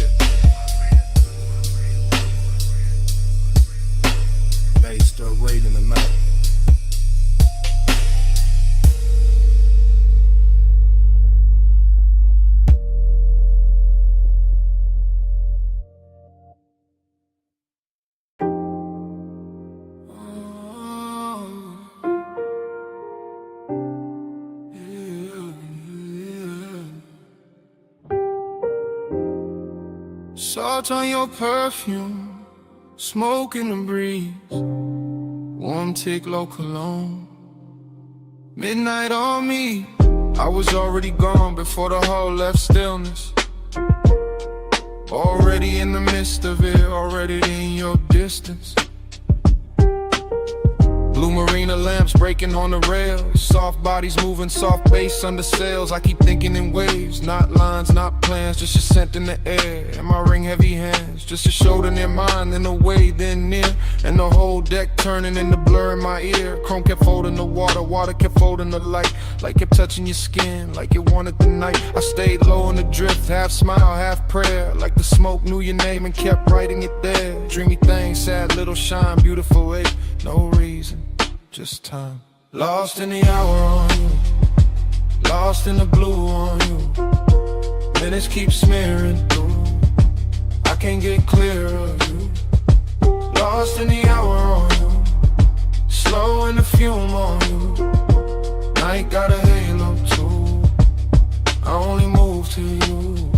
Bass still raiding the night. Salt on your perfume, smoke in the breeze, warm tick low cologne. Midnight on me, I was already gone before the hall left stillness. Already in the midst of it, already in your distance. Blue marina lamps breaking on the rails, soft bodies moving, soft bass under sails. I keep thinking in waves, not lines, not plans, just a scent in the air. And my ring heavy hands, just a shoulder near mine, then away, then near. And the whole deck turning into blur in my ear. Chrome kept folding the water, water kept folding the light. Like kept touching your skin, like it wanted the night. I stayed low in the drift, half smile, half prayer. Like the smoke knew your name and kept writing it there. Dreamy thing, sad little shine, beautiful ache. No reason, just time. Lost in the hour on you, lost in the blue on you. Minutes keep smearing through, I can't get clear of you. Lost in the hour on you, slow in the fume on you. Night got a halo too, I only move to you.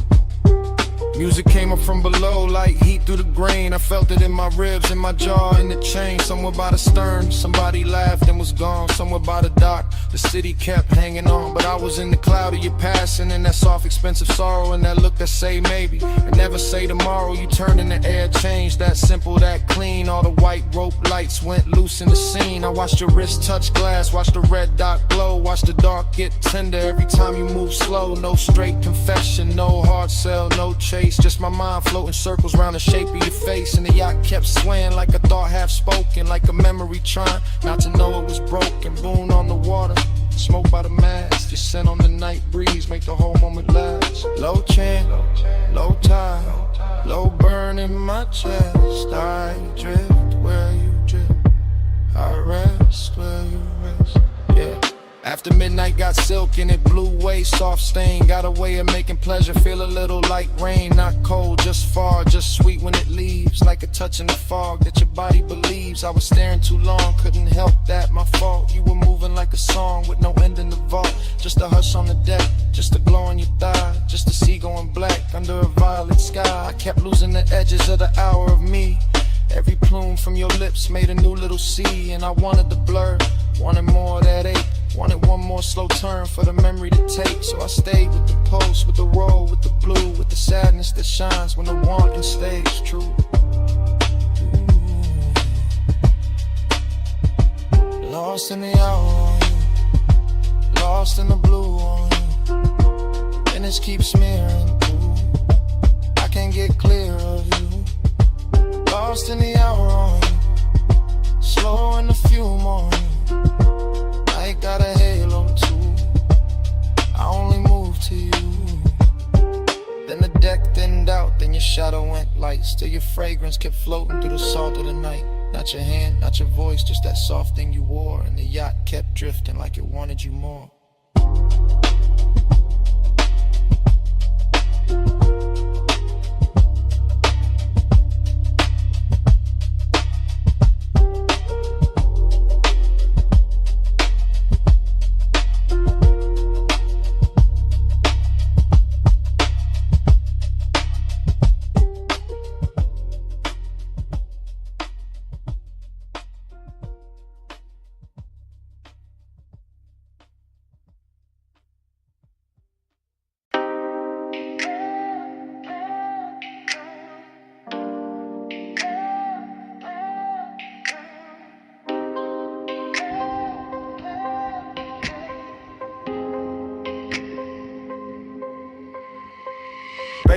Music came up from below like heat through the grain. I felt it in my ribs, in my jaw, in the chain. Somewhere by the stern, somebody laughed and was gone. Somewhere by the dock, the city kept hanging on. But I was in the cloud of your passing, and that soft, expensive sorrow, and that look that say maybe, and never say tomorrow. You turned in the air, changed, that simple, that clean. All the white rope lights went loose in the scene. I watched your wrist touch glass, watched the red dot glow, watched the dark get tender every time you move slow. No straight confession, no hard sell, no chase. Just my mind floating circles round the shape of your face. And the yacht kept swaying like a thought half spoken, like a memory trying not to know it was broken. Boon on the water, smoke by the mast, just scent on the night breeze, make the whole moment last. Low chant, low tide, low burn in my chest. I drift where you drift, I rest where you rest. Yeah. After midnight got silk and it blew away, soft stain. Got a way of making pleasure feel a little like rain. Not cold, just far, just sweet when it leaves. Like a touch in the fog that your body believes. I was staring too long, couldn't help that, my fault. You were moving like a song with no end in the vault. Just a hush on the deck, just a glow on your thigh. Just a sea going black under a violet sky. I kept losing the edges of the hour of me. Every plume from your lips made a new little sea. And I wanted the blur, wanted more of that ache. Wanted one more slow turn for the memory to take. So I stayed with the pulse, with the roll, with the blue, with the sadness that shines when the wanting stays true. Lost in the hour on you, lost in the blue on you. Minutes keep smearing through, I can't get clear of you. Lost in the hour on you, slow in the fume on you. I got a halo too, I only move to you. Then the deck thinned out, then your shadow went light. Still your fragrance kept floating through the salt of the night. Not your hand, not your voice, just that soft thing you wore. And the yacht kept drifting like it wanted you more.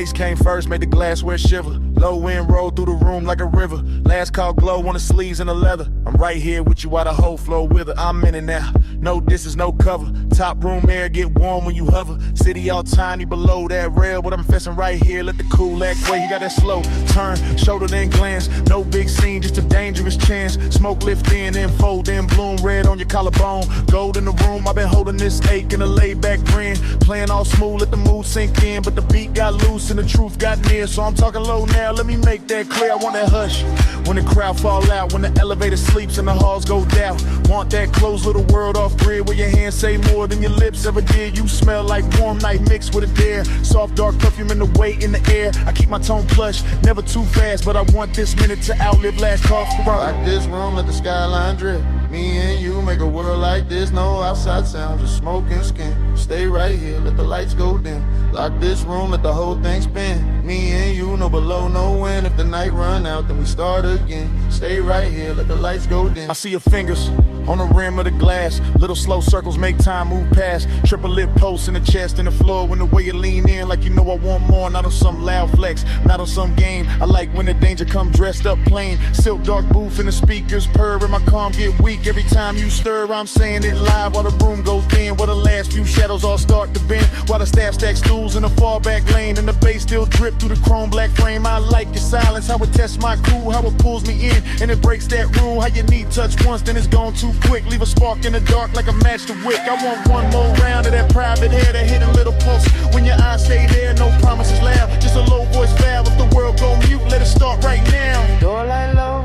Bass came first, made the glassware shiver. Low wind rolled through the room like a river. Last call glow on the sleeves and the leather. I'm right here with you while the whole flow with her. I'm in it now. No distance, no cover. Top room air get warm when you hover. City all tiny below that rail, but I'm fessing right here. Let the cool act way. You got that slow turn, shoulder then glance. No big scene, just a dangerous chance. Smoke lift in and fold in, bloom red on your collarbone. Gold in the room, I've been holding this ache in a laid back grin. Playing all smooth, let the mood sink in, but the beat got loose and the truth got near. So I'm talking low now, let me make that clear. I want that hush when the crowd fall out, when the elevator sleeps and the halls go down. Want that closed little world off grid where your hands say more than your lips ever did. You smell like warm night mixed with a dare. Soft dark perfume in the weight in the air. I keep my tone plush, never too fast, but I want this minute to outlive last call for rock. Like this room, let the skyline drip. Me and you make a world like this. No outside sound, just smoke and skin. Stay right here, let the lights go dim. Lock this room, let the whole thing spin. Me and you, no below, no wind. If the night run out, then we start again. Stay right here, let the lights go dim. I see your fingers on the rim of the glass. Little slow circles make time move past. Triple lip posts in the chest and the floor. When the way you lean in like you know I want more. Not on some loud flex, not on some game. I like when the danger come dressed up plain. Silk dark booth and the speakers purr and my calm get weak. Every time you stir, I'm saying it live while the room goes thin. While the last few shadows all start to bend. While the staff stacks stools in the far back lane. And the bass still drip through the chrome black frame. I like your silence, how it tests my crew. How it pulls me in and it breaks that rule. How you need touch once, then it's gone too quick. Leave a spark in the dark like a match to wick. I want one more round of that private air, that hit a little pulse. When your eyes stay there, no promises loud. Just a low voice valve. If the world go mute, let it start right now. Door light low,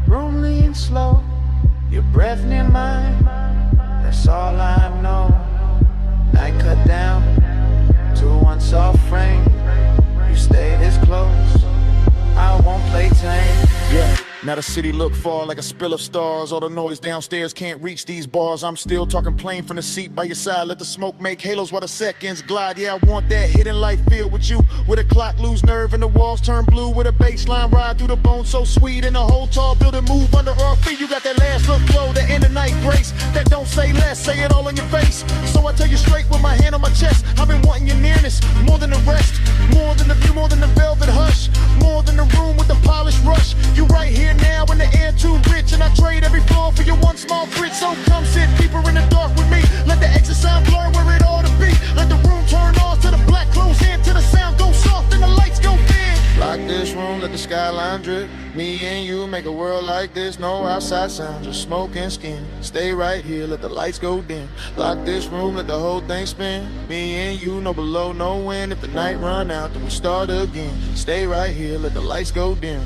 room lean slow. Your breath near mine, that's all I know. Night cut down to one soft frame. You stay this close, I won't play tame. Yeah. Now the city look far like a spill of stars. All the noise downstairs can't reach these bars. I'm still talking plain from the seat by your side. Let the smoke make halos while the seconds glide. Yeah, I want that hidden light filled with you. With a clock lose nerve and the walls turn blue. With a bass line ride through the bone so sweet. And the whole tall building move under our feet. You got that last look flow, that in the night grace. That don't say less, say it all in your face. So I tell you straight with my hand on my chest. I've been wanting your nearness, more than the rest. More than the view, more than the velvet hush. More than the room with the polished rush. You right here now in the air too rich. And I trade every floor for your one small grit. So come sit deeper in the dark with me. Let the exit sound blur where it ought to be. Let the room turn on to the black close in. To the sound go soft and the lights go dim. Lock this room, let the skyline drip. Me and you make a world like this. No outside sound, just smoke and skin. Stay right here, let the lights go dim. Lock this room, let the whole thing spin. Me and you, no below, no wind. If the night run out, then we start again. Stay right here, let the lights go dim.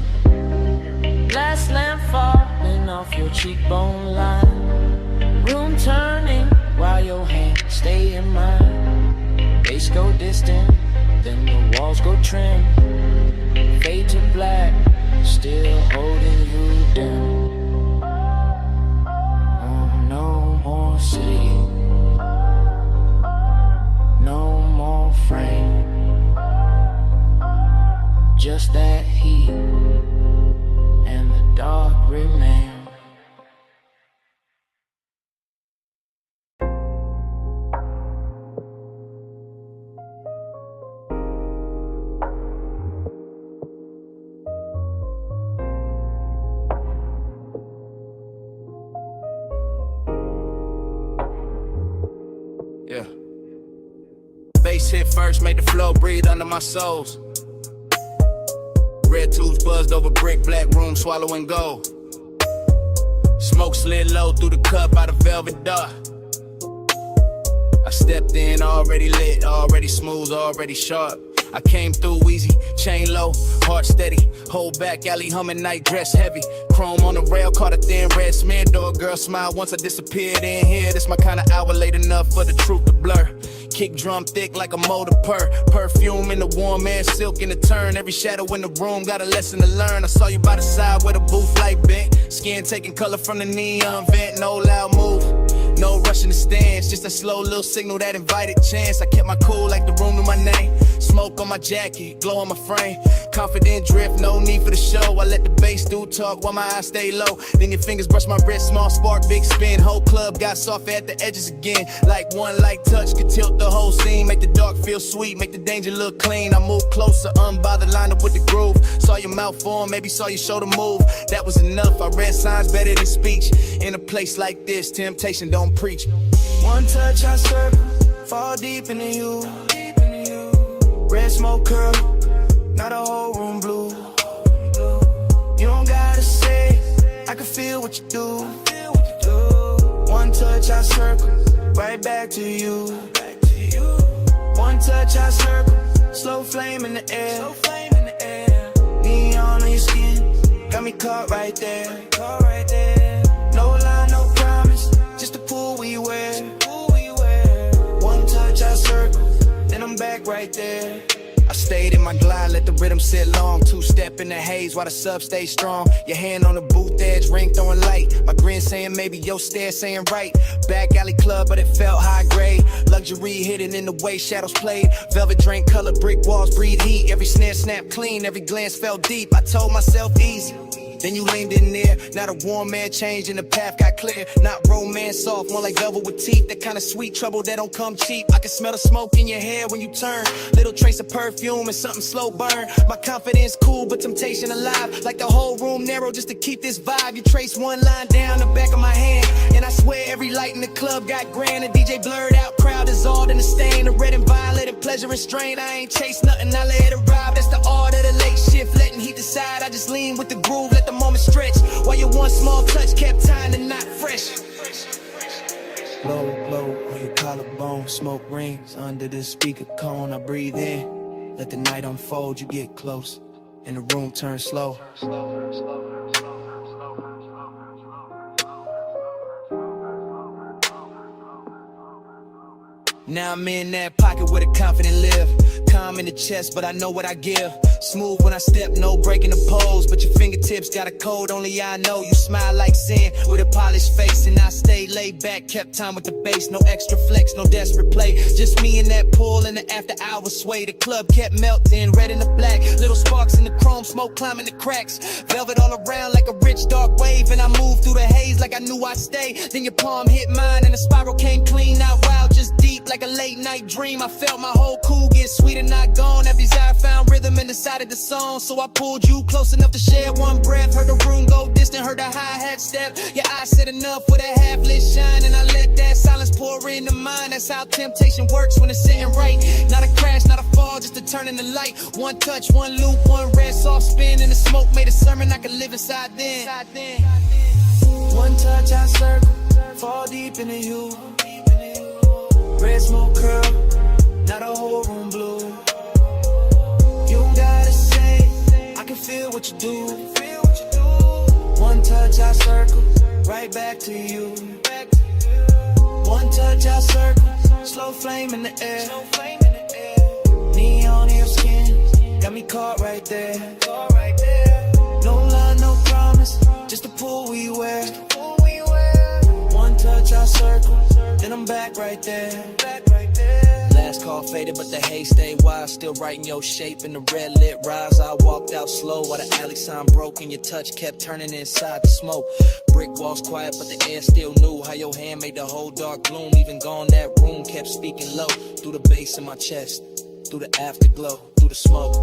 Glass lamp falling off your cheekbone line. Room turning while your hands stay in mine. Bass go distant, then the walls go trim. Fade to black, still holding you down. Oh, no more city, no more frame. Just that heat and the dark remain. Yeah. Bass hit first, made the flow breathe under my soles. Red tubes buzzed over brick, black room swallowing gold. Smoke slid low through the cup out of velvet dark. I stepped in already lit, already smooth, already sharp. I came through easy, chain low, heart steady. Hold back, alley humming, night dress heavy. Chrome on the rail, caught a thin red smear. Door girl smile once I disappeared in here. This my kind of hour, late enough for the truth to blur. Kick drum thick like a motor purr. Perfume in the warm air, silk in the turn. Every shadow in the room got a lesson to learn. I saw you by the side where the booth light bent. Skin taking color from the neon vent. No loud move, no rush in the stands. Just a slow little signal that invited chance. I kept my cool like the room knew my name. Smoke on my jacket, glow on my frame. Confident drift, no need for the show. I let the bass do talk while my eyes stay low. Then your fingers brush my wrist, small spark, big spin. Whole club got soft at the edges again. Like one light touch could tilt the whole scene. Make the dark feel sweet, make the danger look clean. I move closer, unbothered, lined up with the groove. Saw your mouth form, maybe saw your shoulder move. That was enough, I read signs better than speech. In a place like this, temptation don't preach. One touch, I circle, fall deep into you. Red smoke curl, now the whole room blue. You don't gotta say, I can feel what you do. One touch, I circle, right back to you. One touch, I circle, slow flame in the air. Neon on your skin, got me caught right there. No lie, no promise, just a pool we wear. One touch, I circle, then I'm back right there. I stayed in my glide, let the rhythm sit long. Two-step in the haze while the sub stays strong. Your hand on the booth edge, ring throwing light. My grin saying maybe your stare saying right. Back alley club, but it felt high grade. Luxury hidden in the way shadows played. Velvet drink color, brick walls breathe heat. Every snare snapped clean, every glance felt deep. I told myself easy. Then you leaned in there, now the warm man changed and the path got clear. Not romance soft, more like velvet with teeth. That kind of sweet trouble that don't come cheap. I can smell the smoke in your hair when you turn. Little trace of perfume and something slow burn. My confidence cool, but temptation alive. Like the whole room narrow just to keep this vibe. You trace one line down the back of my hand, and I swear every light in the club got grand. The DJ blurred out, crowd dissolved in the stain. The red and violet and pleasure and strain. I ain't chase nothing, I let it ride. That's the art of the late shift, letting heat decide. I just lean with the groove, let the moment stretch, while your one small touch kept time and not fresh. Low, low on your collarbone, smoke rings under the speaker cone. I breathe in, let the night unfold. You get close, and the room turns slow. Now I'm in that pocket where the confident live. Calm in the chest, but I know what I give. Smooth when I step, no breaking the pose. But your fingertips got a code, only I know. You smile like sin with a polished face, and I stay laid back, kept time with the bass. No extra flex, no desperate play. Just me and that pool in the after hours sway. The club kept melting, red and the black. Little sparks in the chrome, smoke climbing the cracks. Velvet all around like a rich dark wave, and I moved through the haze like I knew I'd stay. Then your palm hit mine, and the spiral came clean. Not wild, just deep like a late night dream. I felt my whole cool get sweet and not gone. Every desire found rhythm and decided the song. So I pulled you close enough to share one breath. Heard the room go distant, heard the hi-hat step. Your eyes said enough with a half-lit shine, and I let that silence pour into mine. That's how temptation works when it's sitting right. Not a crash, not a fall, just a turn in the light. One touch, one loop, one red soft spin, and the smoke made a sermon I could live inside then. One touch, I circle, fall deep into you. Red smoke curl, now the whole room blue. You don't gotta say, I can feel what you do. One touch, I circle, right back to you. One touch, I circle, slow flame in the air. Neon in your skin, got me caught right there. No lie, no promise, just a pool we wear. One touch, I circle, then I'm back right there. Last call faded, but the haze stayed wild. Still writing your shape in the red lit rise. I walked out slow while the alley sign broke, and your touch kept turning inside the smoke. Brick walls quiet, but the air still knew how your hand made the whole dark gloom. Even gone, that room kept speaking low. Through the bass in my chest, through the afterglow, through the smoke.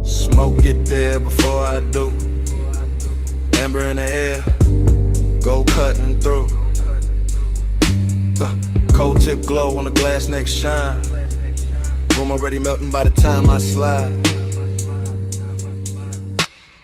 Smoke get there before I do. Amber in the air, go cutting through. Cold tip glow on the glass neck shine. Room already melting by the time I slide.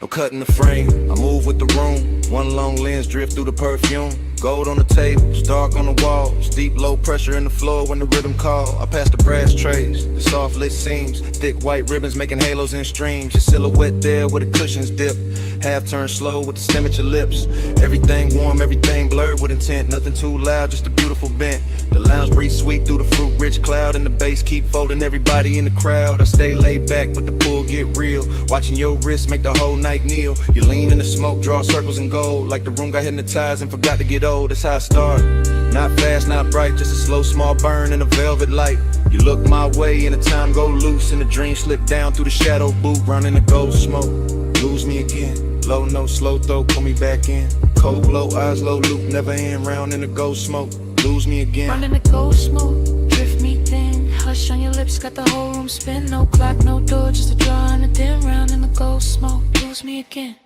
No cutting the frame, I move with the room. One long lens drift through the perfume. Gold on the tables, dark on the walls. Deep low pressure in the floor when the rhythm call. I pass the brass trays, the soft lit seams. Thick white ribbons making halos and streams. Your silhouette there where the cushions dip. Half turn slow with the stem at your lips. Everything warm, everything blurred with intent. Nothing too loud, just a beautiful bent. The lounge breeze sweep through the fruit rich cloud. And the bass keep folding everybody in the crowd. I stay laid back but the pull get real. Watching your wrist make the whole night kneel. You lean in the smoke, draw circles in gold. Like the room got hypnotized and forgot to get old. That's how I started. Not fast, not bright, just a slow small burn in a velvet light. You look my way and the time go loose. And the dream slip down through the shadow boot. Running the gold smoke, lose me again. Low note, slow throat, pull me back in. Cold glow, eyes low, loop, never end. Round in the ghost smoke, lose me again. Running the ghost smoke, drift me thin. Hush on your lips, got the whole room spin. No clock, no door, just a draw and a dim. Round in the ghost smoke, lose me again.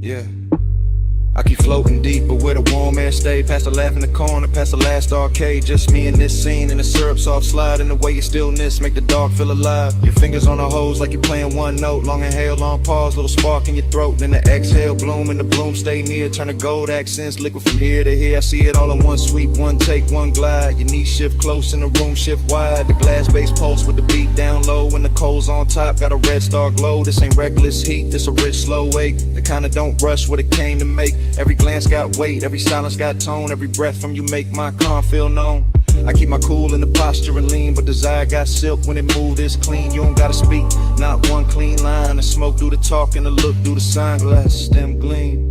Yeah, I keep floating deep, but where the warm air stay. Past the laugh in the corner, past the last arcade. Just me and this scene, and the syrup soft slide. And the way your stillness make the dark feel alive. Your fingers on the hose like you're playing one note. Long inhale, long pause, little spark in your throat. Then the exhale, bloom, and the bloom stay near. Turn the gold accents, liquid from here to here. I see it all in one sweep, one take, one glide. Your knees shift close and the room shift wide. The glass base pulse with the beat down low. When the coals on top, got a red star glow. This ain't reckless heat, this a rich slow wake. The kind of don't rush what it came to make. Every glance got weight, every silence got tone. Every breath from you make my calm feel known. I keep my cool in the posture and lean, but desire got silk when it move this clean. You don't gotta speak, not one clean line. The smoke do the talk and the look do the sunglass. Them gleam,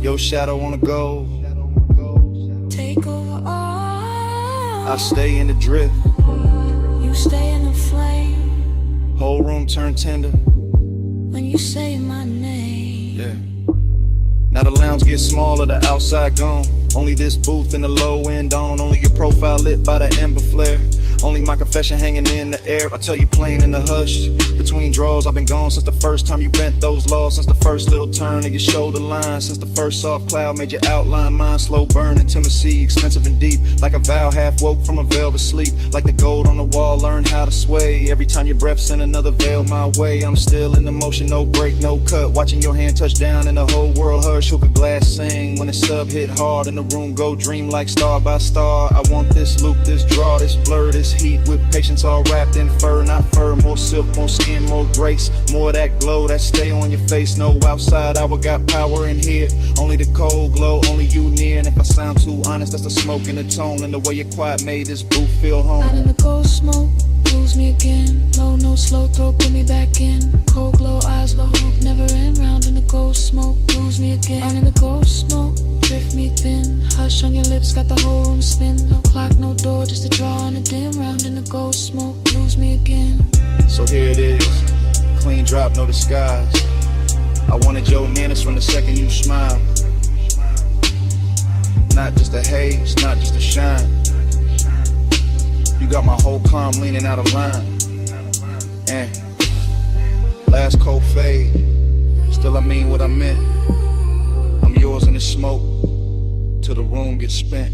your shadow on the gold. Take over all. I stay in the drift, You stay in the flame. whole room turn tender. When you say my name. Yeah. Now the lounge gets smaller, the outside gone. Only this booth and the low end on. Only your profile lit by the ember flare. Only my confession hanging in the air. I tell you plain in the hush. Between draws, I've been gone since the first time you bent those laws. Since the first little turn of your shoulder line. Since the first soft cloud made your outline mine. Slow burn, intimacy, expensive and deep. Like a vow half woke from a velvet sleep. Like the gold on the wall, learn how to sway. Every time your breath send another veil my way. I'm still in the motion, no break, no cut. Watching your hand touch down and the whole world hush. Hook a glass sing when the sub hit hard. And the room go dream like star by star. I want this loop, this draw, this blur, this heat. With patience all wrapped in fur, not fur. More silk, more skin, more grace. More of that glow that stay on your face. No outside hour, got power in here. Only the cold glow, only you near. And if I sound too honest, that's the smoke and the tone. And the way your quiet made this booth feel home. Out in the cold smoke, lose me again. Low no slow throat, put me back in. Cold glow, eyes low, never end. Round in the cold smoke, lose me again. Out in the cold smoke, drift me thin. Hush on your lips, got the whole room spin. No clock, no door, just a draw on a dim. Round in the cold smoke, lose me again. So here it is, clean drop, no disguise. I wanted your manners from the second you smile. Not just a haze, not just a shine. You got my whole calm leaning out of line. And last cold fade, still I mean what I meant. I'm yours in the smoke, till the room gets spent.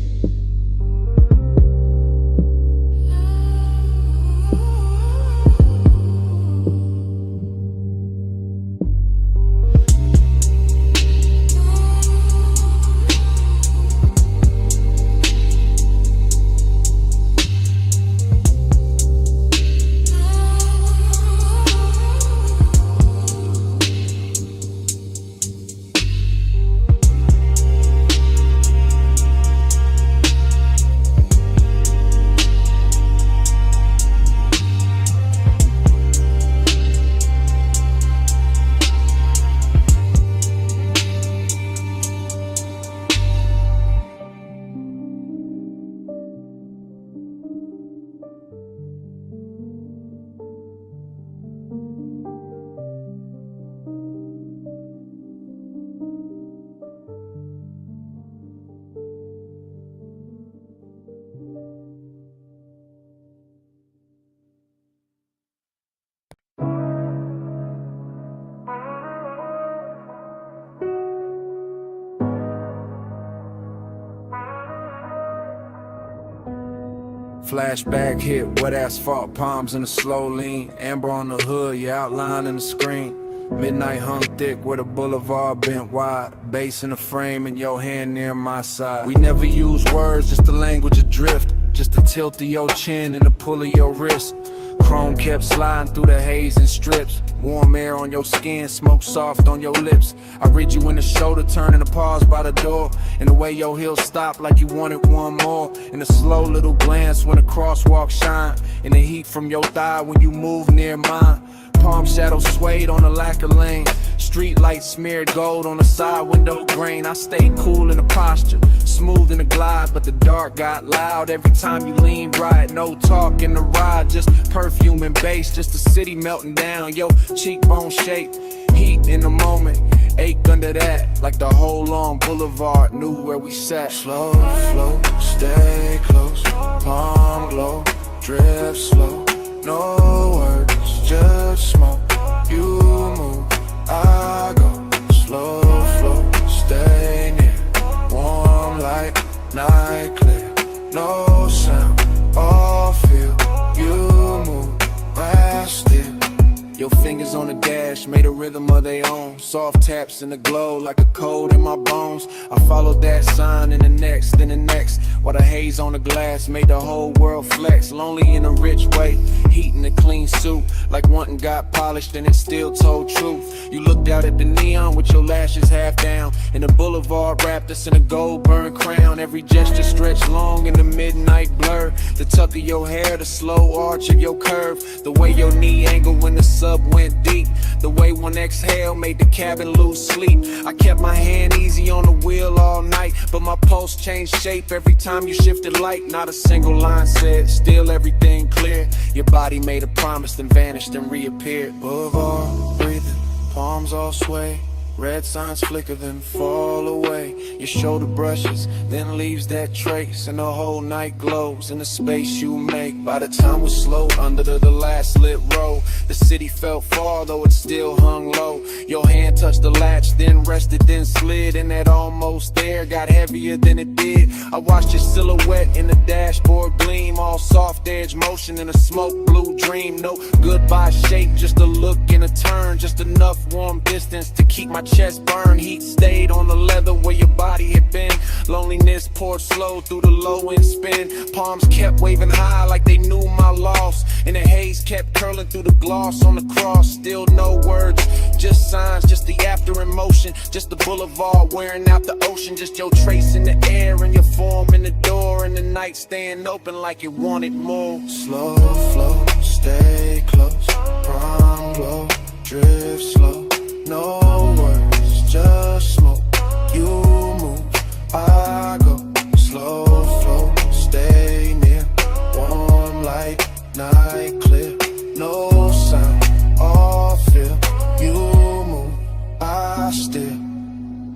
Flashback hit, wet asphalt, palms in a slow lean. Amber on the hood, you outlining the screen. Midnight hung thick where the boulevard bent wide. Bass in the frame and your hand near my side. We never use words, just the language adrift. Just the tilt of your chin and the pull of your wrist. Chrome kept sliding through the haze and strips. Warm air on your skin, smoke soft on your lips. I read you in the shoulder, turning to pause by the door. And the way your heels stop like you wanted one more. And a slow little glance when the crosswalk shine. And the heat from your thigh when you move near mine. Palm shadows swayed on the lacquer lane. Street lights smeared gold on the side window grain. I stayed cool in the posture, smooth in the glide, but the dark got loud every time you leaned right. No talk in the ride, just perfume and bass, just the city melting down. Your cheekbone shape, heat in the moment, ache under that, like the whole long boulevard knew where we sat. Slow flow, stay close, palm glow, drip slow. No words, just smoke. You move, I go. Slow flow, stay near. Warm light, night clear. No sound, all feel. You move, I still. Your fingers on the dash made a rhythm of their own. Soft taps in the glow like a cold in my bones. I followed that sign in the next, then the next. While the haze on the glass made the whole world flex. Lonely in a rich way, heat in a clean suit. Like one got polished and it still told truth. You looked out at the neon with your lashes half down. And the boulevard wrapped us in a gold burn crown. Every gesture stretched long in the midnight blur. The tuck of your hair, the slow arch of your curve. The way your knee angled when the sub went deep. The way one exhale made the cabin lose sleep. I kept my hand easy on the wheel all night, but my pulse changed shape every time you shifted light. Not a single line said, still everything clear. Your body made a promise, then vanished and reappeared. Boulevard, breathing, palms all sway. Red signs flicker, then fall away. Your shoulder brushes, then leaves that trace. And the whole night glows in the space you make. By the time we slowed under the last lit row, the city felt far, though it still hung low. Your hand touched the latch, then rested, then slid. And that almost there got heavier than it did. I watched your silhouette in the dashboard gleam. All soft edge motion in a smoke blue dream. No goodbye shape, just a look and a turn. Just enough warm distance to keep my chest burn. Heat stayed on the leather where your body had been. Loneliness poured slow through the low end spin. Palms kept waving high like they knew my loss. And the haze kept curling through the gloss on the cross. Still no words, just signs, just the after emotion. Just the boulevard wearing out the ocean. Just your trace in the air and your form in the door. And the night staying open like it wanted more. Slow flow, stay close. Prom glow, drift slow. No words, just smoke. You move, I go. Slow flow, stay near. Warm light, night clear. No sound, all feel. You move, I still.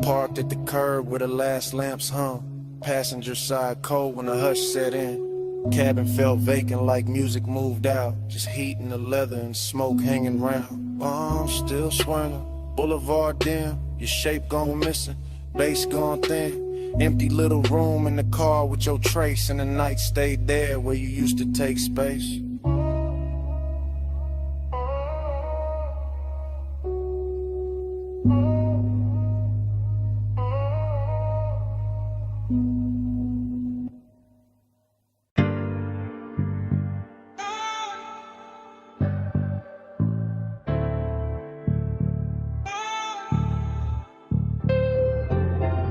Parked at the curb where the last lamps hung. Passenger side cold when the hush set in. Cabin felt vacant like music moved out. Just heat in the leather and smoke hanging round. Bombs still swirling. Boulevard dim, your shape gone missing, bass gone thin. Empty little room in the car with your trace, and the night stayed there where you used to take space.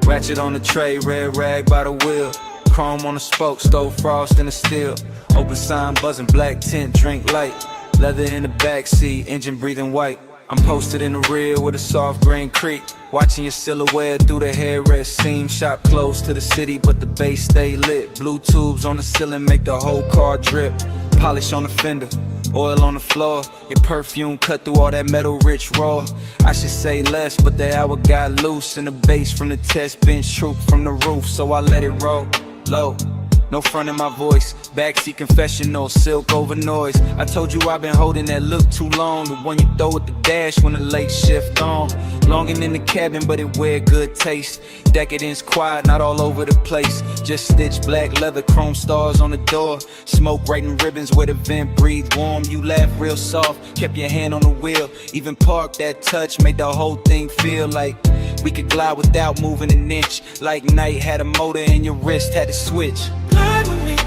Ratchet on the tray, red rag by the wheel. Chrome on the spoke, stove frost in the steel. Open sign buzzing, black tint, drink light. Leather in the backseat, engine breathing white. I'm posted in the rear with a soft green creek. Watching your silhouette through the headrest seam. Shop close to the city, but the base stay lit. Blue tubes on the ceiling make the whole car drip. Polish on the fender, oil on the floor. Your perfume cut through all that metal rich raw. I should say less, but the hour got loose. And the bass from the test bench trooped from the roof, so I let it roll low. no front in my voice. Backseat confessional, silk over noise. I told you I've been holding that look too long. The one you throw at the dash when the late shift on. Longing in the cabin, but it wear good taste. Decadence quiet, not all over the place. Just stitched black leather, chrome stars on the door. Smoke writing ribbons where the vent breathed warm. You laugh real soft, kept your hand on the wheel. Even parked that touch, made the whole thing feel like we could glide without moving an inch. Like night had a motor and your wrist had to switch. Glide with me,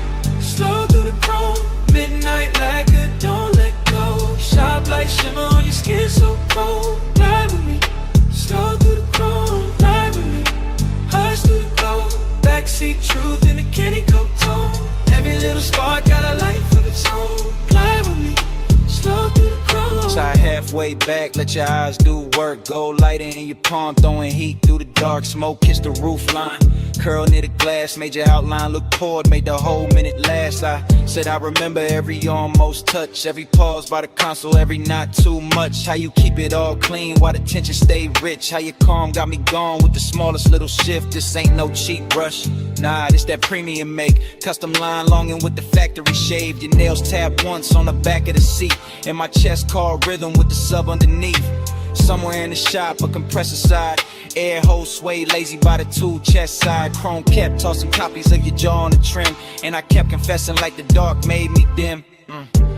slow through the chrome. Midnight like a don't let go. Sharp light shimmer on your skin so cold. Glide with me, slow through the chrome. Glide with me, hush through the glow. Backseat truth in a candy coat tone. Every little spark got a life of its own. Glide with me, slow through the chrome. Side halfway back, let your eyes do work. Gold lighting in your palm, throwing heat through the dark. Smoke kiss the roof line. Curl near the glass, made your outline look poured, made the whole minute last. I said I remember every almost touch, every pause by the console, every not too much. How you keep it all clean while the tension stay rich. How you calm got me gone with the smallest little shift. This ain't no cheap rush, nah, this that premium make. Custom line longing with the factory shaved. Your nails tapped once on the back of the seat. And my chest called rhythm with the sub underneath. Somewhere in the shop, a compressor side. Air hose sway lazy by the tool chest side. Chrome kept tossing copies of your jaw on the trim. And I kept confessing like the dark made me dim.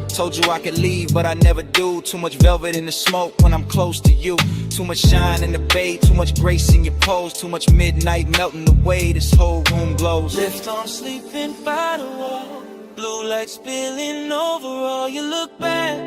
Told you I could leave, but I never do. Too much velvet in the smoke when I'm close to you. Too much shine in the bay, too much grace in your pose. Too much midnight melting away, this whole room glows. Left arm sleeping by the wall. Blue light spilling over all. You look back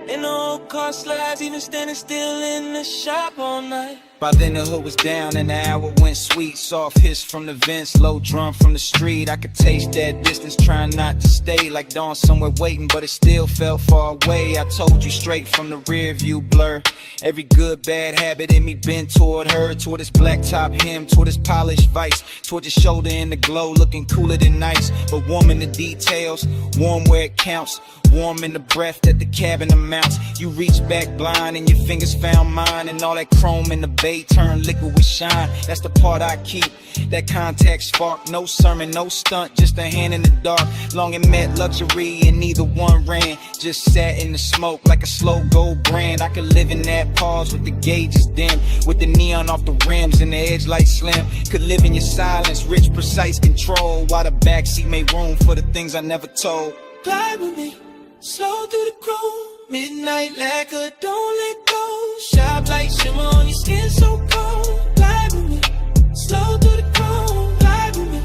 and the old car slides, even standing still in the shop all night. By then the hood was down and the hour went sweet. Soft hiss from the vents, low drum from the street. I could taste that distance, trying not to stay. Like dawn somewhere waiting, but it still felt far away. I told you straight from the rear view blur. Every good, bad habit in me bent toward her. Toward his black top hem, toward his polished vice. Toward your shoulder in the glow, looking cooler than ice. But warm in the details, warm where it counts. Warm in the breath that the cabin amounts. You reach back blind and your fingers found mine. And all that chrome in the bay turned liquid with shine. That's the part I keep, that contact spark. No sermon, no stunt, just a hand in the dark. Long and met luxury and neither one ran. Just sat in the smoke like a slow gold brand. I could live in that pause with the gauges dim, with the neon off the rims and the edge light slim. Could live in your silence, rich, precise control, while the backseat made room for the things I never told. Glide with me, slow through the chrome. Midnight lacquer, don't let go. Sharp light shimmer on your skin so cold. Glide with me, slow through the chrome. Glide with me,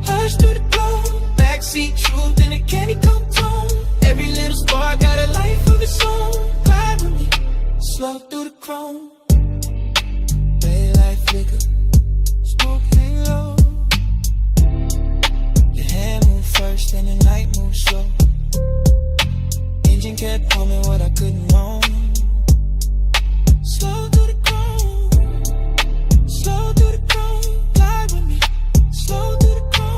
hush through the glow. Backseat truth in a candy coat tone. Every little spark got a life of its own. Glide with me, slow through the chrome. Daylight flicker, smoke hang low. Your hand move first and the night move slow. Engine kept humming what I couldn't own. Slow through the chrome, slow through the chrome. Glide with me, slow through the chrome.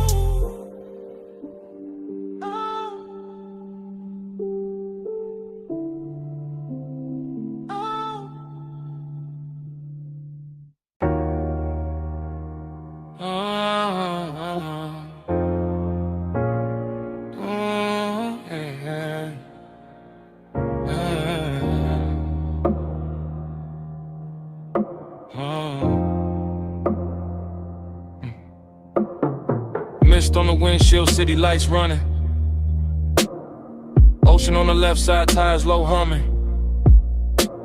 Mist on the windshield, city lights running. Ocean on the left side, tires low humming.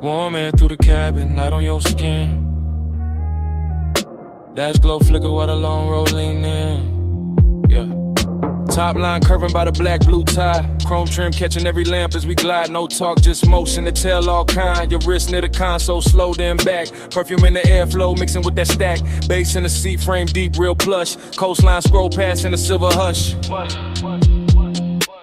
Warm air through the cabin, light on your skin. Dash glow flicker while the long road lean in. Yeah. Top line curving by the black blue tie. Chrome trim catching every lamp as we glide. No talk, just motion to tell all kind. Your wrist near the console, slow then back. Perfume in the airflow, mixing with that stack. Bass in the seat, frame deep, real plush. Coastline scroll past in the silver hush.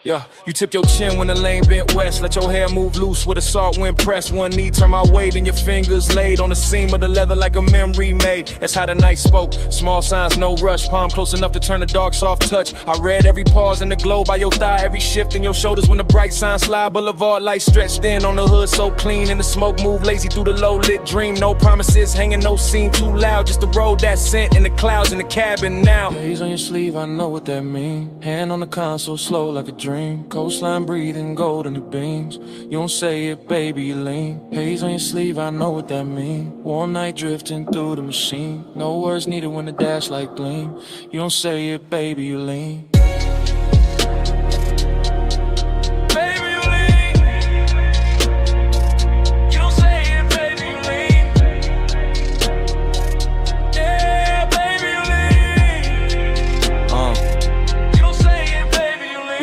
Yeah, you tip your chin when the lane bent west. Let your hair move loose with a salt wind press. One knee turn my way, then your fingers laid on the seam of the leather like a memory made. That's how the night spoke. Small signs, no rush. Palm close enough to turn the dark soft touch. I read every pause in the glow by your thigh, every shift in your shoulders when the bright signs slide. Boulevard lights stretched in on the hood so clean, and the smoke move lazy through the low lit dream. No promises hanging, no scene too loud. Just the road that sent in the clouds in the cabin now. Days on your sleeve, I know what that mean. Hand on the console, slow like a dream. Coastline breathing, gold in the beams. You don't say it, baby, you lean. Haze on your sleeve, I know what that mean. Warm night drifting through the machine. No words needed when the dash light gleam. You don't say it, baby, you lean.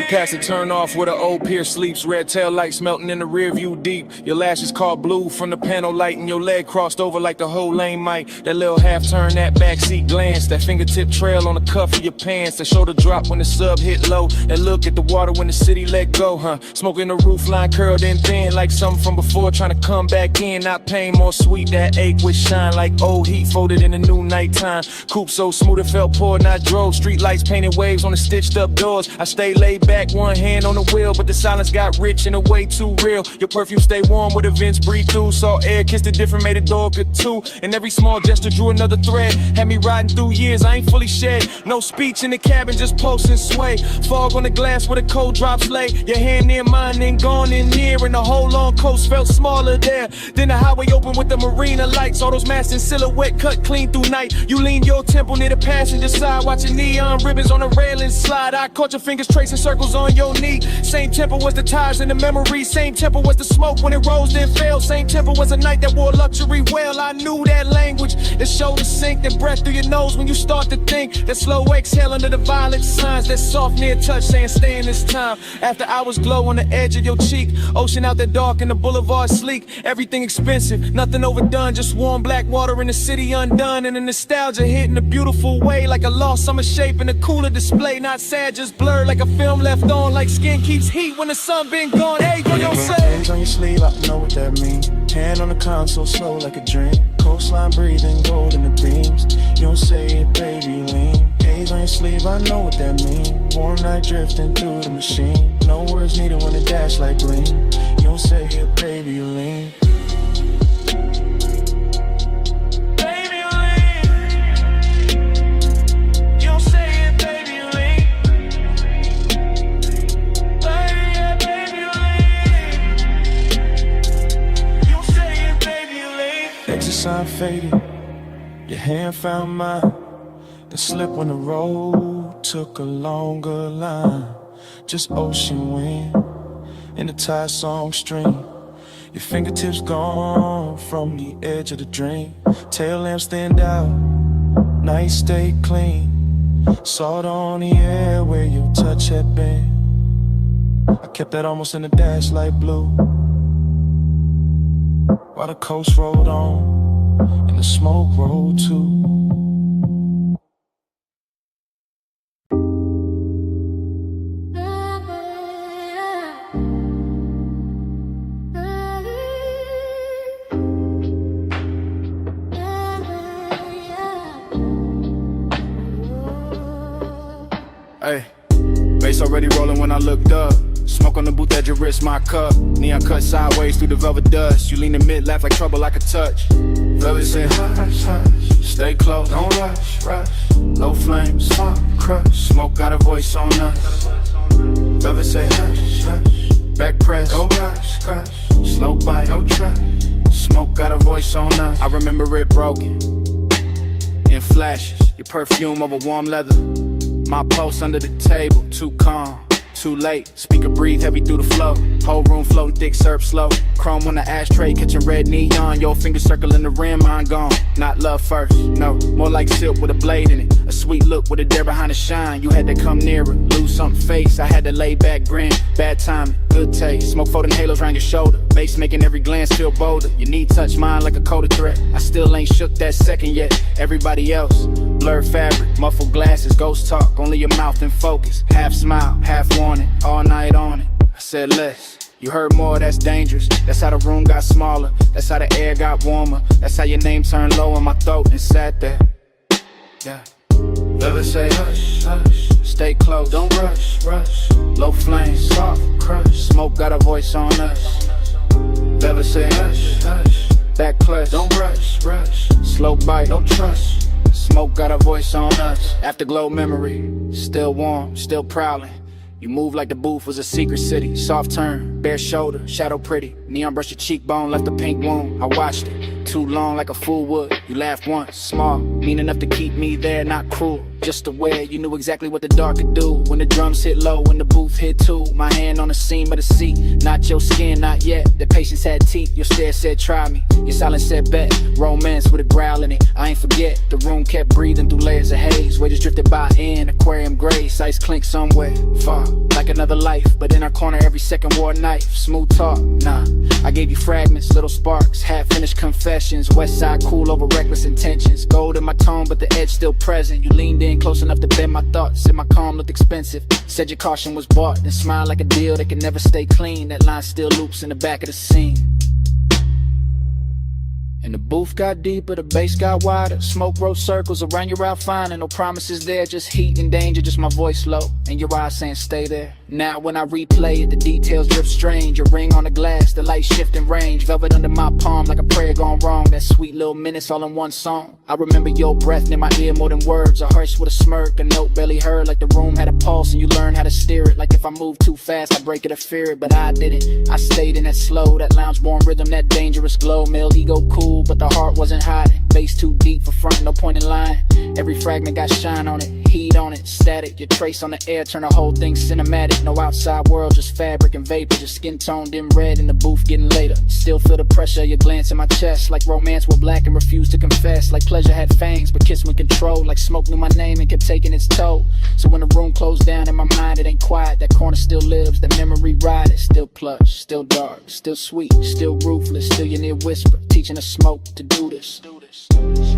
Past the turn off where the old pier sleeps. Red tail lights melting in the rear view deep. Your lashes caught blue from the panel light, and your leg crossed over like the whole lane might. That little half turn, that backseat glance, that fingertip trail on the cuff of your pants, that shoulder drop when the sub hit low, that look at the water when the city let go, Smoking the roof line curled in thin like something from before, trying to come back in. Not pain, more sweet, that ache with shine like old heat folded in the new nighttime. Coupe so smooth it felt poured, not drove. Street lights painted waves on the stitched up doors. I stayed laid back, one hand on the wheel, but the silence got rich and a way too real. Your perfume stay warm with the vents breathe through. Saw air, kissed it different, made a door good too. And every small gesture drew another thread. Had me riding through years, I ain't fully shed. No speech in the cabin, just pulse and sway. Fog on the glass where the cold drops lay. Your hand near mine, then gone in near, and the whole long coast felt smaller there. Then the highway open with the marina lights. All those masts in silhouette cut clean through night. You lean your temple near the passenger side, watching neon ribbons on the railing slide. I caught your fingers tracing circles on your knee. Same tempo was the tires in the memory. Same tempo was the smoke when it rose then fell. Same tempo was a night that wore luxury well. I knew that language. The shoulder sink, then breath through your nose when you start to think. That slow exhale under the violent signs. That soft near touch saying stay in this time. After hours glow on the edge of your cheek. Ocean out there dark and the boulevard sleek. Everything expensive, nothing overdone. Just warm black water in the city undone. And the nostalgia hit in a beautiful way. Like a lost summer shape in a cooler display. Not sad, just blurred like a film left on. Like skin keeps heat when the sun been gone. Hey, what you say? Hands on your sleeve, I know what that means. Hand on the console, slow like a dream. Coastline breathing, gold in the beams. You don't say it, baby, lean. Haze on your sleeve, I know what that means. Warm night drifting through the machine. No words needed when the dash light gleam. You don't say it, baby, lean. Sign faded, your hand found mine. The slip when the road took a longer line. Just ocean wind in the Thai song stream. Your fingertips gone from the edge of the dream. Tail lamps stand out, night stay clean. Salt on the air where your touch had been. I kept that almost in the dash light blue. While the coast rolled on and the smoke rolled too. Hey, bass already rolling when I looked up. Smoke on the booth edge, your wrist, my cup. Neon cut sideways through the velvet dust. You lean in mid, laugh like trouble I could touch. Velvet say hush, hush, stay close, don't rush, rush. Low flames, smoke, crush. Smoke got a voice on us. Velvet say hush, hush, back press, go rush, crush. Slow bite, no trap. Smoke got a voice on us. I remember it broken in flashes. Your perfume over warm leather. My pulse under the table, too calm. Too late, speaker breathe heavy through the flow. Whole room floating thick, serve slow. Chrome on the ashtray, catching red neon. Your finger circling the rim, mine gone. Not love first, no, more like silk with a blade in it. A sweet look with a dare behind the shine. You had to come nearer, lose something face. I had to lay back, grin, bad timing, good taste. Smoke folding halos around your shoulder. Bass making every glance feel bolder. Your knee touch mine like a coded threat. I still ain't shook that second yet. Everybody else blurred fabric, muffled glasses, ghost talk, only your mouth in focus. Half smile, half warning, all night on it. I said less. You heard more, that's dangerous. That's how the room got smaller. That's how the air got warmer. That's how your name turned low in my throat and sat there. Yeah. Never say hush, hush. Stay close, don't rush, rush. Low flame, soft crush. Smoke got a voice on us. Never say hush, hush. Back clutch, don't rush, rush. Slow bite, don't trust. Smoke got a voice on us. Afterglow memory, still warm, still prowling. You move like the booth was a secret city. Soft turn, bare shoulder, shadow pretty. Neon brush your cheekbone, left a pink wound. I watched it, too long like a fool would. You laughed once, small, mean enough to keep me there, not cruel. Just aware, you knew exactly what the dark could do. When the drums hit low, when the booth hit too. My hand on the seam of the seat, not your skin, not yet. The patience had teeth, your stare said try me. Your silence said bet, romance with a growl in it. I ain't forget, the room kept breathing through layers of haze. Waiters drifted by in aquarium grace, ice clink somewhere far, like another life. But in our corner every second wore a knife. Smooth talk, nah, I gave you fragments, little sparks, half-finished confessions. West side cool over reckless intentions. Gold in my tone but the edge still present. You leaned in close enough to bend my thoughts. Said my calm looked expensive. Said your caution was bought. Then smiled like a deal that can never stay clean. That line still loops in the back of the scene. And the booth got deeper, the bass got wider. Smoke wrote circles around your outfinding. No promises there, just heat and danger. Just my voice low and your eyes saying stay there. Now when I replay it, the details drift strange. A ring on the glass, the light shifting range. Velvet under my palm like a prayer gone wrong. That sweet little minutes all in one song. I remember your breath near my ear more than words. A hush with a smirk, a note barely heard. Like the room had a pulse and you learned how to steer it. Like if I moved too fast, I'd break it or fear it. But I didn't, I stayed in that slow, that lounge-born rhythm, that dangerous glow. Male ego cool, but the heart wasn't hiding. Bass too deep for front, no point in lying. Every fragment got shine on it, heat on it, static. Your trace on the air, turn the whole thing cinematic. No outside world, just fabric and vapor. Just skin tone dim red in the booth getting later. Still feel the pressure, your glance in my chest. Like romance were black and refused to confess. Like pleasure had fangs, but kiss with control. Like smoke knew my name and kept taking its toll. So when the room closed down in my mind, it ain't quiet. That corner still lives, that memory ride. It's still plush, still dark, still sweet, still ruthless. Still your near whisper, teaching the smoke to do this.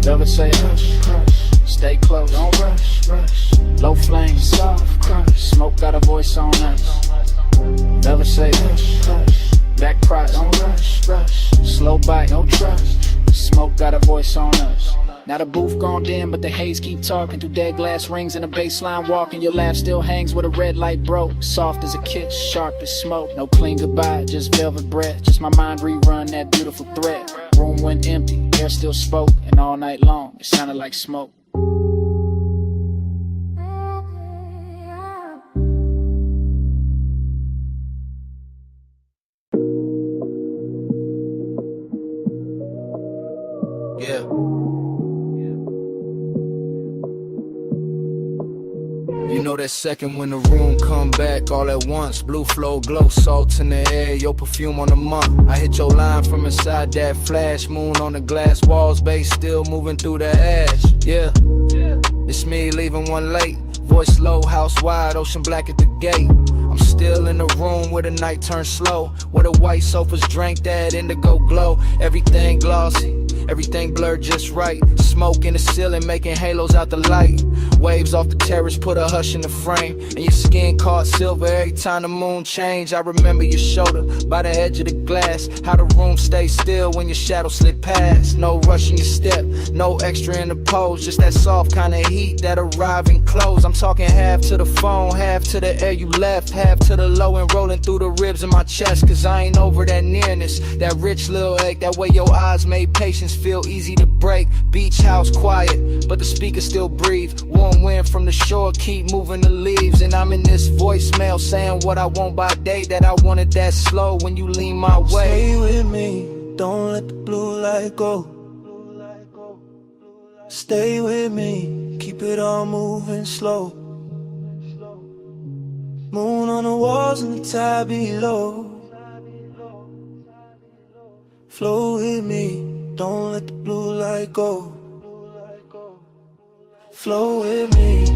Never say hush, hush. Stay close, don't rush, rush. Low flame, soft crush. Smoke got a voice on us. Never say hush, hush. Back cross, don't rush, rush. Slow bite, don't trust. Smoke got a voice on us. Now the booth gone dim, but the haze keep talking through dead glass rings and a baseline walking. Your laugh still hangs where the red light broke. Soft as a kiss, sharp as smoke. No clean goodbye, just velvet breath. Just my mind rerun that beautiful thread. Room went empty, air still spoke, and all night long it sounded like smoke. Yeah. You know that second when the room come back all at once. Blue flow, glow, salt in the air, your perfume on the month. I hit your line from inside that flash. Moon on the glass walls, bass still moving through the ash. Yeah, it's me leaving one late. Voice low, house wide, ocean black at the gate. I'm still in the room where the night turns slow, where the white sofas drank that indigo glow. Everything glossy, everything blurred just right. Smoke in the ceiling making halos out the light. Waves off the terrace put a hush in the frame, and your skin caught silver every time the moon changed. I remember your shoulder by the edge of the glass, how the room stayed still when your shadow slid past. No rush in your step, no extra in the pose, just that soft kind of heat that arrive and close. I'm talking half to the phone, half to the air you left, half to the low and rolling through the ribs in my chest. Cause I ain't over that nearness, that rich little ache, that way your eyes made patience feel easy to break. Beach house quiet, but the speakers still breathe. Warm wind from the shore keep moving the leaves. And I'm in this voicemail saying what I want by day, that I wanted that slow when you lean my way. Stay with me, don't let the blue light go. Stay with me, keep it all moving slow. Moon on the walls and the tide below. Flow with me, don't let the blue light go. Flow with me,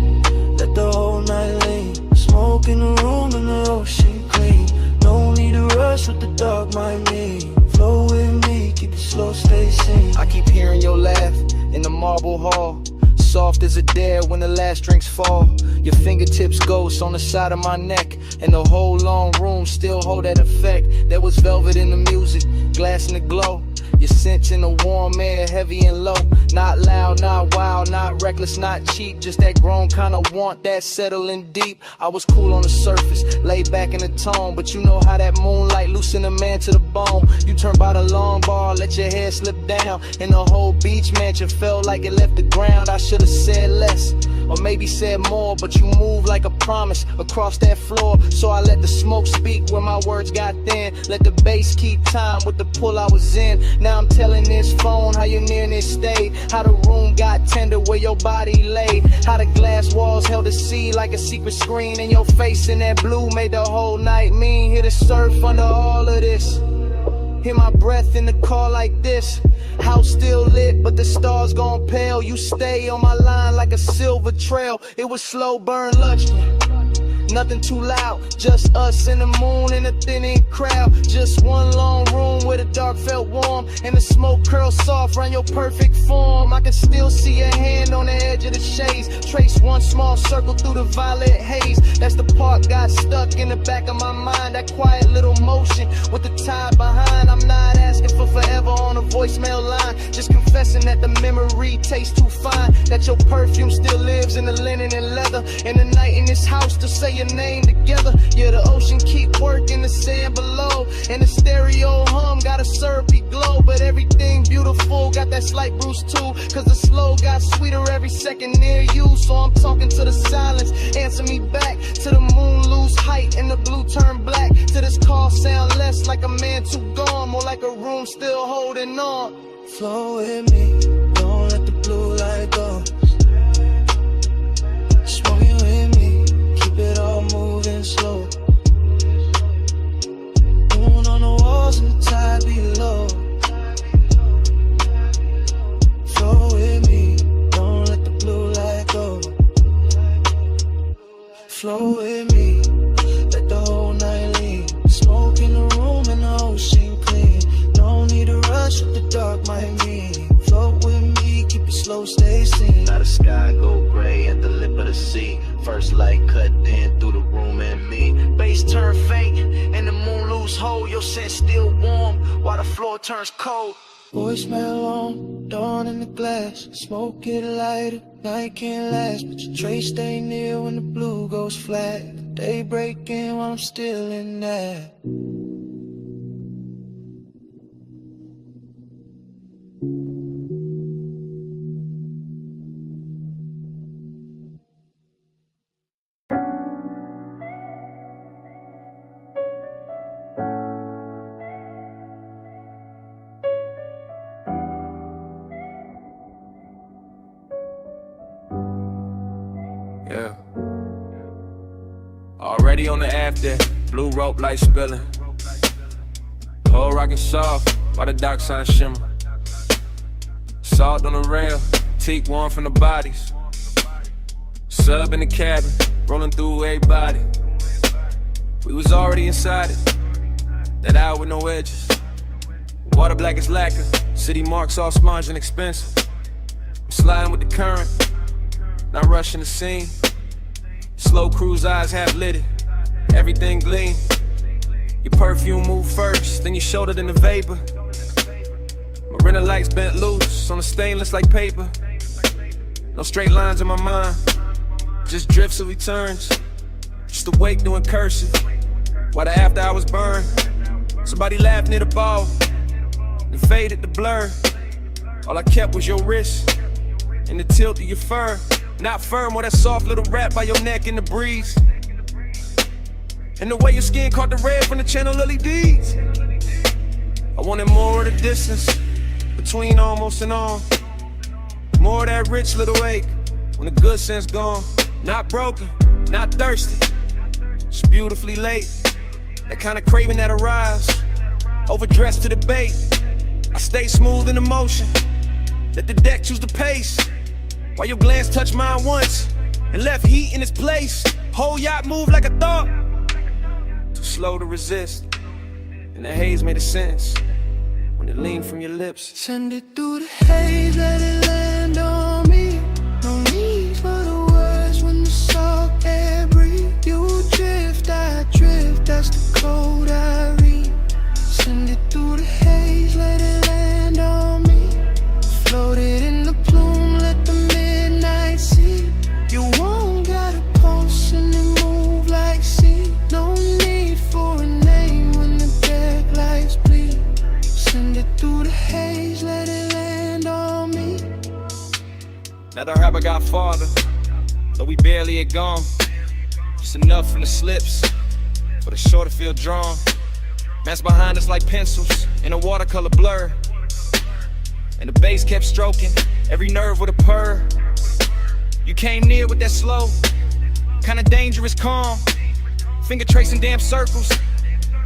let the whole night lean. Smoke in the room and the ocean clean. No need to rush what the dark might mean. Flow with me, keep it slow, stay sane. I keep hearing your laugh in the marble hall. soft as a dare when the last drinks fall. Your fingertips ghost on the side of my neck, and the whole long room still hold that effect. There was velvet in the music, glass in the glow. Your scent in the warm air, heavy and low. Not loud, not wild, not reckless, not cheap. Just that grown kind of want that settling deep. I was cool on the surface, laid back in the tone, but you know how that moonlight loosen a man to the bone. You turn by the long bar, let your hair slip down, and the whole beach mansion felt like it left the ground. I should've said less, or maybe said more, but you move like a promise across that floor. So I let the smoke speak where my words got thin. Let the bass keep time with the pull I was in. Now I'm telling this phone how your nearness stayed, how the room got tender where your body laid, how the glass walls held the sea like a secret screen, and your face in that blue made the whole night mean. Hear the surf under all of this, hear my breath in the car like this. House still lit, but the stars gone pale. You stay on my line like a silver trail. It was slow burn luxury, nothing too loud, just us and the moon and a thinning crowd. Just one long room where the dark felt warm, and the smoke curled soft around your perfect form. I can still see your hand on the edge of the shades, trace one small circle through the violet haze. That's the part got stuck in the back of my mind, that quiet little motion with the tide behind. I'm not asking for forever on a voicemail line, just confessing that the memory tastes too fine, that your perfume still lives in the linen and leather, and the night in this house to say your name together. Yeah, the ocean keep working, the sand below, and the stereo hum got a syrupy glow. But everything beautiful got that slight bruise too, cause the slow got sweeter every second near you. So I'm talking to the silence, answer me back, to the moon lose height and the blue turn black, to this call sound less like a man too gone, more like a room still holding on. Flow with me, don't let the blue light go. Smoking with me, keep it all moving slow. Moon on the walls and the tide below. Flow with me, don't let the blue light go. Flow with me, let the whole night lean. Smoke in the room and the ocean clean. No need to rush what the dark might mean. Float with me, keep it slow, stay seen. Now the sky go gray at the lip of the sea. First light cut in through the room and me. Bass turn faint and the moon lose hold. Your scent still warm while the floor turns cold. Voicemail on, dawn in the glass. Smoke it lighter, night can't last, but your trace stay near when the blue goes flat. The day breaking while I'm still in that. Yeah. Already on the after, blue rope light spilling. Whole rockin' soft while the dock sign shimmer. Salt on the rail, teak warm from the bodies. Sub in the cabin, rolling through everybody. We was already inside it, that hour with no edges. Water black as lacquer, city marks all sponge and expensive. I'm sliding with the current, not rushing the scene. Slow cruise eyes half lit, everything gleam. Your perfume move first, then your shoulder, then the vapor. Marina lights bent loose on the stainless like paper. No straight lines in my mind, just drifts of returns. Just awake doing cursive, while the after hours burn. Somebody laughed near the ball, and faded the blur. All I kept was your wrist, and the tilt of your fur. Not firm or that soft little wrap by your neck in the breeze. And the way your skin caught the red from the channel LEDs. I wanted more of the distance between almost and on. More of that rich little ache when the good sense gone. Not broken, not thirsty, just beautifully late. That kind of craving that arrives, overdressed to the bait. I stay smooth in the motion, let the deck choose the pace. While your glance touched mine once and left heat in its place. Whole yacht moved like a thought, too slow to resist. And the haze made a sense when it leaned from your lips. Send it through the haze, let it land on me. No Now the rapper got farther, though we barely had gone. Just enough from the slips for the shore to feel drawn. Man's behind us like pencils in a watercolor blur. And the bass kept stroking every nerve with a purr. You came near with that slow, kinda dangerous calm. Finger tracing damn circles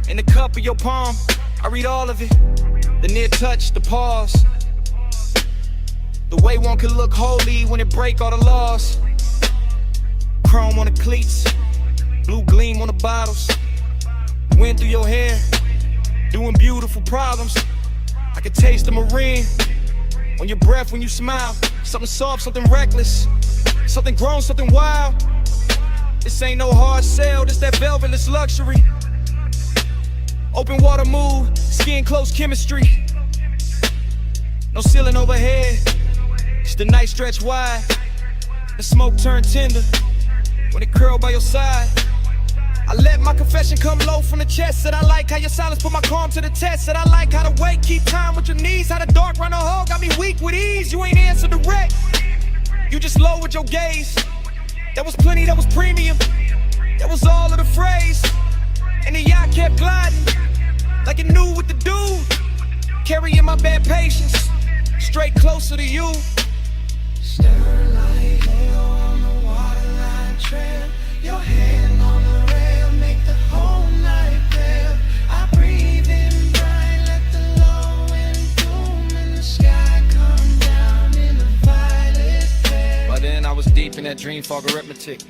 in the cup of your palm. I read all of it, the near touch, the pause. The way one can look holy when it break all the laws. Chrome on the cleats, blue gleam on the bottles. Wind through your hair, doing beautiful problems. I could taste the marine on your breath when you smile. Something soft, something reckless, something grown, something wild. This ain't no hard sell, this that velvetless luxury. Open water move, skin close chemistry. No ceiling overhead, just the night stretch wide. The smoke turn tender when it curl by your side. I let my confession come low from the chest. Said I like how your silence put my calm to the test. Said I like how the weight keep time with your knees. How the dark run a hole got me weak with ease. You ain't answer direct, you just lowered your gaze. That was plenty, that was premium, that was all of the phrase. And the yacht kept gliding like it knew what to do. Carrying my bad patience straight closer to you. Staring like hell on the waterline trail. Your hand on the rail, make the whole night pale. I breathe in bright, let the low wind boom, and the sky come down in a violet flare. By then I was deep in that dream fog arithmetic,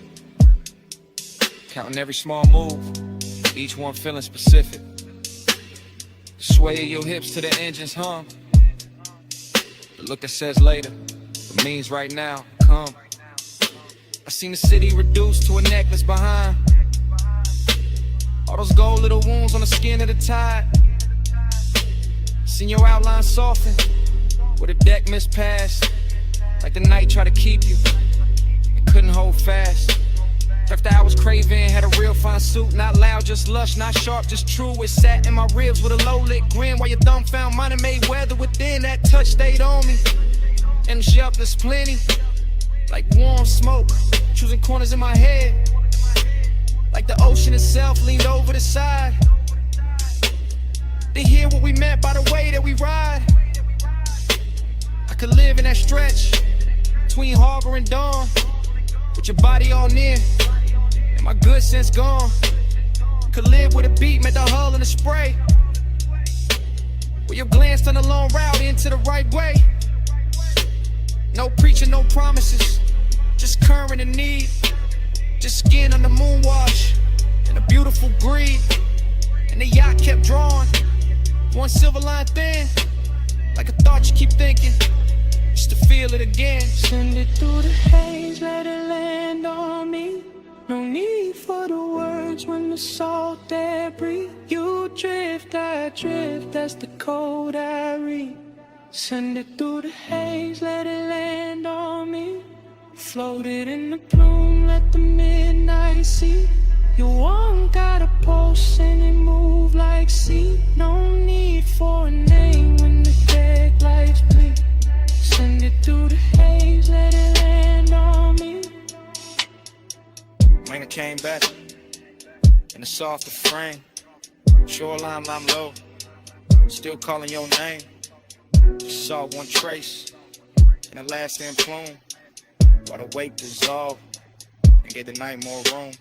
counting every small move, each one feeling specific. Sway your hips to the engine's hum. The look that says later, it means right now, come. I seen the city reduced to a necklace behind. All those gold little wounds on the skin of the tide. Seen your outline soften where the deck mispassed. Like the night tried to keep you and couldn't hold fast. After I was craving, had a real fine suit. Not loud, just lush, not sharp, just true. It sat in my ribs with a low lit grin. While your thumb found mine and made weather within. That touch stayed on me, and the sharpness plenty. Like warm smoke, choosing corners in my head. Like the ocean itself leaned over the side to hear what we meant by the way that we ride. I could live in that stretch between harbor and dawn, with your body all near and my good sense gone. Could live with a beat, met the hull and the spray, where your glance on the long route into the right way. No preaching, no promises, just current and need. Just skin on the moon wash and a beautiful greed. And the yacht kept drawing, one silver line thin, like a thought you keep thinking, just to feel it again. Send it through the haze, let it land on me. No need for the words when the salt air breathe. You drift, I drift, that's the code I read. Send it through the haze, let it land on me. Floated in the plume, let the midnight see. You one got a pulse and it move like sea. No need for a name when the deck lights bleed. Send it through the haze, let it land on me. When it came back in a softer frame, shoreline I'm low, still calling your name. Just saw one trace in the lasting plume, while the weight dissolved and gave the night more room.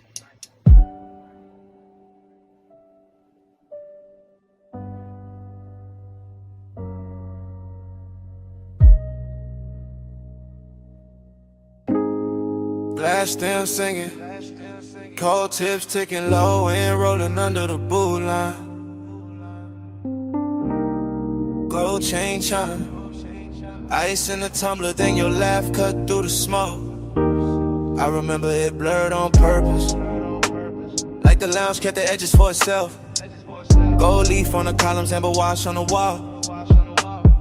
Blast them singing, cold tips ticking low and rolling under the boot line. Gold chain chime, ice in the tumbler, then your laugh cut through the smoke. I remember it blurred on purpose, like the lounge kept the edges for itself. Gold leaf on the columns, amber wash on the wall.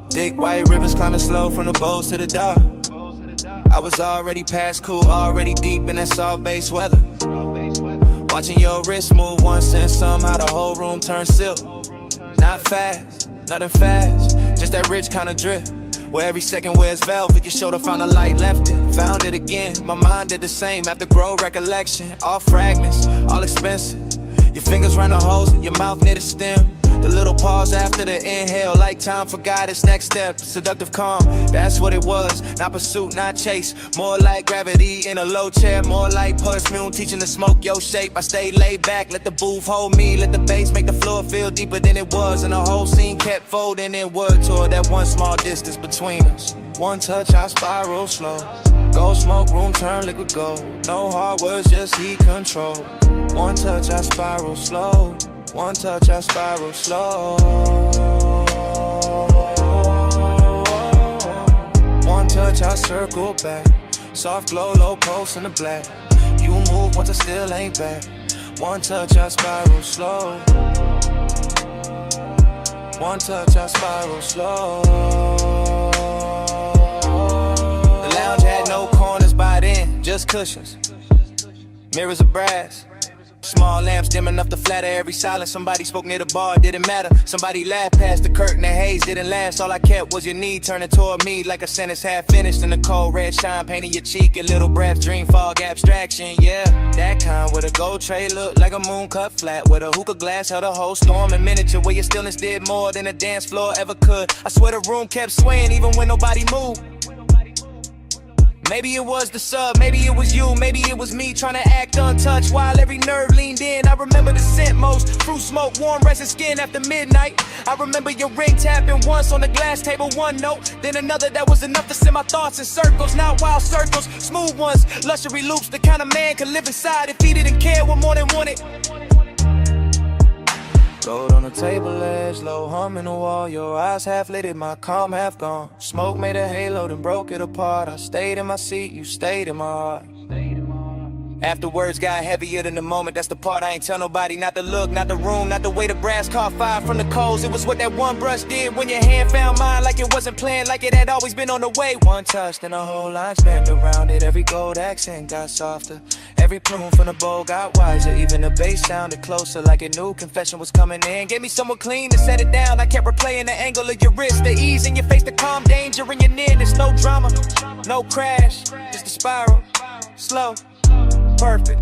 Thick white rivers climbing slow from the bows to the dock. I was already past cool, already deep in that soft bass weather. Watching your wrist move once and somehow the whole room turned silk. Not fast, nothing fast, just that rich kind of drift, where every second wears velvet, your shoulder found a light left it. Found it again, my mind did the same. After grow recollection, all fragments, all expensive. Your fingers round the holes in your mouth near the stem. The little pause after the inhale, like time forgot its next step. Seductive calm, that's what it was. Not pursuit, not chase. More like gravity in a low chair. More like perfume, teaching to smoke your shape. I stayed laid back, let the booth hold me. Let the bass make the floor feel deeper than it was. And the whole scene kept folding inward toward that one small distance between us. One touch, I spiral slow. Go smoke room, turn liquid gold. No hard words, just heat control. One touch, I spiral slow. One touch, I spiral slow. One touch, I circle back. Soft glow, low pulse in the black. You move once I still ain't back. One touch, I spiral slow. One touch, I spiral slow. The lounge had no corners by then, just cushions. Mirrors of brass. Small lamps dim enough to flatter every silence. Somebody spoke near the bar, didn't matter. Somebody laughed past the curtain, the haze didn't last. All I kept was your knee turning toward me like a sentence half finished. And the cold red shine painting your cheek. A little breath, dream fog, abstraction, yeah. That kind with a gold tray looked like a moon cut flat. With a hookah glass held a whole storm in miniature. Where your stillness did more than a dance floor ever could. I swear the room kept swaying even when nobody moved. Maybe it was the sub, maybe it was you, maybe it was me trying to act untouched while every nerve leaned in. I remember the scent most, fruit smoke, warm resting skin after midnight. I remember your ring tapping once on the glass table, one note, then another that was enough to send my thoughts in circles. Not wild circles, smooth ones, luxury loops, the kind of man could live inside if he didn't care what more than wanted. Gold on the table edge, low hum in the wall. Your eyes half lit, my calm half gone. Smoke made a halo, then broke it apart. I stayed in my seat, you stayed in my heart. After words got heavier than the moment, that's the part I ain't tell nobody. Not the look, not the room, not the way the brass caught fire from the coals. It was what that one brush did when your hand found mine. Like it wasn't planned, like it had always been on the way. One touch, then the whole line spanned around it. Every gold accent got softer. Every plume from the bowl got wiser. Even the bass sounded closer, like a new confession was coming in. Gave me someone clean to set it down. I kept replaying the angle of your wrist, the ease in your face, the calm danger in your nearness. No drama, no crash, just a spiral, slow, perfect,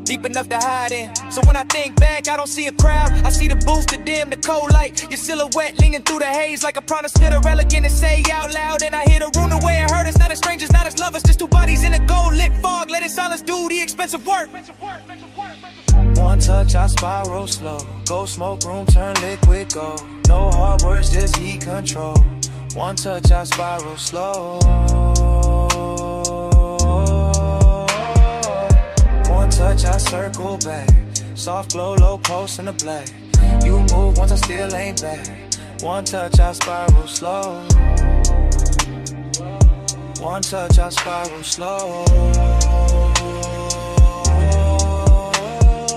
deep enough to hide in. So when I think back, I don't see a crowd. I see the booth, the dim, the cold light. Your silhouette leaning through the haze like a promise to the elegant to say out loud. And I hear the room the way it hurt us. Not as strangers, not as lovers, just two bodies in a gold lit fog. Let it silence do the expensive work. One touch, I spiral slow. Go smoke room, turn liquid gold. No hard words, just heat control. One touch, I spiral slow. One touch, I circle back. Soft glow, low pulse in the black. You move once I still ain't back. One touch, I spiral slow. One touch, I spiral slow.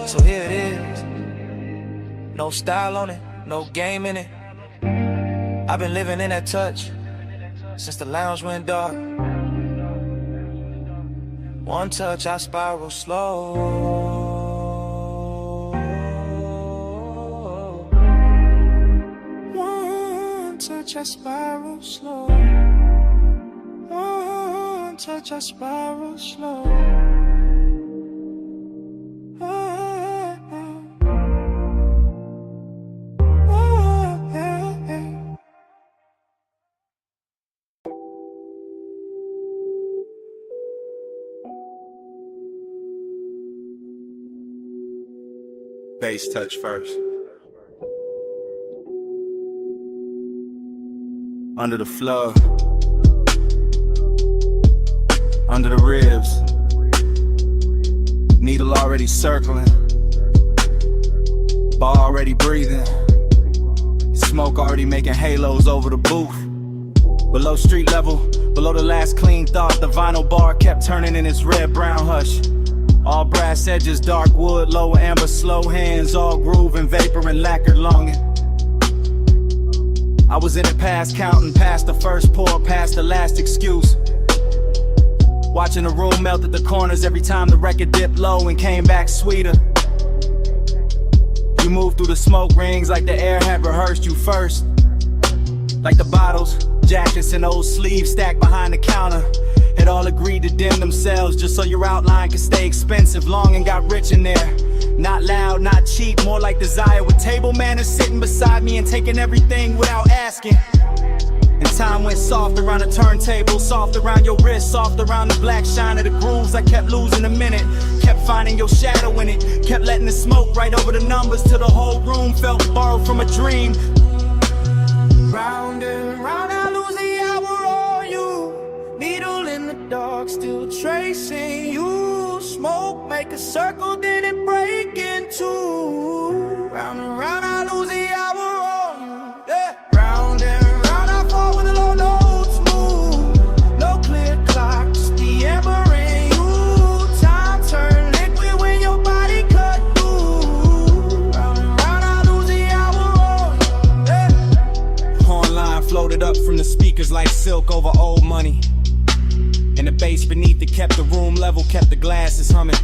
So here it is. No style on it, no game in it. I've been living in that touch since the lounge went dark. One touch, I spiral slow. One touch, I spiral slow. One touch, I spiral slow. Bass touch first. Under the floor, under the ribs, needle already circling, bar already breathing, smoke already making halos over the booth. Below street level, below the last clean thought, the vinyl bar kept turning in its red-brown hush. All brass edges, dark wood, low amber, slow hands, all groove and vapor and lacquered longing. I was in it past counting, past the first pour, past the last excuse. Watching the room melt at the corners every time the record dipped low and came back sweeter. You moved through the smoke rings like the air had rehearsed you first. Like the bottles, jackets and old sleeves stacked behind the counter. had all agreed to dim themselves just so your outline could stay expensive. Long and got rich in there. Not loud, not cheap, more like desire. With table manners sitting beside me and taking everything without asking. And time went soft around the turntable, soft around your wrist, soft around the black shine of the grooves. I kept losing a minute, kept finding your shadow in it, kept letting the smoke right over the numbers till the whole room felt borrowed from a dream. Round and round, I lose the hour on you. Needle in the dark, still tracing you. Smoke, make a circle, then it break in two. Round and round, I lose the hour on you. Yeah. Round and round, I fall when the low notes move. No clear clock, just the amber in you. Time turn liquid when your body cut through. Round and round, I lose the hour on you. Yeah. Horn floated up from the speakers like silk over old money. And the bass beneath it kept the room level, kept the glasses humming.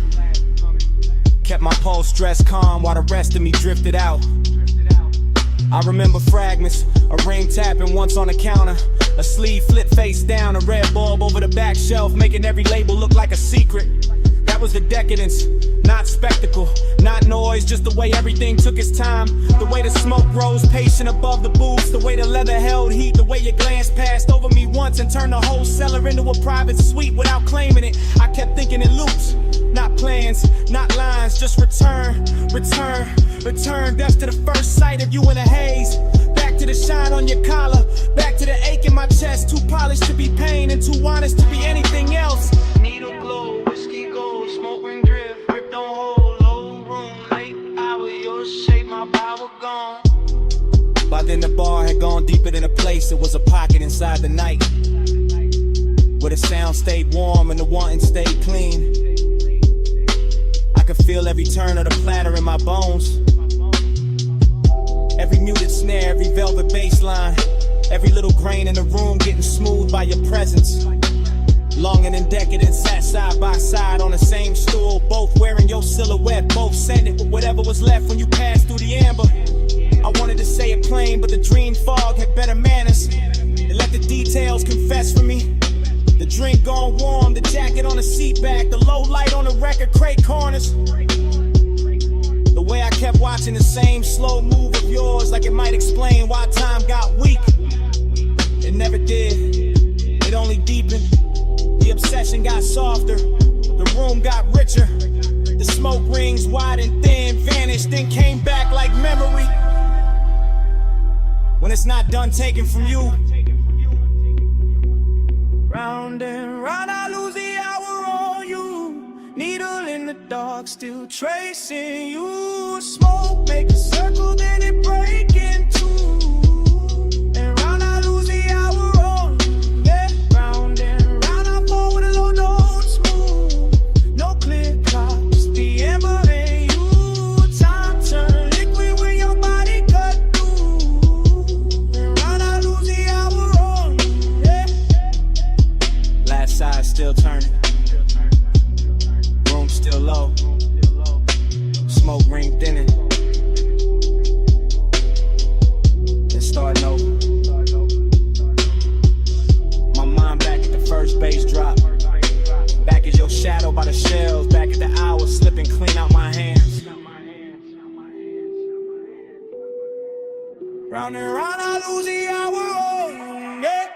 Kept my pulse stressed calm while the rest of me drifted out. I remember fragments, a ring tapping once on the counter, a sleeve flipped face down, a red bulb over the back shelf, making every label look like a secret. That was the decadence, not spectacle, not noise, just the way everything took its time. The way the smoke rose patient above the booths, the way the leather held heat, the way your glance passed over me once and turned the whole cellar into a private suite without claiming it. I kept thinking in loops, not plans, not lines, just return, return, return. Death to the first sight of you in a haze. Back to the shine on your collar, back to the ache in my chest. Too polished to be pain and too honest to be anything else. Needle glow, whiskey gold, smoke ring drift, grip don't hold, low room, late hour, your shape, my power gone. By then the bar had gone deeper than a place, it was a pocket inside the night, where the sound stayed warm and the wanting stayed clean. I could feel every turn of the platter in my bones, every muted snare, every velvet bass line, every little grain in the room getting smooth by your presence. Longing and decadent sat side by side on the same stool, both wearing your silhouette, both scented with whatever was left when you passed through the amber. I wanted to say it plain, but the dream fog had better manners. It let the details confess for me. The drink gone warm, the jacket on the seat back, the low light on the record crate corners. The way I kept watching the same slow move of yours, like it might explain why time got weak. It never did, it only deepened. The obsession got softer, the room got richer. The smoke rings wide and thin vanished, then came back like memory. When it's not done taken from you. Round and round, I lose the hour on you. Needle in the dark, still tracing you. Smoke, make a circle, then it break in two. And round, I lose the hour on you. Yeah, round and round, I fall with a low notes move. No clear clock, just the amber in you. Time turn liquid when your body cut through. And round, I lose the hour on you. Yeah. Last side still turning, room still low, smoke ring thinning, then starting over. My mind back at the first bass drop, back as your shadow by the shelves, back at the hours slipping clean out my hands. Round and round, I lose the hour on you. Yeah.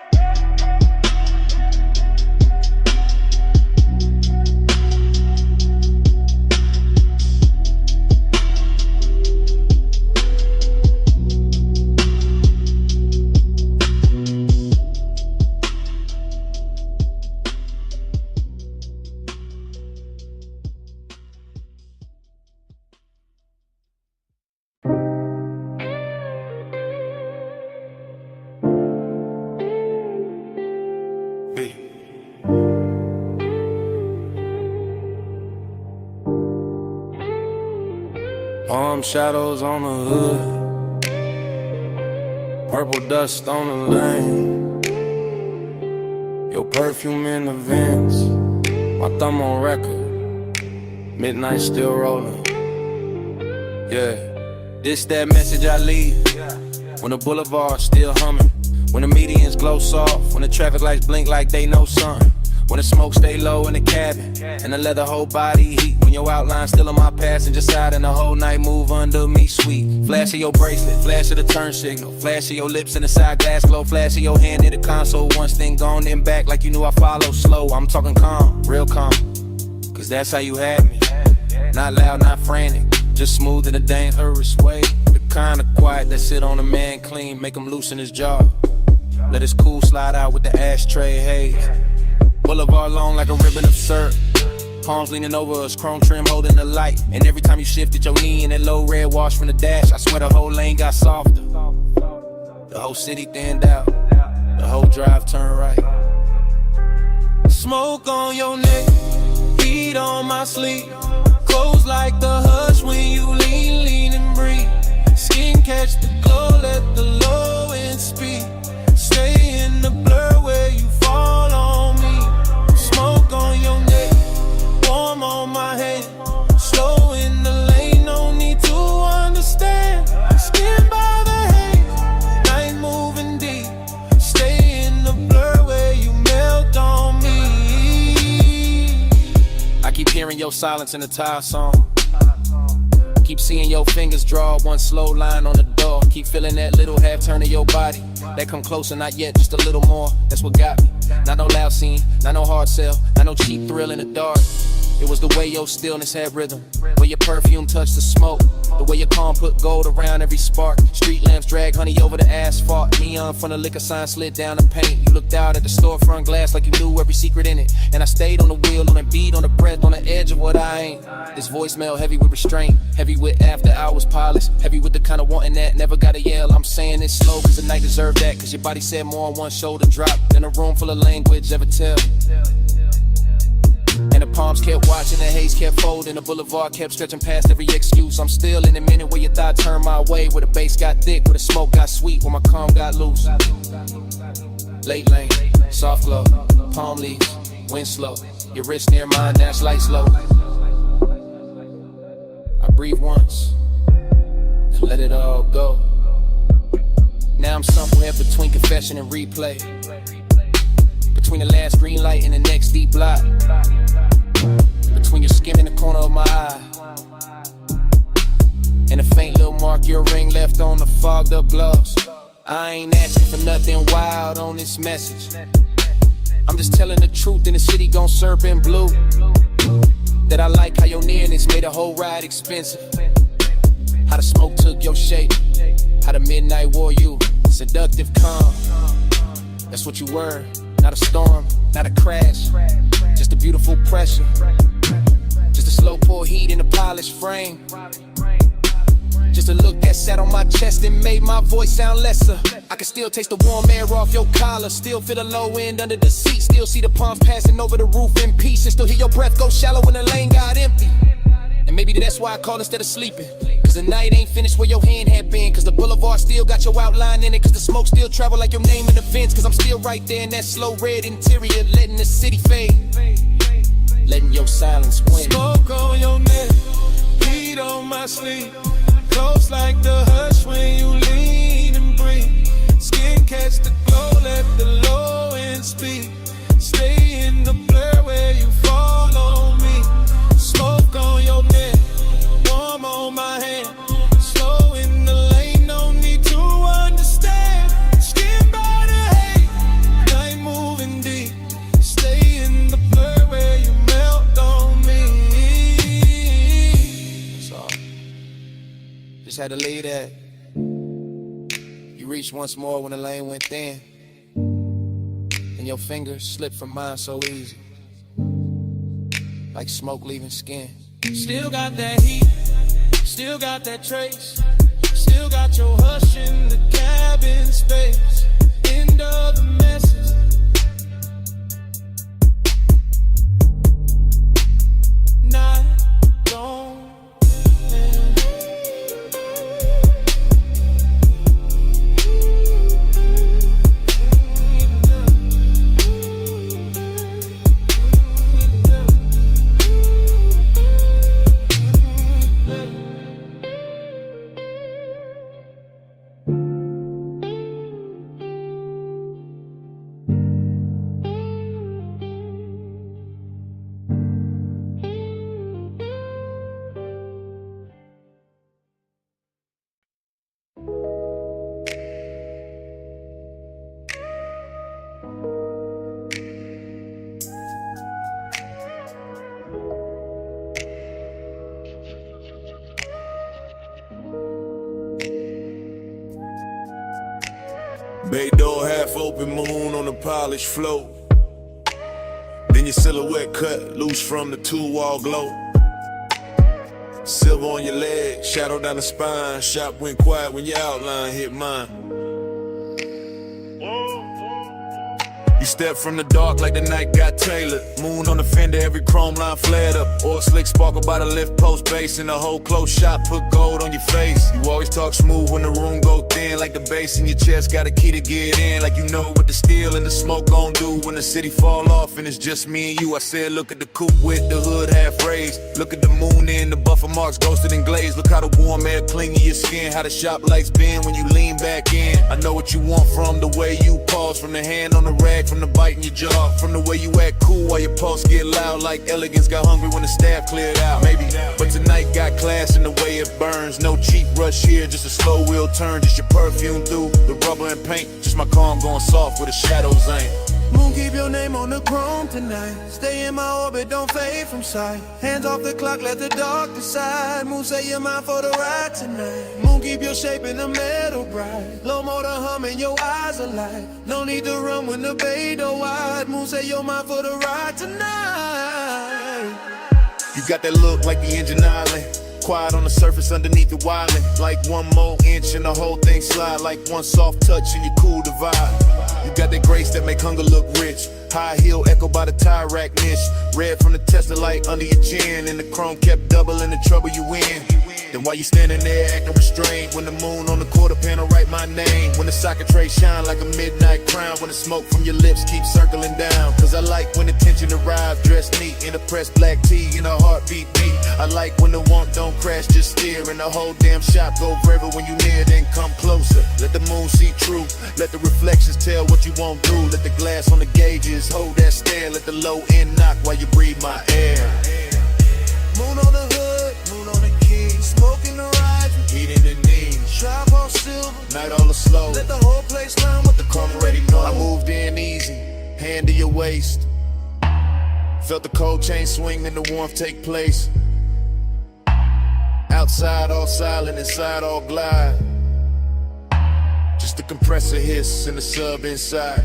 Palm shadows on the hood, purple dust on the lane, your perfume in the vents, my thumb on record, midnight still rolling. Yeah, this that message I leave, when the boulevard still humming, when the medians glow soft, when the traffic lights blink like they know something, When the smoke stay low in the cabin, and the leather whole body heat. When your outline still on my passenger side, and the whole night move under me sweet. Flash of your bracelet, flash of the turn signal, flash of your lips in the side glass glow, flash of your hand in the console. Once thing gone, then back like you knew I follow slow. I'm talking calm, real calm, cause that's how you had me. Not loud, not frantic, just smooth in a dangerous way. The kind of quiet that sit on a man clean, make him loosen his jaw. Let his cool slide out with the ashtray haze. Boulevard long like a ribbon of syrup. Palms leaning over us, chrome trim holding the light. And every time you shifted your knee in that low red wash from the dash, I swear the whole lane got softer. The whole city thinned out, the whole drive turned right. Smoke on your neck, heat on my sleeve. Close like the hush when you lean, lean and breathe. Skin catch the glow, let the low end speed. Stay in the blur where you fall on me. Smoke on your neck, warm on my hand. Slow in the lane, no need to understand. Skin by the haze, night moving deep. Stay in the blur where you melt on me. I keep hearing your silence in the tire song. Keep seeing your fingers draw one slow line on the door. Keep feeling that little half turn of your body. That come closer, not yet, just a little more. That's what got me. Not no loud scene, not no hard sell, not no cheap thrill in the dark. It was the way your stillness had rhythm, where your perfume touched the smoke, the way your calm put gold around every spark. Street lamps drag honey over the asphalt. Neon from the liquor sign slid down the paint. You looked out at the storefront glass like you knew every secret in it. And I stayed on the wheel, on the beat, on the breath, on the edge of what I ain't. This voicemail heavy with restraint, heavy with after hours polish, heavy with the kind of wanting that never gotta yell. I'm saying it slow cause the night deserved that, cause your body said more on one shoulder drop than a room full of language ever tell. And the palms kept watching, the haze kept folding, the boulevard kept stretching past every excuse. I'm still in a minute where your thought turned my way, where the bass got thick, where the smoke got sweet, where my calm got loose. Late lane, soft glow, palm leaves, wind slow. Your wrist near mine, dash light slow. I breathe once, and let it all go. Now I'm somewhere between confession and replay, between the last green light and the next deep block, between your skin and the corner of my eye, and a faint little mark your ring left on the fogged up gloves. I ain't asking for nothing wild on this message. I'm just telling the truth in the city gon' serve in blue. That I like how your nearness made the whole ride expensive. How the smoke took your shape, how the midnight wore you. Seductive calm, that's what you were. Not a storm, not a crash, just a beautiful pressure. Just a slow pour heat in a polished frame. Just a look that sat on my chest and made my voice sound lesser. I can still taste the warm air off your collar, still feel the low end under the seat, still see the palms passing over the roof in peace, and still hear your breath go shallow when the lane got empty. And maybe that's why I call instead of sleeping, cause the night ain't finished where your hand had been, cause the boulevard still got your outline in it, cause the smoke still travel like your name in the vents, cause I'm still right there in that slow red interior, letting the city fade, letting your silence win. Smoke on your neck, heat on my sleeve. Close like the hush when you lean and breathe. Skin catch the glow, let the low end speak. Stay in the blur where you fall on me. Smoke on your neck, warm on my hand. Slow in the lane, no need to understand. Skin by the hate, night moving deep. Stay in the blur where you melt on me. That's all. Just had to leave that. You reached once more when the lane went thin, and your fingers slipped from mine so easy, like smoke leaving skin. Still got that heat, still got that trace, still got your hush in the cabin space. End of the message. Night gone. Bay door half open, moon on the polished floor. Then your silhouette cut loose from the two-wall glow. Silver on your leg, shadow down the spine. Shop went quiet when your outline hit mine. You step from the dark like the night got tailored. Moon on the fender, every chrome line flared up. Oil slick sparkle by the lift post base. In the whole close shot, put gold on your face. You always talk smooth when the room go thin. Like the bass in your chest, got a key to get in. Like you know what the steel and the smoke gon' do when the city fall off and it's just me and you. I said look at the coupe with the hood half raised. Look at the moon in the buffer marks ghosted and glazed. Look how the warm air cling to your skin. How the shop lights bend when you lean back in. I know what you want from the way you pause. From the hand on the rag, from the bite in your jaw, from the way you act cool while your pulse get loud. Like elegance got hungry when the staff cleared out. Maybe, but tonight got class in the way it burns. No cheap rush here, just a slow wheel turn. Just your perfume through the rubber and paint. Just my calm going soft where the shadows ain't. Moon, keep your name on the chrome tonight. Stay in my orbit, don't fade from sight. Hands off the clock, let the dark decide. Moon, say you're mine for the ride tonight. Moon, keep your shape in the metal bright. Low motor humming, your eyes alight. No need to run when the bay door wide. Moon, say you're mine for the ride tonight. You got that look like the engine island. Quiet on the surface underneath the wildin'. Like one more inch and the whole thing slide. Like one soft touch and you cool the vibe. You got that grace that make hunger look rich. High heel echo by the tire rack niche. Red from the Tesla light under your chin. And the chrome kept doubling the trouble you in. Then while you standing there acting restrained, when the moon on the quarter panel write my name. When the socket tray shine like a midnight crown. When the smoke from your lips keeps circling down. Cause I like when the tension arrives dressed neat in a pressed black tee and a heartbeat beat. I like when the want don't crash, just steer. And the whole damn shop go forever when you near, then come closer. Let the moon see truth, let the reflections tell what you won't do. Let the glass on the gauges hold that stare. Let the low end knock while you breathe my air. Moon on the hood, moon on the key. Smoke in the rise, heat in the knees. Trap all silver, night all the slow. let the whole place learn what the Come already know. I moved in easy, hand to your waist. Felt the cold chain swing and the warmth take place. Outside all silent, inside all glide. Just the compressor hiss and the sub inside.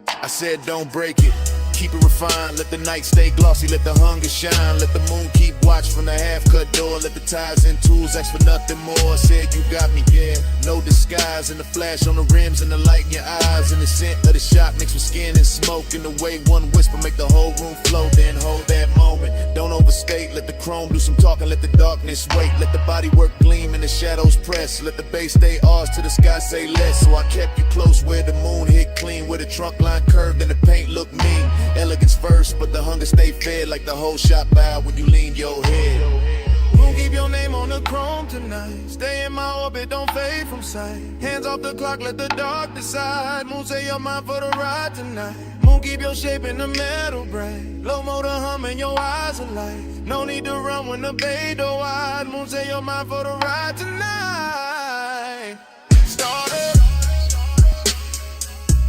I said don't break it, keep it refined. Let the night stay glossy, let the hunger shine. Let the moon keep watch from the half-cut door. Let the ties and tools ask for nothing more. I said you got me, yeah, no disguise. And the flash on the rims and the light in your eyes. And the scent of the shop mixed with skin and smoke. And the way one whisper make the whole room flow. Then hold that moment, don't overstate. Let the chrome do some talking, let the darkness wait. Let the body work gleam and the shadows press. Let the bass stay ours till the sky say less. So I kept you close where the moon hit clean. Where the trunk line curved and the paint looked mean. Elegance first, but the hunger stay fed. Like the whole shop bowed when you lean your head. Moon, keep your name on the chrome tonight. Stay in my orbit, don't fade from sight. Hands off the clock, let the dark decide. Moon, say you're mine for the ride tonight. Moon, keep your shape in the metal bright. Low motor humming, your eyes alight. No need to run when the bay door wide. Moon, say you're mine for the ride tonight. Start up,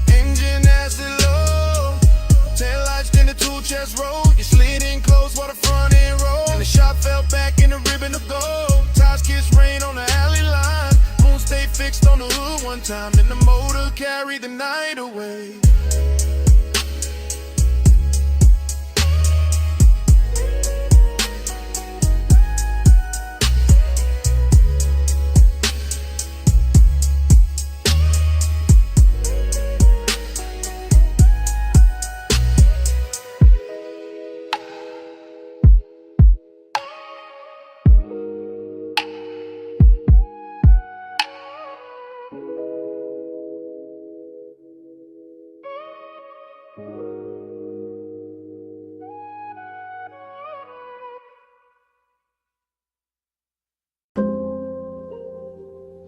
engine acid low. Tail lights in the two chest roll. You slid in close while the front end roll. And the shot fell back in the ribbon of gold. Ties kiss rain on the alley line. Moon stay fixed on the hood one time. Then the motor carried the night away.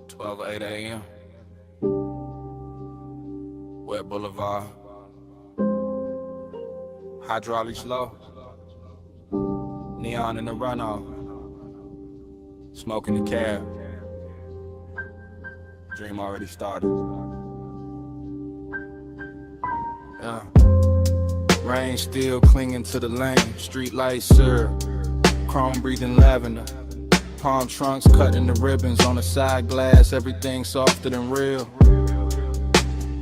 Twelve 8 a.m. West Boulevard. Hydraulics low. Neon in the runoff. Smoking the cab. Dream already started. Yeah. Rain still clinging to the lane. Street lights syrup. Chrome breathing lavender. Palm trunks cutting the ribbons on the side glass. Everything softer than real.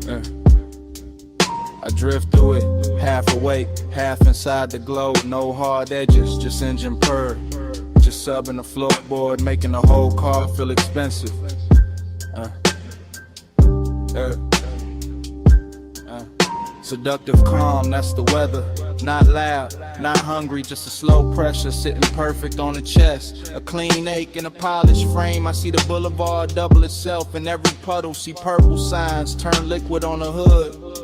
I drift through it, half awake, half inside the glow. No hard edges, just engine purr. Just subbing the floorboard, making the whole car feel expensive. Seductive calm, that's the weather. Not loud, not hungry, just a slow pressure sitting perfect on the chest. A clean ache in a polished frame. I see the boulevard double itself in every puddle. See purple signs turn liquid on the hood.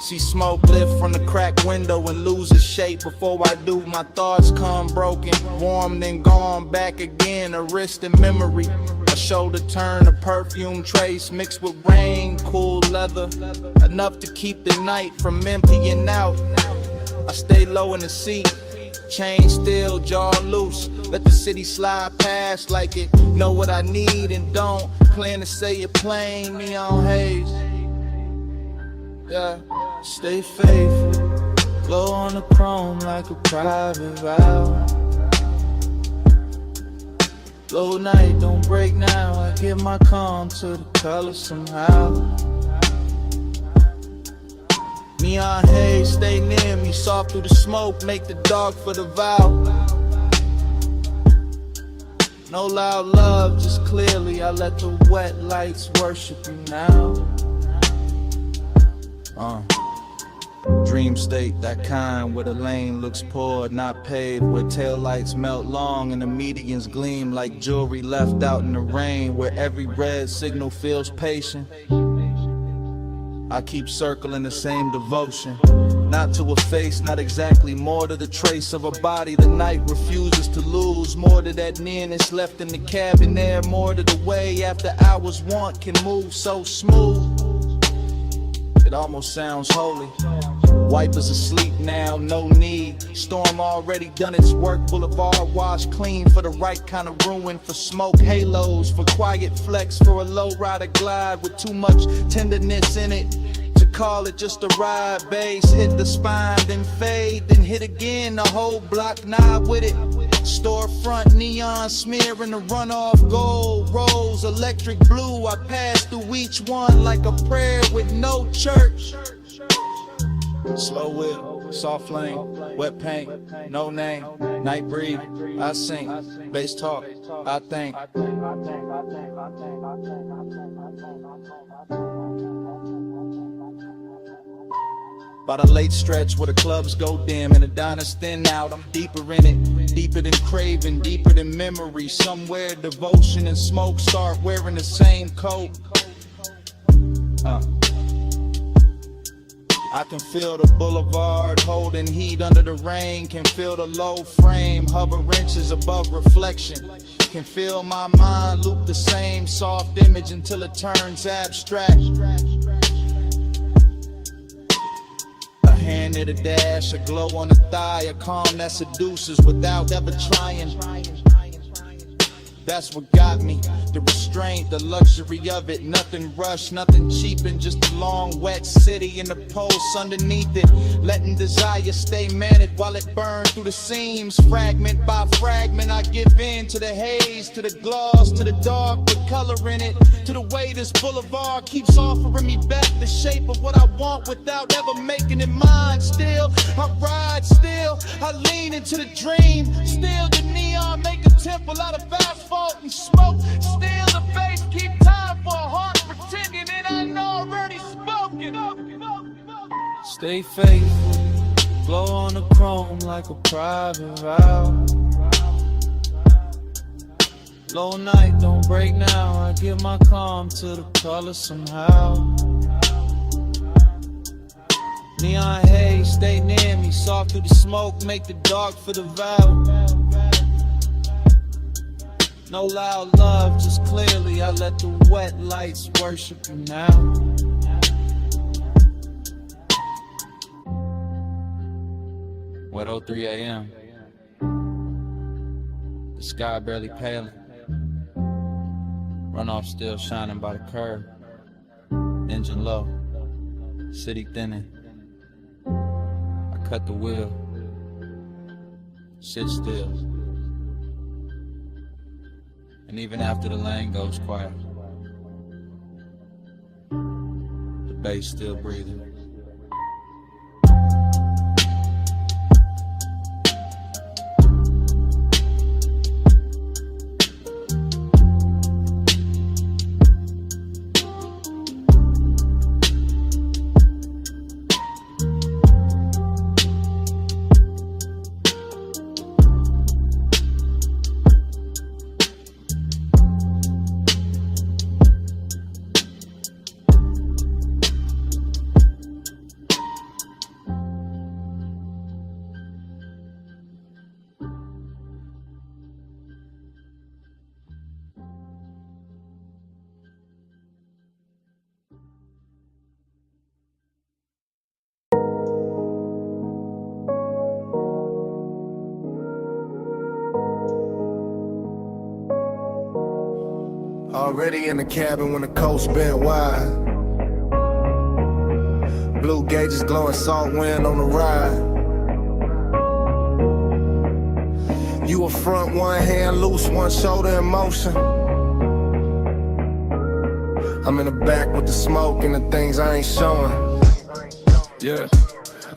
See smoke lift from the cracked window and lose its shape. Before I do, my thoughts come broken, warm then gone back again. A wrist in memory, a shoulder turn, a perfume trace mixed with rain, cool leather, enough to keep the night from emptying out. I stay low in the seat, chain still, jaw loose. Let the city slide past like it know what I need and don't. Plan to say it plain, neon haze. Yeah, stay faithful, glow on the chrome like a private vow. Low night, don't break now. I give my calm to the color somehow. Neon haze, stay near me, soft through the smoke, make the dark for the vow. No loud love, just clearly I let the wet lights worship you now. Dream state, that kind where the lane looks poured, not paved, where taillights melt long and the medians gleam like jewelry left out in the rain, where every red signal feels patient. I keep circling the same devotion, not to a face, not exactly, more to the trace of a body the night refuses to lose, more to that nearness left in the cabin there, more to the way after hours want can move so smooth. It almost sounds holy. Wipers asleep now, no need. Storm already done its work. Boulevard washed clean for the right kind of ruin. For smoke halos, for quiet flex, for a low rider glide with too much tenderness in it. To call it just a ride, bass hit the spine, then fade, then hit again. The whole block knob with it. Storefront neon smearing the runoff gold rose, electric blue. I pass through each one like a prayer with no church. Slow whip, soft flame, wet paint, no name, night breathe, I sing, bass talk, I think. By the late stretch where the clubs go dim and the diners thin out, I'm deeper in it, deeper than craving, deeper than memory. Somewhere devotion and smoke start wearing the same coat. I can feel the boulevard holding heat under the rain. Can feel the low frame hover inches above reflection. Can feel my mind loop the same soft image until it turns abstract. A hand at a dash, a glow on the thigh, a calm that seduces without ever trying. That's what got me, the restraint, the luxury of it. Nothing rushed, nothing cheap, and just a long wet city and the pulse underneath it. Letting desire stay managed while it burns through the seams. Fragment by fragment, I give in to the haze, to the gloss, to the dark, the color in it. To the way this boulevard keeps offering me back the shape of what I want without ever making it mine. Still, I ride, still, I lean into the dream. Still, the neon make a temple out of asphalt and smoke. Still the bass keep time for a heart pretending it ain't already spoken. Stay faithful, glow on the chrome like a private vow. Low night, don't break now. I give my calm to the color somehow. Neon haze, stay near me, soft through the smoke, make the dark for the vow. No loud love, just clearly I let the wet lights worship you now. What 03 a.m. The sky barely paling. Runoff still shining by the curb. Engine low, city thinning. I cut the wheel, sit still. And even after the lane goes quiet, the bass still breathing. Already in the cabin when the coast bent wide. Blue gauges glowing, salt wind on the ride. You a front, one hand loose, one shoulder in motion. I'm in the back with the smoke and the things I ain't showing. Yeah.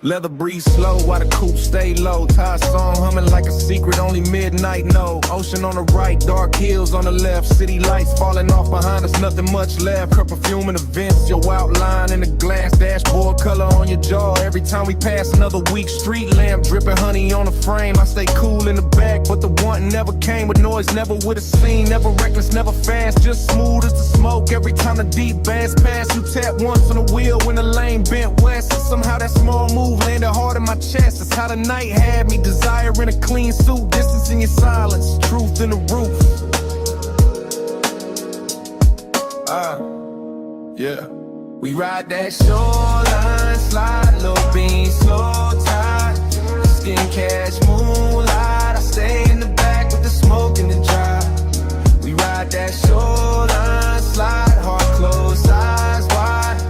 Leather breeze slow while the coupe stay low. Ty song humming like a secret only midnight know. Ocean on the right, dark hills on the left. City lights falling off behind us, nothing much left. Her perfume in the vents, your outline in the glass. Dashboard color on your jaw. Every time we pass another weak street lamp, dripping honey on the frame. I stay cool in the back, but the wanting never came with noise, never with a scene. Never reckless, never fast, just smooth as the smoke. Every time the deep bass pass, you tap once on the wheel when the lane bent west. And somehow that small move landed hard in my chest. That's how the night had me, desiring a clean suit. Distance in your silence, truth in the roof. Yeah. We ride that shoreline, slide, low beam, slow tide. Skin catch moonlight. I stay in the back with the smoke and the drive. We ride that shoreline, slide, heart closed, eyes wide.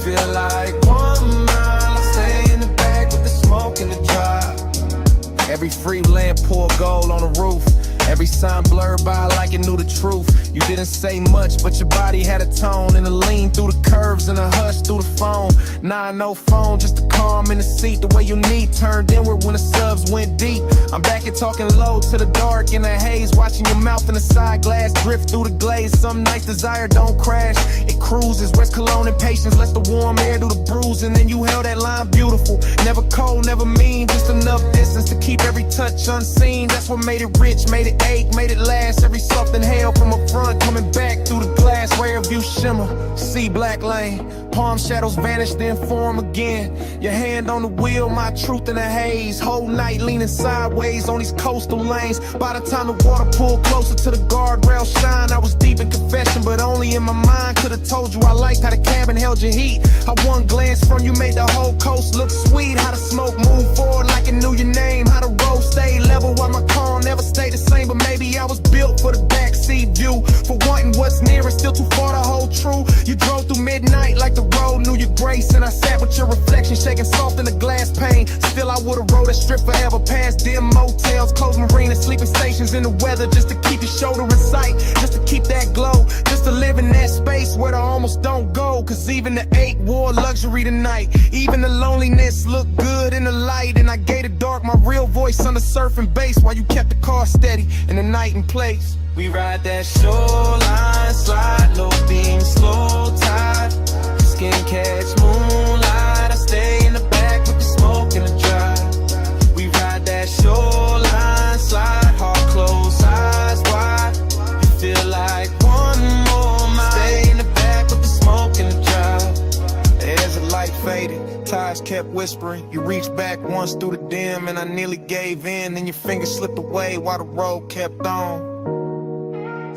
Feel like 1 mile. I stay in the back with the smoke and the drive. Every free land pour gold on the roof. Every sign blurred by like it knew the truth. You didn't say much, but your body had a tone and a lean through the curves and a hush through the phone. Nah, no phone, just a calm in the seat. The way your knee turned inward when the subs went deep. I'm back here talking low to the dark in the haze, watching your mouth in the side glass drift through the glaze. Some nights desire don't crash, it cruises. West Cologne and patience lets the warm air do the bruising. Then you held that line beautiful, never cold, never mean. Just enough distance to keep every touch unseen. That's what made it rich, made it ache, made it last. Every something hell from a front, coming back through the glass. Where view shimmer, see black lane. Palm shadows vanish, then form again. Your hand on the wheel, my truth in the haze. Whole night leaning sideways on these coastal lanes. By the time the water pulled closer to the guardrail shine, I was deep in confession, but only in my mind. Could've told you I liked how the cabin held your heat. How one glance from you made the whole coast look sweet. How the smoke moved forward like it knew your name. How the road stayed level while my car never stayed the same. But maybe I was built for the backseat view, for wanting what's near and still too far to hold true. You drove through midnight like the road knew your grace, and I sat with your reflection shaking soft in the glass pane. Still I would've rode that strip forever, past dim motels, closed marinas, sleeping stations in the weather, just to keep your shoulder in sight, just to keep that glow, just to live in that space where the almost don't go. Cause even the ache wore luxury tonight, even the loneliness looked good in the light. And I gave the dark my real voice on the surfing bass, while you kept the car steady in the night and place. We ride that shoreline, slide, low beam, slow tide. Skin catch moonlight. I stay in the back with the smoke and the drive. We ride that shoreline, slide, heart closed, eyes wide. You feel like 1 more mile. Stay in the back with the smoke and the drive. As the light faded, ties kept whispering. You reached back once through the dim, and I nearly gave in. Then your fingers slipped away while the road kept on.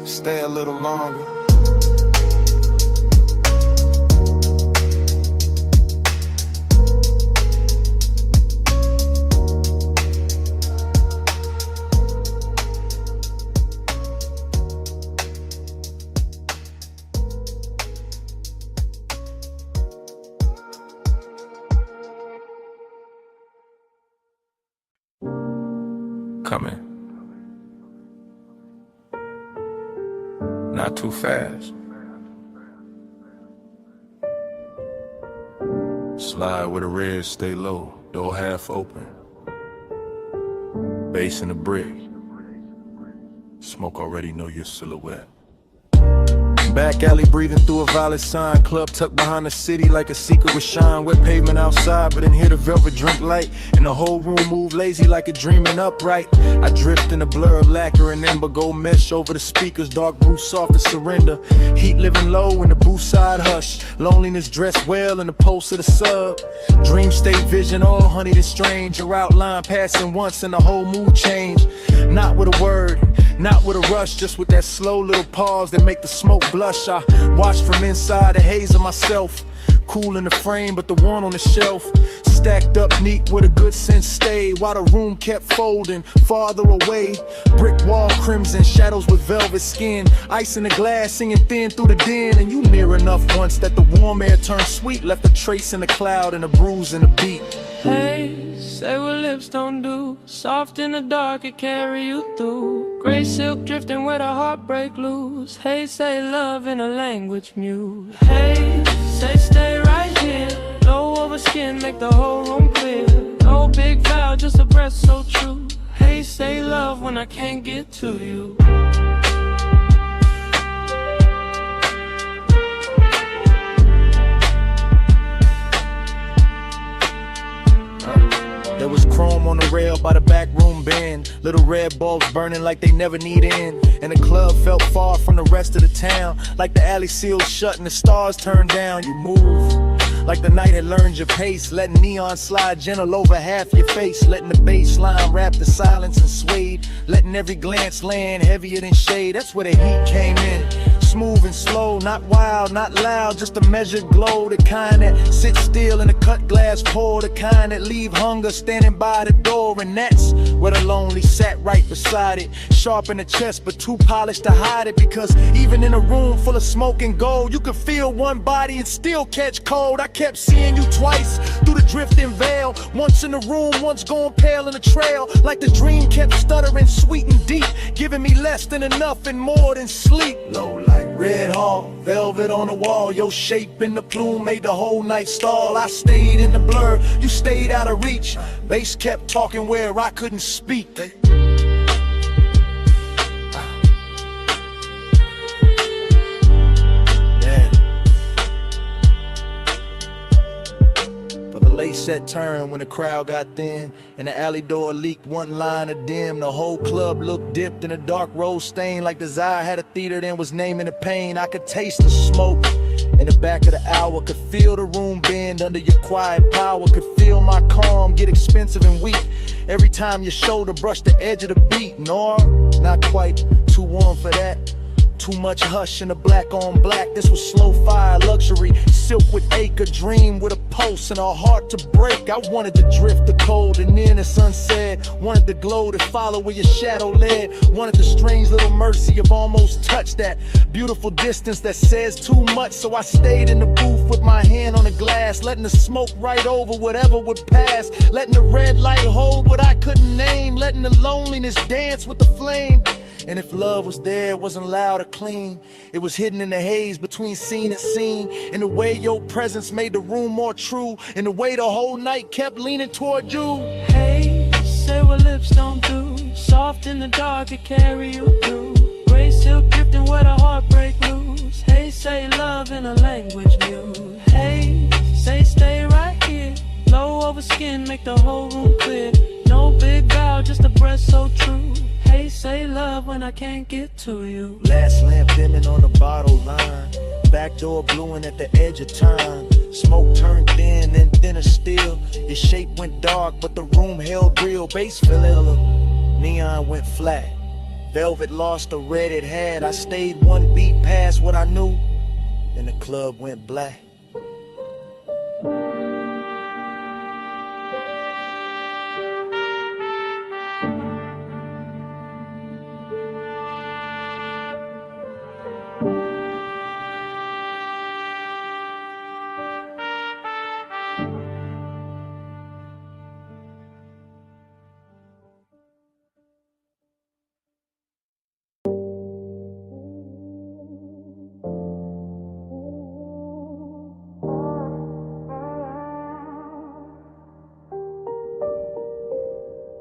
Stay a little longer. Coming. Not too fast. Slide with a red, stay low, door half open. Bass in the brick. Smoke already know your silhouette. Back alley breathing through a violet sign. Club tucked behind the city like a secret with shine. Wet pavement outside, but in here the velvet drink light. And the whole room move lazy like a dreaming upright. I drift in a blur of lacquer and ember. Gold mesh over the speakers, dark blue soft to surrender. Heat living low in the booth side hush. Loneliness dressed well in the pulse of the sub. Dream state vision, all honeyed and strange. Your outline passing once and the whole mood change. Not with a word, not with a rush, just with that slow little pause that make the smoke blush. I watch from inside the haze of myself. Cool in the frame, but the one on the shelf stacked up neat with a good sense stay. While the room kept folding farther away. Brick wall crimson, shadows with velvet skin. Ice in the glass, singing thin through the den. And you near enough once that the warm air turned sweet. Left a trace in the cloud and a bruise in the beat. Hey, say what lips don't do. Soft in the dark, it carry you through. Gray silk drifting where the heartbreak loose. Hey, say love in a language mute. Hey, say stay right here. Low over skin, make the whole room clear. No big vow, just a breath so true. Hey, say love when I can't get to you. There was chrome on the rail by the back room bend. Little red bulbs burning like they never need end. And the club felt far from the rest of the town. Like the alley sealed shut and the stars turned down. You move like the night had learned your pace. Letting neon slide gentle over half your face. Letting the bass line wrap the silence and swayed. Letting every glance land heavier than shade. That's where the heat came in. Smooth and slow, not wild, not loud, just a measured glow. The kind that sits still in a cut glass pour. The kind that leave hunger standing by the door. And that's where the lonely sat right beside it. Sharp in the chest, but too polished to hide it. Because even in a room full of smoke and gold, you could feel one body and still catch cold. I kept seeing you twice through the drifting veil. Once in the room, once going pale in the trail. Like the dream kept stuttering sweet and deep, giving me less than enough and more than sleep. Low like red hall, velvet on the wall. Your shape in the plume made the whole night stall. I stayed in the blur, you stayed out of reach. Bass kept talking where I couldn't speak. Late set turn when the crowd got thin and the alley door leaked one line of dim. The whole club looked dipped in a dark rose stain, like Desire had a theater then was naming the pain. I could taste the smoke in the back of the hour, could feel the room bend under your quiet power, could feel my calm get expensive and weak every time your shoulder brushed the edge of the beat. No, not quite too warm for that. Too much hush in the black on black. This was slow fire luxury, silk with acre, dream with a pulse and a heart to break. I wanted to drift the cold and then the sunset. Wanted the glow to follow where your shadow led. Wanted the strange little mercy of almost touch, that beautiful distance that says too much. So I stayed in the booth with my hand on the glass, letting the smoke right over whatever would pass. Letting the red light hold what I couldn't name. Letting the loneliness dance with the flame. And if love was there, it wasn't loud or clean. It was hidden in the haze between scene and scene. In the way your presence made the room more true. In the way the whole night kept leaning toward you. Hey, say what lips don't do. Soft in the dark, it carry you through. Gray silk drifting where the heartbreak loose. Hey, say love in a language mute. Hey, say stay right here. Low over skin, make the whole room clear. No big vow, just a breath so true. Hey, say love when I can't get to you. Last lamp dimming on the bottle line. Back door bluing at the edge of time. Smoke turned thin, then thinner still. Your shape went dark, but the room held real. Bass filling, neon went flat. Velvet lost the red it had. I stayed one beat past what I knew, then the club went black.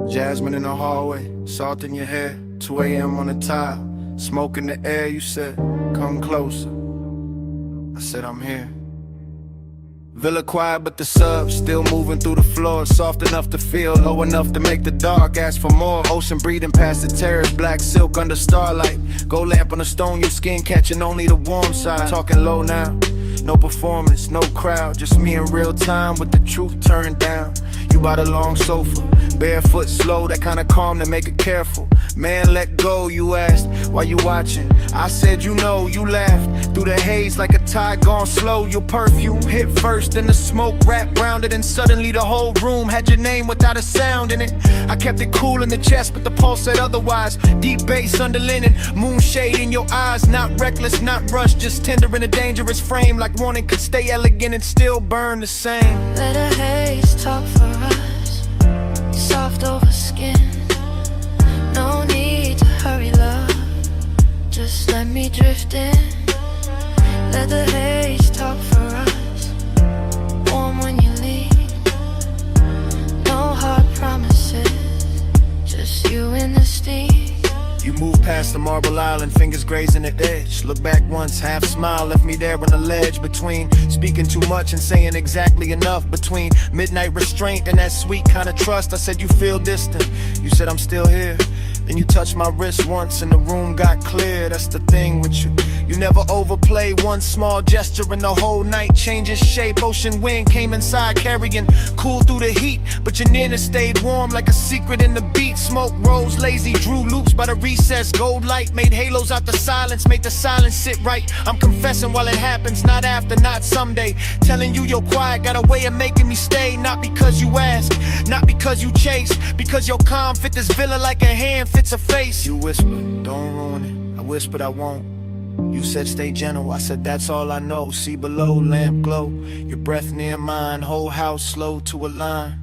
Jasmine in the hallway, salt in your hair, 2 a.m. on the tile, smoke in the air. You said, come closer. I said, I'm here. Villa quiet, but the subs still moving through the floor. Soft enough to feel, low enough to make the dark ask for more. Ocean breathing past the terrace, black silk under starlight. Gold lamp on the stone, your skin catching only the warm side. Talking low now, no performance, no crowd, just me in real time with the truth turned down. You by the long sofa, barefoot slow, that kind of calm to make it careful. Man, let go, you asked, why you watching? I said, you know, you laughed through the haze like a tide gone slow. Your perfume hit first, then the smoke wrapped round it, and suddenly the whole room had your name without a sound in it. I kept it cool in the chest, but the pulse said otherwise. Deep bass under linen, moonshade in your eyes, not reckless, not rushed, just tender in a dangerous frame, like wanting could stay elegant and still burn the same. Let a haze talk for us, soft over skin. No need to hurry, love, just let me drift in. Let the haze talk for us, warm when you leave. No hard promises, just you and the steam. You move past the marble island, fingers grazing the edge. Look back once, half smile, left me there on the ledge. Between speaking too much and saying exactly enough. Between midnight restraint and that sweet kind of trust. I said, you feel distant, you said I'm still here. Then you touched my wrist once and the room got clear. That's the thing with you, you never overplay. One small gesture and the whole night changes shape. Ocean wind came inside carrying cool through the heat, but your nearness stayed warm like a secret in the beat. Smoke rose lazy, drew loops by the recess. Gold light made halos out the silence, made the silence sit right. I'm confessing while it happens, not after, not someday. Telling you you're quiet got a way of making me stay. Not because you ask, not because you chase, because your calm fit this villa like a hand fits a face. You whispered, don't ruin it. I whispered, I won't. You said stay gentle, I said that's all I know. See below, lamp glow, your breath near mine, whole house slow to a line.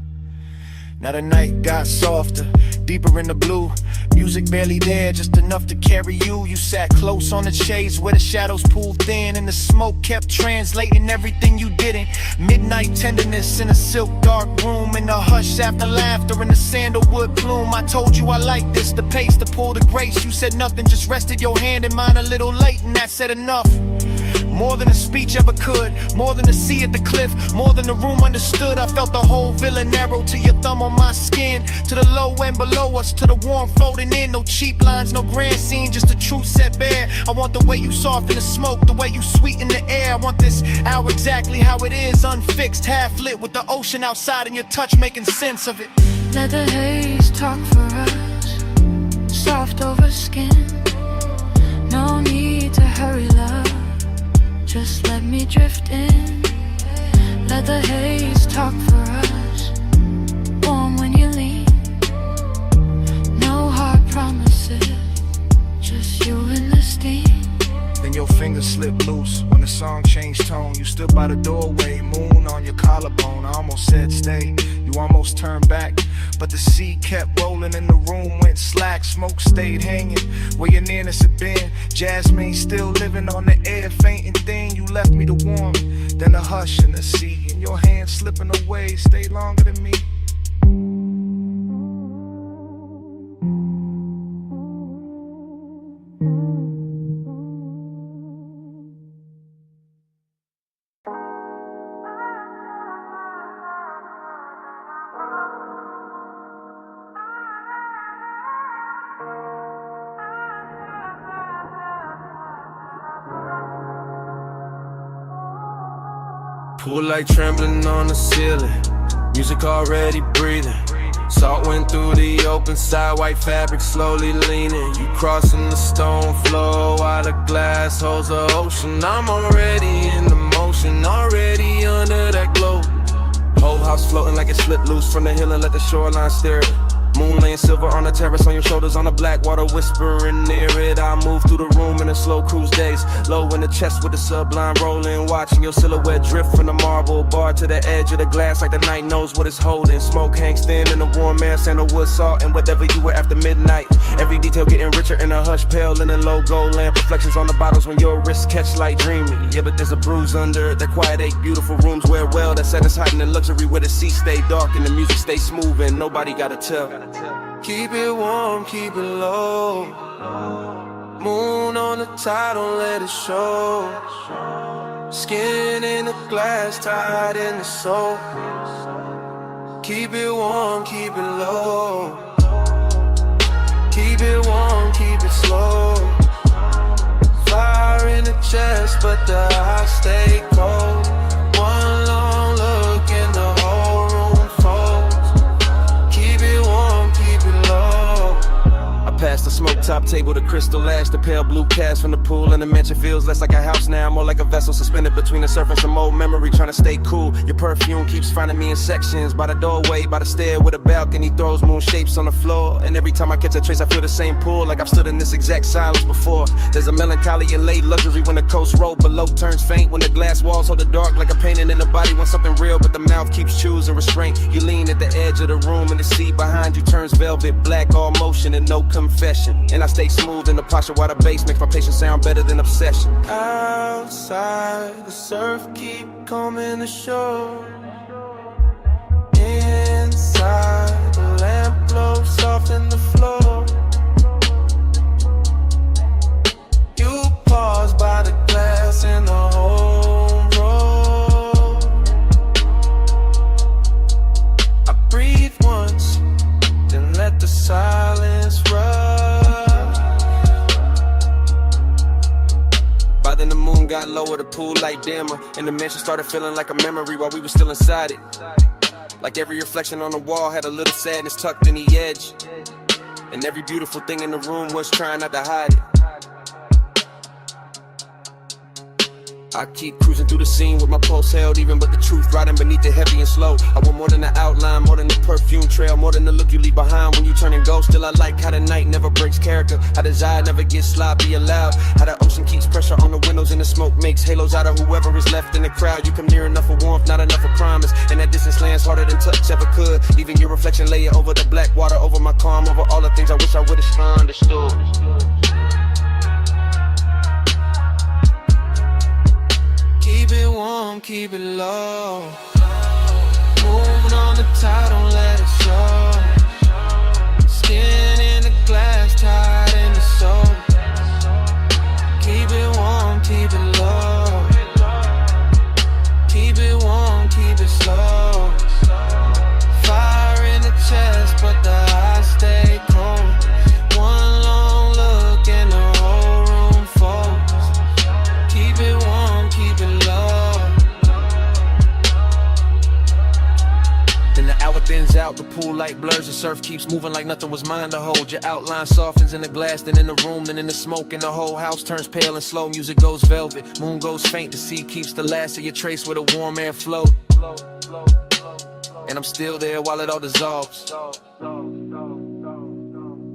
Now the night got softer, deeper in the blue. Music barely there, just enough to carry you. You sat close on the shades where the shadows pulled thin, and the smoke kept translating everything you didn't. Midnight tenderness in a silk dark room, in the hush after laughter in the sandalwood plume. I told you I like this, the pace, the pull, the grace. You said nothing, just rested your hand in mine a little late, and that said enough. More than a speech ever could, more than the sea at the cliff, more than the room understood. I felt the whole villa narrow to your thumb on my skin, to the low end below us, to the warm floating in. No cheap lines, no grand scene, just the truth set bare. I want the way you soften the smoke, the way you sweeten the air. I want this hour exactly how it is, unfixed, half lit, with the ocean outside and your touch making sense of it. Let the haze talk for us, soft over skin. No need to hurry, love, just let me drift in. Let the haze talk for us, warm when you leave. No hard promises, just you and the steam. Then your fingers slipped loose when the song changed tone. You stood by the doorway, moon on your collarbone. I almost said stay, you almost turned back, but the sea kept rolling and the room went slack. Smoke stayed hanging where your nearness had been. Jasmine still living on the air, fainting thin. You left me the warmth, then the hush and the sea, and your hands slipping away stayed longer than me. Pool light trembling on the ceiling, music already breathing. Salt went through the open side, white fabric slowly leaning. You crossing the stone floor while the glass holds the ocean. I'm already in the motion, already under that glow. Whole house floating like it slipped loose from the hill and let the shoreline stare it. Moon laying silver on the terrace, on your shoulders, on the black water whispering near it. I move through the room in a slow cruise days, low in the chest with the sublime rolling, watching your silhouette drift from the marble bar to the edge of the glass like the night knows what it's holding. Smoke hangs thin in the warm air, sandalwood salt and whatever you were after midnight. Every detail getting richer in a hush, pale in a low gold lamp, reflections on the bottles when your wrists catch light dreaming. Yeah, but there's a bruise under that quiet ache. Beautiful rooms wear well, that set us hiding in luxury where the sea stay dark and the music stay smooth and nobody gotta tell. Keep it warm, keep it low. Moon on the tide, don't let it show. Skin in the glass, tied in the soul. Keep it warm, keep it low. Keep it warm, keep it slow. Fire in the chest, but the eyes stay cold. One long look and the whole room folds. Keep it warm, keep it low. I passed the smoke top table, the crystal ash, the pale blue cast from the pool, and the mansion feels less like a house now, more like a vessel suspended between the surface and some old memory, trying to stay cool. Your perfume keeps finding me in sections, by the doorway, by the stair with a balcony, throws moon shapes on the floor, and every time I catch a trace I feel the same pull, like I've stood in this exact silence before. There's a melancholy and late luxury when the coast road below turns faint, when the glass walls hold the dark like a painting in the body wants something real, but the mouth keeps choosing restraint. You lean at the edge of the room and the seat behind you turns velvet black, all motion and no confession, and I stay smooth in the posture while the bass makes my patience sound better than obsession. Outside, the surf keep coming ashore. Inside, the lamp glows soft in the floor. You pause by the glass in the home road. I breathe once, then let the silence rush. By then the moon got lower, the pool light dimmer, and the mansion started feeling like a memory while we were still inside it. Like every reflection on the wall had a little sadness tucked in the edge, and every beautiful thing in the room was trying not to hide it. I keep cruising through the scene with my pulse held even, but the truth riding beneath it heavy and slow. I want more than the outline, more than the perfume trail, more than the look you leave behind when you turn and go. Still I like how the night never breaks character, how desire never gets sloppy allowed, how the ocean keeps pressure on the windows and the smoke makes halos out of whoever is left in the crowd. You come near enough for warmth, not enough for promise, and that distance lands harder than touch ever could. Even your reflection lay over the black water, over my calm, over all the things I wish I would've understood. Keep it warm, keep it low. Moving on the tide, don't let it show. Skin in the glass, tied in the soul. Keep it warm, keep it low. Keep it warm, keep it slow. Fire in the chest, but the eyes stay cold. One long look and the whole room folds. Keep it warm, keep it low. Then the hour thins out, the pool light blurs, the surf keeps moving like nothing was mine to hold. Your outline softens in the glass, then in the room, then in the smoke, and the whole house turns pale and slow. Music goes velvet, moon goes faint, the sea keeps the last of your trace where the warm air float. And I'm still there while it all dissolves.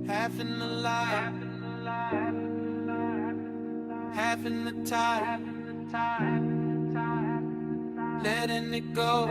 Half in the light, half in the tide, letting it go.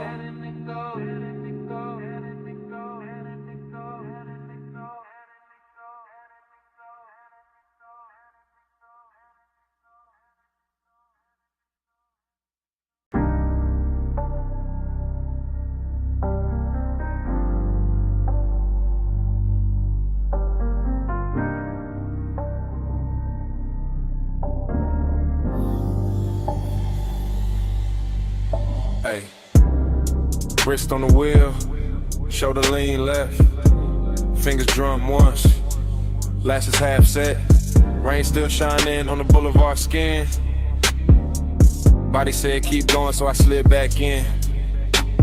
Hey, wrist on the wheel, shoulder lean left, fingers drum once, lashes half set, rain still shining on the boulevard skin. Body said keep going, so I slid back in.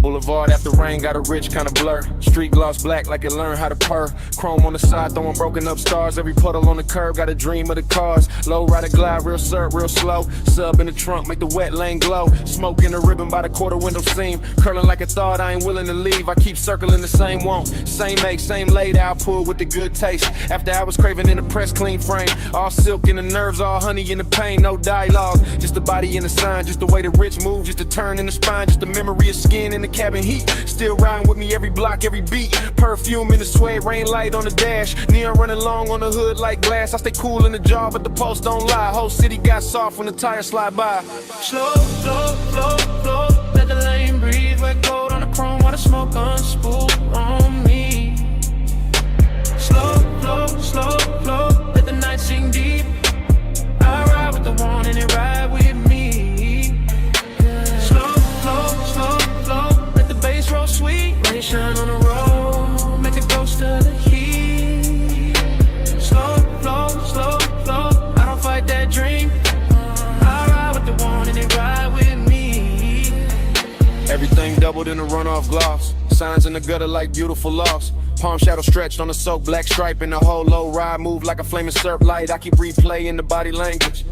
Boulevard after rain got a rich kind of blur. Street gloss black like it learned how to purr. Chrome on the side throwing broken up stars. Every puddle on the curb got a dream of the cars. Low rider glide real syrup real slow. Sub in the trunk make the wet lane glow. Smoke in the ribbon by the quarter window seam. Curling like a thought I ain't willing to leave. I keep circling the same want. Same make, same laid out pull with the good taste. After I was craving in the press clean frame. All silk in the nerves, all honey in the pain. No dialogue, just the body and the sign. Just the way the rich move, just the turn in the spine. Just the memory of skin in the cabin heat. Still riding with me every block, every beat. Perfume in the suede, rain light on the dash. Neon running long on the hood like glass. I stay cool in the jar, but the pulse don't lie. Whole city got soft when the tires slide by. Slow, slow, slow, slow. Let the lane breathe. Wet gold on the chrome while the smoke unspool on me. Slow and run off gloss. Signs in the gutter like beautiful loss. Palm shadow stretched on the soaked black stripe, and the whole low ride move like a flaming surf light. I keep replaying the body language.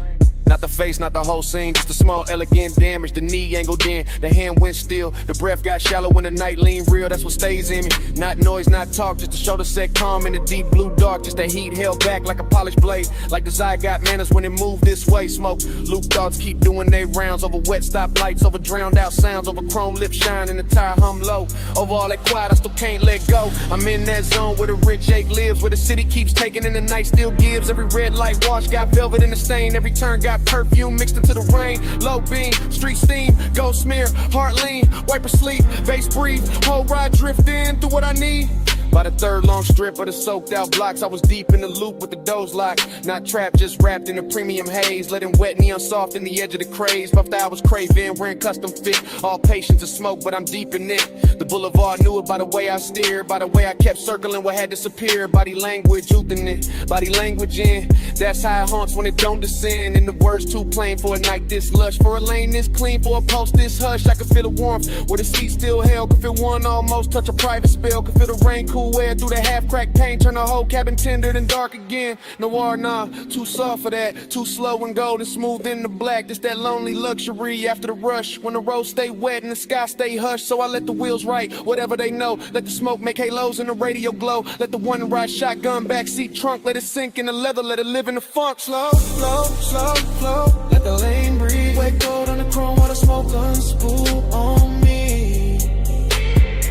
Not the face, not the whole scene, just a small elegant damage. The knee angled in, the hand went still. The breath got shallow when the night leaned real, that's what stays in me. Not noise, not talk, just to show the set calm in the deep blue dark. Just the heat held back like a polished blade. Like the Zai got manners when it moved this way. Smoke, loop thoughts keep doing their rounds. Over wet stop lights, over drowned out sounds. Over chrome lip shine and the tire hum low. Over all that quiet, I still can't let go. I'm in that zone where the rich ache lives, where the city keeps taking and the night still gives. Every red light wash got velvet in the stain. Every turn got perfume mixed into the rain. Low beam, street steam, go smear, heart lean, wipe or sleep, bass breathe, whole ride drift in through what I need. By the third long strip of the soaked out blocks, I was deep in the loop with the doors locked. Not trapped, just wrapped in a premium haze. Letting wet neon soft in the edge of the craze. Puffed I was craving, wearing custom fit. All patience and smoke, but I'm deep in it. The boulevard knew it by the way I steered. By the way I kept circling what had disappeared. Body language, youthing it. Body language in. That's how it haunts when it don't descend. And the words too plain for a night this lush. For a lane this clean, for a post this hush. I could feel the warmth where the seat still held. Could feel one almost touch a private spill. Could feel the rain cool air through the half-cracked paint, turn the whole cabin tendered and dark again. Noir, nah, too soft for that. Too slow and gold and smooth in the black. Just that lonely luxury after the rush. When the roads stay wet and the sky stay hushed. So I let the wheels write whatever they know. Let the smoke make halos and the radio glow. Let the one ride shotgun backseat trunk. Let it sink in the leather, let it live in the funk. Slow, slow, slow, slow. Let the lane breathe. Wet gold on the chrome while the smoke guns spool on me.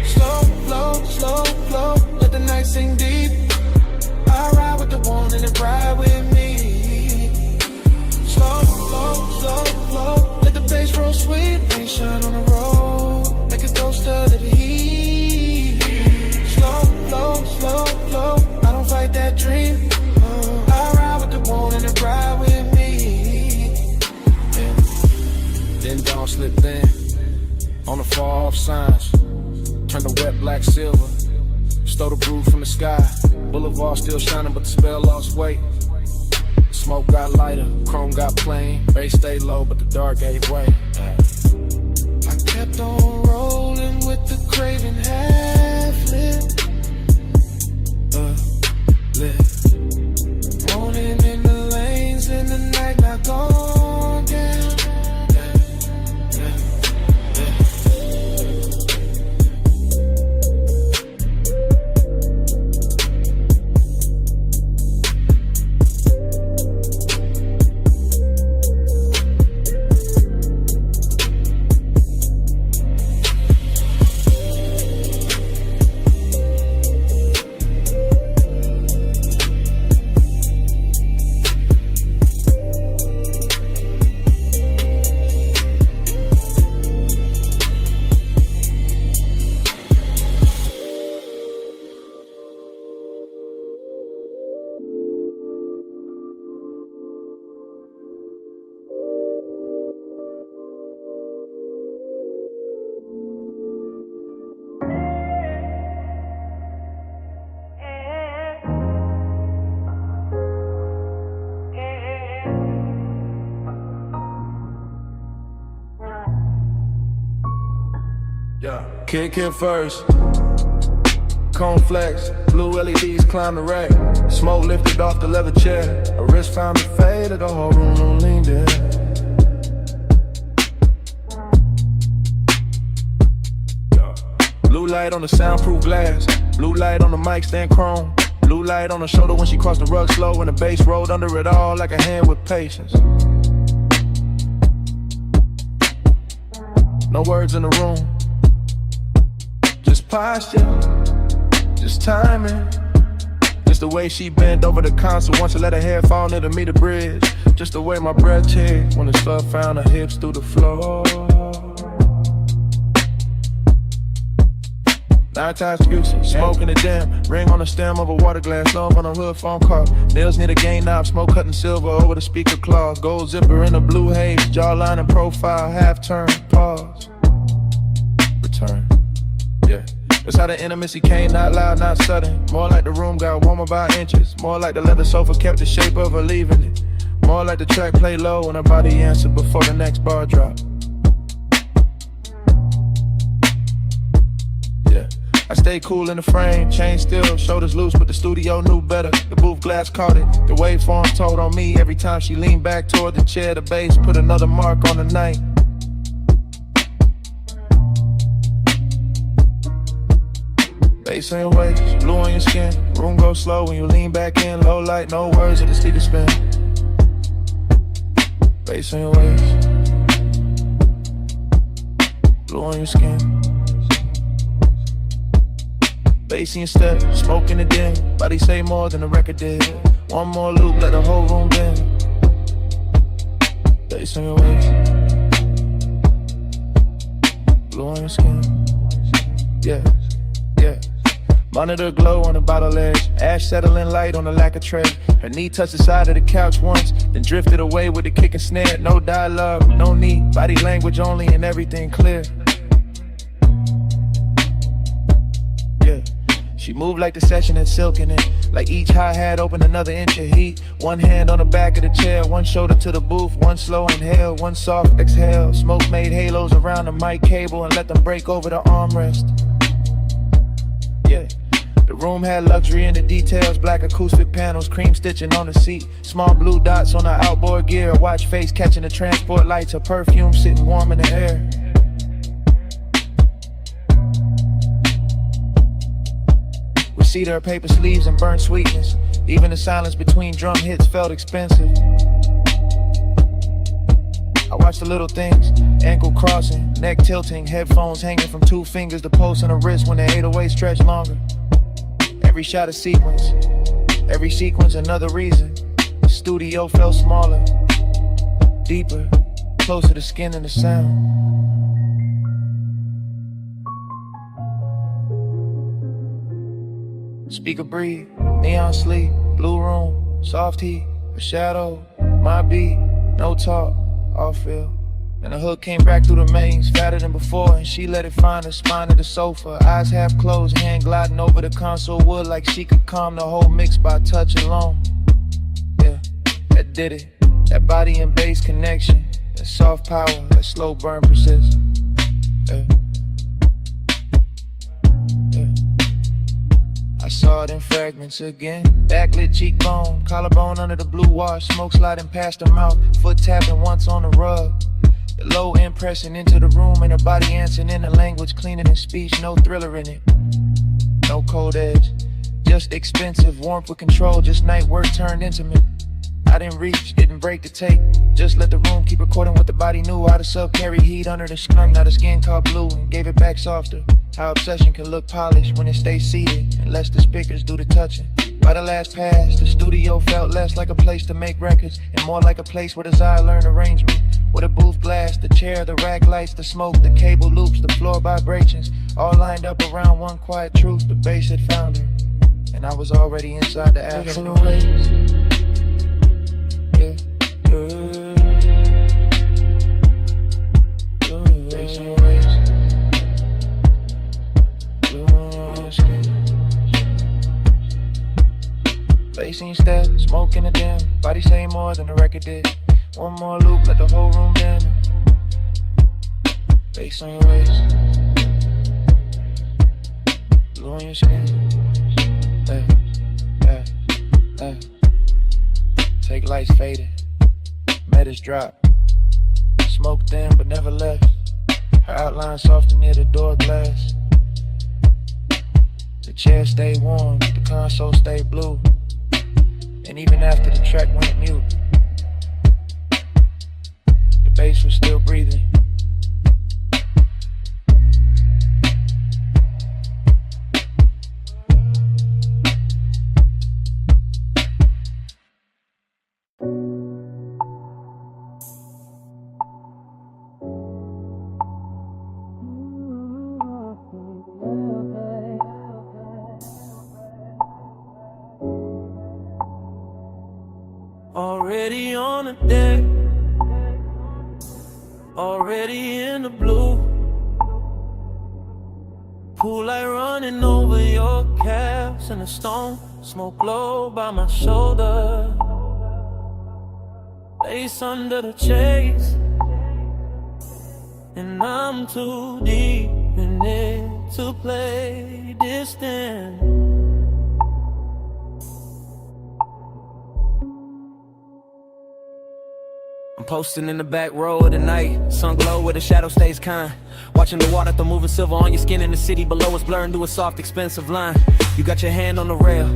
Slow, slow, slow, slow. Let the night sing deep. I ride with the one and it ride with me. Slow, slow, slow, slow. Let the bass roll sweet. Rain shine on the road. Make it go to the heat. Slow, slow, slow, slow. I don't fight that dream. I ride with the one and it ride with me. Yeah. Then dawn slipped in on the far off signs. Turn the wet black silver. Stole the brew from the sky. Boulevard still shining, but the spell lost weight. Smoke got lighter, chrome got plain. Bass stayed low, but the dark gave way. I kept on rolling with the craving half lit. Lit. Morning in the lanes, in the night not gone down. Kick it first. Cone flex, blue LEDs climb the rack. Smoke lifted off the leather chair. A wrist found the faded, the whole room on leaned in. Blue light on the soundproof glass. Blue light on the mic stand chrome. Blue light on the shoulder when she crossed the rug slow. And the bass rolled under it all like a hand with patience. No words in the room. Just posture, just timing. Just the way she bent over the console once I let her hair fall near to meet the bridge. Just the way my breath checked when the sub found her hips through the floor. 9 times excuses, smoking the jam. Ring on the stem of a water glass, love on a hood phone car. Nails near the gain knob, smoke cutting silver over the speaker claws. Gold zipper in a blue haze, jawline and profile, half turn, pause. Return. Yeah, that's how the intimacy came, not loud, not sudden. More like the room got warmer by inches. More like the leather sofa kept the shape of her leaving it. More like the track play low and her body answered before the next bar drop. I stay cool in the frame, chain still, shoulders loose, but the studio knew better. The booth glass caught it, the waveform told on me. Every time she leaned back toward the chair, the bass put another mark on the night. Bass on your waist, blue on your skin. Room goes slow when you lean back in. Low light, no words, or the speaker spin. Bass on your waist, blue on your skin. Bass in your step, smoke in the den. Body say more than the record did. One more loop, let the whole room bend. Bass on your waist, blue on your skin. Yeah, yeah. Monitor glow on the bottle edge. Ash settling light on the lacquer tray. Her knee touched the side of the couch once, then drifted away with the kick and snare. No dialogue, no need. Body language only and everything clear. Yeah. She moved like the session had silk in it. Like each hi-hat opened another inch of heat. One hand on the back of the chair, one shoulder to the booth. One slow inhale, one soft exhale. Smoke made halos around the mic cable and let them break over the armrest. Yeah. The room had luxury in the details, black acoustic panels, cream stitching on the seat, small blue dots on the outboard gear, a watch face catching the transport lights, her perfume sitting warm in the air. We see her paper sleeves and burnt sweetness, even the silence between drum hits felt expensive. I watch the little things, ankle crossing, neck tilting, headphones hanging from 2 fingers, the pulse on the wrist when the 808 stretch longer. Every shot a sequence, every sequence another reason. The studio felt smaller, deeper, closer to skin and the sound. Speaker breathe, neon sleep, blue room, soft heat, a shadow, my beat, no talk, all feel. And the hook came back through the mains, fatter than before, and she let it find her spine of the sofa. Eyes half closed, hand gliding over the console wood like she could calm the whole mix by touch alone. Yeah, that did it. That body and bass connection, that soft power, that slow burn persists. Yeah. Yeah. I saw it in fragments again. Backlit cheekbone, collarbone under the blue wash, smoke sliding past her mouth, foot tapping once on the rug. The low end pressing into the room and her body answering in a language cleaner than speech, no thriller in it. No cold edge, just expensive warmth with control, just night work turned intimate. I didn't reach, didn't break the tape, just let the room keep recording what the body knew. How the sub carry heat under the skunk, now the skin caught blue and gave it back softer. How obsession can look polished when it stays seated and lets the speakers do the touching. By the last pass, the studio felt less like a place to make records and more like a place where desire learned arrangement. With a booth glass, the chair, the rack lights, the smoke, the cable loops, the floor vibrations, all lined up around one quiet truth. The bass had found her, and I was already inside the afternoon. Yeah, bass on your waist, blue on your skin. Bass in your step, smoke in the dim, body say more than the record did. One more loop, let the whole room bend. Bass on your waist, blue on your skin. Hey, hey, hey. Take lights faded, metas drop. Smoke thin but never left. Her outline softer near the door glass. The chair stayed warm, the console stayed blue. And even after the track went mute, the bass was still breathing. Already on the deck, already in the blue. Pool light running over your calves and the stone smoke low by my shoulder. Face under the chase, and I'm too deep in it to play distant. I'm posting in the back row of the night, sun glow where the shadow stays kind. Watching the water throw moving silver on your skin in the city below us, blurring to a soft, expensive line. You got your hand on the rail,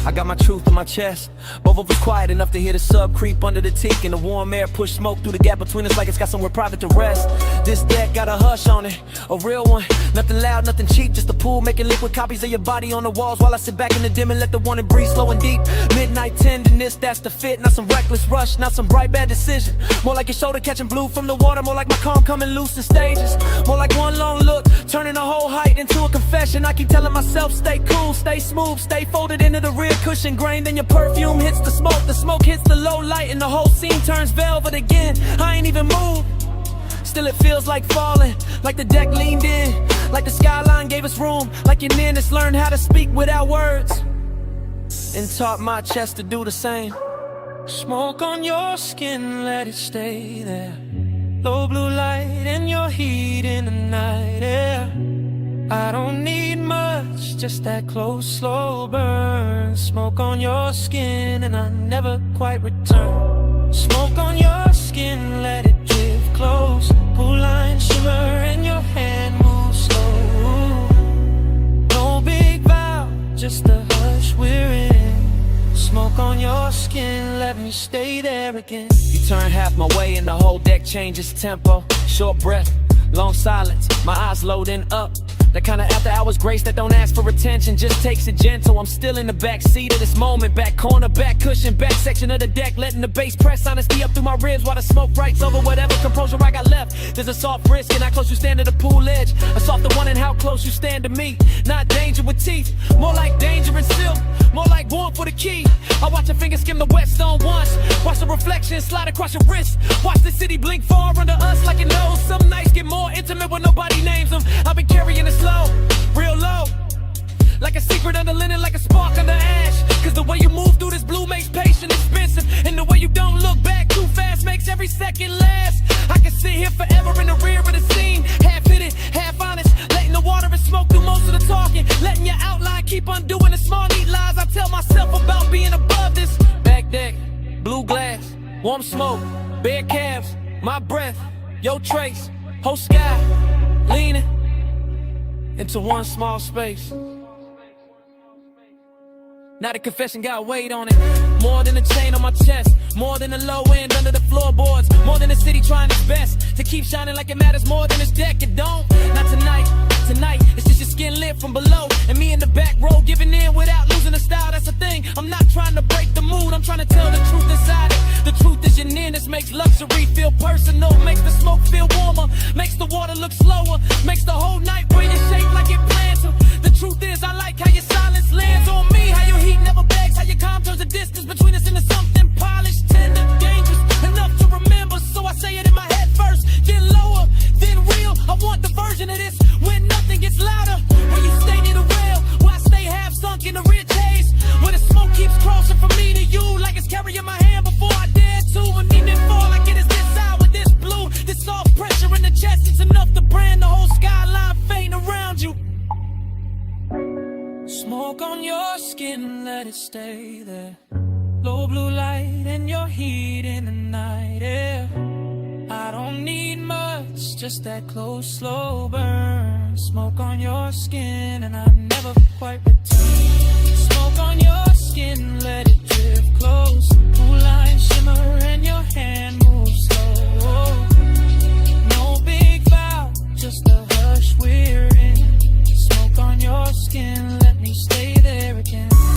I got my truth in my chest. Both of us quiet enough to hear the sub creep under the teak, and the warm air push smoke through the gap between us like it's got somewhere private to rest. This deck got a hush on it, a real one. Nothing loud, nothing cheap, just a pool making liquid copies of your body on the walls while I sit back in the dim and let the warning breathe slow and deep. Midnight tenderness, that's the fit. Not some reckless rush, not some bright bad decision. More like your shoulder catching blue from the water, more like my calm coming loose in stages. More like one long look, turning a whole height into a confession. I keep telling myself, stay cool, stay smooth, stay folded into the rear cushion grain. Then your perfume hits the smoke hits the low light, and the whole scene turns velvet again. I ain't even moved, still it feels like falling, like the deck leaned in, like the skyline gave us room, like your nearness learned how to speak without words, and taught my chest to do the same. Smoke on your skin, let it stay there. Low blue light and your heat in the night air. I don't need much, just that close, slow burn. Smoke on your skin and I never quite return. Smoke on your skin, let it drift close. Pool line shimmer and your hand moves slow. No big vow, just a hush we're in. Smoke on your skin, let me stay there again. You turn half my way and the whole deck changes tempo. Short breath, long silence, my eyes loading up. That kind of after hours grace that don't ask for attention, just takes it gentle. I'm still in the back seat of this moment, back corner, back cushion, back section of the deck, letting the bass press honesty up through my ribs while the smoke writes over whatever composure I got left. There's a soft risk in how close you stand to the pool edge, a softer one in how close you stand to me. Not danger with teeth, more like danger and silk, more like warmth for the key. I watch your fingers skim the wet stone once, watch the reflection slide across your wrist, watch the city blink far under us like it knows. Some nights get more intimate when nobody names them. I've been carrying this low, real low, like a secret under linen, like a spark under ash. Cause the way you move through this blue makes patience expensive, and the way you don't look back too fast makes every second last. I can sit here forever in the rear of the scene, half hidden, half honest, letting the water and smoke do most of the talking, letting your outline keep undoing the small neat lies I tell myself about being above this. Back deck, blue glass, warm smoke, bare calves, my breath, your trace, whole sky, leaning into one small space. Now the confession got weight on it, more than a chain on my chest, more than the low end under the floorboards, more than the city trying its best to keep shining like it matters more than this deck. It don't, not tonight, tonight it's just your skin lit from below, and me in the back row giving in without losing the style. That's the thing, I'm not trying to break the mood, I'm trying to tell the truth inside it. The truth is your nearness makes luxury feel personal, makes the smoke feel warmer, makes the water look slower, makes the whole night where you shake like it plans to. The truth is I like how your silence lands on me, how your heat never begs, how your calm turns the distance between us into something polished, tender, dangerous, enough to remember. So I say it in my head first, then lower, then real. I want the version of this when nothing gets louder, where you stay near the rail, where I stay half sunk in the rich haze, where the smoke keeps crossing from me to you like it's carrying my hand before I dare to, and even fall like it is this hour, this blue, this soft pressure in the chest. It's enough to brand the whole skyline faint around you. Smoke on your skin, let it stay there. Low blue light and your heat in the night air. I don't need much, just that close, slow burn. Smoke on your skin and I never quite return. Smoke on your skin, let it drift close. Pool